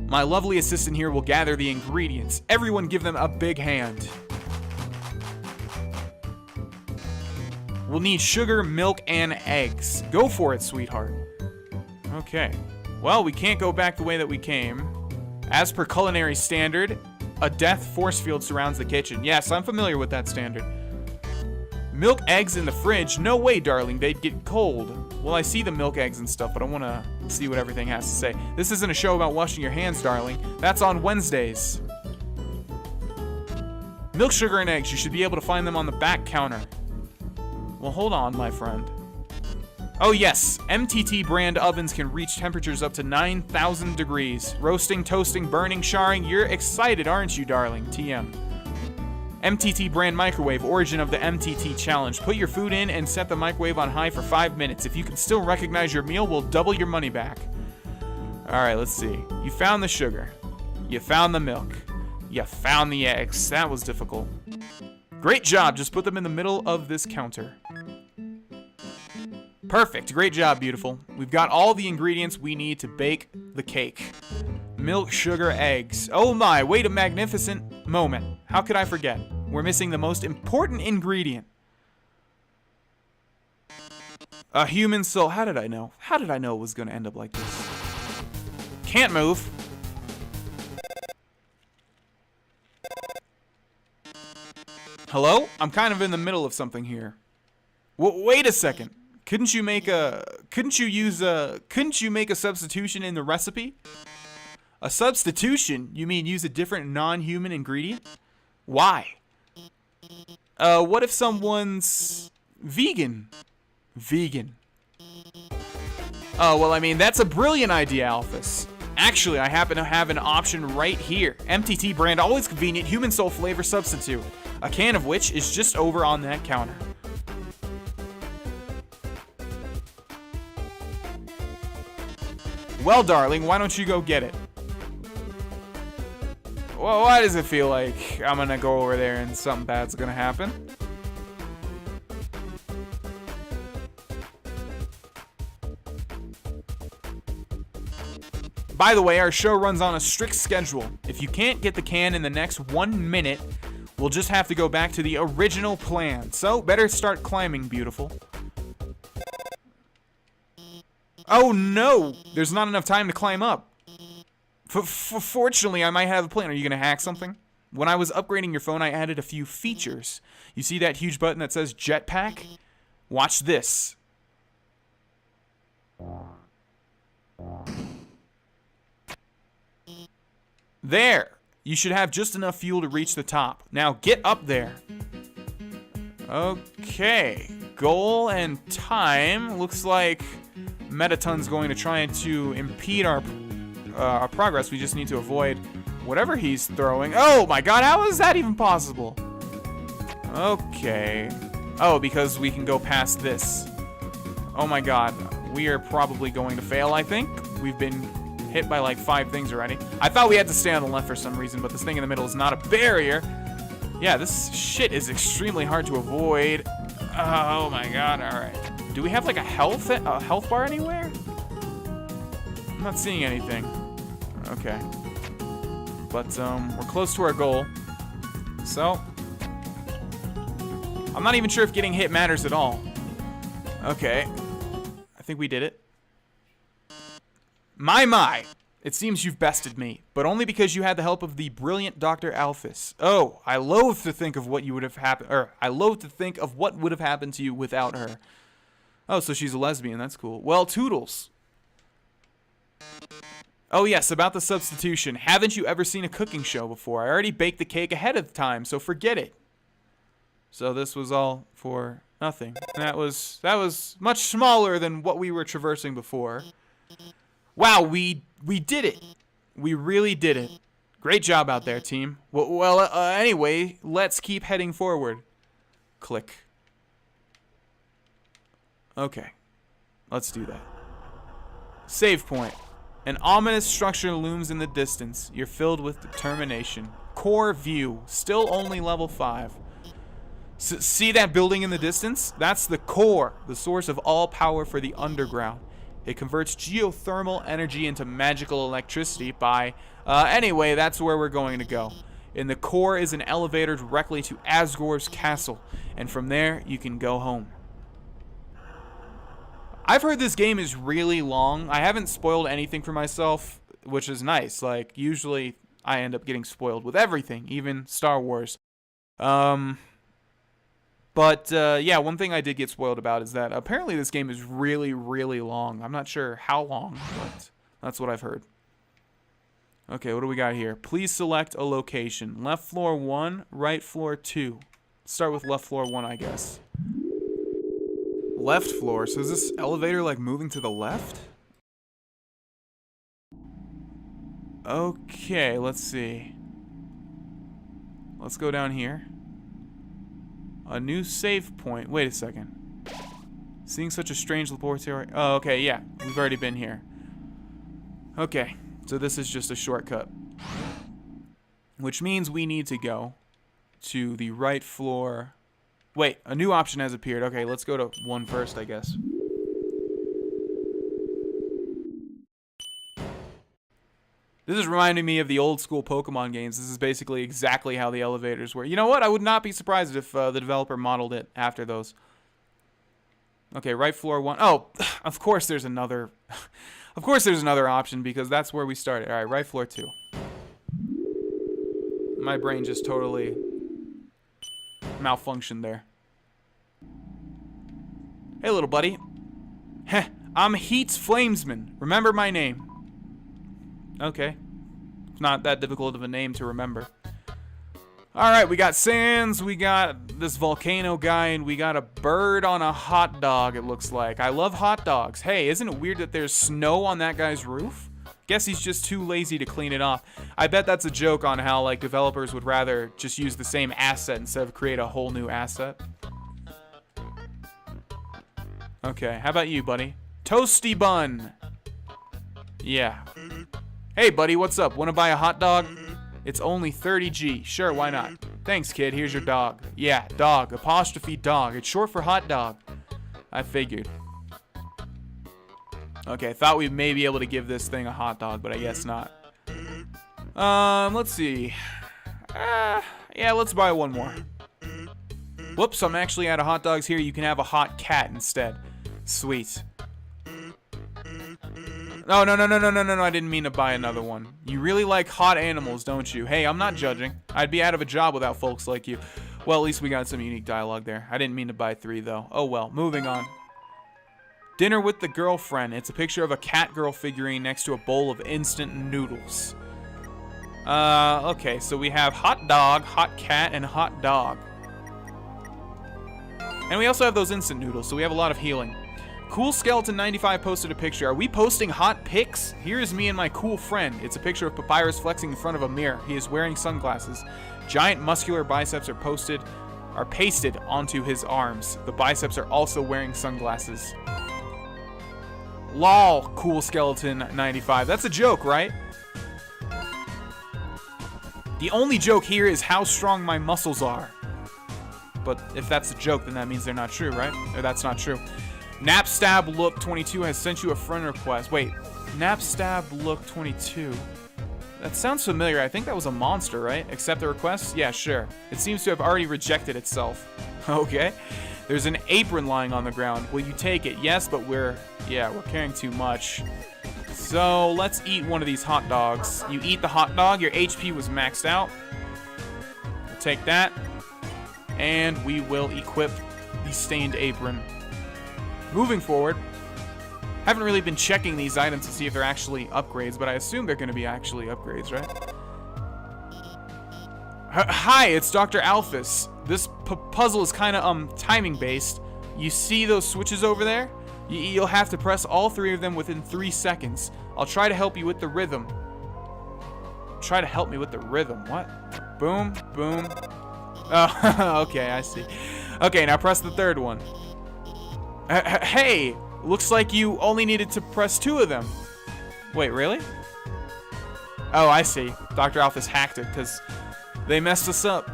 My lovely assistant here will gather the ingredients. Everyone give them a big hand. We'll need sugar, milk, and eggs. Go for it, sweetheart. Okay. Well, we can't go back the way that we came. As per culinary standard, a death force field surrounds the kitchen. Yes, I'm familiar with that standard. Milk eggs in the fridge? No way, darling. They'd get cold. Well, I see the milk eggs and stuff, but I want to see what everything has to say. This isn't a show about washing your hands, darling. That's on Wednesdays. Milk, sugar, and eggs. You should be able to find them on the back counter. Well, hold on, my friend. Oh, yes. MTT brand ovens can reach temperatures up to 9,000 degrees. Roasting, toasting, burning, charring. You're excited, aren't you, darling? TM. MTT brand microwave, origin of the MTT challenge. Put your food in and set the microwave on high for 5 minutes. If you can still recognize your meal, we'll double your money back. All right, let's see. You found the sugar. You found the milk. You found the eggs. That was difficult. Great job. Just put them in the middle of this counter. Perfect. Great job, beautiful. We've got all the ingredients we need to bake the cake. Milk, sugar, eggs. Oh my, wait a magnificent moment. How could I forget? We're missing the most important ingredient. A human soul. How did I know? How did I know it was going to end up like this? Can't move. Hello? I'm kind of in the middle of something here. Wait a second. Couldn't you make a substitution in the recipe? A substitution? You mean use a different non-human ingredient? Why? What if someone's vegan? Vegan. Oh, well, I mean, that's a brilliant idea, Alphys. Actually, I happen to have an option right here. MTT brand, always convenient, human soul flavor substitute. A can of which is just over on that counter. Well, darling, why don't you go get it? Well, why does it feel like I'm gonna go over there and something bad's gonna happen? By the way, our show runs on a strict schedule. If you can't get the can in the next 1 minute, we'll just have to go back to the original plan. So, better start climbing, beautiful. Oh no! There's not enough time to climb up. Fortunately, I might have a plan. Are you gonna hack something? When I was upgrading your phone, I added a few features. You see that huge button that says jetpack? Watch this. There! You should have just enough fuel to reach the top. Now get up there. Okay. Goal and time. Looks like Metaton's going to try to impede our progress. We just need to avoid whatever he's throwing. Oh my god, how is that even possible? Okay. Oh, because we can go past this. Oh my god. We are probably going to fail, I think. We've been hit by like 5 things already. I thought we had to stay on the left for some reason, but this thing in the middle is not a barrier. Yeah, this shit is extremely hard to avoid. Oh my god, alright. Do we have like a health bar anywhere? I'm not seeing anything. Okay. But we're close to our goal. So I'm not even sure if getting hit matters at all. Okay. I think we did it. My. It seems you've bested me, but only because you had the help of the brilliant Dr. Alphys. Oh, I loathe to think of what you would have happened, or I loathe to think of what would have happened to you without her. Oh, so she's a lesbian. That's cool. Well, toodles. Oh yes, about the substitution. Haven't you ever seen a cooking show before? I already baked the cake ahead of time, so forget it. So this was all for nothing. That was much smaller than what we were traversing before. Wow, we did it. We really did it. Great job out there, team. Well, anyway, let's keep heading forward. Click. Okay, let's do that. Save point. An ominous structure looms in the distance. You're filled with determination. Core view. Still only level 5. See that building in the distance? That's the core, the source of all power for the underground. It converts geothermal energy into magical electricity by... anyway, that's where we're going to go. In the core is an elevator directly to Asgore's castle, and from there, you can go home. I've heard this game is really long. I haven't spoiled anything for myself, which is nice. Like, usually I end up getting spoiled with everything, even Star Wars. But, yeah, one thing I did get spoiled about is that apparently this game is really, really long. I'm not sure how long, but that's what I've heard. Okay, what do we got here? Please select a location. Left floor 1, right floor 2. Let's start with left floor 1, I guess. Left floor? So is this elevator, like, moving to the left? Okay, let's see. Let's go down here. A new save point. Wait a second. Seeing such a strange laboratory. Oh, okay, yeah. We've already been here. Okay, so this is just a shortcut. Which means we need to go to the right floor. Wait, a new option has appeared. Okay, let's go to 1 first, I guess. This is reminding me of the old school Pokemon games. This is basically exactly how the elevators were. You know what? I would not be surprised if the developer modeled it after those. Okay, right floor 1. Oh, of course there's another... of course there's another option because that's where we started. All right, right floor 2. My brain just totally malfunctioned there. Hey, little buddy. Heh, I'm Heat's Flamesman. Remember my name. Okay. It's not that difficult of a name to remember. Alright, we got Sans, we got this volcano guy, and we got a bird on a hot dog, it looks like. I love hot dogs. Hey, isn't it weird that there's snow on that guy's roof? Guess he's just too lazy to clean it off. I bet that's a joke on how, like, developers would rather just use the same asset instead of create a whole new asset. Okay, how about you, buddy? Toasty bun. Yeah. Hey, buddy, what's up? Want to buy a hot dog? It's only 30G. Sure, why not? Thanks, kid. Here's your dog. Yeah, dog. Apostrophe dog. It's short for hot dog. I figured. Okay, I thought we may be able to give this thing a hot dog, but I guess not. Let's see. Yeah, let's buy one more. Whoops, I'm actually out of hot dogs here. You can have a hot cat instead. Sweet. No, I didn't mean to buy another one. You really like hot animals, don't you? Hey, I'm not judging. I'd be out of a job without folks like you. Well, at least we got some unique dialogue there. I didn't mean to buy 3, though. Oh, well. Moving on. Dinner with the girlfriend. It's a picture of a cat girl figurine next to a bowl of instant noodles. Okay, so we have hot dog, hot cat, and hot dog. And we also have those instant noodles, so we have a lot of healing. Cool Skeleton 95 posted a picture. Are we posting hot pics? Here's me and my cool friend. It's a picture of Papyrus flexing in front of a mirror. He is wearing sunglasses. Giant muscular biceps are pasted onto his arms. The biceps are also wearing sunglasses. Lol, Cool Skeleton 95. That's a joke, right? The only joke here is how strong my muscles are. But if that's a joke, then that means they're not true, right? Or that's not true. Napstab Look 22 has sent you a friend request. Wait, Napstab Look 22. That sounds familiar. I think that was a monster, right? Accept the request? Yeah, sure. It seems to have already rejected itself. Okay. There's an apron lying on the ground. Will you take it? Yes, but we're carrying too much. So let's eat one of these hot dogs. You eat the hot dog. Your HP was maxed out. We'll take that. And we will equip the stained apron. Moving forward, haven't really been checking these items to see if they're actually upgrades, but I assume they're going to be actually upgrades, right? Hi, it's Dr. Alphys. This puzzle is kind of timing based. You see those switches over there? You'll have to press all 3 of them within 3 seconds. I'll try to help you with the rhythm. Try to help me with the rhythm. What? Boom, boom. Oh, okay, I see. Okay, now press the 3rd one. Hey, looks like you only needed to press 2 of them. Wait, really? Oh, I see. Dr. Alphys hacked it because they messed us up.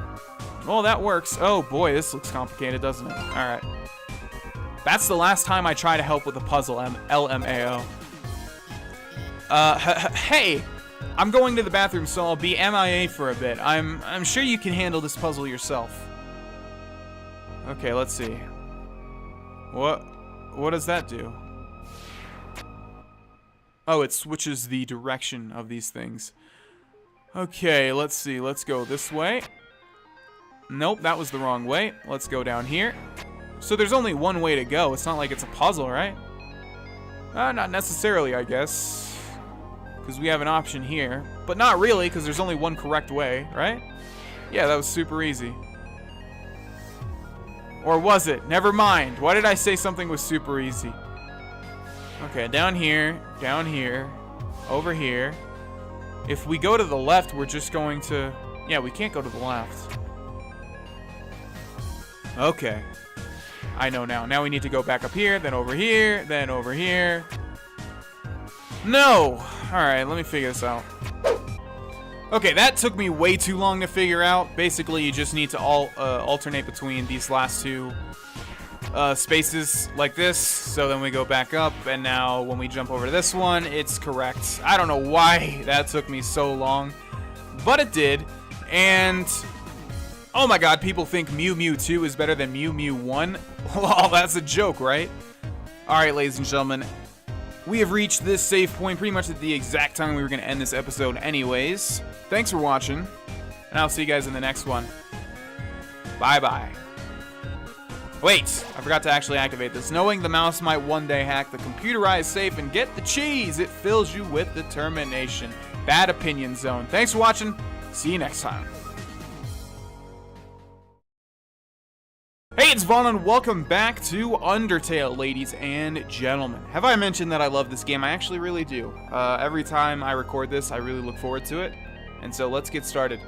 Well, that works. Oh boy, this looks complicated, doesn't it? All right. That's the last time I try to help with a puzzle, LMAO. Hey, I'm going to the bathroom, so I'll be MIA for a bit. I'm sure you can handle this puzzle yourself. Okay, let's see. What does that do? Oh, it switches the direction of these things. Okay, let's see. Let's go this way. Nope, that was the wrong way. Let's go down here. So there's only one way to go. It's not like it's a puzzle, right? Not necessarily, I guess. Because we have an option here. But not really, because there's only one correct way, right? Yeah, that was super easy. Or was it? Never mind. Why did I say something was super easy? Okay, down here, over here. If we go to the left, we're just going to... Yeah, we can't go to the left. Okay. I know now. Now we need to go back up here, then over here, then over here. No! Alright, let me figure this out. Okay, that took me way too long to figure out. Basically, you just need to alternate between these last 2 spaces like this. So then we go back up, and now when we jump over to this one, it's correct. I don't know why that took me so long, but it did. And oh my god, people think Mew Mew 2 is better than Mew Mew 1. Well, that's a joke, right? Alright, ladies and gentlemen, we have reached this save point pretty much at the exact time we were going to end this episode anyways. Thanks for watching, and I'll see you guys in the next one. Bye-bye. Wait, I forgot to actually activate this. Knowing the mouse might one day hack the computerized safe and get the cheese, it fills you with determination. Bad opinion zone. Thanks for watching. See you next time. Hey, it's Vaughn, and welcome back to Undertale, ladies and gentlemen. Have I mentioned that I love this game? I actually really do. Every time I record this, I really look forward to it. And so let's get started.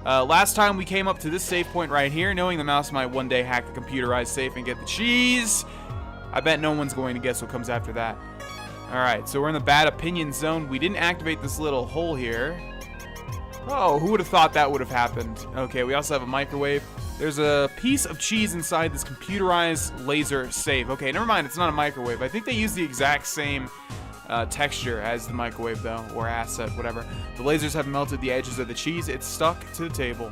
Last time we came up to this save point right here, knowing the mouse might one day hack the computerized safe and get the cheese. I bet no one's going to guess what comes after that. Alright, so we're in the bad opinion zone. We didn't activate this little hole here. Oh, who would have thought that would have happened? Okay, we also have a microwave. There's a piece of cheese inside this computerized laser safe. Okay, never mind, it's not a microwave. I think they use the exact same texture as the microwave, though, or asset, whatever. The lasers have melted the edges of the cheese. It's stuck to the table.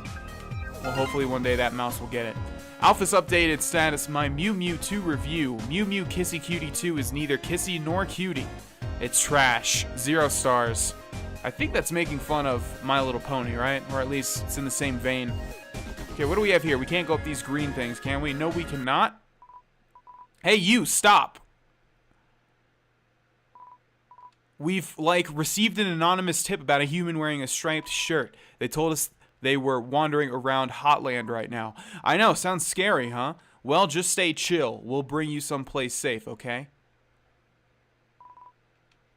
Well, hopefully one day that mouse will get it. Alphys updated status, my Mew Mew 2 review. Mew Mew Kissy Cutie 2 is neither kissy nor cutie. It's trash. 0 stars. I think that's making fun of My Little Pony, right? Or at least it's in the same vein. Okay, what do we have here? We can't go up these green things, can we? No, we cannot. Hey, you, stop. We've, received an anonymous tip about a human wearing a striped shirt. They told us they were wandering around Hotland right now. I know, sounds scary, huh? Well, just stay chill. We'll bring you someplace safe, okay?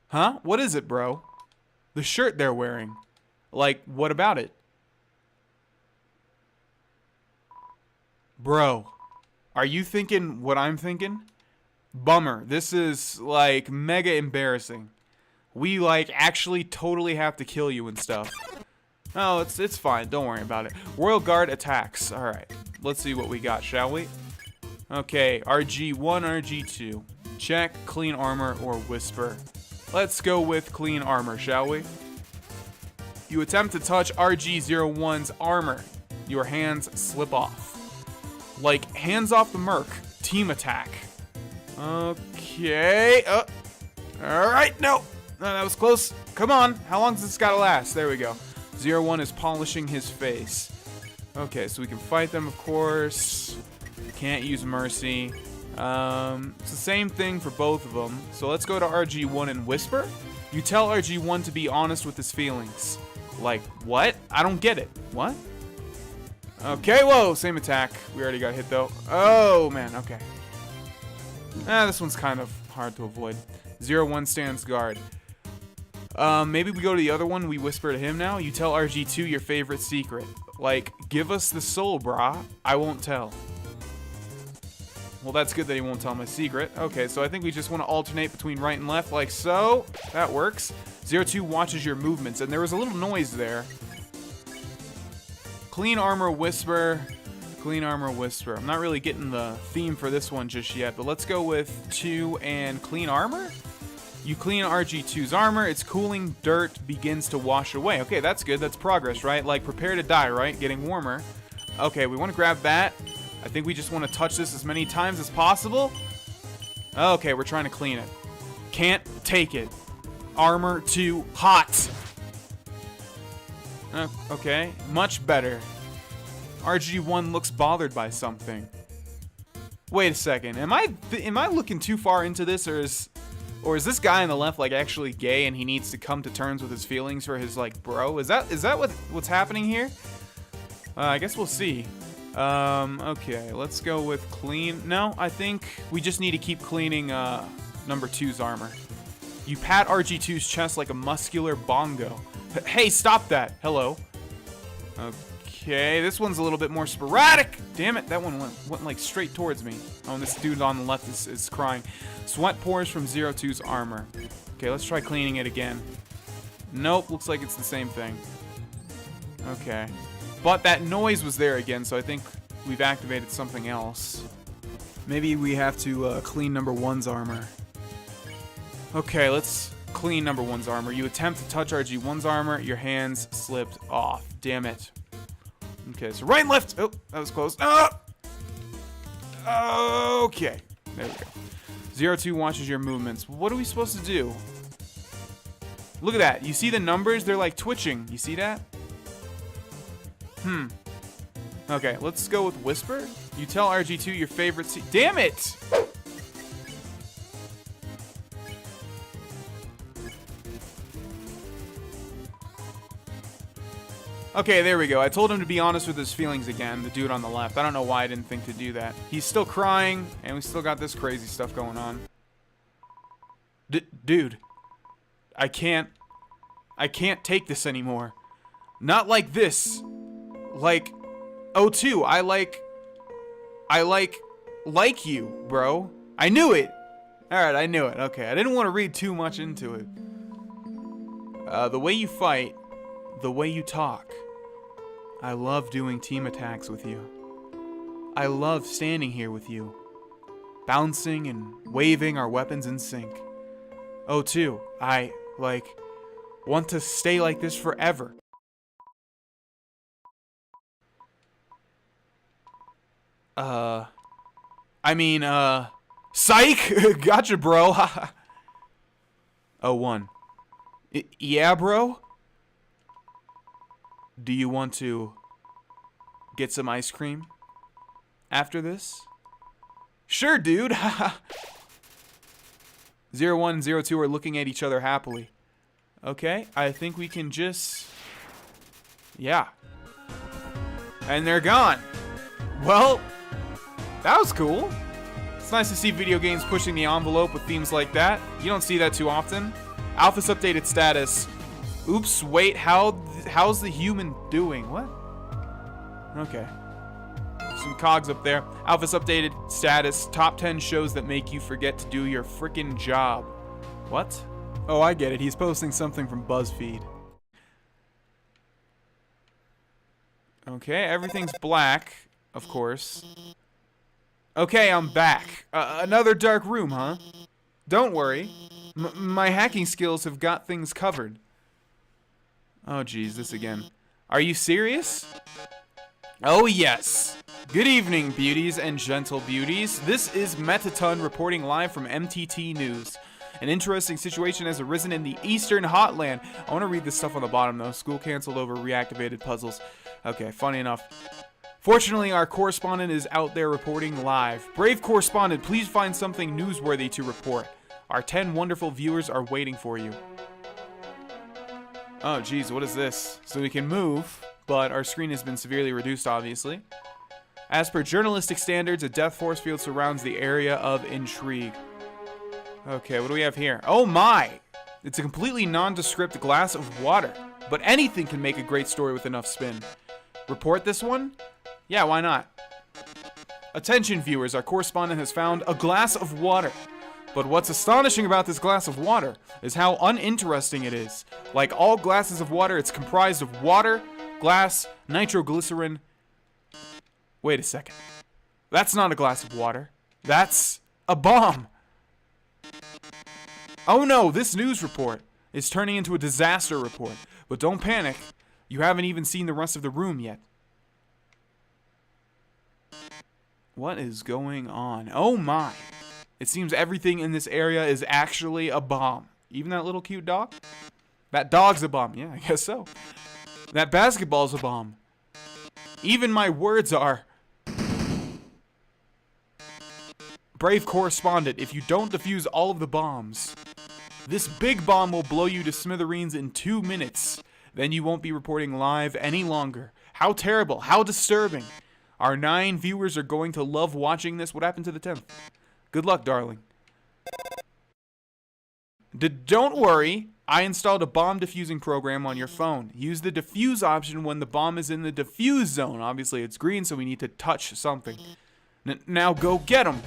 Huh? What is it, bro? The shirt they're wearing. Like, what about it? Bro, are you thinking what I'm thinking? Bummer. This is, like, mega embarrassing. We, like, actually totally have to kill you and stuff. Oh, it's fine. Don't worry about it. Royal Guard attacks. Alright. Let's see what we got, shall we? Okay, RG1, RG2. Check, clean armor, or whisper. Let's go with clean armor, shall we? You attempt to touch RG01's armor. Your hands slip off. Like, hands off the merc. Team attack. Okay. Alright, no. That was close. Come on. How long does this gotta last? There we go. 01 is polishing his face. Okay, so we can fight them, of course. Can't use mercy. It's the same thing for both of them. So let's go to RG1 and whisper. You tell RG1 to be honest with his feelings. Like, what? I don't get it. What? Okay, whoa, same attack. We already got hit, though. Oh, man, okay. This one's kind of hard to avoid. 01 stands guard. Maybe we go to the other one. We whisper to him now. You tell RG2 your favorite secret. Like, give us the soul, brah. I won't tell. Well, that's good that he won't tell my secret. Okay, so I think we just want to alternate between right and left, like so. That works. 02 watches your movements, and there was a little noise there. Clean armor whisper. Clean armor whisper. I'm not really getting the theme for this one just yet, but let's go with 2 and clean armor. You clean RG2's armor. Its cooling dirt begins to wash away. Okay, that's good. That's progress, right? Like, prepare to die, right? Getting warmer. Okay, we want to grab that. I think we just want to touch this as many times as possible. Okay, we're trying to clean it. Can't take it. Armor too hot. Okay, much better. RG1 looks bothered by something. Wait a second. Am I looking too far into this, or is this guy on the left like actually gay and he needs to come to terms with his feelings for his like bro? Is that what's happening here? I guess we'll see. Okay, let's go with clean. No, I think we just need to keep cleaning number 2's armor. You pat RG2's chest like a muscular bongo. Hey, stop that. Hello. Okay, this one's a little bit more sporadic. Damn it, that one went like straight towards me. Oh, and this dude on the left is crying. Sweat pours from 02's armor. Okay, let's try cleaning it again. Nope, looks like it's the same thing. Okay. But that noise was there again, so I think we've activated something else. Maybe we have to clean number 1's armor. Okay, let's clean number 1's armor. You attempt to touch RG1's armor. Your hands slipped off. Damn it. Okay, so right and left. Oh, that was close. Okay, there we go. 02 watches your movements. What are we supposed to do? Look at that. You see the numbers? They're like twitching. You see that? Okay, let's go with whisper. You tell RG2 your favorite damn it! Okay, there we go. I told him to be honest with his feelings again, the dude on the left. I don't know why I didn't think to do that. He's still crying, and we still got this crazy stuff going on. Dude. I can't take this anymore. Not like this. Like, 02, I like you, bro. I knew it. Alright, I knew it. Okay, I didn't want to read too much into it. The way you fight, the way you talk. I love doing team attacks with you. I love standing here with you. Bouncing and waving our weapons in sync. 02, I, want to stay like this forever. Psych! Gotcha, bro. 01. Yeah, bro? Do you want to get some ice cream after this? Sure, dude. 01 and 02 are looking at each other happily. Okay, I think we can just... Yeah. And they're gone. Well... That was cool. It's nice to see video games pushing the envelope with themes like that. You don't see that too often. Alpha's updated status. Oops, wait, how's the human doing? What? Okay. Some cogs up there. Alpha's updated status. Top 10 shows that make you forget to do your frickin' job. What? Oh, I get it. He's posting something from BuzzFeed. Okay, everything's black, of course. Okay, I'm back. Another dark room, huh? Don't worry. My hacking skills have got things covered. Oh, geez, this again. Are you serious? Oh, yes. Good evening, beauties and gentle beauties. This is Metaton reporting live from MTT News. An interesting situation has arisen in the Eastern Hotland. I want to read this stuff on the bottom, though. School canceled over reactivated puzzles. Okay, funny enough. Fortunately, our correspondent is out there reporting live. Brave correspondent, please find something newsworthy to report. Our 10 wonderful viewers are waiting for you. Oh, geez, what is this? So we can move, but our screen has been severely reduced, obviously. As per journalistic standards, a death force field surrounds the area of intrigue. Okay, what do we have here? Oh my! It's a completely nondescript glass of water. But anything can make a great story with enough spin. Report this one? Yeah, why not? Attention viewers, our correspondent has found a glass of water. But what's astonishing about this glass of water is how uninteresting it is. Like all glasses of water, it's comprised of water, glass, nitroglycerin. Wait a second. That's not a glass of water. That's a bomb. Oh no, this news report is turning into a disaster report. But don't panic. You haven't even seen the rest of the room yet. What is going on? Oh my. It seems everything in this area is actually a bomb. Even that little cute dog? That dog's a bomb. Yeah, I guess so. That basketball's a bomb. Even my words are. Brave correspondent, if you don't defuse all of the bombs, this big bomb will blow you to smithereens in 2 minutes. Then you won't be reporting live any longer. How terrible. How disturbing. Our 9 viewers are going to love watching this. What happened to the 10th? Good luck, darling. Don't worry. I installed a bomb defusing program on your phone. Use the defuse option when the bomb is in the defuse zone. Obviously, it's green, so we need to touch something. Now go get him.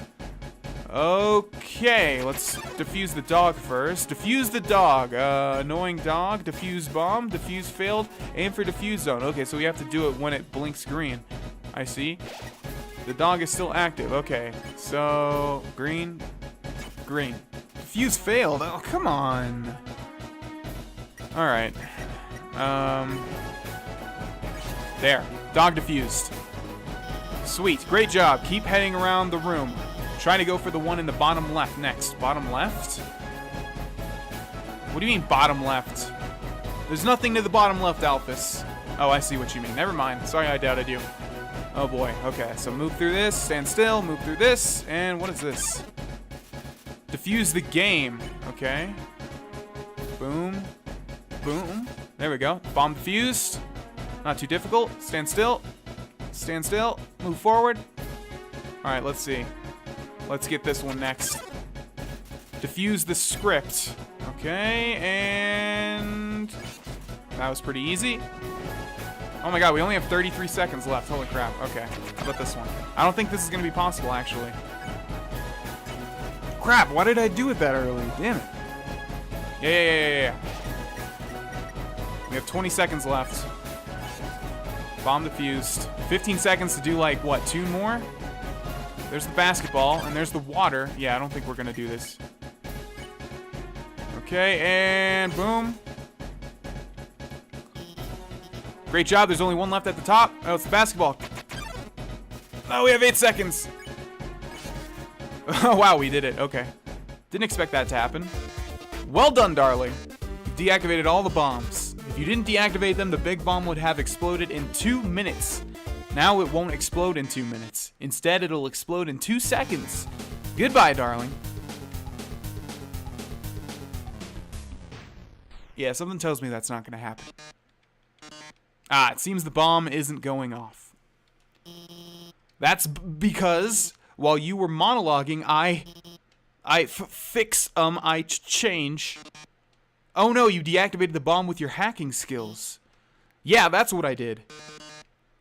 Okay, let's defuse the dog first. Defuse the dog. Annoying dog. Defuse bomb. Defuse failed. Aim for defuse zone. Okay, so we have to do it when it blinks green. I see. The dog is still active. Okay, so green. Green. Defuse failed. Oh, come on. Alright. There. Dog defused. Sweet. Great job. Keep heading around the room. Trying to go for the one in the bottom left next. Bottom left? What do you mean bottom left? There's nothing to the bottom left, Alphys. Oh, I see what you mean. Never mind. Sorry I doubted you. Oh boy. Okay, so move through this. Stand still. Move through this. And what is this? Defuse the game. Okay. Boom. Boom. There we go. Bomb defused. Not too difficult. Stand still. Stand still. Move forward. Alright, let's see. Let's get this one next. Defuse the script. Okay, and that was pretty easy. Oh my god, we only have 33 seconds left. Holy crap. Okay, how about this one? I don't think this is going to be possible, actually. Crap, why did I do it that early? Damn it. Yeah. We have 20 seconds left. Bomb defused. 15 seconds to do, like, what, 2 more? There's the basketball, and there's the water. Yeah, I don't think we're going to do this. Okay, and boom. Great job. There's only one left at the top. Oh, it's the basketball. Oh, we have 8 seconds. Oh, wow, we did it. Okay. Didn't expect that to happen. Well done, darling. You deactivated all the bombs. If you didn't deactivate them, the big bomb would have exploded in 2 minutes. Now it won't explode in 2 minutes. Instead, it'll explode in 2 seconds. Goodbye, darling. Yeah, something tells me that's not going to happen. Ah, it seems the bomb isn't going off. That's because while you were monologuing, I change. Oh no, you deactivated the bomb with your hacking skills. Yeah, that's what I did.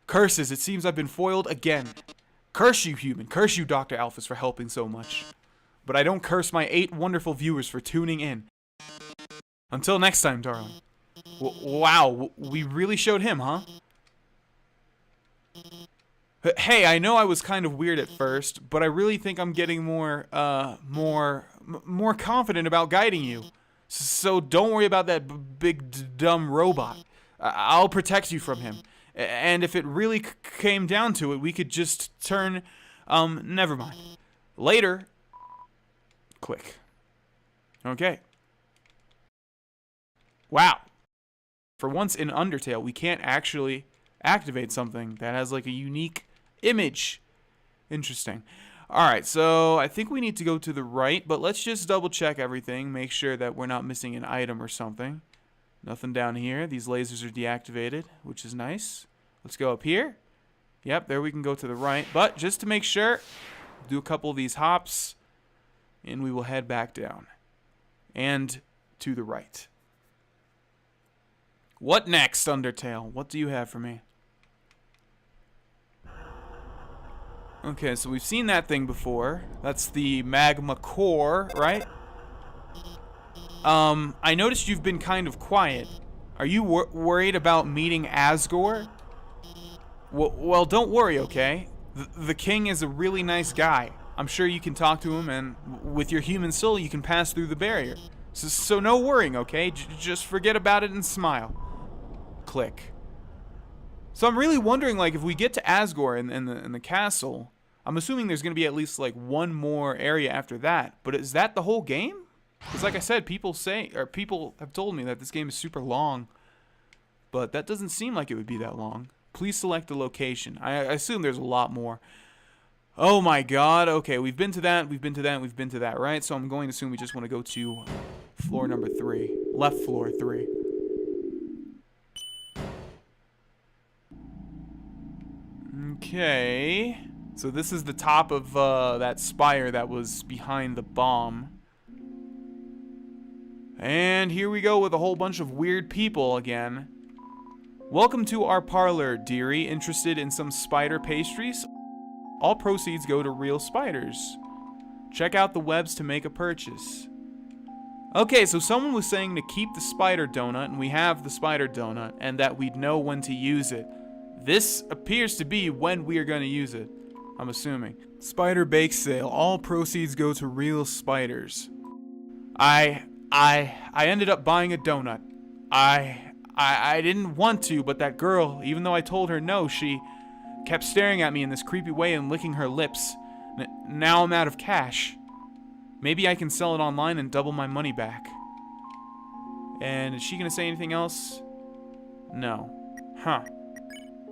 Curses, it seems I've been foiled again. Curse you, human. Curse you, Dr. Alphys, for helping so much. But I don't curse my 8 wonderful viewers for tuning in. Until next time, darling. Wow, we really showed him, huh? Hey, I know I was kind of weird at first, but I really think I'm getting more confident about guiding you. So don't worry about that big dumb robot. I'll protect you from him. And if it really came down to it, we could just turn, never mind. Later. Click. Okay. Wow. For once in Undertale, we can't actually activate something that has like a unique image. Interesting. Alright, so I think we need to go to the right, but let's just double check everything, make sure that we're not missing an item or something. Nothing down here. These lasers are deactivated, which is nice. Let's go up here. Yep, there we can go to the right, but just to make sure, do a couple of these hops, and we will head back down. And to the right. What next, Undertale? What do you have for me? Okay, so we've seen that thing before. That's the magma core, right? I noticed you've been kind of quiet. Are you worried about meeting Asgore? Well, don't worry, okay? The king is a really nice guy. I'm sure you can talk to him, and with your human soul, you can pass through the barrier. So no worrying, okay? Just forget about it and smile. Click. So I'm really wondering, like, if we get to Asgore in the castle, I'm assuming there's going to be at least, like, one more area after that. But is that the whole game? Because, like I said, people have told me that this game is super long. But that doesn't seem like it would be that long. Please select a location. I assume there's a lot more. Oh my god. Okay, we've been to that, we've been to that, we've been to that, right? So I'm going to assume we just want to go to floor number 3. Left floor 3. Okay. So this is the top of that spire that was behind the bomb. And here we go with a whole bunch of weird people again. Welcome to our parlor, dearie. Interested in some spider pastries? All proceeds go to real spiders. Check out the webs to make a purchase. Okay, so someone was saying to keep the spider donut, and we have the spider donut, and that we'd know when to use it. This appears to be when we are going to use it, I'm assuming. Spider bake sale. All proceeds go to real spiders. I ended up buying a donut. I didn't want to, but that girl, even though I told her no, she kept staring at me in this creepy way and licking her lips. Now I'm out of cash. Maybe I can sell it online and double my money back. And is she gonna say anything else? No. Huh.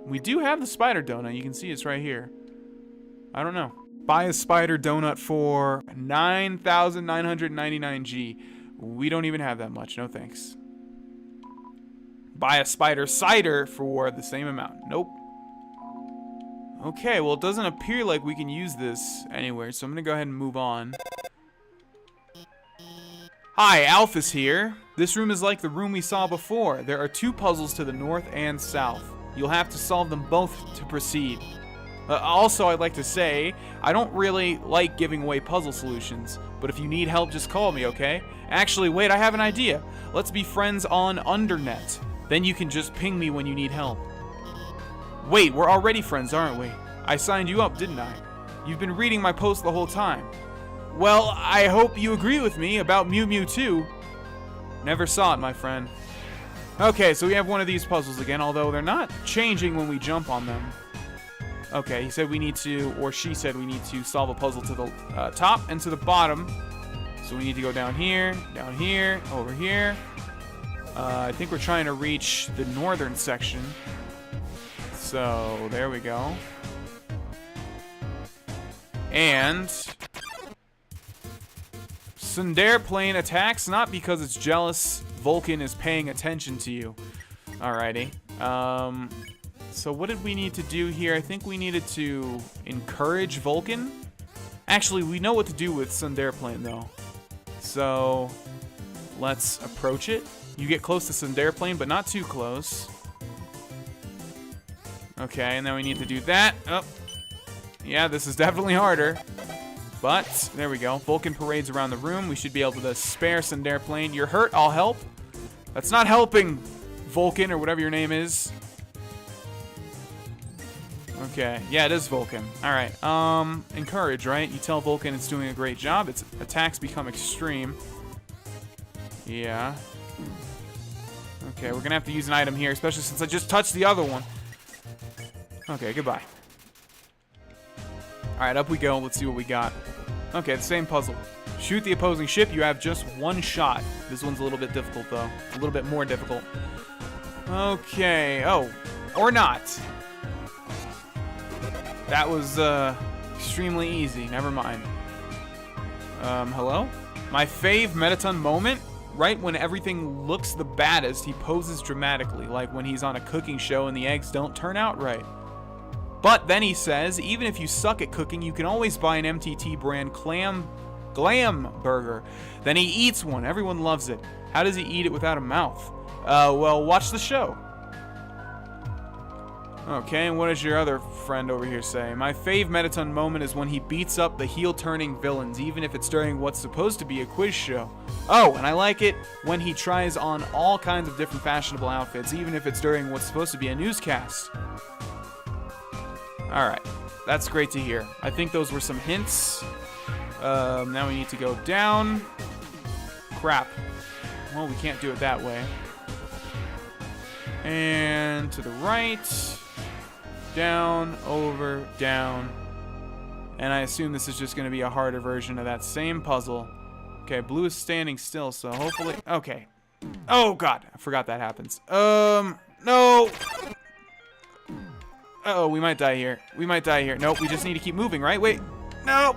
We do have the spider donut. You can see it's right here. I don't know. Buy a spider donut for 9,999 G. We don't even have that much. No thanks. Buy a spider cider for the same amount. Nope. Okay, well, it doesn't appear like we can use this anywhere, so I'm gonna go ahead and move on. Hi, Alphys here. This room is like the room we saw before. There are 2 puzzles to the north and south. You'll have to solve them both to proceed. Also, I'd like to say, I don't really like giving away puzzle solutions, but if you need help, just call me, okay? Actually, wait, I have an idea. Let's be friends on Undernet. Then you can just ping me when you need help. Wait, we're already friends, aren't we? I signed you up, didn't I? You've been reading my post the whole time. Well, I hope you agree with me about Mew Mew 2. Never saw it, my friend. Okay, so we have one of these puzzles again, although they're not changing when we jump on them. Okay, he said we need to, or she said we need to solve a puzzle to the top and to the bottom. So we need to go down here, over here. I think we're trying to reach the northern section. So, there we go. And Sundare plane attacks, not because it's jealous Vulcan is paying attention to you. Alrighty. So what did we need to do here? I think we needed to encourage Vulcan. Actually, we know what to do with Sundareplane, though. So, let's approach it. You get close to Sundareplane, but not too close. Okay, and then we need to do that. Oh, yeah, this is definitely harder. But, there we go. Vulcan parades around the room. We should be able to spare Sundareplane. You're hurt, I'll help. That's not helping, Vulcan, or whatever your name is. Okay, yeah, it is Vulcan. Alright, encourage, right? You tell Vulcan it's doing a great job. Its attacks become extreme. Yeah. Okay, we're gonna have to use an item here, especially since I just touched the other one. Okay, goodbye. Alright, up we go. Let's see what we got. Okay, the same puzzle. Shoot the opposing ship. You have just one shot. This one's a little bit difficult, though. A little bit more difficult. Okay. Oh, or not. That was extremely easy. Never mind. Hello? My fave Metaton moment? Right when everything looks the baddest, he poses dramatically, like when he's on a cooking show and the eggs don't turn out right. But then he says, even if you suck at cooking, you can always buy an MTT brand glam burger. Then he eats one. Everyone loves it. How does he eat it without a mouth? Well, watch the show. Okay, and what does your other friend over here say? My fave Metaton moment is when he beats up the heel-turning villains, even if it's during what's supposed to be a quiz show. Oh, and I like it when he tries on all kinds of different fashionable outfits, even if it's during what's supposed to be a newscast. Alright, that's great to hear. I think those were some hints. Now we need to go down. Crap. Well, we can't do it that way. And to the right. Down, over, down. And I assume this is just going to be a harder version of that same puzzle. Okay, blue is standing still, so hopefully... Okay. Oh, God. I forgot that happens. No. Uh-oh, we might die here. We might die here. Nope, we just need to keep moving, right? Wait. No.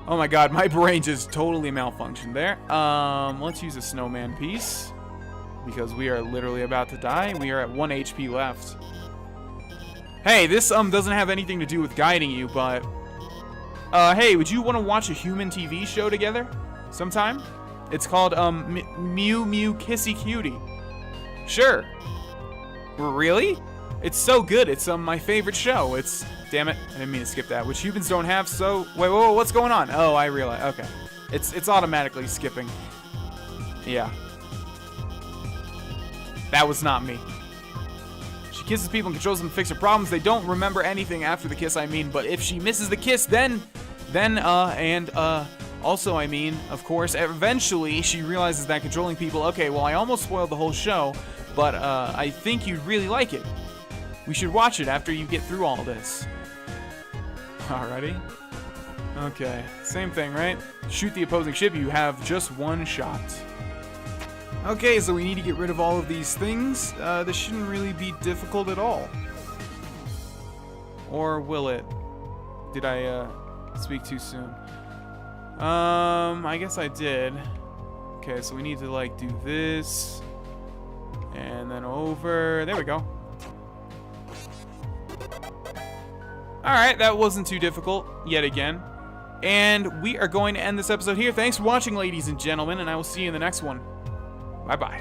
Oh, my God. My brain just totally malfunctioned there. Let's use a snowman piece. Because we are literally about to die. We are at 1 HP left. Hey, this doesn't have anything to do with guiding you, but hey, would you want to watch a human TV show together sometime? It's called Mew Mew Kissy Cutie. Sure. Really? It's so good. It's my favorite show. It's damn it, I didn't mean to skip that. Which humans don't have. So wait, whoa, what's going on? Oh, I realize. Okay, it's automatically skipping. Yeah. That was not me. She kisses people and controls them to fix her problems. They don't remember anything after the kiss, I mean, but if she misses the kiss, also, I mean, of course, eventually she realizes that controlling people, okay, well, I almost spoiled the whole show, but I think you'd really like it. We should watch it after you get through all this. Alrighty. Okay, same thing, right? Shoot the opposing ship, you have just one shot. Okay, so we need to get rid of all of these things. This shouldn't really be difficult at all. Or will it? Did I speak too soon? I guess I did. Okay, so we need to like do this. And then over. There we go. Alright, that wasn't too difficult yet again. And we are going to end this episode here. Thanks for watching, ladies and gentlemen, and I will see you in the next one. Bye-bye.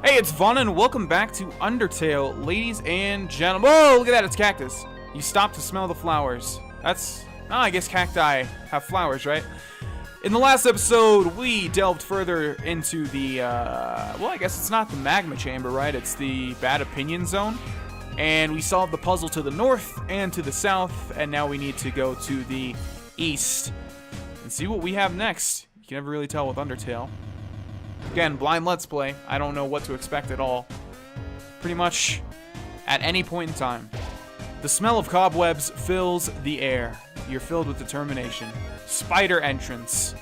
Hey, it's Vaughn, and welcome back to Undertale, ladies and gentlemen. Whoa, look at that, it's cactus. You stop to smell the flowers. That's... oh, I guess cacti have flowers, right? In the last episode, we delved further into the, well, I guess it's not the magma chamber, right? It's the bad opinion zone. And we solved the puzzle to the north and to the south, and now we need to go to the east and see what we have next. You can never really tell with Undertale. Again, blind let's play. I don't know what to expect at all. Pretty much at any point in time. The smell of cobwebs fills the air. You're filled with determination. Spider entrance.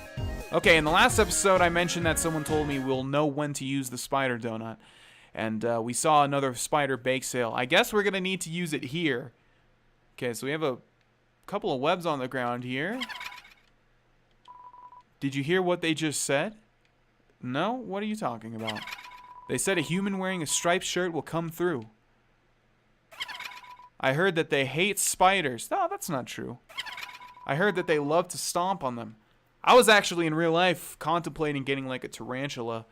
Okay, in the last episode I mentioned that someone told me we'll know when to use the spider donut. And we saw another spider bake sale. I guess we're going to need to use it here. Okay, so we have a couple of webs on the ground here. Did you hear what they just said? No? What are you talking about? They said a human wearing a striped shirt will come through. I heard that they hate spiders. No, that's not true. I heard that they love to stomp on them. I was actually in real life contemplating getting like a tarantula,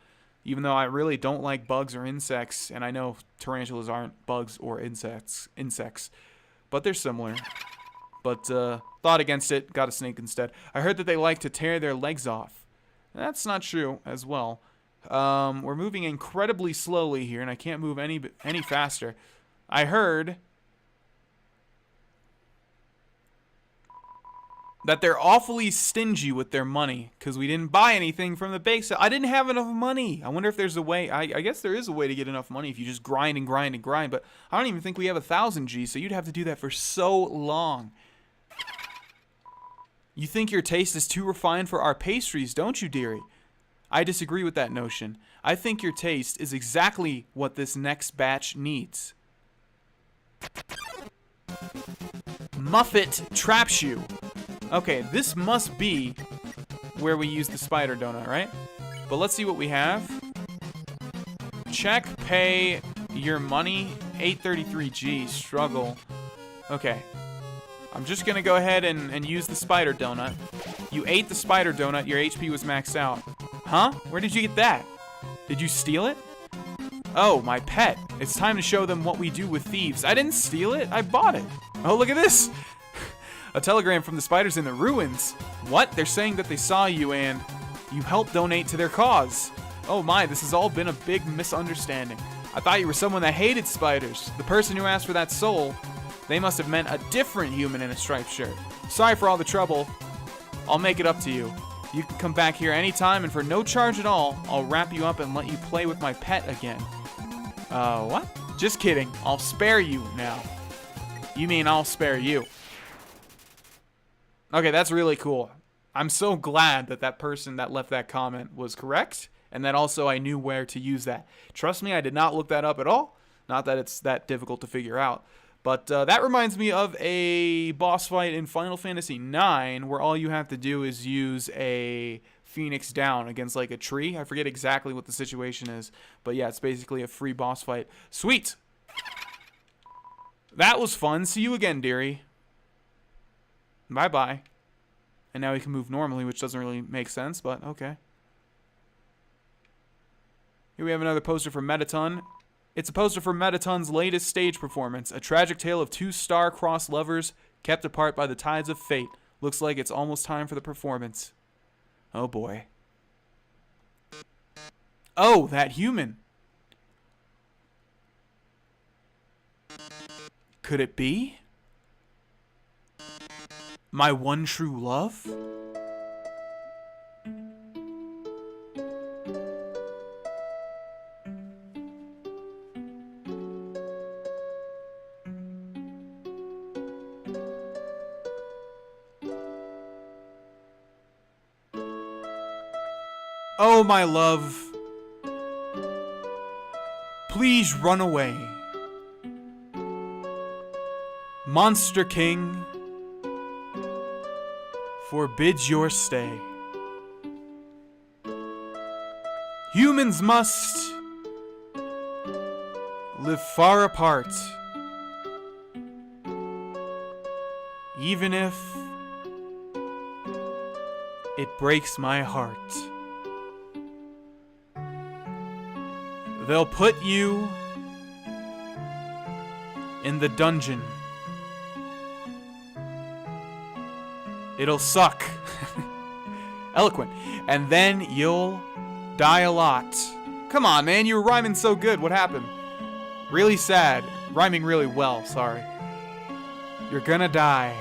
even though I really don't like bugs or insects, and I know tarantulas aren't bugs or insects, but they're similar. But thought against it, got a snake instead. I heard that they like to tear their legs off. That's not true as well. We're moving incredibly slowly here, and I can't move any faster. I heard that they're awfully stingy with their money because we didn't buy anything from the bake sale. I didn't have enough money. I wonder if there's a way. I guess there is a way to get enough money if you just grind and grind and grind, but I don't even think we have 1,000 G, so you'd have to do that for so long. You think your taste is too refined for our pastries, don't you, dearie? I disagree with that notion. I think your taste is exactly what this next batch needs. Muffet Trap Shoe. Okay, this must be where we use the spider donut, right? But let's see what we have. Check, pay, your money, 833G, struggle. Okay. I'm just gonna go ahead and use the spider donut. You ate the spider donut, your HP was maxed out. Huh? Where did you get that? Did you steal it? Oh, my pet. It's time to show them what we do with thieves. I didn't steal it, I bought it. Oh, look at this. A telegram from the spiders in the ruins. What? They're saying that they saw you and you helped donate to their cause. Oh my, this has all been a big misunderstanding. I thought you were someone that hated spiders. The person who asked for that soul, they must have meant a different human in a striped shirt. Sorry for all the trouble. I'll make it up to you. You can come back here anytime, and for no charge at all, I'll wrap you up and let you play with my pet again. What? Just kidding. I'll spare you now. You mean I'll spare you. Okay, that's really cool. I'm so glad that that person that left that comment was correct, and that also I knew where to use that. Trust me, I did not look that up at all. Not that it's that difficult to figure out. But that reminds me of a boss fight in Final Fantasy IX where all you have to do is use a Phoenix down against like a tree. I forget exactly what the situation is. But yeah, it's basically a free boss fight. Sweet! That was fun. See you again, dearie. Bye-bye. And now we can move normally, which doesn't really make sense, but okay. Here we have another poster for Metaton. It's a poster for Metaton's latest stage performance, a tragic tale of two star-crossed lovers kept apart by the tides of fate. Looks like it's almost time for the performance. Oh boy. Oh, that human. Could it be? My one true love? Oh, my love, please run away. Monster King forbids your stay. Humans must live far apart, even if it breaks my heart. They'll put you in the dungeon. It'll suck. Eloquent. And then you'll die a lot. Come on, man, you were rhyming so good. What happened? Really sad. Rhyming really well, sorry. You're gonna die.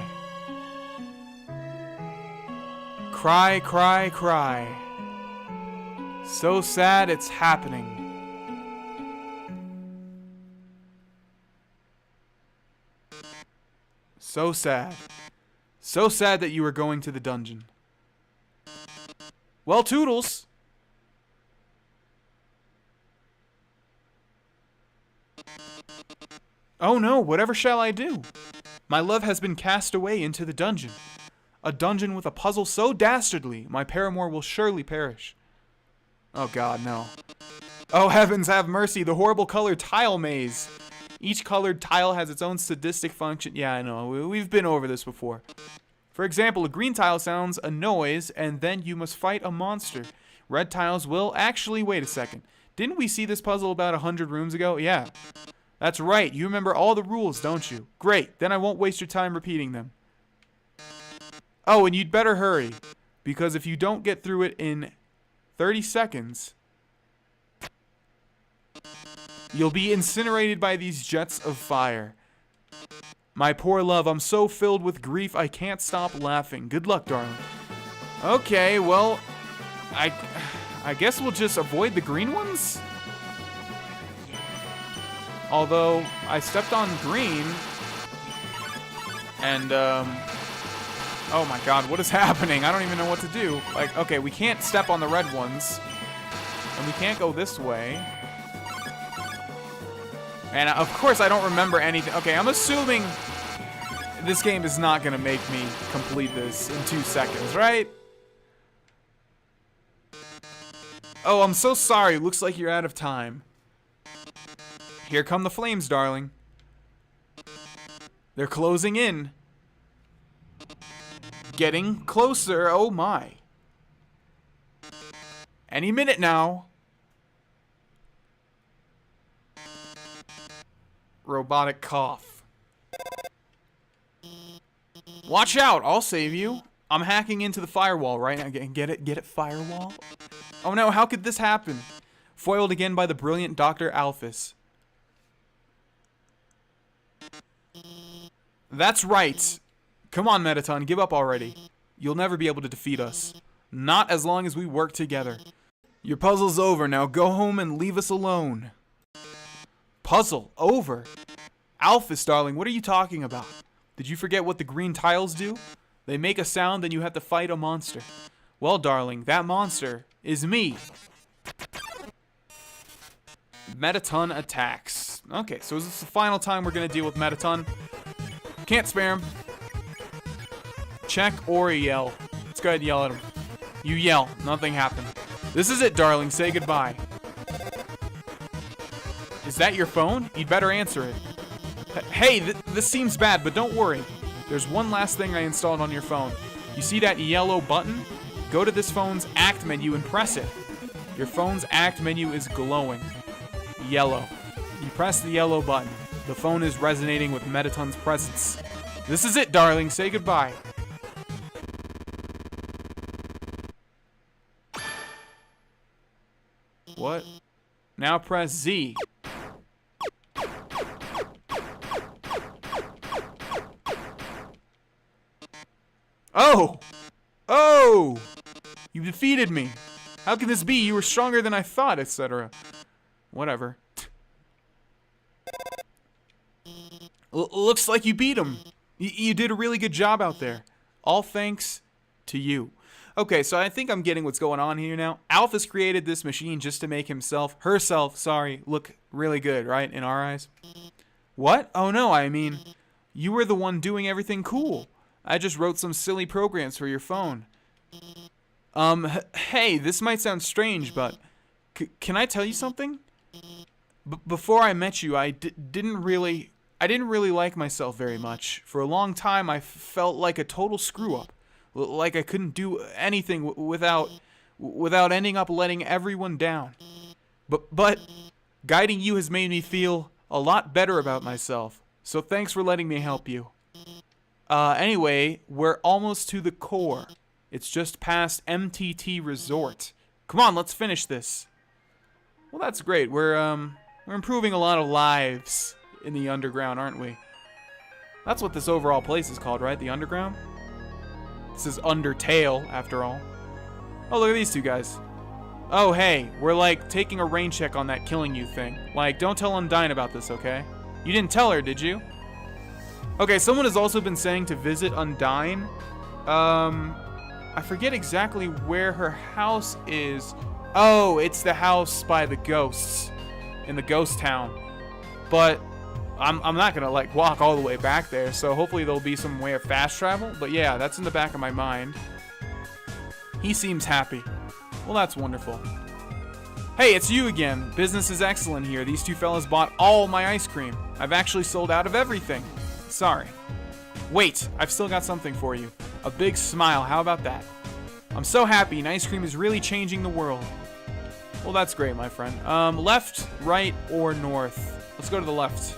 Cry, cry, cry. So sad it's happening. So sad. So sad that you were going to the dungeon. Well, Toodles. Oh no, whatever shall I do? My love has been cast away into the dungeon. A dungeon with a puzzle so dastardly, my paramour will surely perish. Oh god, no. Oh heavens, have mercy, the horrible colored tile maze. Each colored tile has its own sadistic function. Yeah, I know. We've been over this before. For example, a green tile sounds a noise, and then you must fight a monster. Red tiles will... Actually, wait a second. Didn't we see this puzzle about 100 rooms ago? Yeah. That's right. You remember all the rules, don't you? Great. Then I won't waste your time repeating them. Oh, and you'd better hurry. Because if you don't get through it in 30 seconds... you'll be incinerated by these jets of fire. My poor love, I'm so filled with grief I can't stop laughing. Good luck, darling. Okay, well, I guess we'll just avoid the green ones? Although, I stepped on green, and, oh my god, what is happening? I don't even know what to do. Like, okay, we can't step on the red ones, and we can't go this way. And, of course, I don't remember anything. Okay, I'm assuming this game is not going to make me complete this in 2 seconds, right? Oh, I'm so sorry. Looks like you're out of time. Here come the flames, darling. They're closing in. Getting closer. Oh, my. Any minute now. Robotic cough. Watch out, I'll save you. I'm hacking into the firewall right now. Get it, firewall? Oh no, how could this happen? Foiled again by the brilliant Dr. Alphys. That's right. Come on, Mettaton, give up already. You'll never be able to defeat us. Not as long as we work together. Your puzzle's over, now go home and leave us alone. Puzzle over? Alphys, darling, what are you talking about? Did you forget what the green tiles do? They make a sound, then you have to fight a monster. Well, darling, that monster is me. Mettaton attacks. Okay, so is this the final time we're going to deal with Mettaton? Can't spare him. Check or yell. Let's go ahead and yell at him. You yell. Nothing happened. This is it, darling. Say goodbye. Is that your phone? You'd better answer it. Hey, this seems bad, but don't worry. There's one last thing I installed on your phone. You see that yellow button? Go to this phone's act menu and press it. Your phone's act menu is glowing. Yellow. You press the yellow button. The phone is resonating with Mettaton's presence. This is it, darling. Say goodbye. What? Now press Z. Oh! Oh! You defeated me. How can this be? You were stronger than I thought, etc. Whatever. Looks like you beat him. You did a really good job out there. All thanks to you. Okay, so I think I'm getting what's going on here now. Alphys created this machine just to make herself, look really good, right? In our eyes. What? Oh no, I mean, you were the one doing everything cool. I just wrote some silly programs for your phone. Hey, this might sound strange, but can I tell you something? Before I met you, I didn't really like myself very much. For a long time, I felt like a total screw-up. Like I couldn't do anything without ending up letting everyone down. But guiding you has made me feel a lot better about myself. So thanks for letting me help you. Anyway, we're almost to the core. It's just past MTT Resort. Come on, let's finish this. Well, that's great. We're improving a lot of lives in the underground, aren't we? That's what this overall place is called, right? The underground? This is Undertale, after all. Oh, look at these two guys. Oh, hey, we're like taking a rain check on that killing you thing. Like, don't tell Undyne about this, okay? You didn't tell her, did you? Okay, someone has also been saying to visit Undyne. I forget exactly where her house is. Oh, it's the house by the ghosts in the ghost town. But I'm not gonna like walk all the way back there, so hopefully there'll be some way of fast travel. But yeah, that's in the back of my mind. He seems happy. Well, that's wonderful. Hey, it's you again. Business is excellent here. These two fellas bought all my ice cream. I've actually sold out of everything. Sorry. Wait, I've still got something for you. A big smile, how about that? I'm so happy, and ice cream is really changing the world. Well, that's great, my friend. Left, right, or north? Let's go to the left.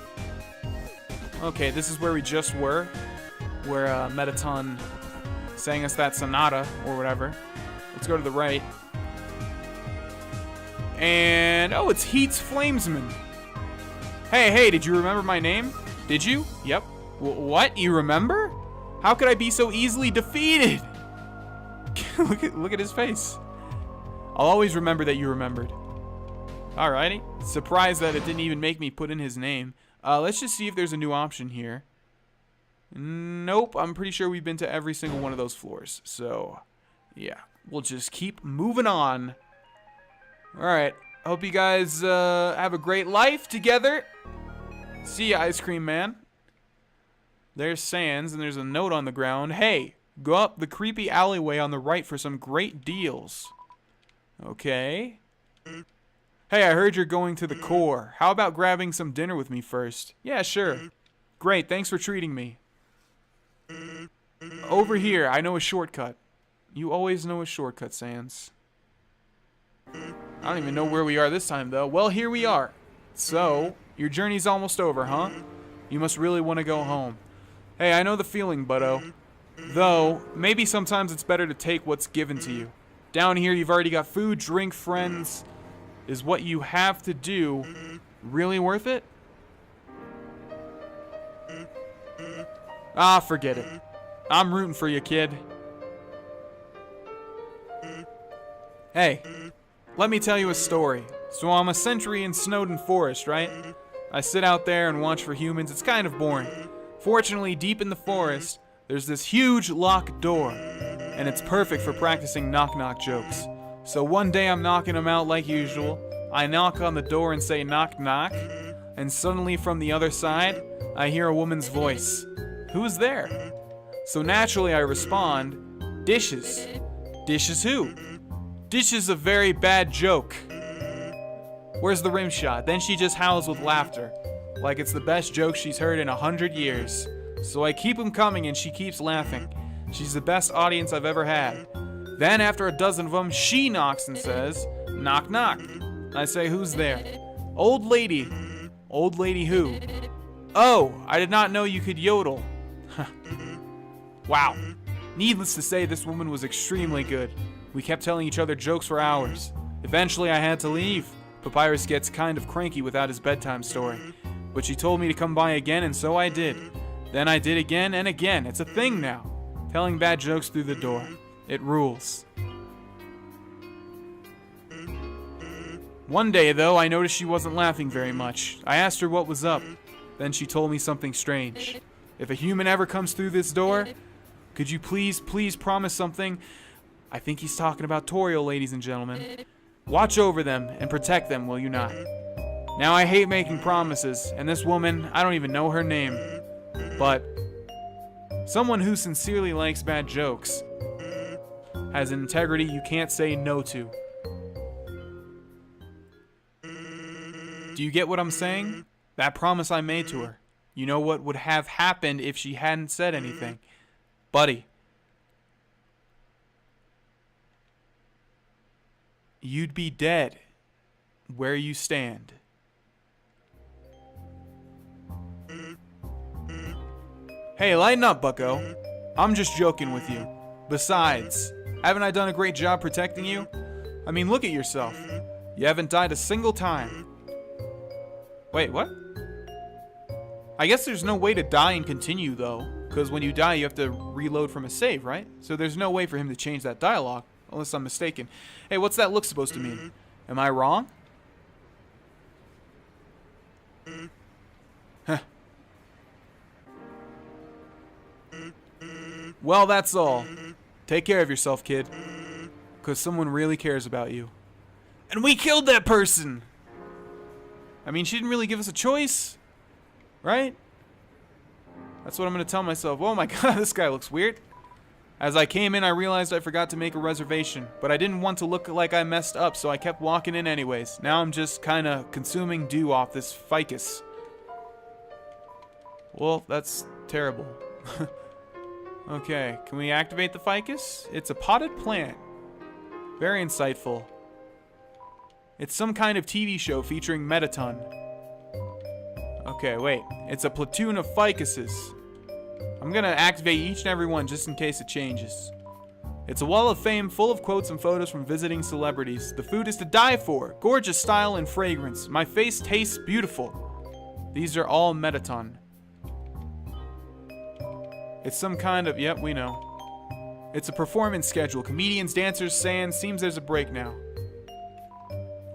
Okay, this is where we just were. Where Metaton sang us that sonata, or whatever. Let's go to the right. And, oh, it's Heat's Flamesman. Hey, did you remember my name? Did you? Yep. What? You remember? How could I be so easily defeated? look at his face. I'll always remember that you remembered. Alrighty. Surprised that it didn't even make me put in his name. Let's just see if there's a new option here. Nope. I'm pretty sure we've been to every single one of those floors. So, yeah. We'll just keep moving on. Alright. Hope you guys have a great life together. See ya, Ice Cream Man. There's Sans, and there's a note on the ground. Hey, go up the creepy alleyway on the right for some great deals. Okay. Hey, I heard you're going to the core. How about grabbing some dinner with me first? Yeah, sure. Great, thanks for treating me. Over here, I know a shortcut. You always know a shortcut, Sans. I don't even know where we are this time, though. Well, here we are. So, your journey's almost over, huh? You must really want to go home. Hey, I know the feeling, buddo. Though, maybe sometimes it's better to take what's given to you. Down here, you've already got food, drink, friends. Is what you have to do really worth it? Ah, forget it. I'm rooting for you, kid. Hey, let me tell you a story. So I'm a sentry in Snowden Forest, right? I sit out there and watch for humans. It's kind of boring. Fortunately, deep in the forest, there's this huge locked door, and it's perfect for practicing knock-knock jokes. So one day I'm knocking them out like usual. I knock on the door and say knock knock, and suddenly from the other side, I hear a woman's voice. Who's there? So naturally I respond, dishes. Dishes who? Dishes a very bad joke. Where's the rim shot? Then she just howls with laughter, like it's the best joke she's heard in 100 years. So I keep them coming and she keeps laughing. She's the best audience I've ever had. Then after a dozen of them, she knocks and says, knock knock. I say, who's there? Old lady. Old lady who? Oh, I did not know you could yodel. Wow. Needless to say, this woman was extremely good. We kept telling each other jokes for hours. Eventually I had to leave. Papyrus gets kind of cranky without his bedtime story. But she told me to come by again, and so I did. Then I did again and again. It's a thing now. Telling bad jokes through the door. It rules. One day, though, I noticed she wasn't laughing very much. I asked her what was up. Then she told me something strange. If a human ever comes through this door, could you please promise something? I think he's talking about Toriel, ladies and gentlemen. Watch over them and protect them, will you not? Now, I hate making promises, and this woman, I don't even know her name. But someone who sincerely likes bad jokes has an integrity you can't say no to. Do you get what I'm saying? That promise I made to her. You know what would have happened if she hadn't said anything? Buddy. You'd be dead where you stand. Hey, lighten up, bucko. I'm just joking with you. Besides, haven't I done a great job protecting you? I mean, look at yourself. You haven't died a single time. Wait, what? I guess there's no way to die and continue, though. Because when you die, you have to reload from a save, right? So there's no way for him to change that dialogue. Unless I'm mistaken. Hey, what's that look supposed to mean? Am I wrong? Huh. Well, that's all. Take care of yourself, kid. Because someone really cares about you. And we killed that person! I mean, she didn't really give us a choice. Right? That's what I'm going to tell myself. Oh my god, this guy looks weird. As I came in, I realized I forgot to make a reservation. But I didn't want to look like I messed up, so I kept walking in anyways. Now I'm just kind of consuming dew off this ficus. Well, that's terrible. Okay, can we activate the ficus? It's a potted plant. Very insightful. It's some kind of TV show featuring Metaton. Okay, wait. It's a platoon of ficuses. I'm gonna activate each and every one just in case it changes. It's a wall of fame full of quotes and photos from visiting celebrities. The food is to die for. Gorgeous style and fragrance. My face tastes beautiful. These are all Metaton. It's some kind of... Yep, we know. It's a performance schedule. Comedians, dancers, sand. Seems there's a break now.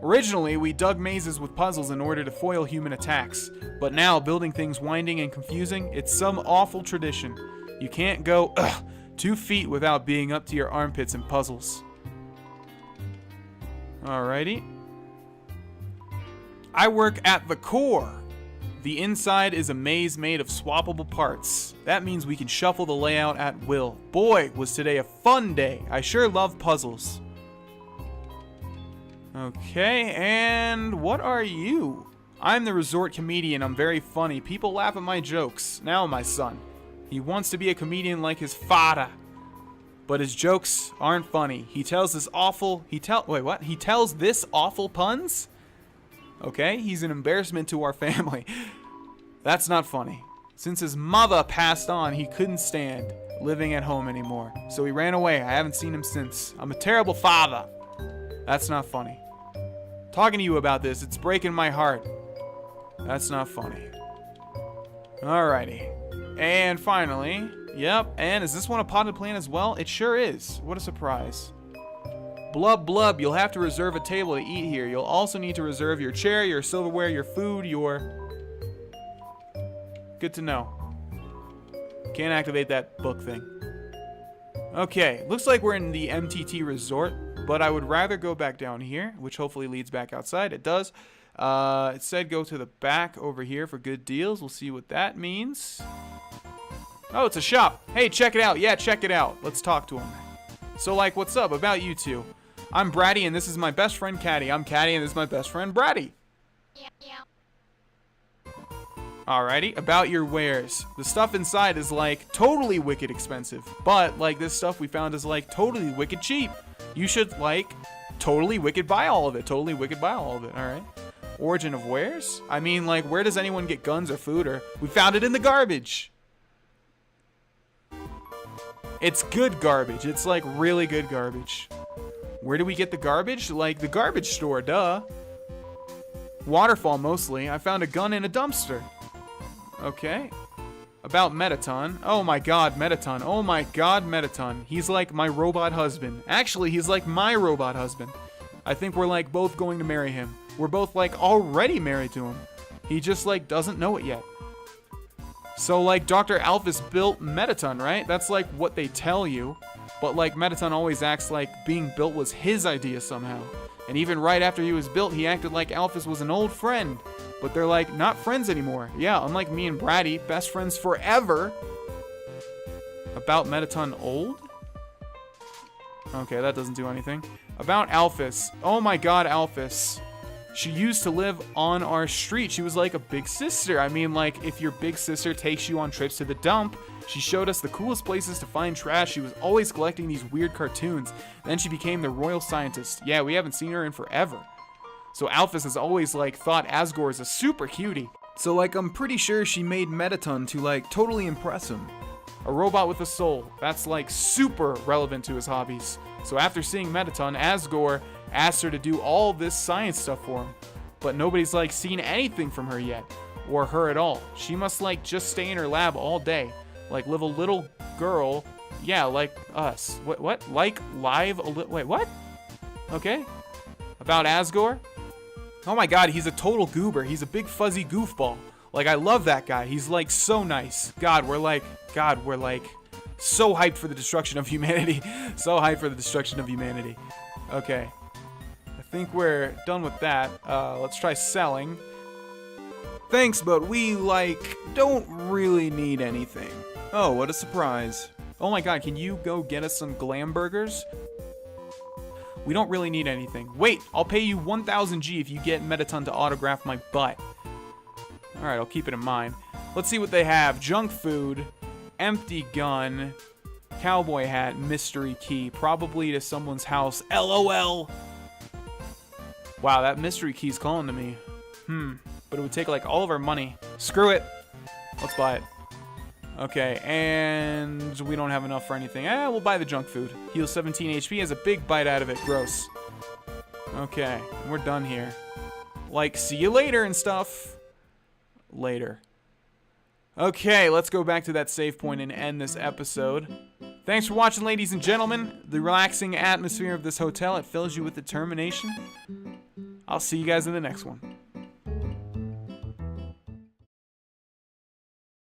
Originally, we dug mazes with puzzles in order to foil human attacks. But now, building things winding and confusing, it's some awful tradition. You can't go 2 feet without being up to your armpits in puzzles. Alrighty. I work at the core. The inside is a maze made of swappable parts. That means we can shuffle the layout at will. Boy, was today a fun day. I sure love puzzles. Okay, and what are you? I'm the resort comedian. I'm very funny. People laugh at my jokes. Now my son. He wants to be a comedian like his father. But his jokes aren't funny. He tells this awful... He tells this awful puns? Okay, he's an embarrassment to our family. That's not funny. Since his mother passed on, he couldn't stand living at home anymore. So he ran away. I haven't seen him since. I'm a terrible father. That's not funny. Talking to you about this, it's breaking my heart. That's not funny. Alrighty. And finally, yep, and is this one a potted plant as well? It sure is. What a surprise. Blub blub, you'll have to reserve a table to eat here. You'll also need to reserve your chair, your silverware, your food, your... Good to know. Can't activate that book thing. Okay, looks like we're in the MTT resort, but I would rather go back down here, which hopefully leads back outside. It does. It said go to the back over here for good deals. We'll see what that means. Oh, it's a shop. Hey, check it out. Yeah, check it out. Let's talk to him. So, like, what's up about you two? I'm Bratty, and this is my best friend, Caddy. I'm Caddy, and this is my best friend, Bratty. Alrighty, about your wares. The stuff inside is, like, totally wicked expensive. But, like, this stuff we found is, like, totally wicked cheap. You should, like, totally wicked buy all of it. Totally wicked buy all of it, alright? Origin of wares? I mean, like, where does anyone get guns or food? Or we found it in the garbage. It's good garbage. It's, like, really good garbage. Where do we get the garbage? Like, the garbage store, duh. Waterfall, mostly. I found a gun in a dumpster. Okay. About Metaton. Oh my god, Metaton. Oh my god, Metaton. He's like my robot husband. Actually, he's like my robot husband. I think we're, like, both going to marry him. We're both, like, already married to him. He just, like, doesn't know it yet. So, like, Dr. Alphys built Metaton, right? That's, like, what they tell you. But, like, Metaton always acts like being built was his idea somehow. And even right after he was built, he acted like Alphys was an old friend. But they're, like, not friends anymore. Yeah, unlike me and Bratty, best friends forever. About Metaton old? Okay, that doesn't do anything. About Alphys. Oh my god, Alphys. She used to live on our street. She was like a big sister. I mean, like, if your big sister takes you on trips to the dump, she showed us the coolest places to find trash. She was always collecting these weird cartoons. Then she became the royal scientist. Yeah, we haven't seen her in forever. So Alphys has always, like, thought Asgore is a super cutie. So, like, I'm pretty sure she made Metaton to, like, totally impress him. A robot with a soul. That's, like, super relevant to his hobbies. So after seeing Metaton, Asgore asked her to do all this science stuff for him. But nobody's, like, seen anything from her yet. Or her at all. She must, like, just stay in her lab all day. Like, live a little girl. Yeah, like us. What? Like, live a little... Wait, what? Okay. About Asgore? Oh my god, he's a total goober. He's a big fuzzy goofball. Like, I love that guy. He's, like, so nice. God, we're like, so hyped for the destruction of humanity. So hyped for the destruction of humanity. Okay. I think we're done with that. Let's try selling. Thanks, but we, like, don't really need anything. Oh, what a surprise. Oh my god, can you go get us some glam burgers? We don't really need anything. Wait, I'll pay you 1,000 G if you get Metaton to autograph my butt. Alright, I'll keep it in mind. Let's see what they have. Junk food, empty gun, cowboy hat, mystery key, probably to someone's house. LOL. Wow, that mystery key's calling to me. But it would take like all of our money. Screw it. Let's buy it. Okay, and we don't have enough for anything. We'll buy the junk food. Heals 17 HP, has a big bite out of it. Gross. Okay, we're done here. Like, see you later and stuff. Later. Okay, let's go back to that save point and end this episode. Thanks for watching, ladies and gentlemen. The relaxing atmosphere of this hotel, it fills you with determination. I'll see you guys in the next one.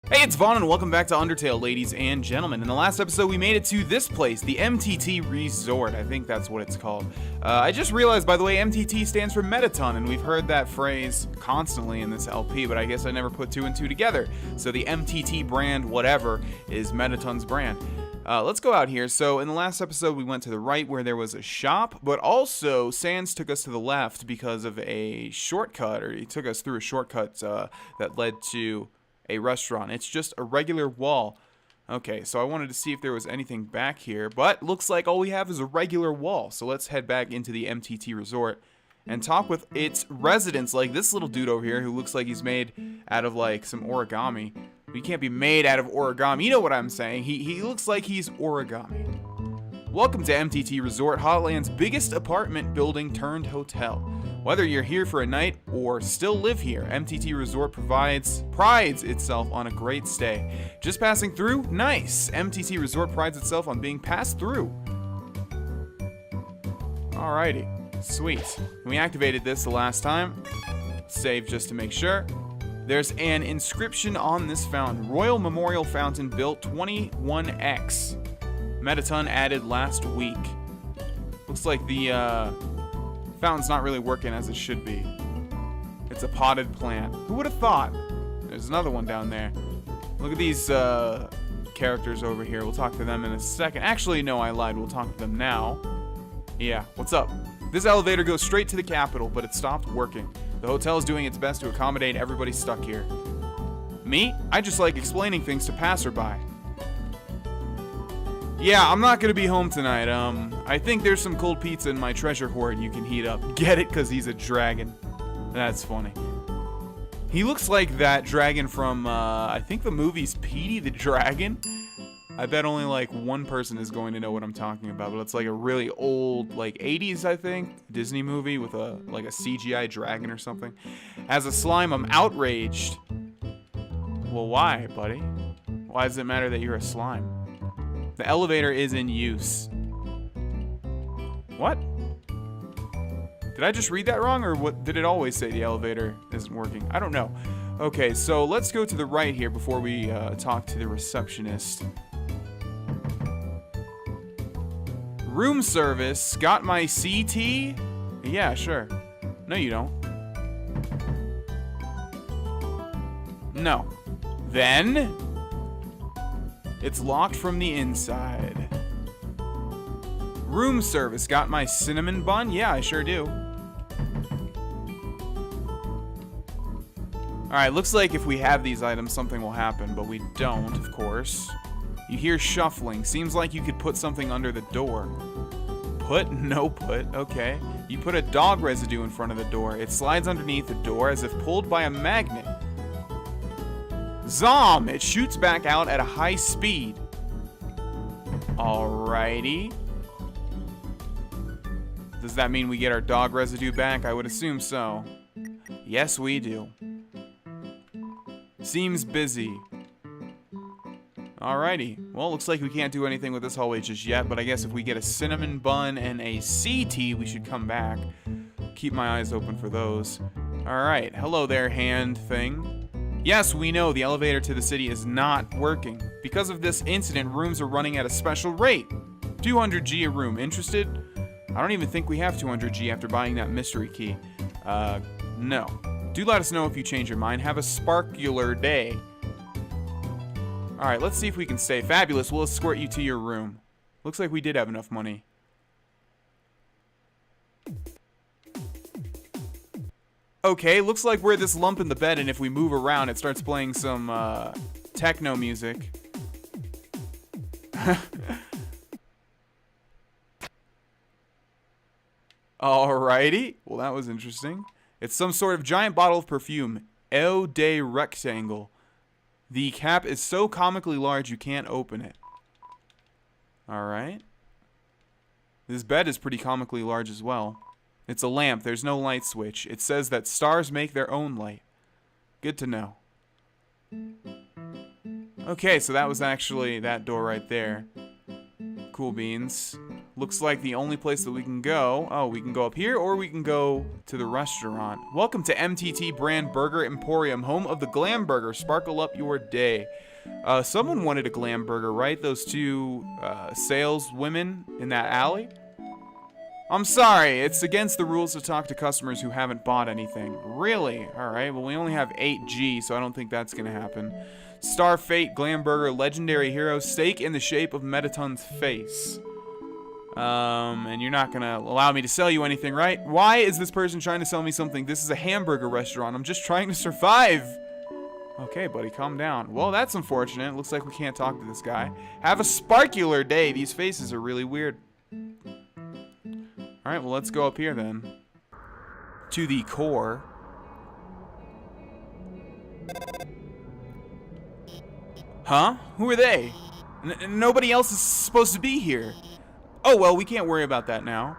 Hey, it's Vaughn, and welcome back to Undertale, ladies and gentlemen. In the last episode, we made it to this place, the MTT Resort. I think that's what it's called. I just realized, by the way, MTT stands for Mettaton, and we've heard that phrase constantly in this LP, but I guess I never put two and two together. So the MTT brand, whatever, is Mettaton's brand. Let's go out here. So in the last episode, we went to the right where there was a shop, but also Sans took us to the left because of a shortcut, or he took us through a shortcut that led to a restaurant. It's just a regular wall. Okay, so I wanted to see if there was anything back here, but looks like all we have is a regular wall. So let's head back into the MTT Resort and talk with its residents, like this little dude over here who looks like he's made out of like some origami. He can't be made out of origami. You know what I'm saying. He looks like he's origami. Welcome to MTT Resort, Hotland's biggest apartment building turned hotel. Whether you're here for a night or still live here, MTT Resort prides itself on a great stay. Just passing through? Nice! MTT Resort prides itself on being passed through. Alrighty. Sweet. We activated this the last time. Save just to make sure. There's an inscription on this fountain. Royal Memorial Fountain built 21X. Mettaton added last week. Looks like the fountain's not really working as it should be. It's a potted plant. Who would have thought? There's another one down there. Look at these characters over here. We'll talk to them in a second. Actually, no, I lied. We'll talk to them now. Yeah, what's up? This elevator goes straight to the capital, but it stopped working. The hotel is doing its best to accommodate everybody stuck here. Me? I just like explaining things to passerby. Yeah, I'm not gonna be home tonight. I think there's some cold pizza in my treasure hoard you can heat up. Get it? 'Cause he's a dragon. That's funny. He looks like that dragon from, I think the movie's Petey the Dragon. I bet only like one person is going to know what I'm talking about, but it's like a really old, like 80s, I think, Disney movie with a CGI dragon or something. As a slime, I'm outraged. Well, why, buddy? Why does it matter that you're a slime? The elevator is in use. What? Did I just read that wrong, or what? Did it always say the elevator isn't working? I don't know. Okay, so let's go to the right here before we talk to the receptionist. Room service. Got my CT? Yeah, sure. No, you don't. No. Then it's locked from the inside. Room service. Got my cinnamon bun? Yeah, I sure do. Alright, looks like if we have these items, something will happen, but we don't, of course. You hear shuffling. Seems like you could put something under the door. Put? No put. Okay. You put a dog residue in front of the door. It slides underneath the door as if pulled by a magnet. Zom! It shoots back out at a high speed. Alrighty. Does that mean we get our dog residue back? I would assume so. Yes, we do. Seems busy. Alrighty. Well, looks like we can't do anything with this hallway just yet, but I guess if we get a cinnamon bun and a CT, we should come back. Keep my eyes open for those. Alright. Hello there, hand thing. Yes, we know the elevator to the city is not working. Because of this incident, rooms are running at a special rate. 200G a room. Interested? I don't even think we have 200G after buying that mystery key. No. Do let us know if you change your mind. Have a sparkular day. Alright, let's see if we can stay. Fabulous, we'll escort you to your room. Looks like we did have enough money. Okay, looks like we're this lump in the bed, and if we move around, it starts playing some techno music. Alrighty. Well, that was interesting. It's some sort of giant bottle of perfume. Eau de rectangle. The cap is so comically large you can't open it. Alright. This bed is pretty comically large as well. It's a lamp. There's no light switch. It says that stars make their own light. Good to know. Okay, so that was actually that door right there. Cool beans. Looks like the only place that we can go... Oh, we can go up here, or we can go to the restaurant. Welcome to MTT Brand Burger Emporium, home of the Glam Burger. Sparkle up your day. Someone wanted a Glam Burger, right? Those two saleswomen in that alley? I'm sorry, it's against the rules to talk to customers who haven't bought anything. Really? Alright, well we only have 8G, so I don't think that's gonna happen. Star Fate, Glam Burger, Legendary Hero, steak in the shape of Metaton's face. And you're not gonna allow me to sell you anything, right? Why is this person trying to sell me something? This is a hamburger restaurant. I'm just trying to survive. Okay, buddy, calm down. Well, that's unfortunate. Looks like we can't talk to this guy. Have a sparkular day. These faces are really weird. Alright, well, let's go up here then. To the core. Huh? Who are they? Nobody else is supposed to be here. Oh, well, we can't worry about that now.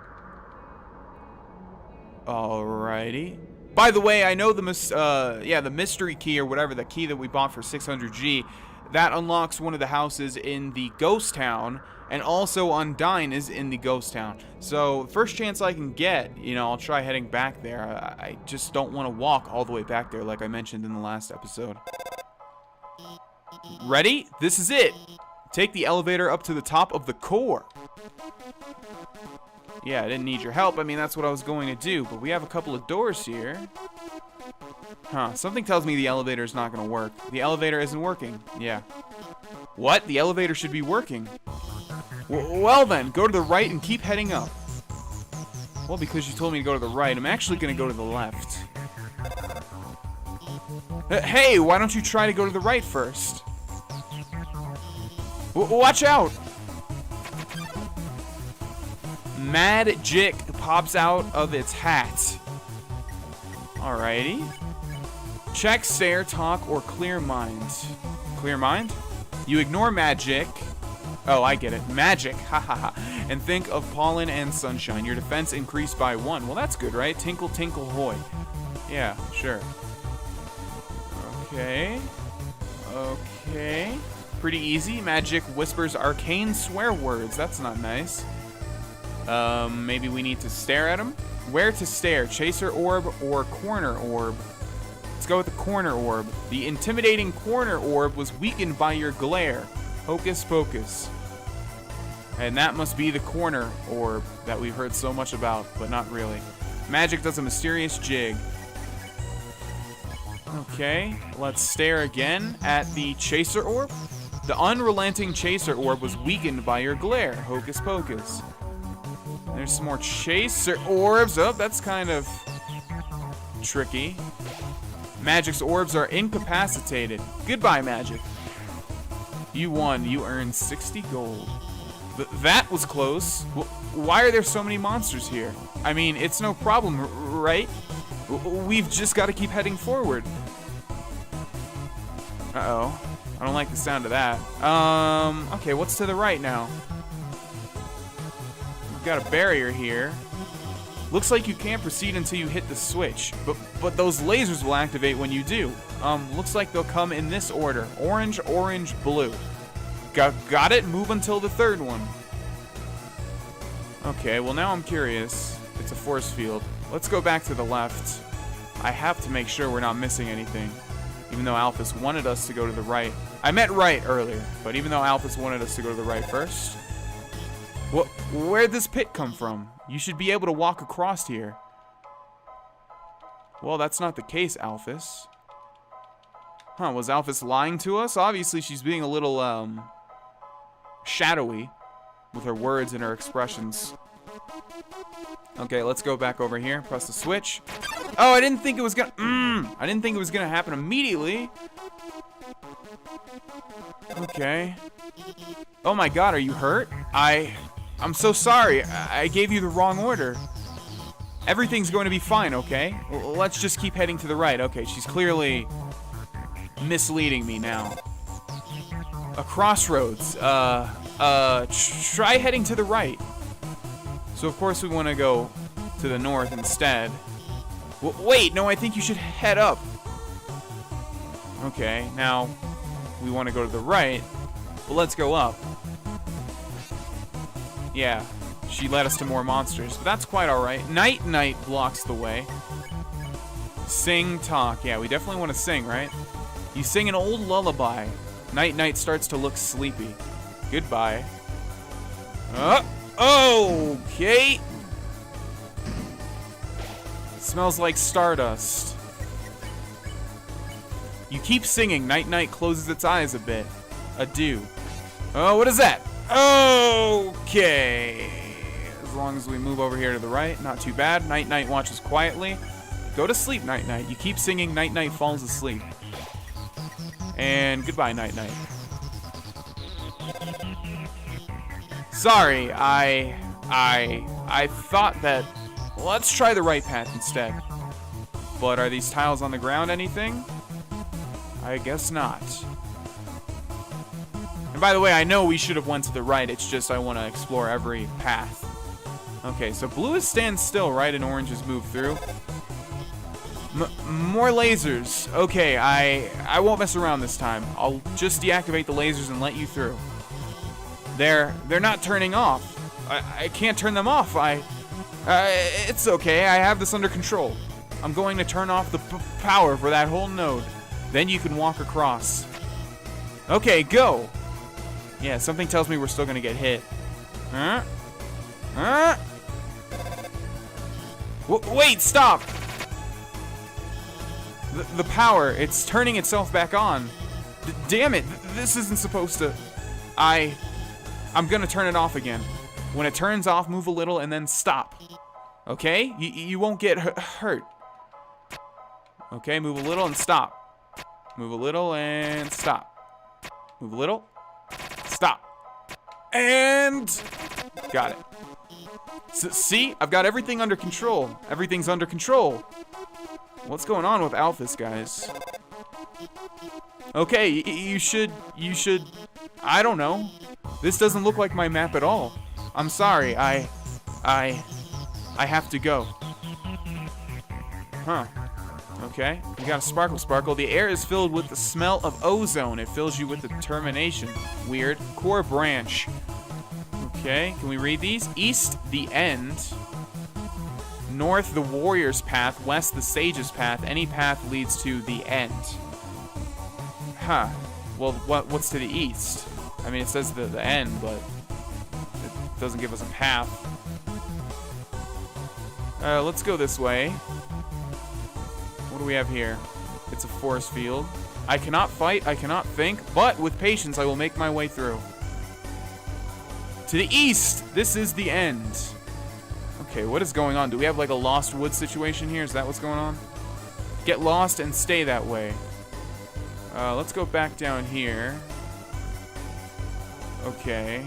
Alrighty. By the way, I know the mystery key or whatever, the key that we bought for 600G, that unlocks one of the houses in the ghost town, and also Undyne is in the ghost town. So, first chance I can get, you know, I'll try heading back there. I just don't want to walk all the way back there like I mentioned in the last episode. Ready? This is it. Take the elevator up to the top of the core. Yeah, I didn't need your help. I mean, that's what I was going to do. But we have a couple of doors here. Huh. Something tells me the elevator is not going to work. The elevator isn't working. Yeah. What? The elevator should be working. Well then, go to the right and keep heading up. Well, because you told me to go to the right, I'm actually going to go to the left. Hey, why don't you try to go to the right first? Watch out! Magic pops out of its hat. Alrighty. Check, stare, talk, or clear mind. Clear mind? You ignore magic. Oh, I get it. Magic. Ha ha ha. And think of pollen and sunshine. Your defense increased by 1. Well, that's good, right? Tinkle, tinkle, hoy. Yeah, sure. Okay. Okay. Pretty easy. Magic whispers arcane swear words. That's not nice. Maybe we need to stare at him? Where to stare? Chaser orb or corner orb? Let's go with the corner orb. The intimidating corner orb was weakened by your glare. Hocus pocus. And that must be the corner orb that we've heard so much about, but not really. Magic does a mysterious jig. Okay, let's stare again at the chaser orb. The unrelenting chaser orb was weakened by your glare. Hocus pocus. There's some more chaser orbs. Oh, that's kind of tricky. Magic's orbs are incapacitated. Goodbye, Magic. You won. You earned 60 gold. That was close. Why are there so many monsters here? I mean, it's no problem, right? We've just got to keep heading forward. Uh-oh. I don't like the sound of that. Okay, what's to the right now? We've got a barrier here. Looks like you can't proceed until you hit the switch, but those lasers will activate when you do. Looks like they'll come in this order. Orange, orange, blue. Got it? Move until the third one. Okay, well now I'm curious. It's a force field. Let's go back to the left. I have to make sure we're not missing anything. Even though Alphys wanted us to go to the right. I meant right earlier, but even though Alphys wanted us to go to the right first. Where'd this pit come from? You should be able to walk across here. Well, that's not the case, Alphys. Huh, was Alphys lying to us? Obviously, she's being a little, shadowy with her words and her expressions. Okay, let's go back over here. Press the switch. Oh, I didn't think it was gonna, I didn't think it was gonna happen immediately. Okay. Oh my god, are you hurt? I'm so sorry. I gave you the wrong order. Everything's going to be fine, okay? Let's just keep heading to the right. Okay, she's clearly misleading me now. A crossroads. Try heading to the right. So of course we want to go to the north instead. Wait, no, I think you should head up. Okay, now we want to go to the right. Well, let's go up. Yeah, she led us to more monsters, but that's quite alright. Night blocks the way. Sing, talk. Yeah, we definitely want to sing, right? You sing an old lullaby. Night starts to look sleepy. Goodbye. Okay. Smells like stardust. You keep singing. Night closes its eyes a bit. Adieu. Oh, what is that? Okay. As long as we move over here to the right, not too bad. Night watches quietly. Go to sleep, Night. You keep singing. Night falls asleep. And goodbye, Night. Sorry, I thought that. Let's try the right path instead. But are these tiles on the ground anything? I guess not. And by the way, I know we should have went to the right. It's just I want to explore every path. Okay, so blue is stand still, right? And orange is move through. More lasers. Okay, I won't mess around this time. I'll just deactivate the lasers and let you through. They're not turning off. I can't turn them off. It's okay. I have this under control. I'm going to turn off the power for that whole node. Then you can walk across. Okay, go. Yeah, something tells me we're still gonna get hit. Wait, stop. The power, it's turning itself back on. Damn it, this isn't supposed to. I'm gonna turn it off again. When it turns off, move a little and then stop. Okay? You won't get hurt. Okay, move a little and stop. Move a little and stop. Move a little. Stop. And got it. See? I've got everything under control. Everything's under control. What's going on with Alphys, guys? Okay, you should, I don't know. This doesn't look like my map at all. I'm sorry, I have to go. Huh. Okay, you got a sparkle. The air is filled with the smell of ozone. It fills you with determination. Weird. Core branch. Okay, can we read these? East, the end. North, the warrior's path. West, the sage's path. Any path leads to the end. Huh. Well, what's to the east? I mean, it says the end, but it doesn't give us a path. Let's go this way. What do we have here? It's a force field. I cannot fight, I cannot think, but with patience I will make my way through. To the east! This is the end. Okay, what is going on? Do we have like a Lost Woods situation here? Is that what's going on? Get lost and stay that way. Let's go back down here. Okay.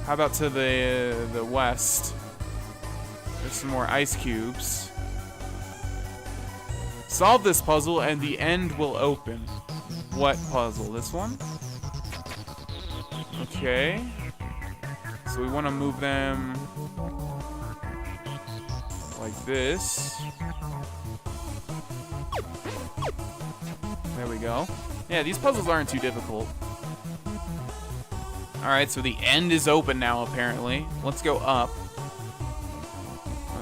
How about to the west? There's some more ice cubes. Solve this puzzle and the end will open. What puzzle? This one? Okay. So we want to move them like this. There we go. Yeah, these puzzles aren't too difficult. Alright, so the end is open now, apparently. Let's go up.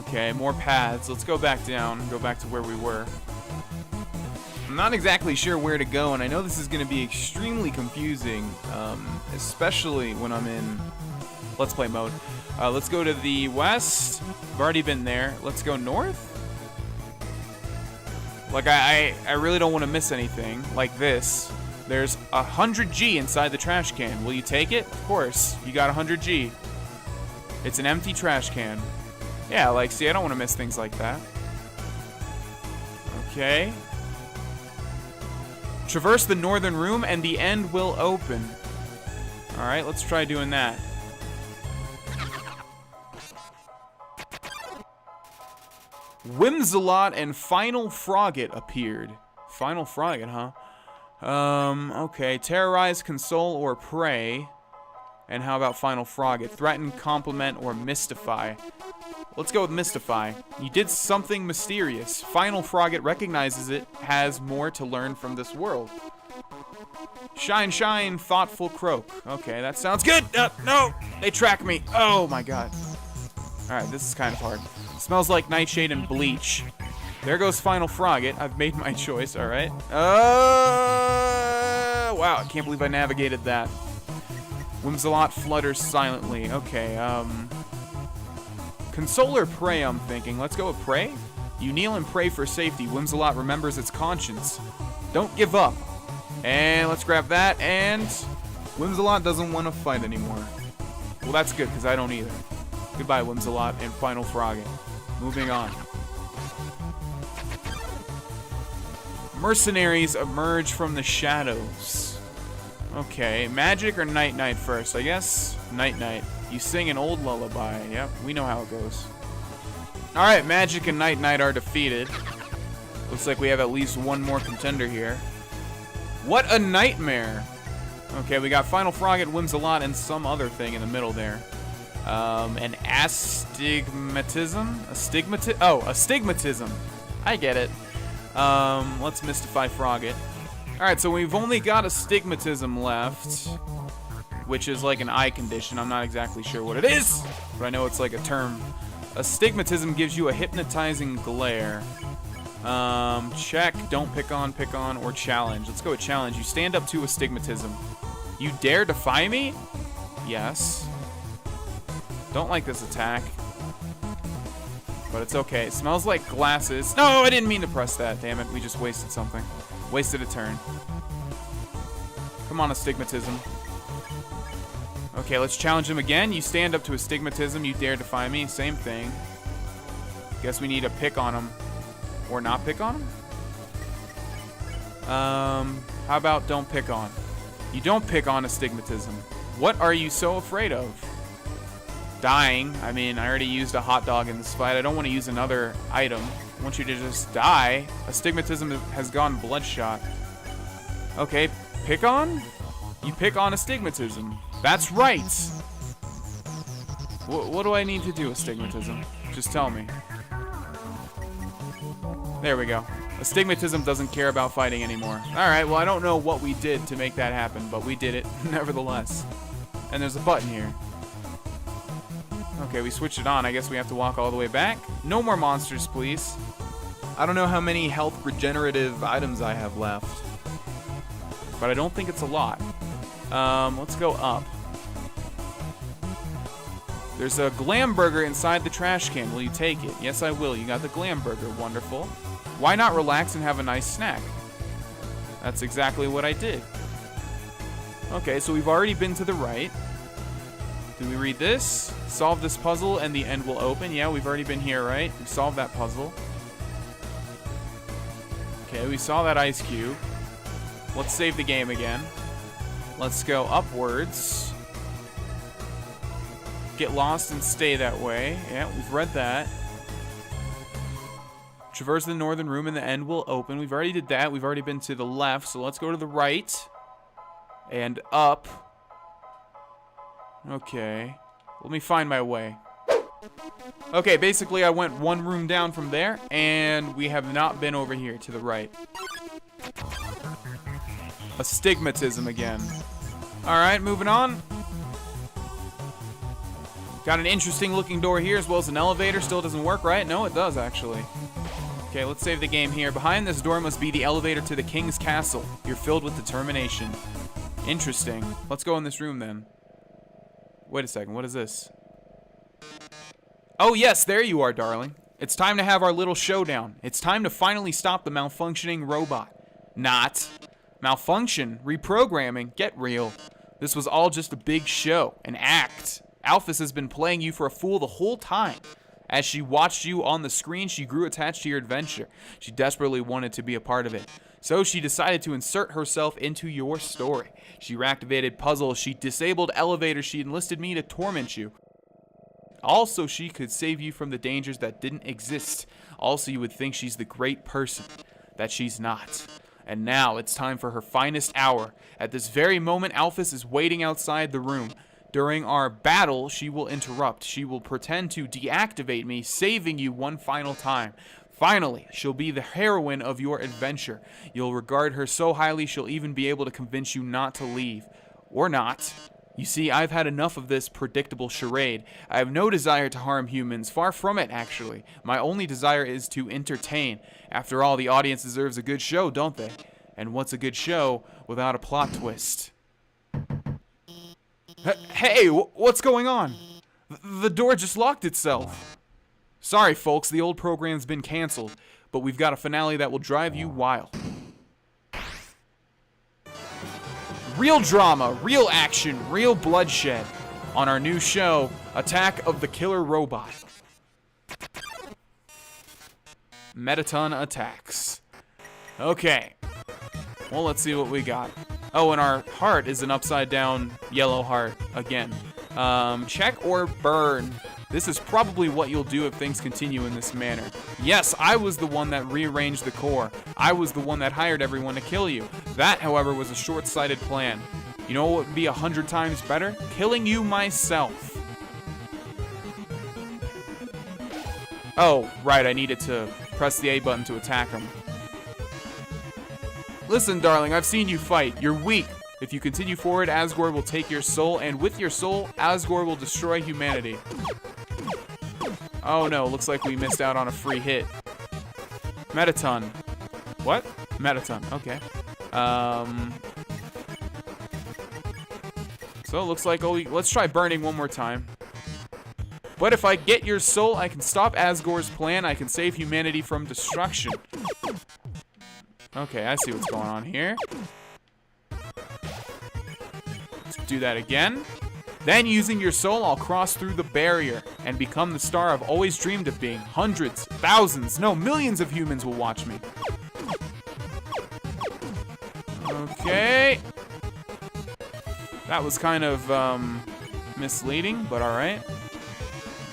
Okay, more paths. Let's go back down, go back to where we were. I'm not exactly sure where to go, and I know this is going to be extremely confusing, especially when I'm in Let's Play mode. Let's go to the west. I've already been there. Let's go north. Like, I really don't want to miss anything like this. There's 100 G inside the trash can. Will you take it? Of course. You got 100 G. It's an empty trash can. Yeah, like, see, I don't want to miss things like that. Okay. Traverse the northern room and the end will open. Alright, let's try doing that. Whimsalot and Final Frogget appeared. Final Frogget, huh? Okay. Terrorize, console, or pray. And how about Final Frogget? Threaten, compliment, or mystify. Let's go with mystify. You did something mysterious. Final Frogget recognizes it has more to learn from this world. Shine, shine, thoughtful croak. Okay, that sounds good. No, they track me. Oh my god. Alright, this is kind of hard. Smells like nightshade and bleach. There goes Final Frogget. I've made my choice, alright. Wow, I can't believe I navigated that. Whimsalot flutters silently. Okay, console or pray, I'm thinking. Let's go with pray. You kneel and pray for safety. Whimsalot remembers its conscience. Don't give up. And let's grab that, and Whimsalot doesn't want to fight anymore. Well, that's good, because I don't either. Goodbye, Whimsalot and Final Frogget. Moving on. Mercenaries emerge from the shadows. Okay, magic or night-night first? I guess night-night. You sing an old lullaby. Yep, we know how it goes. Alright, magic and night-night are defeated. Looks like we have at least one more contender here. What a nightmare! Okay, we got Final Frogget, Whimsalot, and some other thing in the middle there. An astigmatism? Astigmatism. I get it. Let's mystify Frogget. Alright, so we've only got astigmatism left, which is like an eye condition. I'm not exactly sure what it is, but I know it's like a term. Astigmatism gives you a hypnotizing glare. Check, don't pick on, or challenge. Let's go with challenge. You stand up to astigmatism. You dare defy me? Yes. Don't like this attack. But it's okay. It smells like glasses. No, I didn't mean to press that. Damn it, we just wasted something. Wasted a turn. Come on, astigmatism. Okay, let's challenge him again. You stand up to astigmatism. You dare defy me. Same thing. Guess we need to pick on him. Or not pick on him? How about don't pick on? You don't pick on astigmatism. What are you so afraid of? Dying. I mean, I already used a hot dog in this fight. I don't want to use another item. I want you to just die. Astigmatism has gone bloodshot. Okay, pick on? You pick on astigmatism. That's right. What do I need to do, astigmatism? Just tell me. There we go. Astigmatism doesn't care about fighting anymore. Alright, well, I don't know what we did to make that happen, but we did it, nevertheless. And there's a button here. Okay, we switched it on. I guess we have to walk all the way back. No more monsters, please. I don't know how many health regenerative items I have left, but I don't think it's a lot. Let's go up. There's a glam burger inside the trash can. Will you take it? Yes, I will. You got the glam burger. Wonderful. Why not relax and have a nice snack? That's exactly what I did. Okay, so we've already been to the right. Did we read this? Solve this puzzle and the end will open. Yeah, we've already been here, right? We solved that puzzle. Okay, we saw that ice cube. Let's save the game again. Let's go upwards. Get lost and stay that way. Yeah, we've read that. Traverse the northern room and the end will open. We've already did that. We've already been to the left, so let's go to the right. And up. Okay. Let me find my way. Okay, basically I went one room down from there, and we have not been over here to the right. Astigmatism again. Alright, moving on. Got an interesting looking door here, as well as an elevator. Still doesn't work, right? No, it does, actually. Okay, let's save the game here. Behind this door must be the elevator to the king's castle. You're filled with determination. Interesting. Let's go in this room, then. Wait a second, what is this? Oh, yes, there you are, darling. It's time to have our little showdown. It's time to finally stop the malfunctioning robot. Not. Malfunction. Reprogramming. Get real. This was all just a big show. An act. Alphys has been playing you for a fool the whole time. As she watched you on the screen, she grew attached to your adventure. She desperately wanted to be a part of it. So she decided to insert herself into your story. She reactivated puzzles, she disabled elevators, she enlisted me to torment you. Also, she could save you from the dangers that didn't exist. Also, you would think she's the great person that she's not. And now, it's time for her finest hour. At this very moment, Alphys is waiting outside the room. During our battle, she will interrupt. She will pretend to deactivate me, saving you one final time. Finally, she'll be the heroine of your adventure. You'll regard her so highly, she'll even be able to convince you not to leave. Or not. You see, I've had enough of this predictable charade. I have no desire to harm humans. Far from it, actually. My only desire is to entertain. After all, the audience deserves a good show, don't they? And what's a good show without a plot twist? Hey, what's going on? The door just locked itself. Sorry, folks, the old program's been canceled, but we've got a finale that will drive you wild. Real drama, real action, real bloodshed on our new show, Attack of the Killer Robot. Mettaton attacks. Okay. Well, let's see what we got. Oh, and our heart is an upside down yellow heart again. Check or burn. This is probably what you'll do if things continue in this manner. Yes, I was the one that rearranged the core. I was the one that hired everyone to kill you. That, however, was a short-sighted plan. You know what would be 100 times better? Killing you myself. Oh, right, I needed to press the A button to attack him. Listen, darling, I've seen you fight. You're weak. If you continue forward, Asgore will take your soul, and with your soul, Asgore will destroy humanity. Oh no, looks like we missed out on a free hit. Mettaton. What? Mettaton, okay. So it looks like let's try burning one more time. But if I get your soul, I can stop Asgore's plan. I can save humanity from destruction. Okay, I see what's going on here. Let's do that again. Then, using your soul, I'll cross through the barrier and become the star I've always dreamed of being. Hundreds, thousands, no, millions of humans will watch me. Okay. That was kind of, misleading, but alright.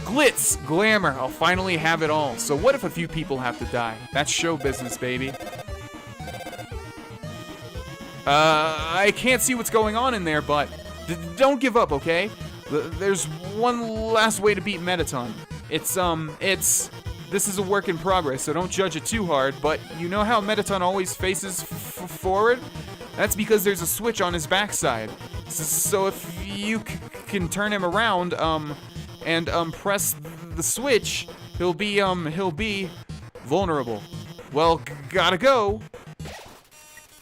Glitz, glamour, I'll finally have it all. So what if a few people have to die? That's show business, baby. I can't see what's going on in there, but don't give up, okay? There's one last way to beat Mettaton. This is a work in progress, so don't judge it too hard, but you know how Mettaton always faces forward? That's because there's a switch on his backside. So if you can turn him around, and press the switch, he'll be vulnerable. Well, gotta go.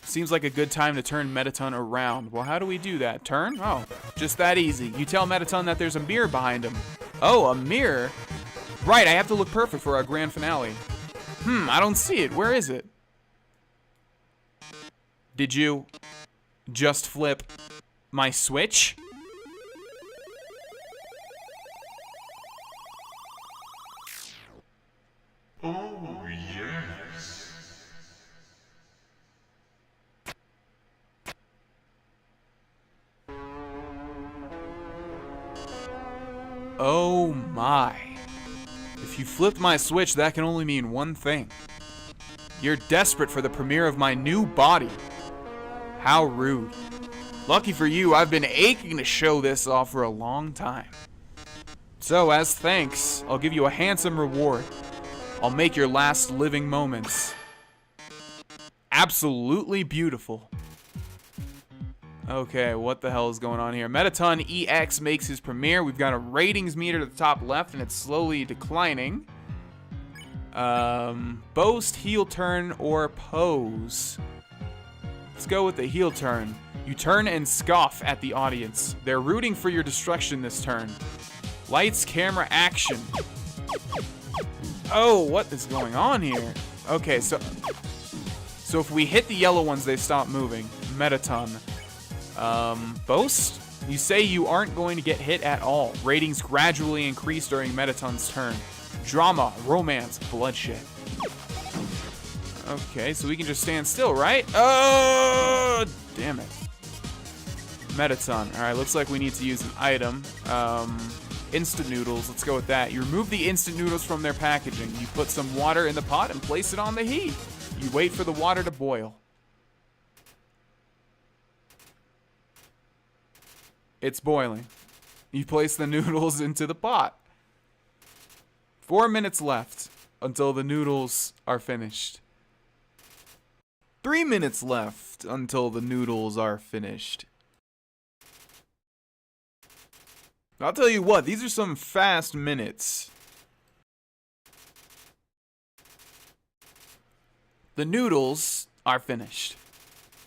Seems like a good time to turn Mettaton around. Well, how do we do that? Turn? Oh, just that easy. You tell Mettaton that there's a mirror behind him. Oh, a mirror? Right, I have to look perfect for our grand finale. I don't see it. Where is it? Did you just flip my switch? Oh, yes. Oh my. If you flipped my switch, that can only mean one thing. You're desperate for the premiere of my new body. How rude. Lucky for you, I've been aching to show this off for a long time. So, as thanks, I'll give you a handsome reward. I'll make your last living moments absolutely beautiful. Okay, what the hell is going on here? Mettaton EX makes his premiere. We've got a ratings meter to the top left, and it's slowly declining. Boast, heel turn, or pose. Let's go with the heel turn. You turn and scoff at the audience. They're rooting for your destruction this turn. Lights, camera, action. Oh, what is going on here? Okay, so if we hit the yellow ones, they stop moving. Mettaton. Boast? You say you aren't going to get hit at all. Ratings gradually increase during Mettaton's turn. Drama, romance, bloodshed. Okay, so we can just stand still, right? Oh, damn it. Metaton. All right, looks like we need to use an item. Instant noodles. Let's go with that. You remove the instant noodles from their packaging. You put some water in the pot and place it on the heat. You wait for the water to boil. It's boiling. You place the noodles into the pot. 4 minutes left until the noodles are finished. 3 minutes left until the noodles are finished. I'll tell you what, these are some fast minutes. The noodles are finished.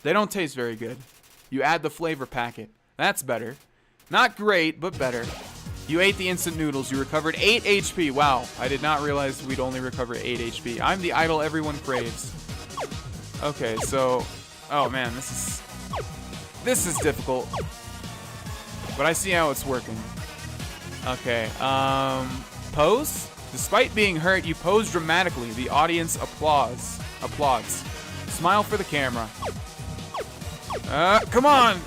They don't taste very good. You add the flavor packet. That's better. Not great, but better. You ate the instant noodles. You recovered 8 HP. Wow, I did not realize we'd only recover 8 HP. I'm the idol everyone craves. Okay, so... Oh man, this is difficult. But I see how it's working. Okay, pose? Despite being hurt, you pose dramatically. The audience applauds. Smile for the camera. Come on!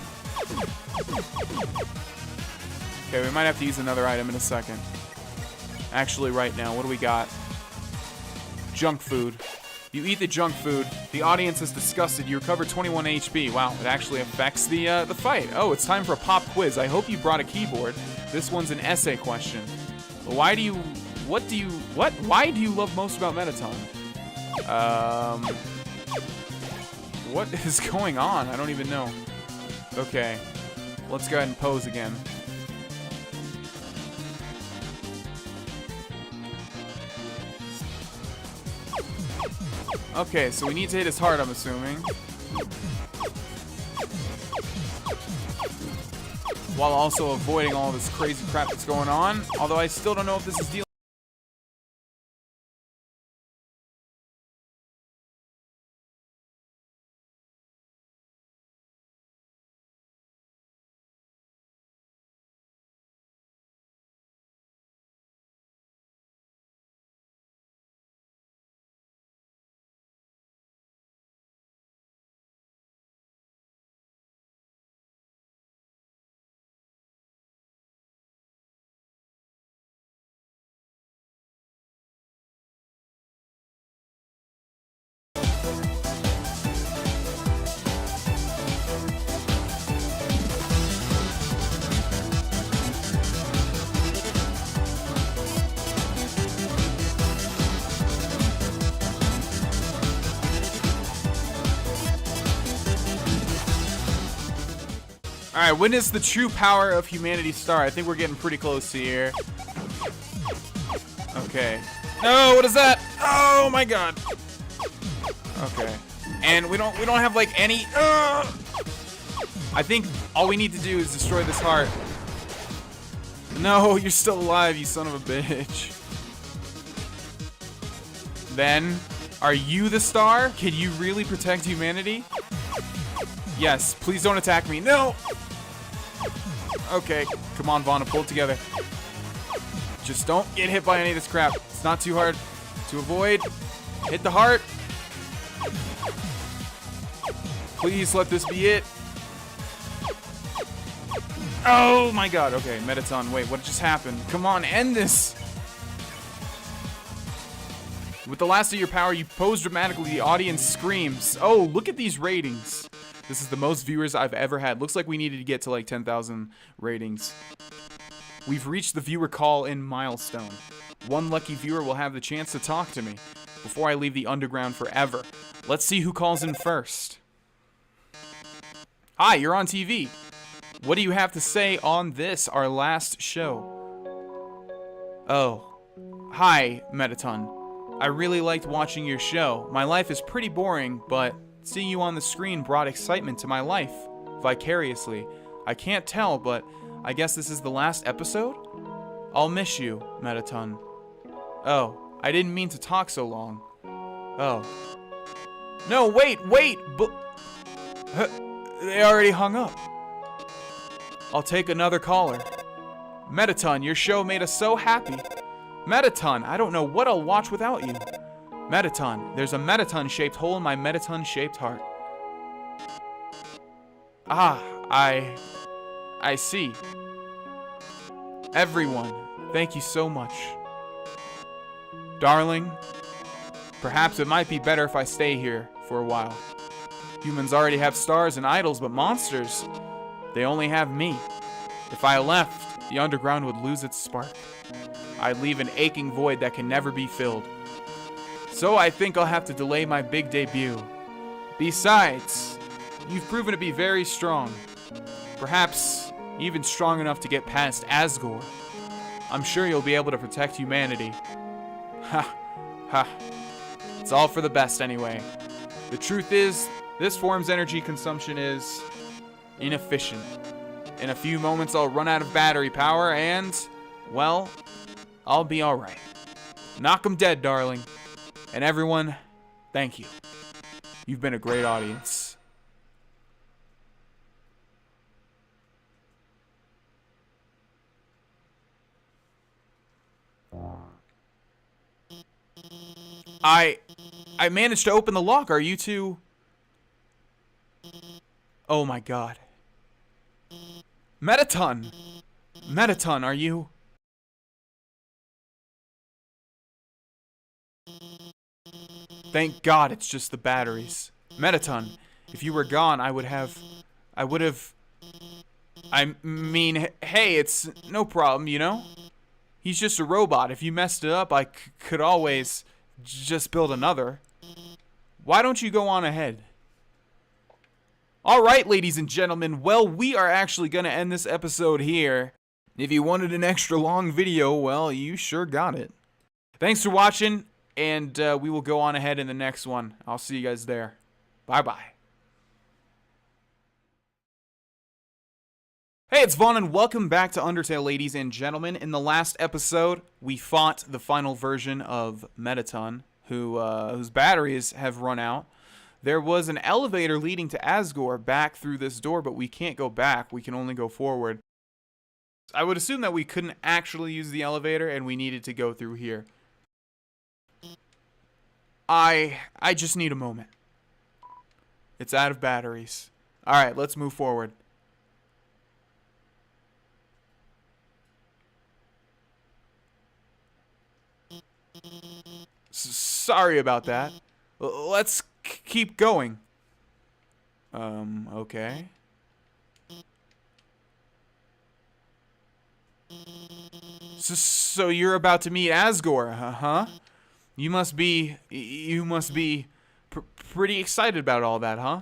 Okay, we might have to use another item in a second. Actually, right now, what do we got? Junk food. You eat the junk food. The audience is disgusted. You recover 21 HP. Wow, it actually affects the fight. Oh, it's time for a pop quiz. I hope you brought a keyboard. This one's an essay question. Why do you love most about Metaton? What is going on? I don't even know. Okay, let's go ahead and pose again. Okay, so we need to hit his heart, I'm assuming. While also avoiding all this crazy crap that's going on. Although I still don't know if this is dealing. Alright, witness the true power of humanity's star. I think we're getting pretty close here. Okay. No, what is that? Oh my god. Okay. And we don't have like any I think all we need to do is destroy this heart. No, you're still alive, you son of a bitch. Then, are you the star? Can you really protect humanity? Yes, please don't attack me. No! Okay, come on, Vaughn, pull it together. Just don't get hit by any of this crap. It's not too hard to avoid. Hit the heart. Please let this be it. Oh my god. Okay, Metaton, wait, what just happened? Come on, end this. With the last of your power, you pose dramatically. The audience screams. Oh, look at these ratings. This is the most viewers I've ever had. Looks like we needed to get to like 10,000 ratings. We've reached the viewer call-in milestone. One lucky viewer will have the chance to talk to me before I leave the underground forever. Let's see who calls in first. Hi, you're on TV. What do you have to say on this, our last show? Oh. Hi, Metaton. I really liked watching your show. My life is pretty boring, but seeing you on the screen brought excitement to my life, vicariously. I can't tell, but I guess this is the last episode? I'll miss you, Metaton. Oh, I didn't mean to talk so long. Oh. No, wait! But they already hung up. I'll take another caller. Metaton, your show made us so happy. Metaton, I don't know what I'll watch without you. Metaton, there's a Metaton-shaped hole in my Metaton-shaped heart. Ah, I see. Everyone, thank you so much. Darling, perhaps it might be better if I stay here for a while. Humans already have stars and idols, but monsters, they only have me. If I left, the underground would lose its spark. I'd leave an aching void that can never be filled. So I think I'll have to delay my big debut. Besides, you've proven to be very strong. Perhaps even strong enough to get past Asgore. I'm sure you'll be able to protect humanity. Ha, ha. It's all for the best anyway. The truth is, this form's energy consumption is inefficient. In a few moments I'll run out of battery power and, well, I'll be alright. Knock 'em dead, darling. And everyone, thank you. You've been a great audience. I managed to open the lock. Are you two? Oh my god. Metaton! Metaton, are you? Thank God it's just the batteries. Metaton, if you were gone, I would have... I mean, hey, it's no problem, you know? He's just a robot. If you messed it up, I could always just build another. Why don't you go on ahead? Alright, ladies and gentlemen, well, we are actually going to end this episode here. If you wanted an extra long video, well, you sure got it. Thanks for watching, and we will go on ahead in the next one. I'll see you guys there. Bye-bye. Hey, it's Vaughn, and welcome back to Undertale, ladies and gentlemen. In the last episode, we fought the final version of Metaton, whose batteries have run out. There was an elevator leading to Asgore back through this door, but we can't go back. We can only go forward. I would assume that we couldn't actually use the elevator, and we needed to go through here. I just need a moment. It's out of batteries. Alright, let's move forward. Sorry about that. Let's keep going. Okay. So you're about to meet Asgore, huh? You must be pretty excited about all that, huh?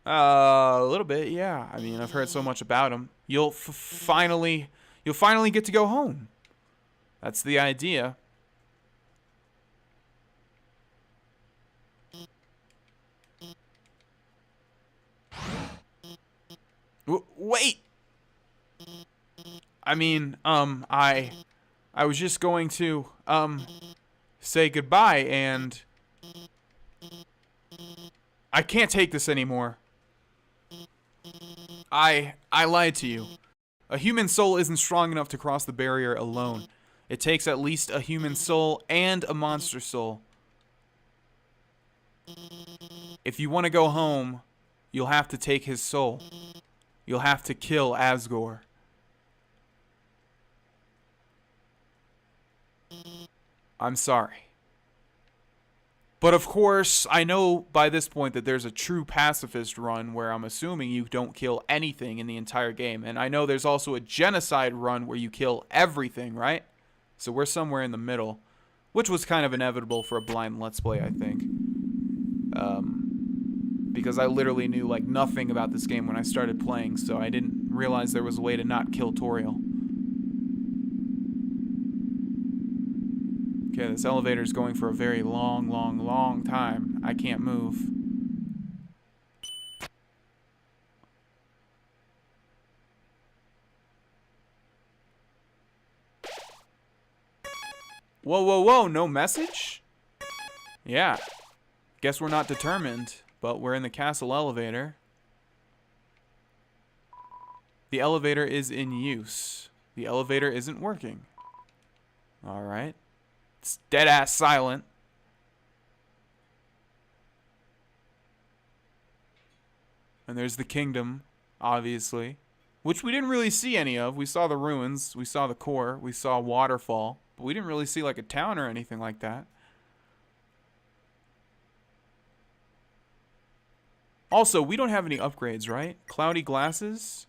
A little bit, yeah. I mean, I've heard so much about him. You'll finally get to go home. That's the idea. Wait. I mean, I was just going to, say goodbye, and I can't take this anymore. I lied to you. A human soul isn't strong enough to cross the barrier alone. It takes at least a human soul and a monster soul. If you want to go home, you'll have to take his soul. You'll have to kill Asgore. I'm sorry. But of course, I know by this point that there's a true pacifist run where I'm assuming you don't kill anything in the entire game. And I know there's also a genocide run where you kill everything, right? So we're somewhere in the middle, which was kind of inevitable for a blind Let's Play, I think. Because I literally knew like nothing about this game when I started playing, so I didn't realize there was a way to not kill Toriel. Okay, this elevator's going for a very long time. I can't move. Whoa, no message? Yeah. Guess we're not determined, but we're in the castle elevator. The elevator is in use. The elevator isn't working. Alright. It's dead-ass silent. And there's the kingdom, obviously. Which we didn't really see any of. We saw the ruins. We saw the core. We saw a waterfall. But we didn't really see like a town or anything like that. Also, we don't have any upgrades, right? Cloudy glasses.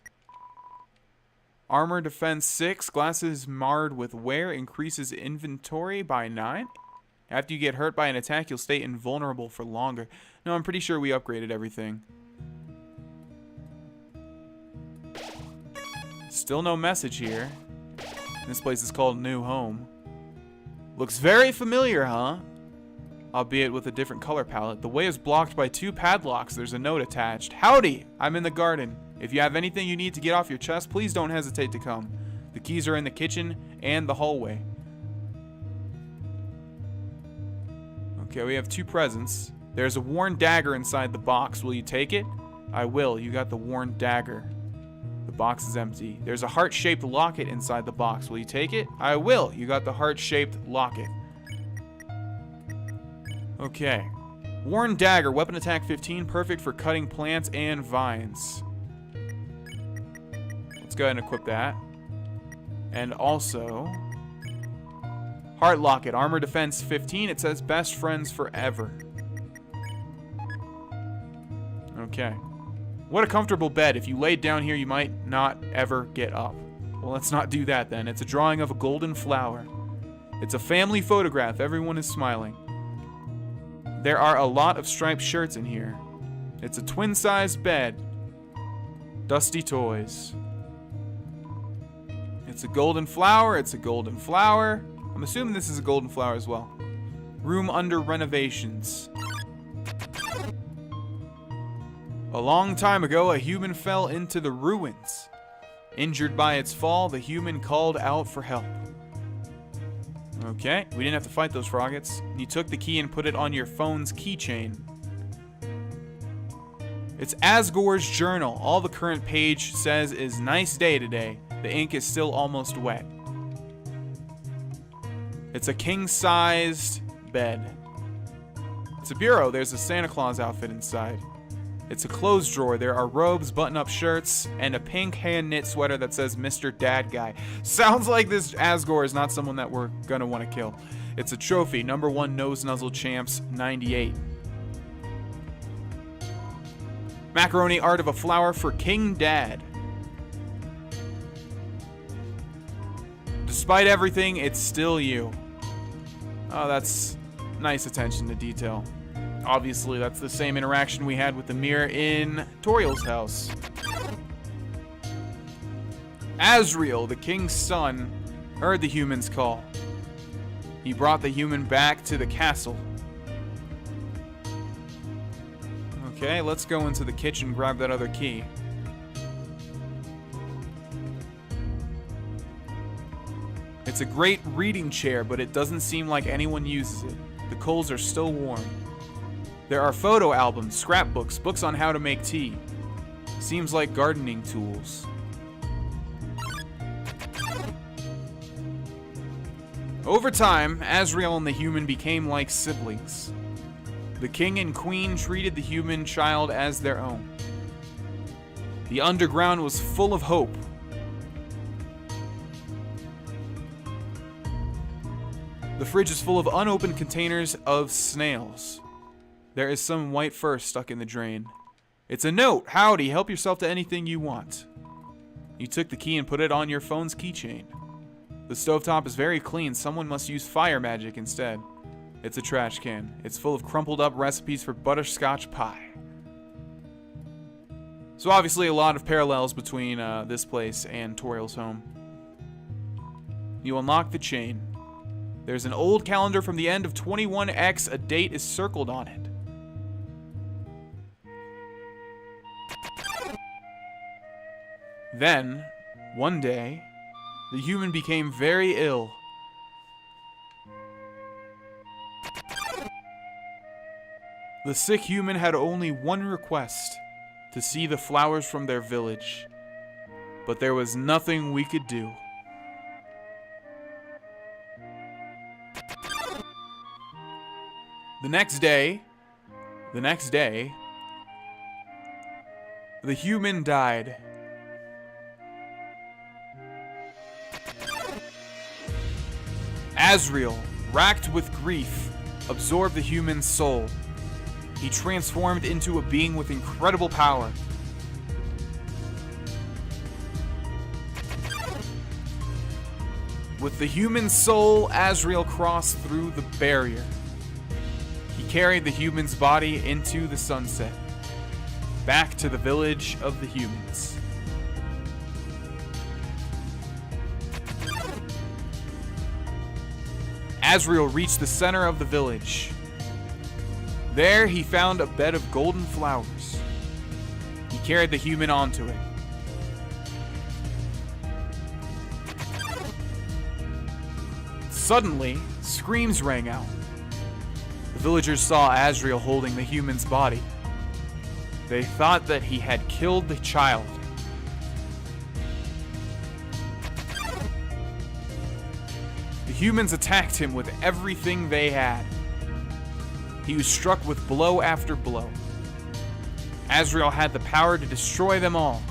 Armor defense 6. Glasses marred with wear increases inventory by 9. After you get hurt by an attack, you'll stay invulnerable for longer. No, I'm pretty sure we upgraded everything. Still no message here. This place is called New Home. Looks very familiar, huh? Albeit with a different color palette. The way is blocked by 2 padlocks. There's a note attached. Howdy! I'm in the garden. If you have anything you need to get off your chest, please don't hesitate to come. The keys are in the kitchen and the hallway. Okay, we have 2 presents. There's a worn dagger inside the box. Will you take it? I will. You got the worn dagger. The box is empty. There's a heart-shaped locket inside the box. Will you take it? I will. You got the heart-shaped locket. Okay. Worn dagger, weapon attack 15, perfect for cutting plants and vines. Let's go ahead and equip that. And also, heart locket, armor defense 15. It says best friends forever. Okay. What a comfortable bed. If you laid down here, you might not ever get up. Well, let's not do that then. It's a drawing of a golden flower. It's a family photograph. Everyone is smiling. There are a lot of striped shirts in here. It's a twin-sized bed. Dusty toys. It's a golden flower. It's a golden flower. I'm assuming this is a golden flower as well. Room under renovations. A long time ago, a human fell into the ruins. Injured by its fall, the human called out for help. Okay, we didn't have to fight those froggets. You took the key and put it on your phone's keychain. It's Asgore's journal. All the current page says is nice day today. The ink is still almost wet. It's a king-sized bed. It's a bureau. There's a Santa Claus outfit inside. It's a clothes drawer. There are robes, button-up shirts, and a pink hand-knit sweater that says Mr. Dad Guy. Sounds like this Asgore is not someone that we're gonna want to kill. It's a trophy. #1 Nose Nuzzle Champs 98. Macaroni art of a flower for King Dad. Despite everything, it's still you. Oh, that's nice attention to detail. Obviously, that's the same interaction we had with the mirror in Toriel's house. Asriel, the king's son, heard the human's call. He brought the human back to the castle. Okay, let's go into the kitchen, grab that other key. It's a great reading chair, but it doesn't seem like anyone uses it. The coals are still warm. There are photo albums, scrapbooks, books on how to make tea. Seems like gardening tools. Over time, Asriel and the human became like siblings. The king and queen treated the human child as their own. The underground was full of hope. The fridge is full of unopened containers of snails. There is some white fur stuck in the drain. It's a note. Howdy, help yourself to anything you want. You took the key and put it on your phone's keychain. The stovetop is very clean. Someone must use fire magic instead. It's a trash can. It's full of crumpled up recipes for butterscotch pie. So obviously a lot of parallels between this place and Toriel's home. You unlock the chain. There's an old calendar from the end of 21X. A date is circled on it. Then, one day, the human became very ill. The sick human had only one request, to see the flowers from their village. But there was nothing we could do. The next day, the human died. Azrael, racked with grief, absorbed the human's soul. He transformed into a being with incredible power. With the human soul, Azrael crossed through the barrier. He carried the human's body into the sunset, back to the village of the humans. Azrael reached the center of the village. There he found a bed of golden flowers. He carried the human onto it. Suddenly, screams rang out. The villagers saw Azrael holding the human's body. They thought that he had killed the child. The humans attacked him with everything they had. He was struck with blow after blow. Azrael had the power to destroy them all.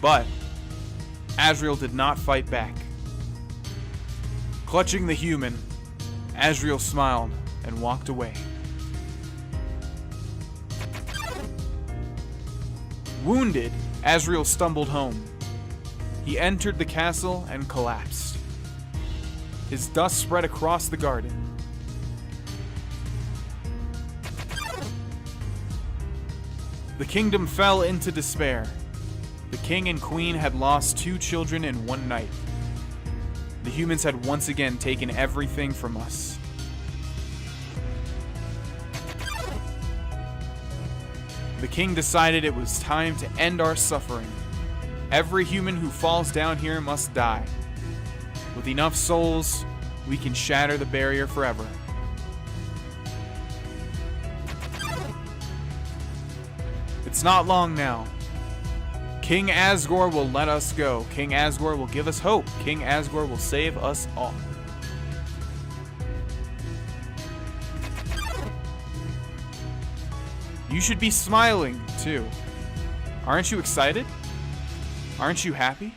But Azrael did not fight back. Clutching the human, Azrael smiled and walked away. Wounded, Azrael stumbled home. He entered the castle and collapsed. His dust spread across the garden. The kingdom fell into despair. The king and queen had lost 2 children in one night. The humans had once again taken everything from us. The king decided it was time to end our suffering. Every human who falls down here must die. With enough souls, we can shatter the barrier forever. It's not long now. King Asgore will let us go. King Asgore will give us hope. King Asgore will save us all. You should be smiling, too. Aren't you excited? Aren't you happy?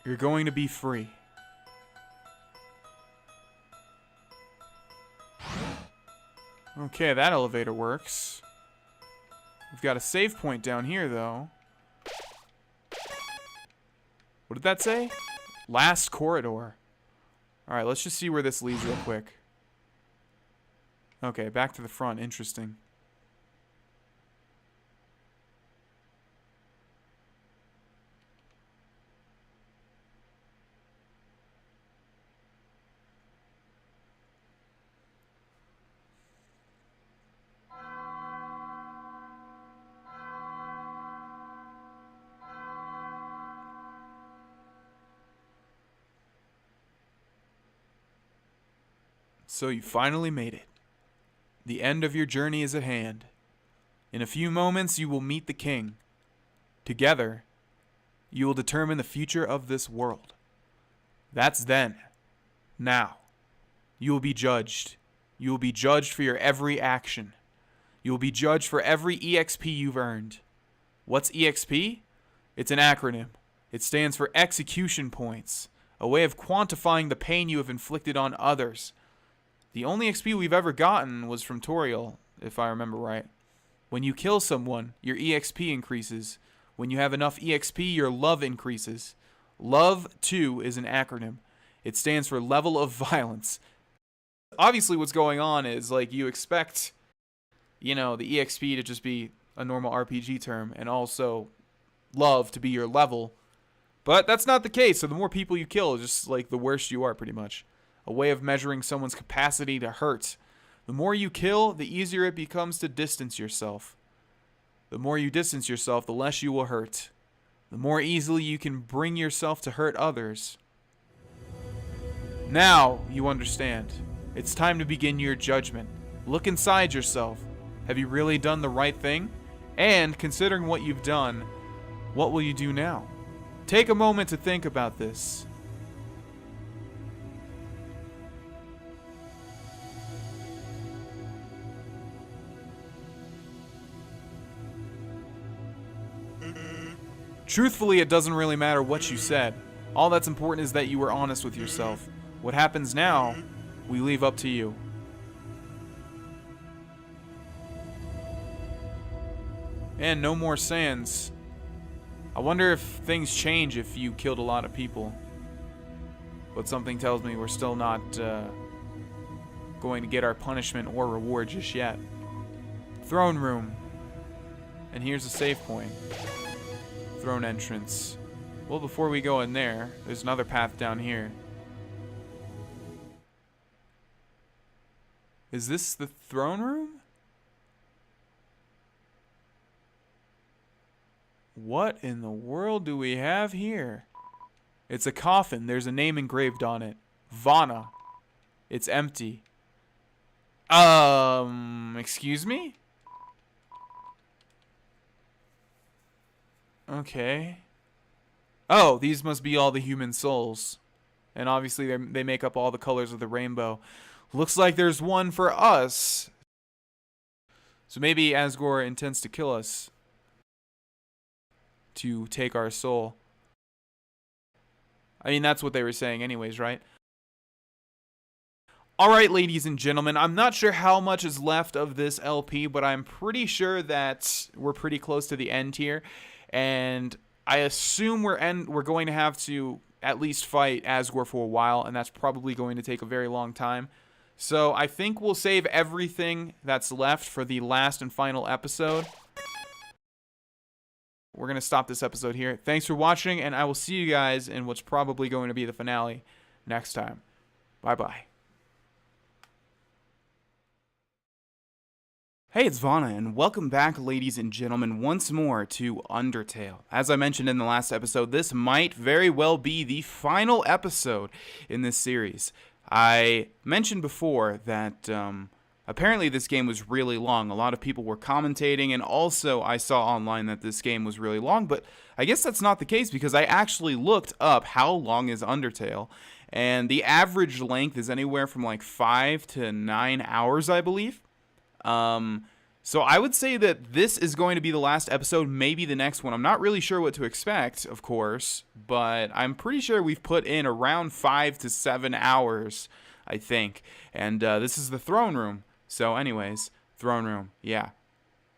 You're going to be free. Okay, that elevator works. We've got a save point down here, though. What did that say? Last corridor. Alright, let's just see where this leads real quick. Okay, back to the front. Interesting. So you finally made it. The end of your journey is at hand. In a few moments, you will meet the king. Together, you will determine the future of this world. That's then. Now, you will be judged. You will be judged for your every action. You will be judged for every EXP you've earned. What's EXP? It's an acronym. It stands for execution points, a way of quantifying the pain you have inflicted on others. The only XP we've ever gotten was from Toriel, if I remember right. When you kill someone, your EXP increases. When you have enough EXP, your love increases. Love, too, is an acronym. It stands for level of violence. Obviously, what's going on is, like, you expect, you know, the EXP to just be a normal RPG term, and also love to be your level. But that's not the case, so the more people you kill, just, like, the worse you are, pretty much. A way of measuring someone's capacity to hurt. The more you kill, the easier it becomes to distance yourself. The more you distance yourself, the less you will hurt. The more easily you can bring yourself to hurt others. Now you understand. It's time to begin your judgment. Look inside yourself. Have you really done the right thing? And considering what you've done, what will you do now? Take a moment to think about this. Truthfully, it doesn't really matter what you said. All that's important is that you were honest with yourself. What happens now, we leave up to you. And no more sands. I wonder if things change if you killed a lot of people. But something tells me we're still not going to get our punishment or reward just yet. Throne room. And here's a save point. Throne entrance. Well, before we go in there, there's another path down here. Is this the throne room? What in the world do we have here? It's a coffin. There's a name engraved on it. Vana. It's empty. Excuse me? Okay. Oh, these must be all the human souls. And obviously they make up all the colors of the rainbow. Looks like there's one for us. So maybe Asgore intends to kill us to take our soul. I mean, that's what they were saying anyways, right? Alright, ladies and gentlemen, I'm not sure how much is left of this LP, but I'm pretty sure that we're pretty close to the end here. And I assume we're going to have to at least fight Asgore for a while, and that's probably going to take a very long time. So I think we'll save everything that's left for the last and final episode. We're going to stop this episode here. Thanks for watching, and I will see you guys in what's probably going to be the finale next time. Bye-bye. Hey, it's Vana, and welcome back, ladies and gentlemen, once more to Undertale. As I mentioned in the last episode, this might very well be the final episode in this series. I mentioned before that apparently this game was really long. A lot of people were commentating, and also I saw online that this game was really long, but I guess that's not the case because I actually looked up how long is Undertale, and the average length is anywhere from like 5 to 9 hours, I believe. So I would say that this is going to be the last episode, maybe the next one. I'm not really sure what to expect, of course, but I'm pretty sure we've put in around 5 to 7 hours, I think. And this is the throne room. So anyways, throne room, yeah.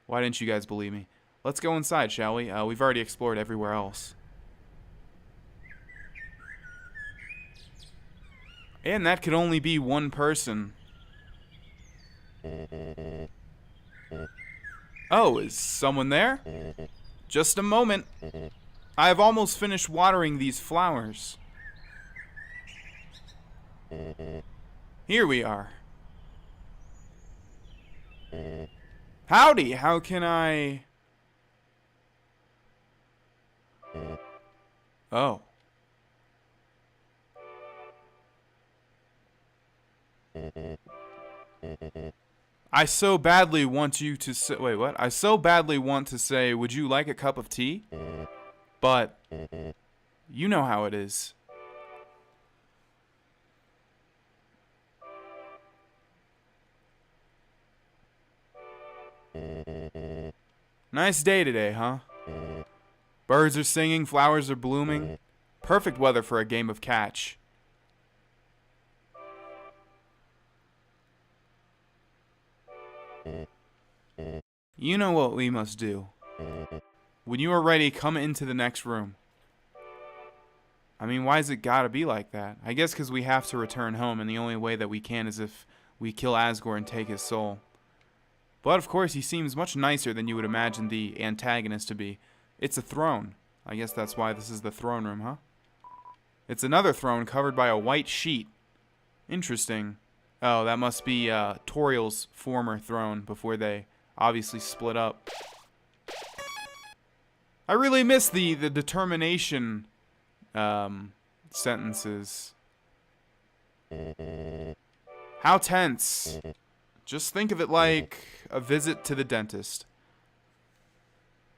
Why didn't you guys believe me? Let's go inside, shall we? We've already explored everywhere else. And that could only be one person. Oh, is someone there? Just a moment. I have almost finished watering these flowers. Here we are. Howdy, how can I... Oh. I so badly want you to say, wait, what? I so badly want to say, would you like a cup of tea? But, you know how it is. Nice day today, huh? Birds are singing, flowers are blooming. Perfect weather for a game of catch. You know what we must do. When you are ready, come into the next room. I mean, why's it gotta be like that? I guess because we have to return home, and the only way that we can is if we kill Asgore and take his soul. But of course, he seems much nicer than you would imagine the antagonist to be. It's a throne. I guess that's why this is the throne room, huh? It's another throne covered by a white sheet. Interesting. Oh, that must be Toriel's former throne before they obviously split up. I really miss the determination sentences. How tense. Just think of it like a visit to the dentist.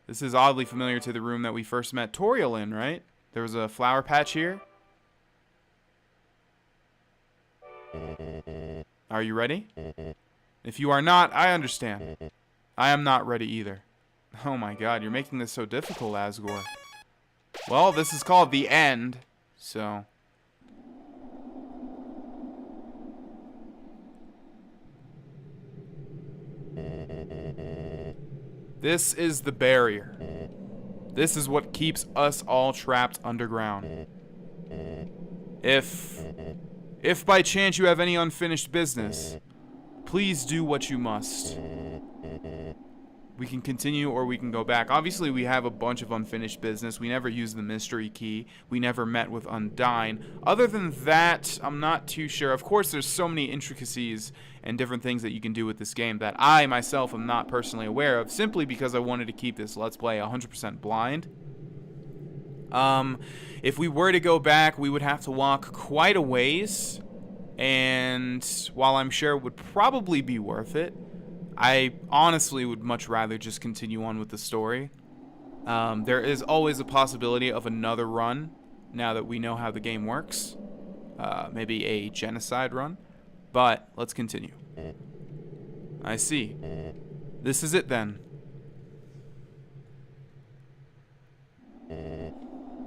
This is oddly familiar to the room that we first met Toriel in, right? There was a flower patch here. Are you ready? If you are not, I understand. I am not ready either. Oh my god, you're making this so difficult, Asgore. Well, this is called the end, so... This is the barrier. This is what keeps us all trapped underground. If by chance you have any unfinished business, please do what you must. We can continue or we can go back. Obviously, we have a bunch of unfinished business. We never used the mystery key. We never met with Undyne. Other than that, I'm not too sure. Of course, there's so many intricacies and different things that you can do with this game that I, myself, am not personally aware of, simply because I wanted to keep this Let's Play 100% blind. If we were to go back, we would have to walk quite a ways, and while I'm sure it would probably be worth it, I honestly would much rather just continue on with the story. There is always a possibility of another run, now that we know how the game works. Maybe a genocide run. But, let's continue. I see. This is it then.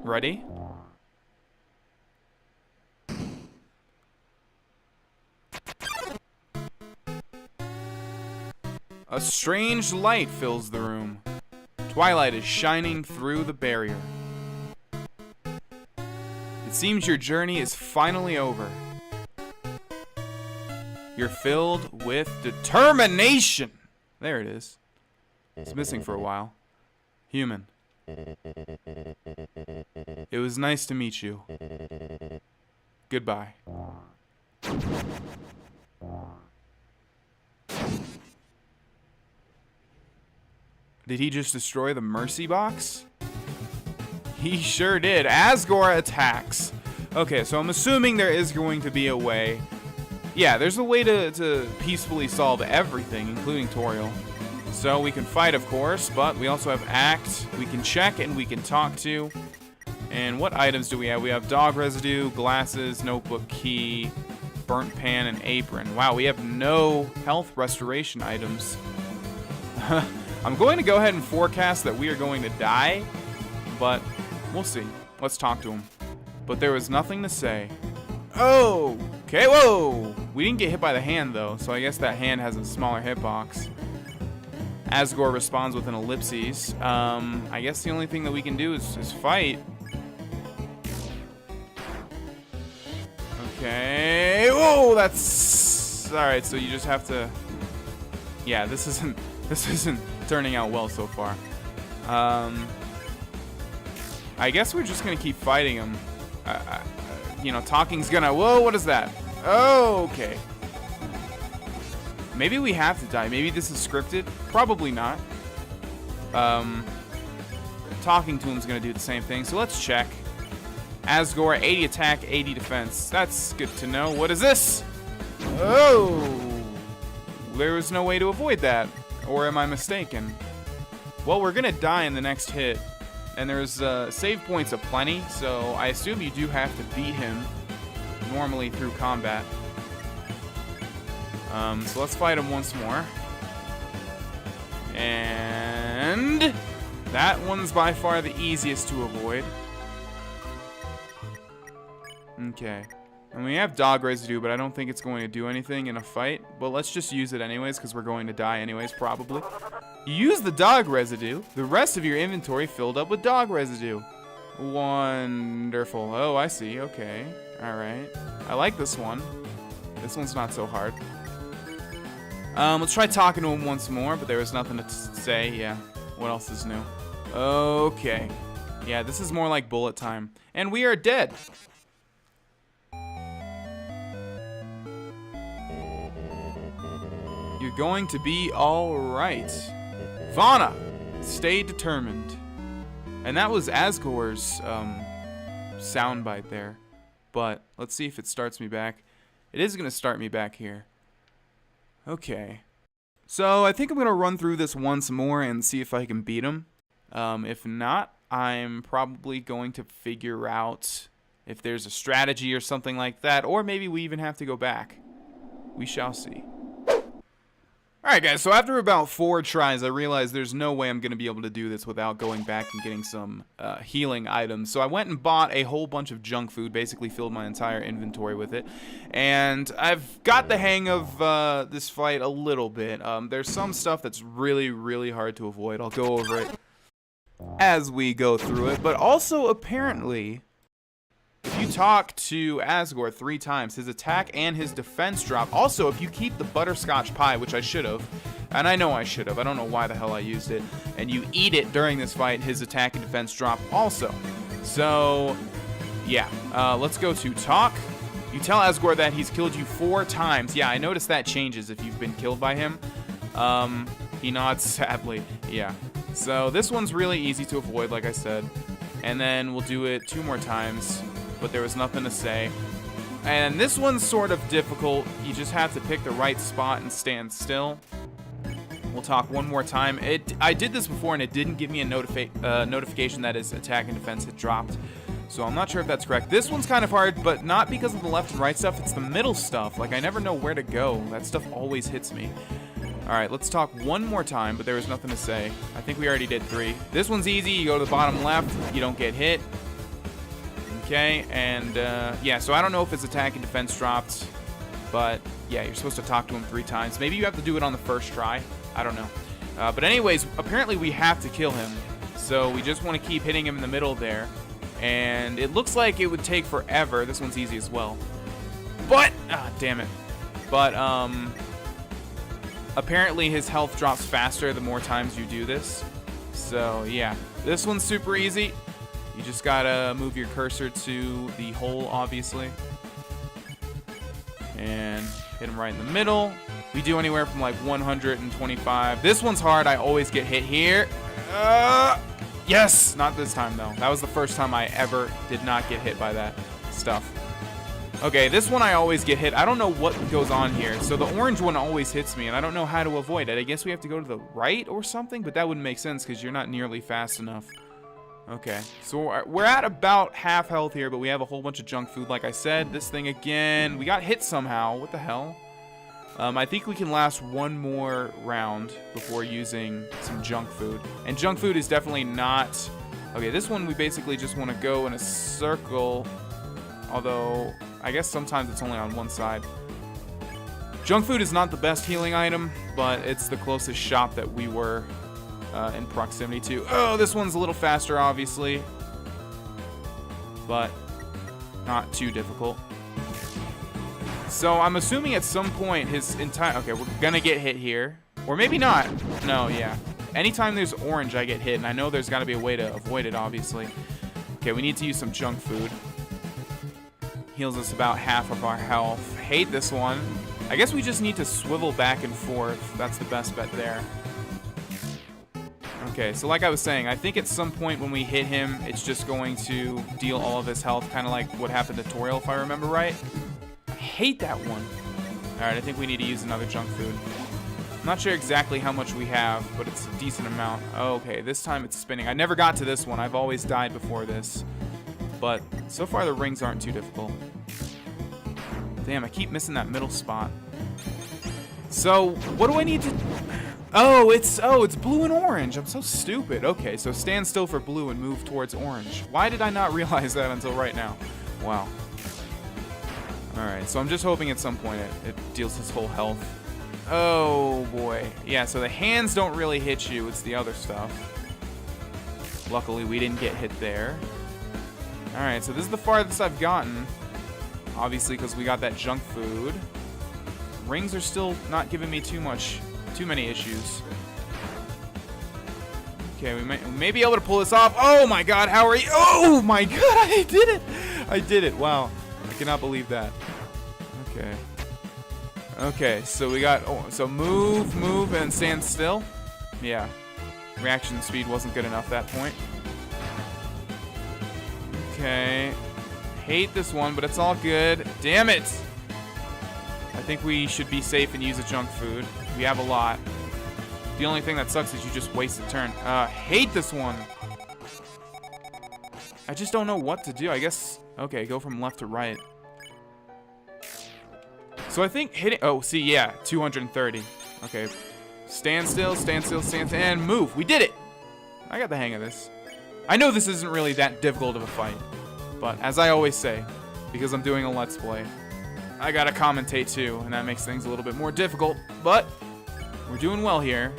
Ready? A strange light fills the room. Twilight is shining through the barrier. It seems your journey is finally over. You're filled with determination. There it is. It's missing for a while. Human. It was nice to meet you. Goodbye. Did he just destroy the mercy box? He sure did. Asgore attacks. Okay, so I'm assuming there is going to be a way. Yeah, there's a way to peacefully solve everything, including Toriel. So we can fight, of course, but we also have Act. We can check and we can talk to. And what items do we have? We have dog residue, glasses, notebook key, burnt pan, and apron. Wow, we have no health restoration items. I'm going to go ahead and forecast that we are going to die, but we'll see. Let's talk to him. But there was nothing to say. Oh, okay, whoa! We didn't get hit by the hand, though, so I guess that hand has a smaller hitbox. Asgore responds with an ellipses. I guess the only thing that we can do is fight. Okay, whoa, that's... Alright, so you just have to... Yeah, this isn't turning out well so far. I guess we're just gonna keep fighting him. You know, talking's gonna... Whoa, what is that? Oh, okay. Maybe we have to die. Maybe this is scripted. Probably not. Talking to him's gonna do the same thing, so let's check. Asgore, 80 attack, 80 defense. That's good to know. What is this? Oh! There was no way to avoid that. Or am I mistaken? Well, we're gonna die in the next hit. And there's save points aplenty, so I assume you do have to beat him normally through combat. So let's fight him once more. And that one's by far the easiest to avoid. Okay. And we have dog residue, but I don't think it's going to do anything in a fight. But let's just use it anyways, because we're going to die anyways, probably. You use the dog residue. The rest of your inventory filled up with dog residue. Wonderful. Oh, I see. Okay. Alright. I like this one. This one's not so hard. Let's try talking to him once more, but there was nothing to say. Yeah. What else is new? Okay. Yeah, this is more like bullet time. And we are dead. You're going to be alright. Vana, stay determined. And that was Asgore's soundbite there. But let's see if it starts me back. It is going to start me back here. Okay. So I think I'm going to run through this once more and see if I can beat him. If not, I'm probably going to figure out if there's a strategy or something like that, or maybe we even have to go back. We shall see. Alright guys, so after about 4 tries, I realized there's no way I'm going to be able to do this without going back and getting some healing items. So I went and bought a whole bunch of junk food, basically filled my entire inventory with it. And I've got the hang of this fight a little bit. There's some stuff that's really, really hard to avoid. I'll go over it as we go through it. But also, apparently, if you talk to Asgore 3 times, his attack and his defense drop. Also, if you keep the butterscotch pie, which I should have, and I know I should have, I don't know why the hell I used it, and you eat it during this fight, his attack and defense drop also. So, yeah, let's go to talk. You tell Asgore that he's killed you 4 times. Yeah, I noticed that changes if you've been killed by him. He nods sadly. Yeah. So this one's really easy to avoid, like I said. And then we'll do it 2 more times. But there was nothing to say. And this one's sort of difficult. You just have to pick the right spot and stand still. We'll talk 1 more time. I did this before and it didn't give me a notification that his attack and defense had dropped. So I'm not sure if that's correct. This one's kind of hard, but not because of the left and right stuff. It's the middle stuff. Like, I never know where to go. That stuff always hits me. Alright, let's talk 1 more time, but there was nothing to say. I think we already did 3. This one's easy. You go to the bottom left. You don't get hit. Okay, and yeah, so I don't know if his attack and defense dropped, but yeah, you're supposed to talk to him 3 times. Maybe you have to do it on the first try. I don't know. But anyways, apparently we have to kill him, so we just want to keep hitting him in the middle there. And it looks like it would take forever. This one's easy as well. But, damn it. But, apparently his health drops faster the more times you do this. So, yeah. This one's super easy. You just gotta move your cursor to the hole, obviously. And hit him right in the middle. We do anywhere from like 125. This one's hard. I always get hit here. Yes! Not this time, though. That was the first time I ever did not get hit by that stuff. Okay, this one I always get hit. I don't know what goes on here. So the orange one always hits me, and I don't know how to avoid it. I guess we have to go to the right or something, but that wouldn't make sense because you're not nearly fast enough. Okay, so we're at about half health here, but we have a whole bunch of junk food, like I said. This thing again, we got hit somehow. What the hell? I think we can last 1 more round before using some junk food. And junk food is definitely not... Okay, this one we basically just want to go in a circle, although I guess sometimes it's only on one side. Junk food is not the best healing item, but it's the closest shop that we were in proximity to. Oh, this one's a little faster, obviously, but not too difficult. So I'm assuming at some point his entire... Okay, we're gonna get hit here. Or maybe not. No, yeah. Anytime there's orange, I get hit, and I know there's got to be a way to avoid it, obviously. Okay, we need to use some junk food. Heals us about half of our health. Hate this one. I guess we just need to swivel back and forth. That's the best bet there. Okay, so like I was saying, I think at some point when we hit him, it's just going to deal all of his health, kind of like what happened to Toriel, if I remember right. I hate that one. Alright, I think we need to use another junk food. I'm not sure exactly how much we have, but it's a decent amount. Okay, this time it's spinning. I never got to this one. I've always died before this. But so far the rings aren't too difficult. Damn, I keep missing that middle spot. So, what do I need to... Oh, it's blue and orange. I'm so stupid. Okay, so stand still for blue and move towards orange. Why did I not realize that until right now? Wow. Alright, so I'm just hoping at some point it deals his whole health. Oh, boy. Yeah, so the hands don't really hit you. It's the other stuff. Luckily, we didn't get hit there. Alright, so this is the farthest I've gotten. Obviously, because we got that junk food. Rings are still not giving me too many issues. Okay, we may be able to pull this off. Oh my god, how are you? Oh my god, I did it! I did it, wow. I cannot believe that. Okay. Okay, so we got... Oh, so move, and stand still. Yeah. Reaction speed wasn't good enough at that point. Okay. Hate this one, but it's all good. Damn it! I think we should be safe and use a junk food. We have a lot. The only thing that sucks is you just waste a turn. Hate this one. I just don't know what to do. I guess, okay, go from left to right. So I think hitting, oh, see, yeah, 230. Okay, stand still, stand still, stand still, and move. We did it. I got the hang of this. I know this isn't really that difficult of a fight, but as I always say, because I'm doing a Let's Play, I gotta commentate too, and that makes things a little bit more difficult, but we're doing well here.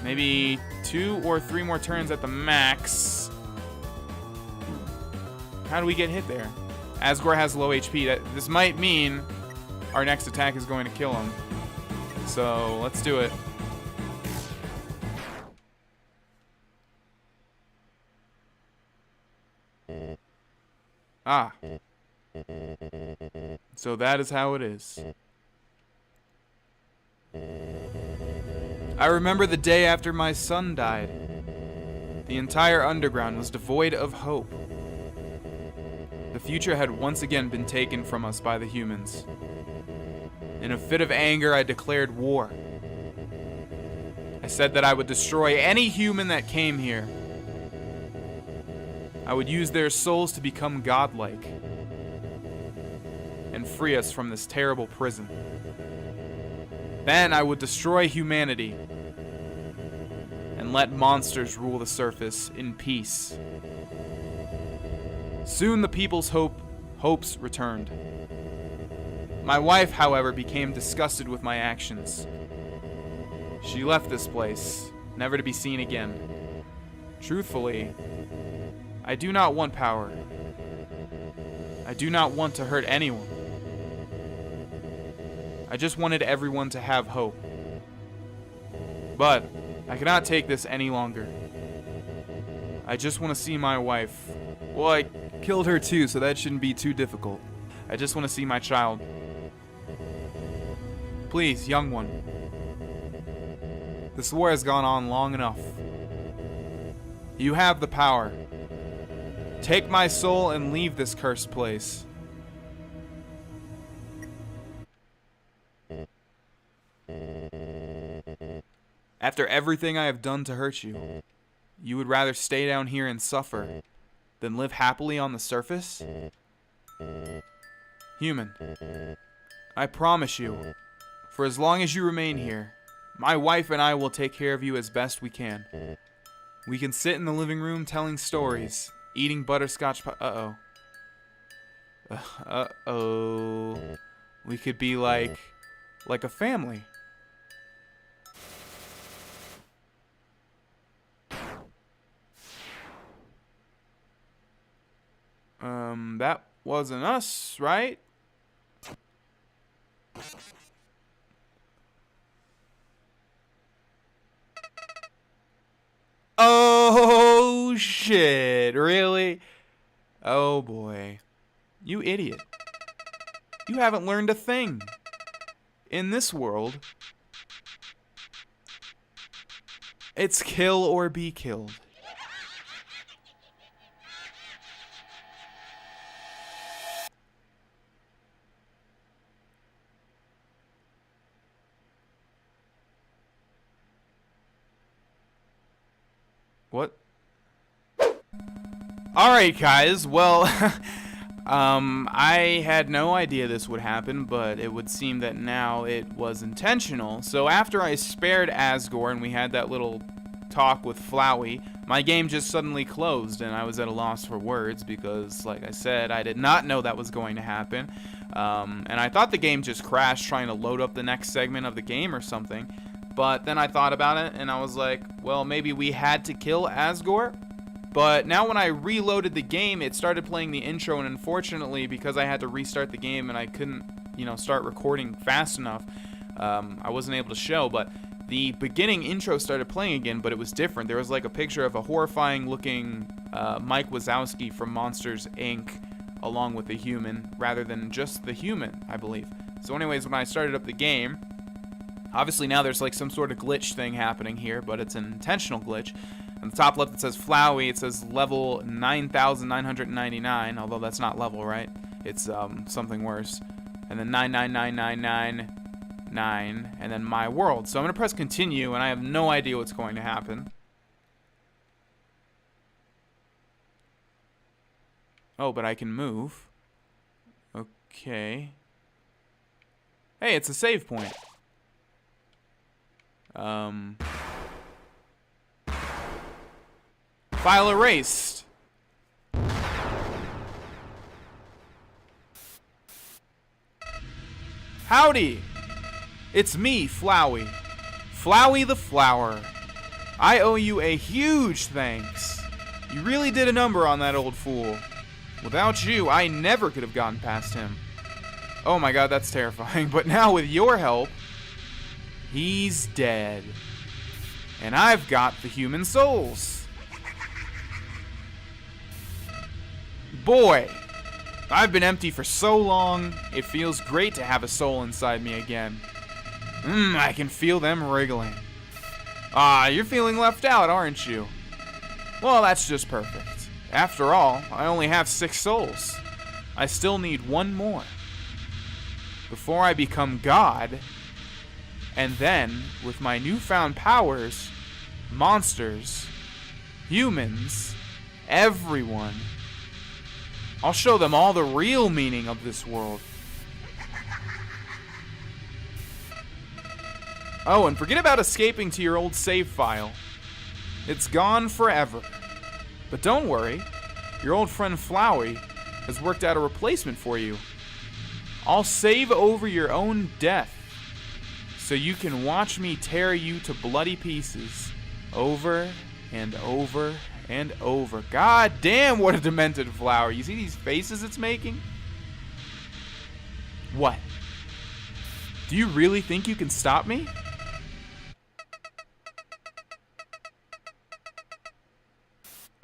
Maybe 2 or 3 more turns at the max. How do we get hit there? Asgore has low HP. This might mean our next attack is going to kill him. So let's do it. Ah. So that is how it is. I remember the day after my son died. The entire underground was devoid of hope. The future had once again been taken from us by the humans. In a fit of anger, I declared war. I said that I would destroy any human that came here. I would use their souls to become godlike and free us from this terrible prison. Then I would destroy humanity and let monsters rule the surface in peace. Soon the people's hopes returned. My wife, however, became disgusted with my actions. She left this place, never to be seen again. Truthfully, I do not want power. I do not want to hurt anyone. I just wanted everyone to have hope. But I cannot take this any longer. I just want to see my wife. Well, I killed her too, so that shouldn't be too difficult. I just want to see my child. Please, young one. This war has gone on long enough. You have the power. Take my soul and leave this cursed place. After everything I have done to hurt you, you would rather stay down here and suffer than live happily on the surface? Human, I promise you, for as long as you remain here, my wife and I will take care of you as best we can. We can sit in the living room telling stories, eating butterscotch pie. Uh-oh. Uh-oh. We could be like a family. That wasn't us, right? Oh, shit. Really? Oh, boy. You idiot. You haven't learned a thing. In this world, it's kill or be killed. What? Alright, guys, well, I had no idea this would happen, but it would seem that now it was intentional. So after I spared Asgore and we had that little talk with Flowey, my game just suddenly closed and I was at a loss for words because, like I said, I did not know that was going to happen. And I thought the game just crashed trying to load up the next segment of the game or something. But then I thought about it, and I was like, well, maybe we had to kill Asgore? But now when I reloaded the game, it started playing the intro, and unfortunately, because I had to restart the game and I couldn't, start recording fast enough, I wasn't able to show, but the beginning intro started playing again, but it was different. There was like a picture of a horrifying-looking Mike Wazowski from Monsters, Inc., along with the human, rather than just the human, I believe. So anyways, when I started up the game, obviously now there's like some sort of glitch thing happening here, but it's an intentional glitch. On the top left it says Flowey, it says level 9,999, although that's not level, right? It's something worse. And then 99999 9, and then my world. So I'm gonna press continue, and I have no idea what's going to happen. Oh, but I can move. Okay. Hey, it's a save point. File erased. Howdy! It's me, Flowey. Flowey the Flower. I owe you a huge thanks. You really did a number on that old fool. Without you, I never could have gotten past him. Oh my god, that's terrifying. But now with your help, he's dead. And I've got the human souls. Boy, I've been empty for so long, it feels great to have a soul inside me again. I can feel them wriggling. Ah, you're feeling left out, aren't you? Well, that's just perfect. After all, I only have 6 souls. I still need 1 more. Before I become God, and then, with my newfound powers, monsters, humans, everyone, I'll show them all the real meaning of this world. Oh, and forget about escaping to your old save file. It's gone forever. But don't worry, your old friend Flowey has worked out a replacement for you. I'll save over your own death, so you can watch me tear you to bloody pieces over and over and over. God damn, what a demented flower. You see these faces it's making? What? Do you really think you can stop me?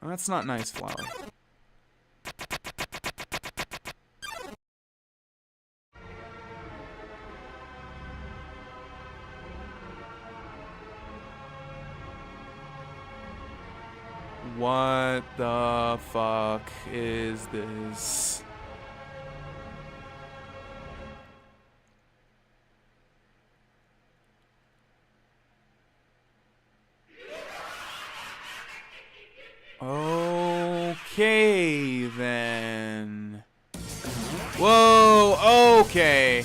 Oh, that's not nice, Flower. What the fuck is this? Okay, then. Whoa, okay.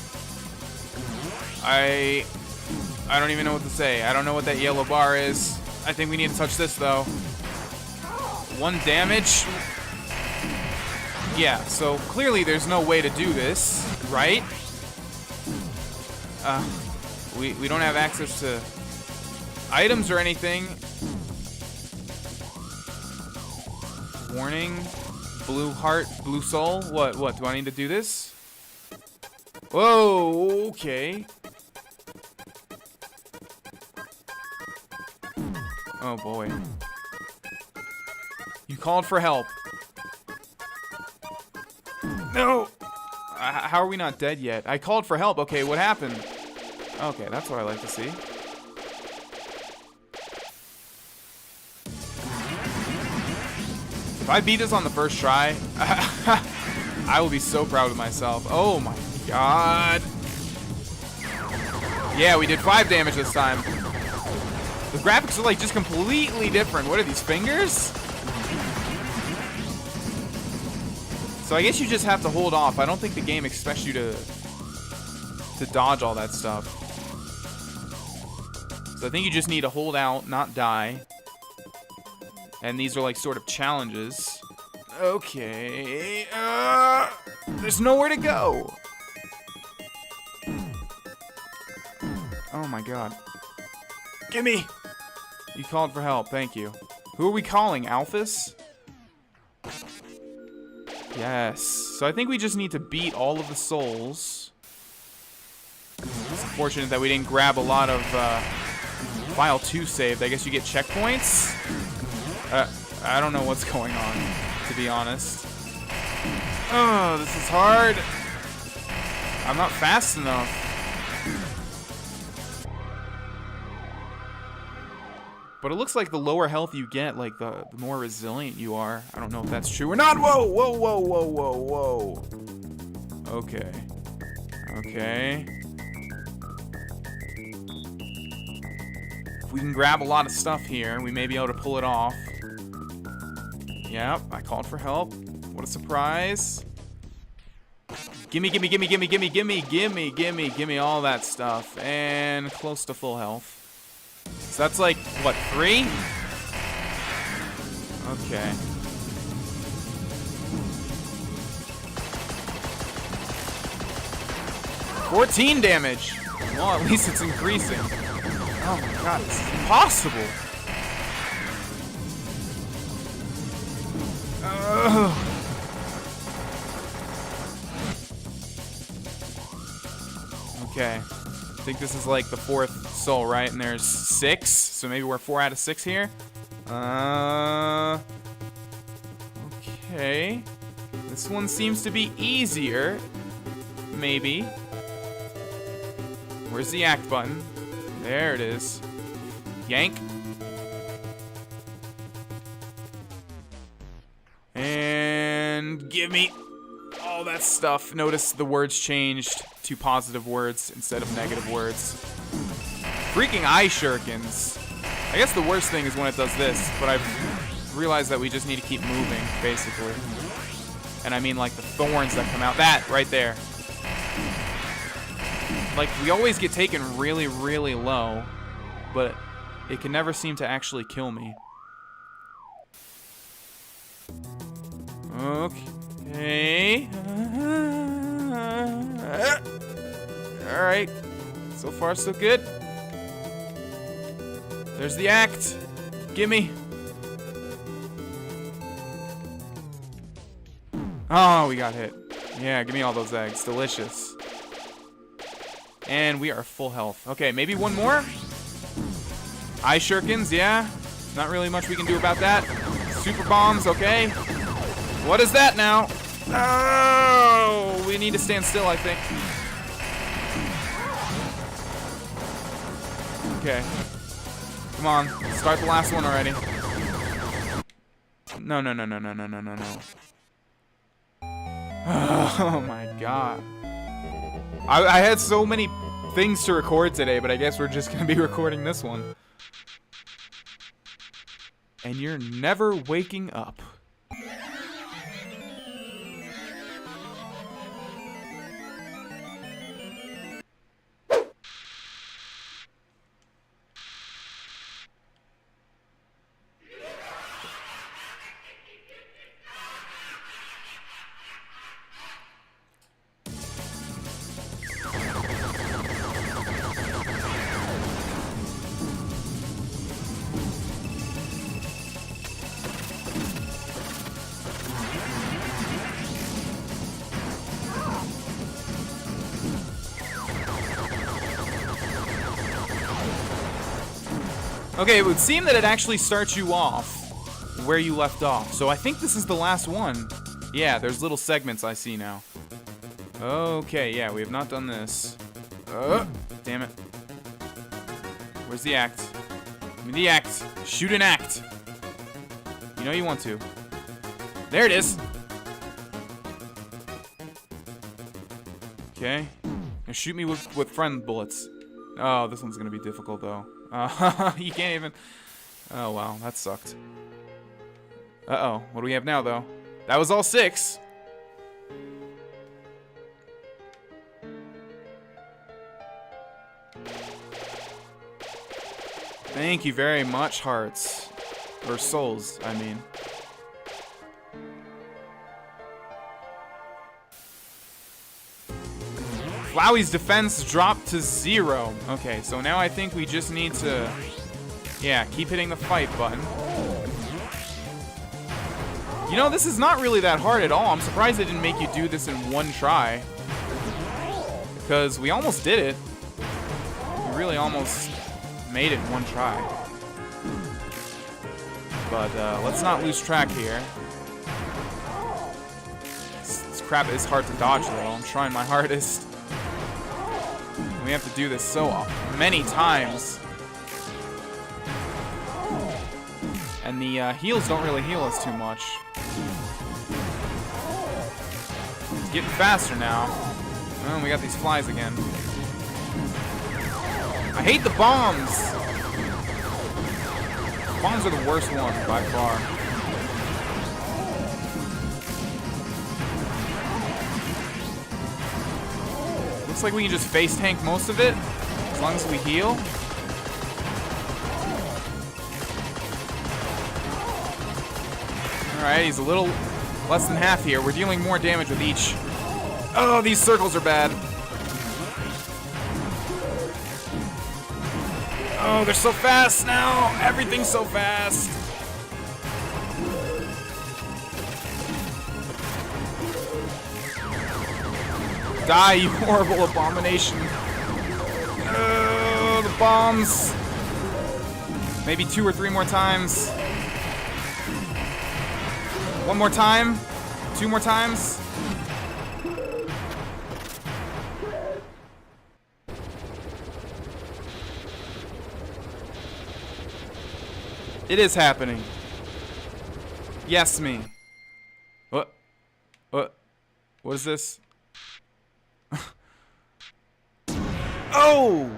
I don't even know what to say. I don't know what that yellow bar is. I think we need to touch this, though. 1 damage. Yeah, so clearly there's no way to do this, right? We don't have access to items or anything. Warning. Blue heart, blue soul. What? Do I need to do this? Whoa, okay. Oh boy. You called for help. No! How are we not dead yet? I called for help. Okay, what happened? Okay, that's what I like to see. If I beat this on the first try, I will be so proud of myself. Oh my god. Yeah, we did 5 damage this time. The graphics are like just completely different. What are these, fingers? So I guess you just have to hold off. I don't think the game expects you to dodge all that stuff. So I think you just need to hold out, not die. And these are like sort of challenges. Okay. There's nowhere to go. Oh my god. Gimme! You called for help, thank you. Who are we calling, Alphys? Yes. So I think we just need to beat all of the souls. It's unfortunate that we didn't grab a lot of file 2 saved. I guess you get checkpoints? I don't know what's going on, to be honest. Oh, this is hard. I'm not fast enough. But it looks like the lower health you get, like the more resilient you are. I don't know if that's true or not. Whoa, whoa, whoa, whoa, whoa, whoa. Okay. Okay. we can grab a lot of stuff here, we may be able to pull it off. Yep, I called for help. What a surprise. Gimme, gimme, gimme, gimme, gimme, gimme, gimme, gimme, gimme all that stuff. And close to full health. So that's like, what, 3? Okay. $14 damage. Well, at least it's increasing. Oh my god, it's impossible. Okay. I think this is like the 4th soul, right? And there's 6, so maybe we're 4 out of 6 here. Okay. This one seems to be easier. Maybe. Where's the act button? There it is. Yank. And give me all that stuff. Notice the words changed to positive words instead of negative words. Freaking eye shurikens. I guess the worst thing is when it does this, but I've realized that we just need to keep moving, basically. And I mean like the thorns that come out. That right there. Like, we always get taken really, really low, but it can never seem to actually kill me. Okay. Alright. So far, so good. There's the act. Gimme. Oh, we got hit. Yeah, give me all those eggs. Delicious. And we are full health. Okay, maybe one more? Eye shurikens, yeah. Not really much we can do about that. Super bombs, okay. What is that now? Oh, we need to stand still, I think. Okay. Come on, start the last one already. No, no, no, no, no, no, no, no, no. Oh my god. I had so many things to record today, but I guess we're just gonna be recording this one. And you're never waking up. Okay, it would seem that it actually starts you off where you left off. So I think this is the last one. Yeah, there's little segments I see now. Okay, yeah, we have not done this. Damn it. Where's the act? Give me the act. Shoot an act. You know you want to. There it is. Okay. Now shoot me with friend bullets. Oh, this one's gonna be difficult though. You can't even... Oh, wow, that sucked. Uh-oh, what do we have now, though? That was all 6. Thank you very much, hearts. Or souls, I mean. Flowey's defense dropped to 0. Okay, so now I think we just need to, yeah, keep hitting the fight button. You know, this is not really that hard at all. I'm surprised they didn't make you do this in one try. Because we almost did it. We really almost made it in one try. But let's not lose track here. This crap is hard to dodge, though. I'm trying my hardest. We have to do this so many times. And the heals don't really heal us too much. It's getting faster now. Oh, we got these flies again. I hate the bombs! bombs are the worst one by far. Looks like we can just face tank most of it, as long as we heal. Alright, he's a little less than half here. We're dealing more damage with each. Oh, these circles are bad. Oh, they're so fast now. Everything's so fast. Die, you horrible abomination. Oh, the bombs. Maybe 2 or 3 more times. 1 more time. 2 more times. It is happening. Yes, me. What? What? What is this? Oh!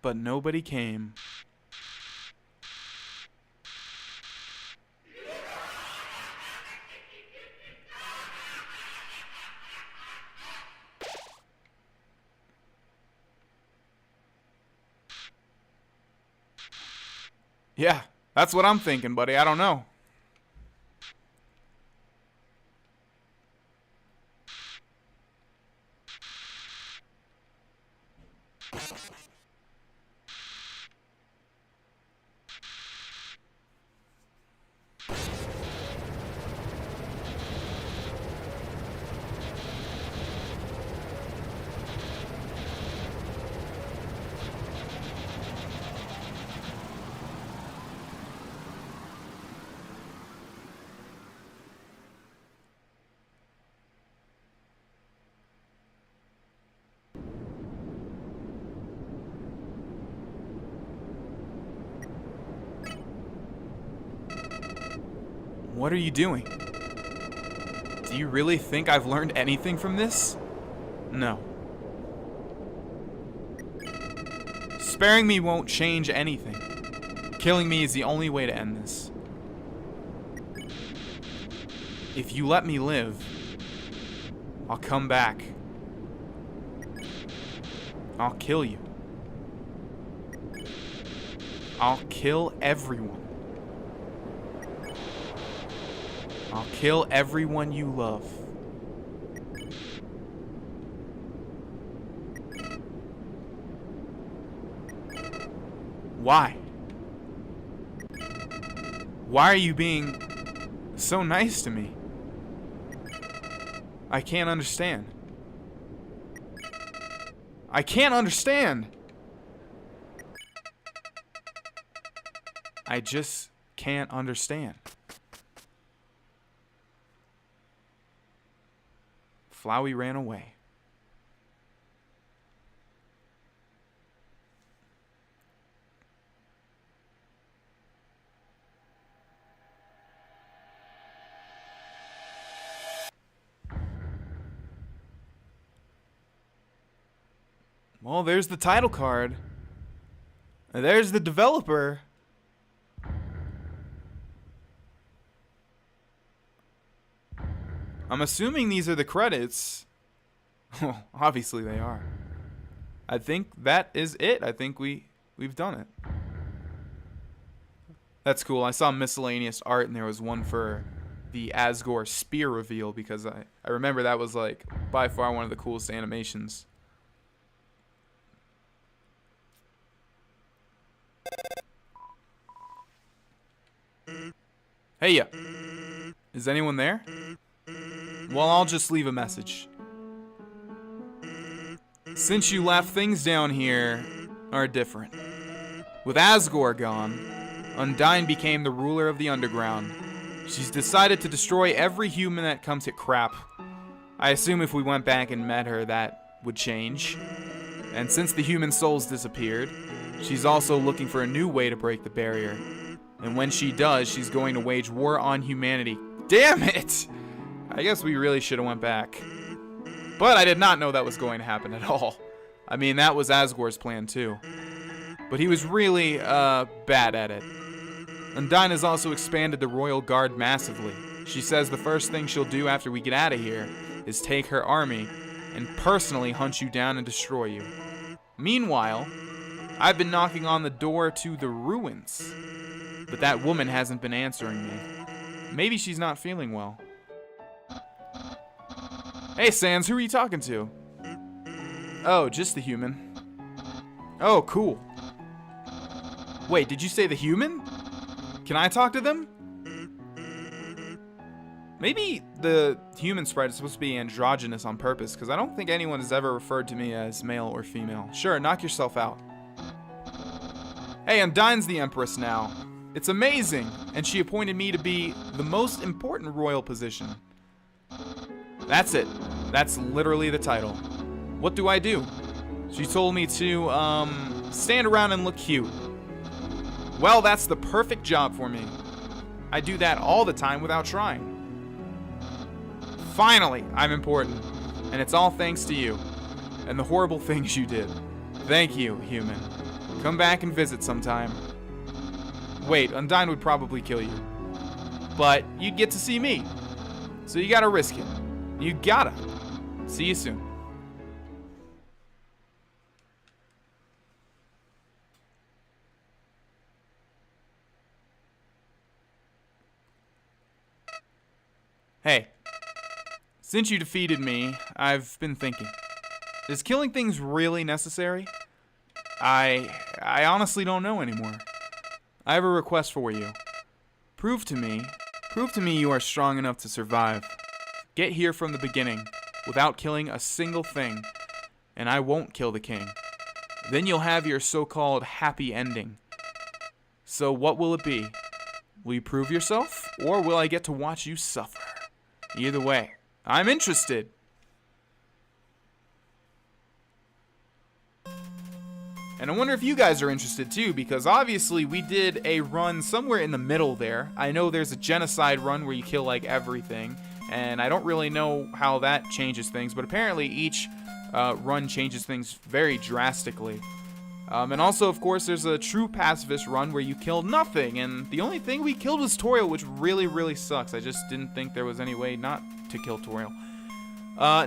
But nobody came. Yeah, that's what I'm thinking, buddy. I don't know. What are you doing? Do you really think I've learned anything from this? No. Sparing me won't change anything. Killing me is the only way to end this. If you let me live, I'll come back. I'll kill you. I'll kill everyone. I'll kill everyone you love. Why? Why are you being so nice to me? I can't understand. I can't understand. I just can't understand. Flowey ran away. Well, there's the title card. There's the developer. I'm assuming these are the credits. Well, obviously they are. I think that is it. I think we've done it. That's cool. I saw miscellaneous art and there was one for the Asgore spear reveal because I remember that was like by far one of the coolest animations. Hey ya. Is anyone there? Well, I'll just leave a message. Since you left, things down here are different. With Asgore gone, Undyne became the ruler of the underground. She's decided to destroy every human that comes at crap. I assume if we went back and met her, that would change. And since the human souls disappeared, she's also looking for a new way to break the barrier. And when she does, she's going to wage war on humanity. Damn it! I guess we really should have went back. But I did not know that was going to happen at all. I mean, that was Asgore's plan too. But he was really, bad at it. Undyne has also expanded the Royal Guard massively. She says the first thing she'll do after we get out of here is take her army and personally hunt you down and destroy you. Meanwhile, I've been knocking on the door to the ruins, but that woman hasn't been answering me. Maybe she's not feeling well. Hey, Sans, who are you talking to? Oh, just the human. Oh, cool. Wait, did you say the human? Can I talk to them? Maybe the human sprite is supposed to be androgynous on purpose, because I don't think anyone has ever referred to me as male or female. Sure, knock yourself out. Hey, Undyne's the Empress now. It's amazing, and she appointed me to be the most important royal position. That's it. That's literally the title. What do I do? She told me to, stand around and look cute. Well, that's the perfect job for me. I do that all the time without trying. Finally, I'm important, and it's all thanks to you, and the horrible things you did. Thank you, human. Come back and visit sometime. Wait, Undyne would probably kill you. But you'd get to see me. So you gotta risk it. You gotta. See you soon. Hey. Since you defeated me, I've been thinking. Is killing things really necessary? I honestly don't know anymore. I have a request for you. Prove to me you are strong enough to survive. Get here from the beginning, without killing a single thing, and I won't kill the king. Then you'll have your so-called happy ending. So what will it be? Will you prove yourself, or will I get to watch you suffer? Either way, I'm interested. And I wonder if you guys are interested too, because obviously we did a run somewhere in the middle there. I know there's a genocide run where you kill like everything, and I don't really know how that changes things, but apparently each run changes things very drastically. And also, of course, there's a true pacifist run where you kill nothing, and the only thing we killed was Toriel, which really, really sucks. I just didn't think there was any way not to kill Toriel.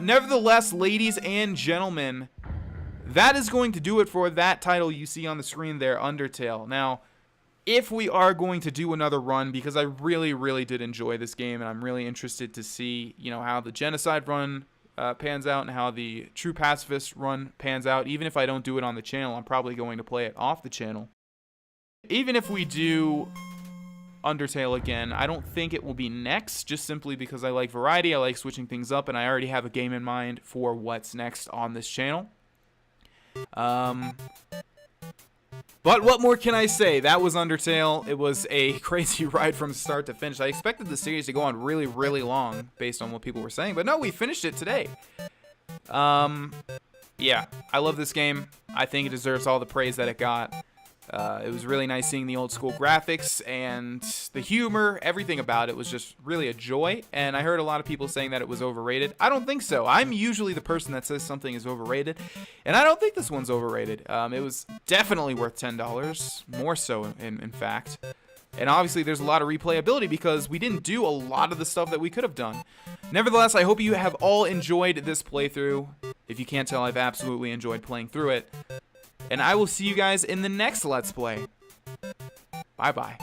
Nevertheless, ladies and gentlemen, that is going to do it for that title you see on the screen there, Undertale. Now, if we are going to do another run, because I really, really did enjoy this game, and I'm really interested to see, you know, how the genocide run pans out and how the true pacifist run pans out. Even if I don't do it on the channel, I'm probably going to play it off the channel. Even if we do Undertale again, I don't think it will be next, just simply because I like variety, I like switching things up, and I already have a game in mind for what's next on this channel. But what more can I say? That was Undertale. It was a crazy ride from start to finish. I expected the series to go on really, really long based on what people were saying, but no, we finished it today. Yeah, I love this game. I think it deserves all the praise that it got. It was really nice seeing the old school graphics and the humor. Everything about it was just really a joy, and I heard a lot of people saying that it was overrated. I don't think so. I'm usually the person that says something is overrated, and I don't think this one's overrated. It was definitely worth $10, more so in fact. And obviously there's a lot of replayability because we didn't do a lot of the stuff that we could have done. Nevertheless, I hope you have all enjoyed this playthrough. If you can't tell, I've absolutely enjoyed playing through it. And I will see you guys in the next Let's Play. Bye-bye.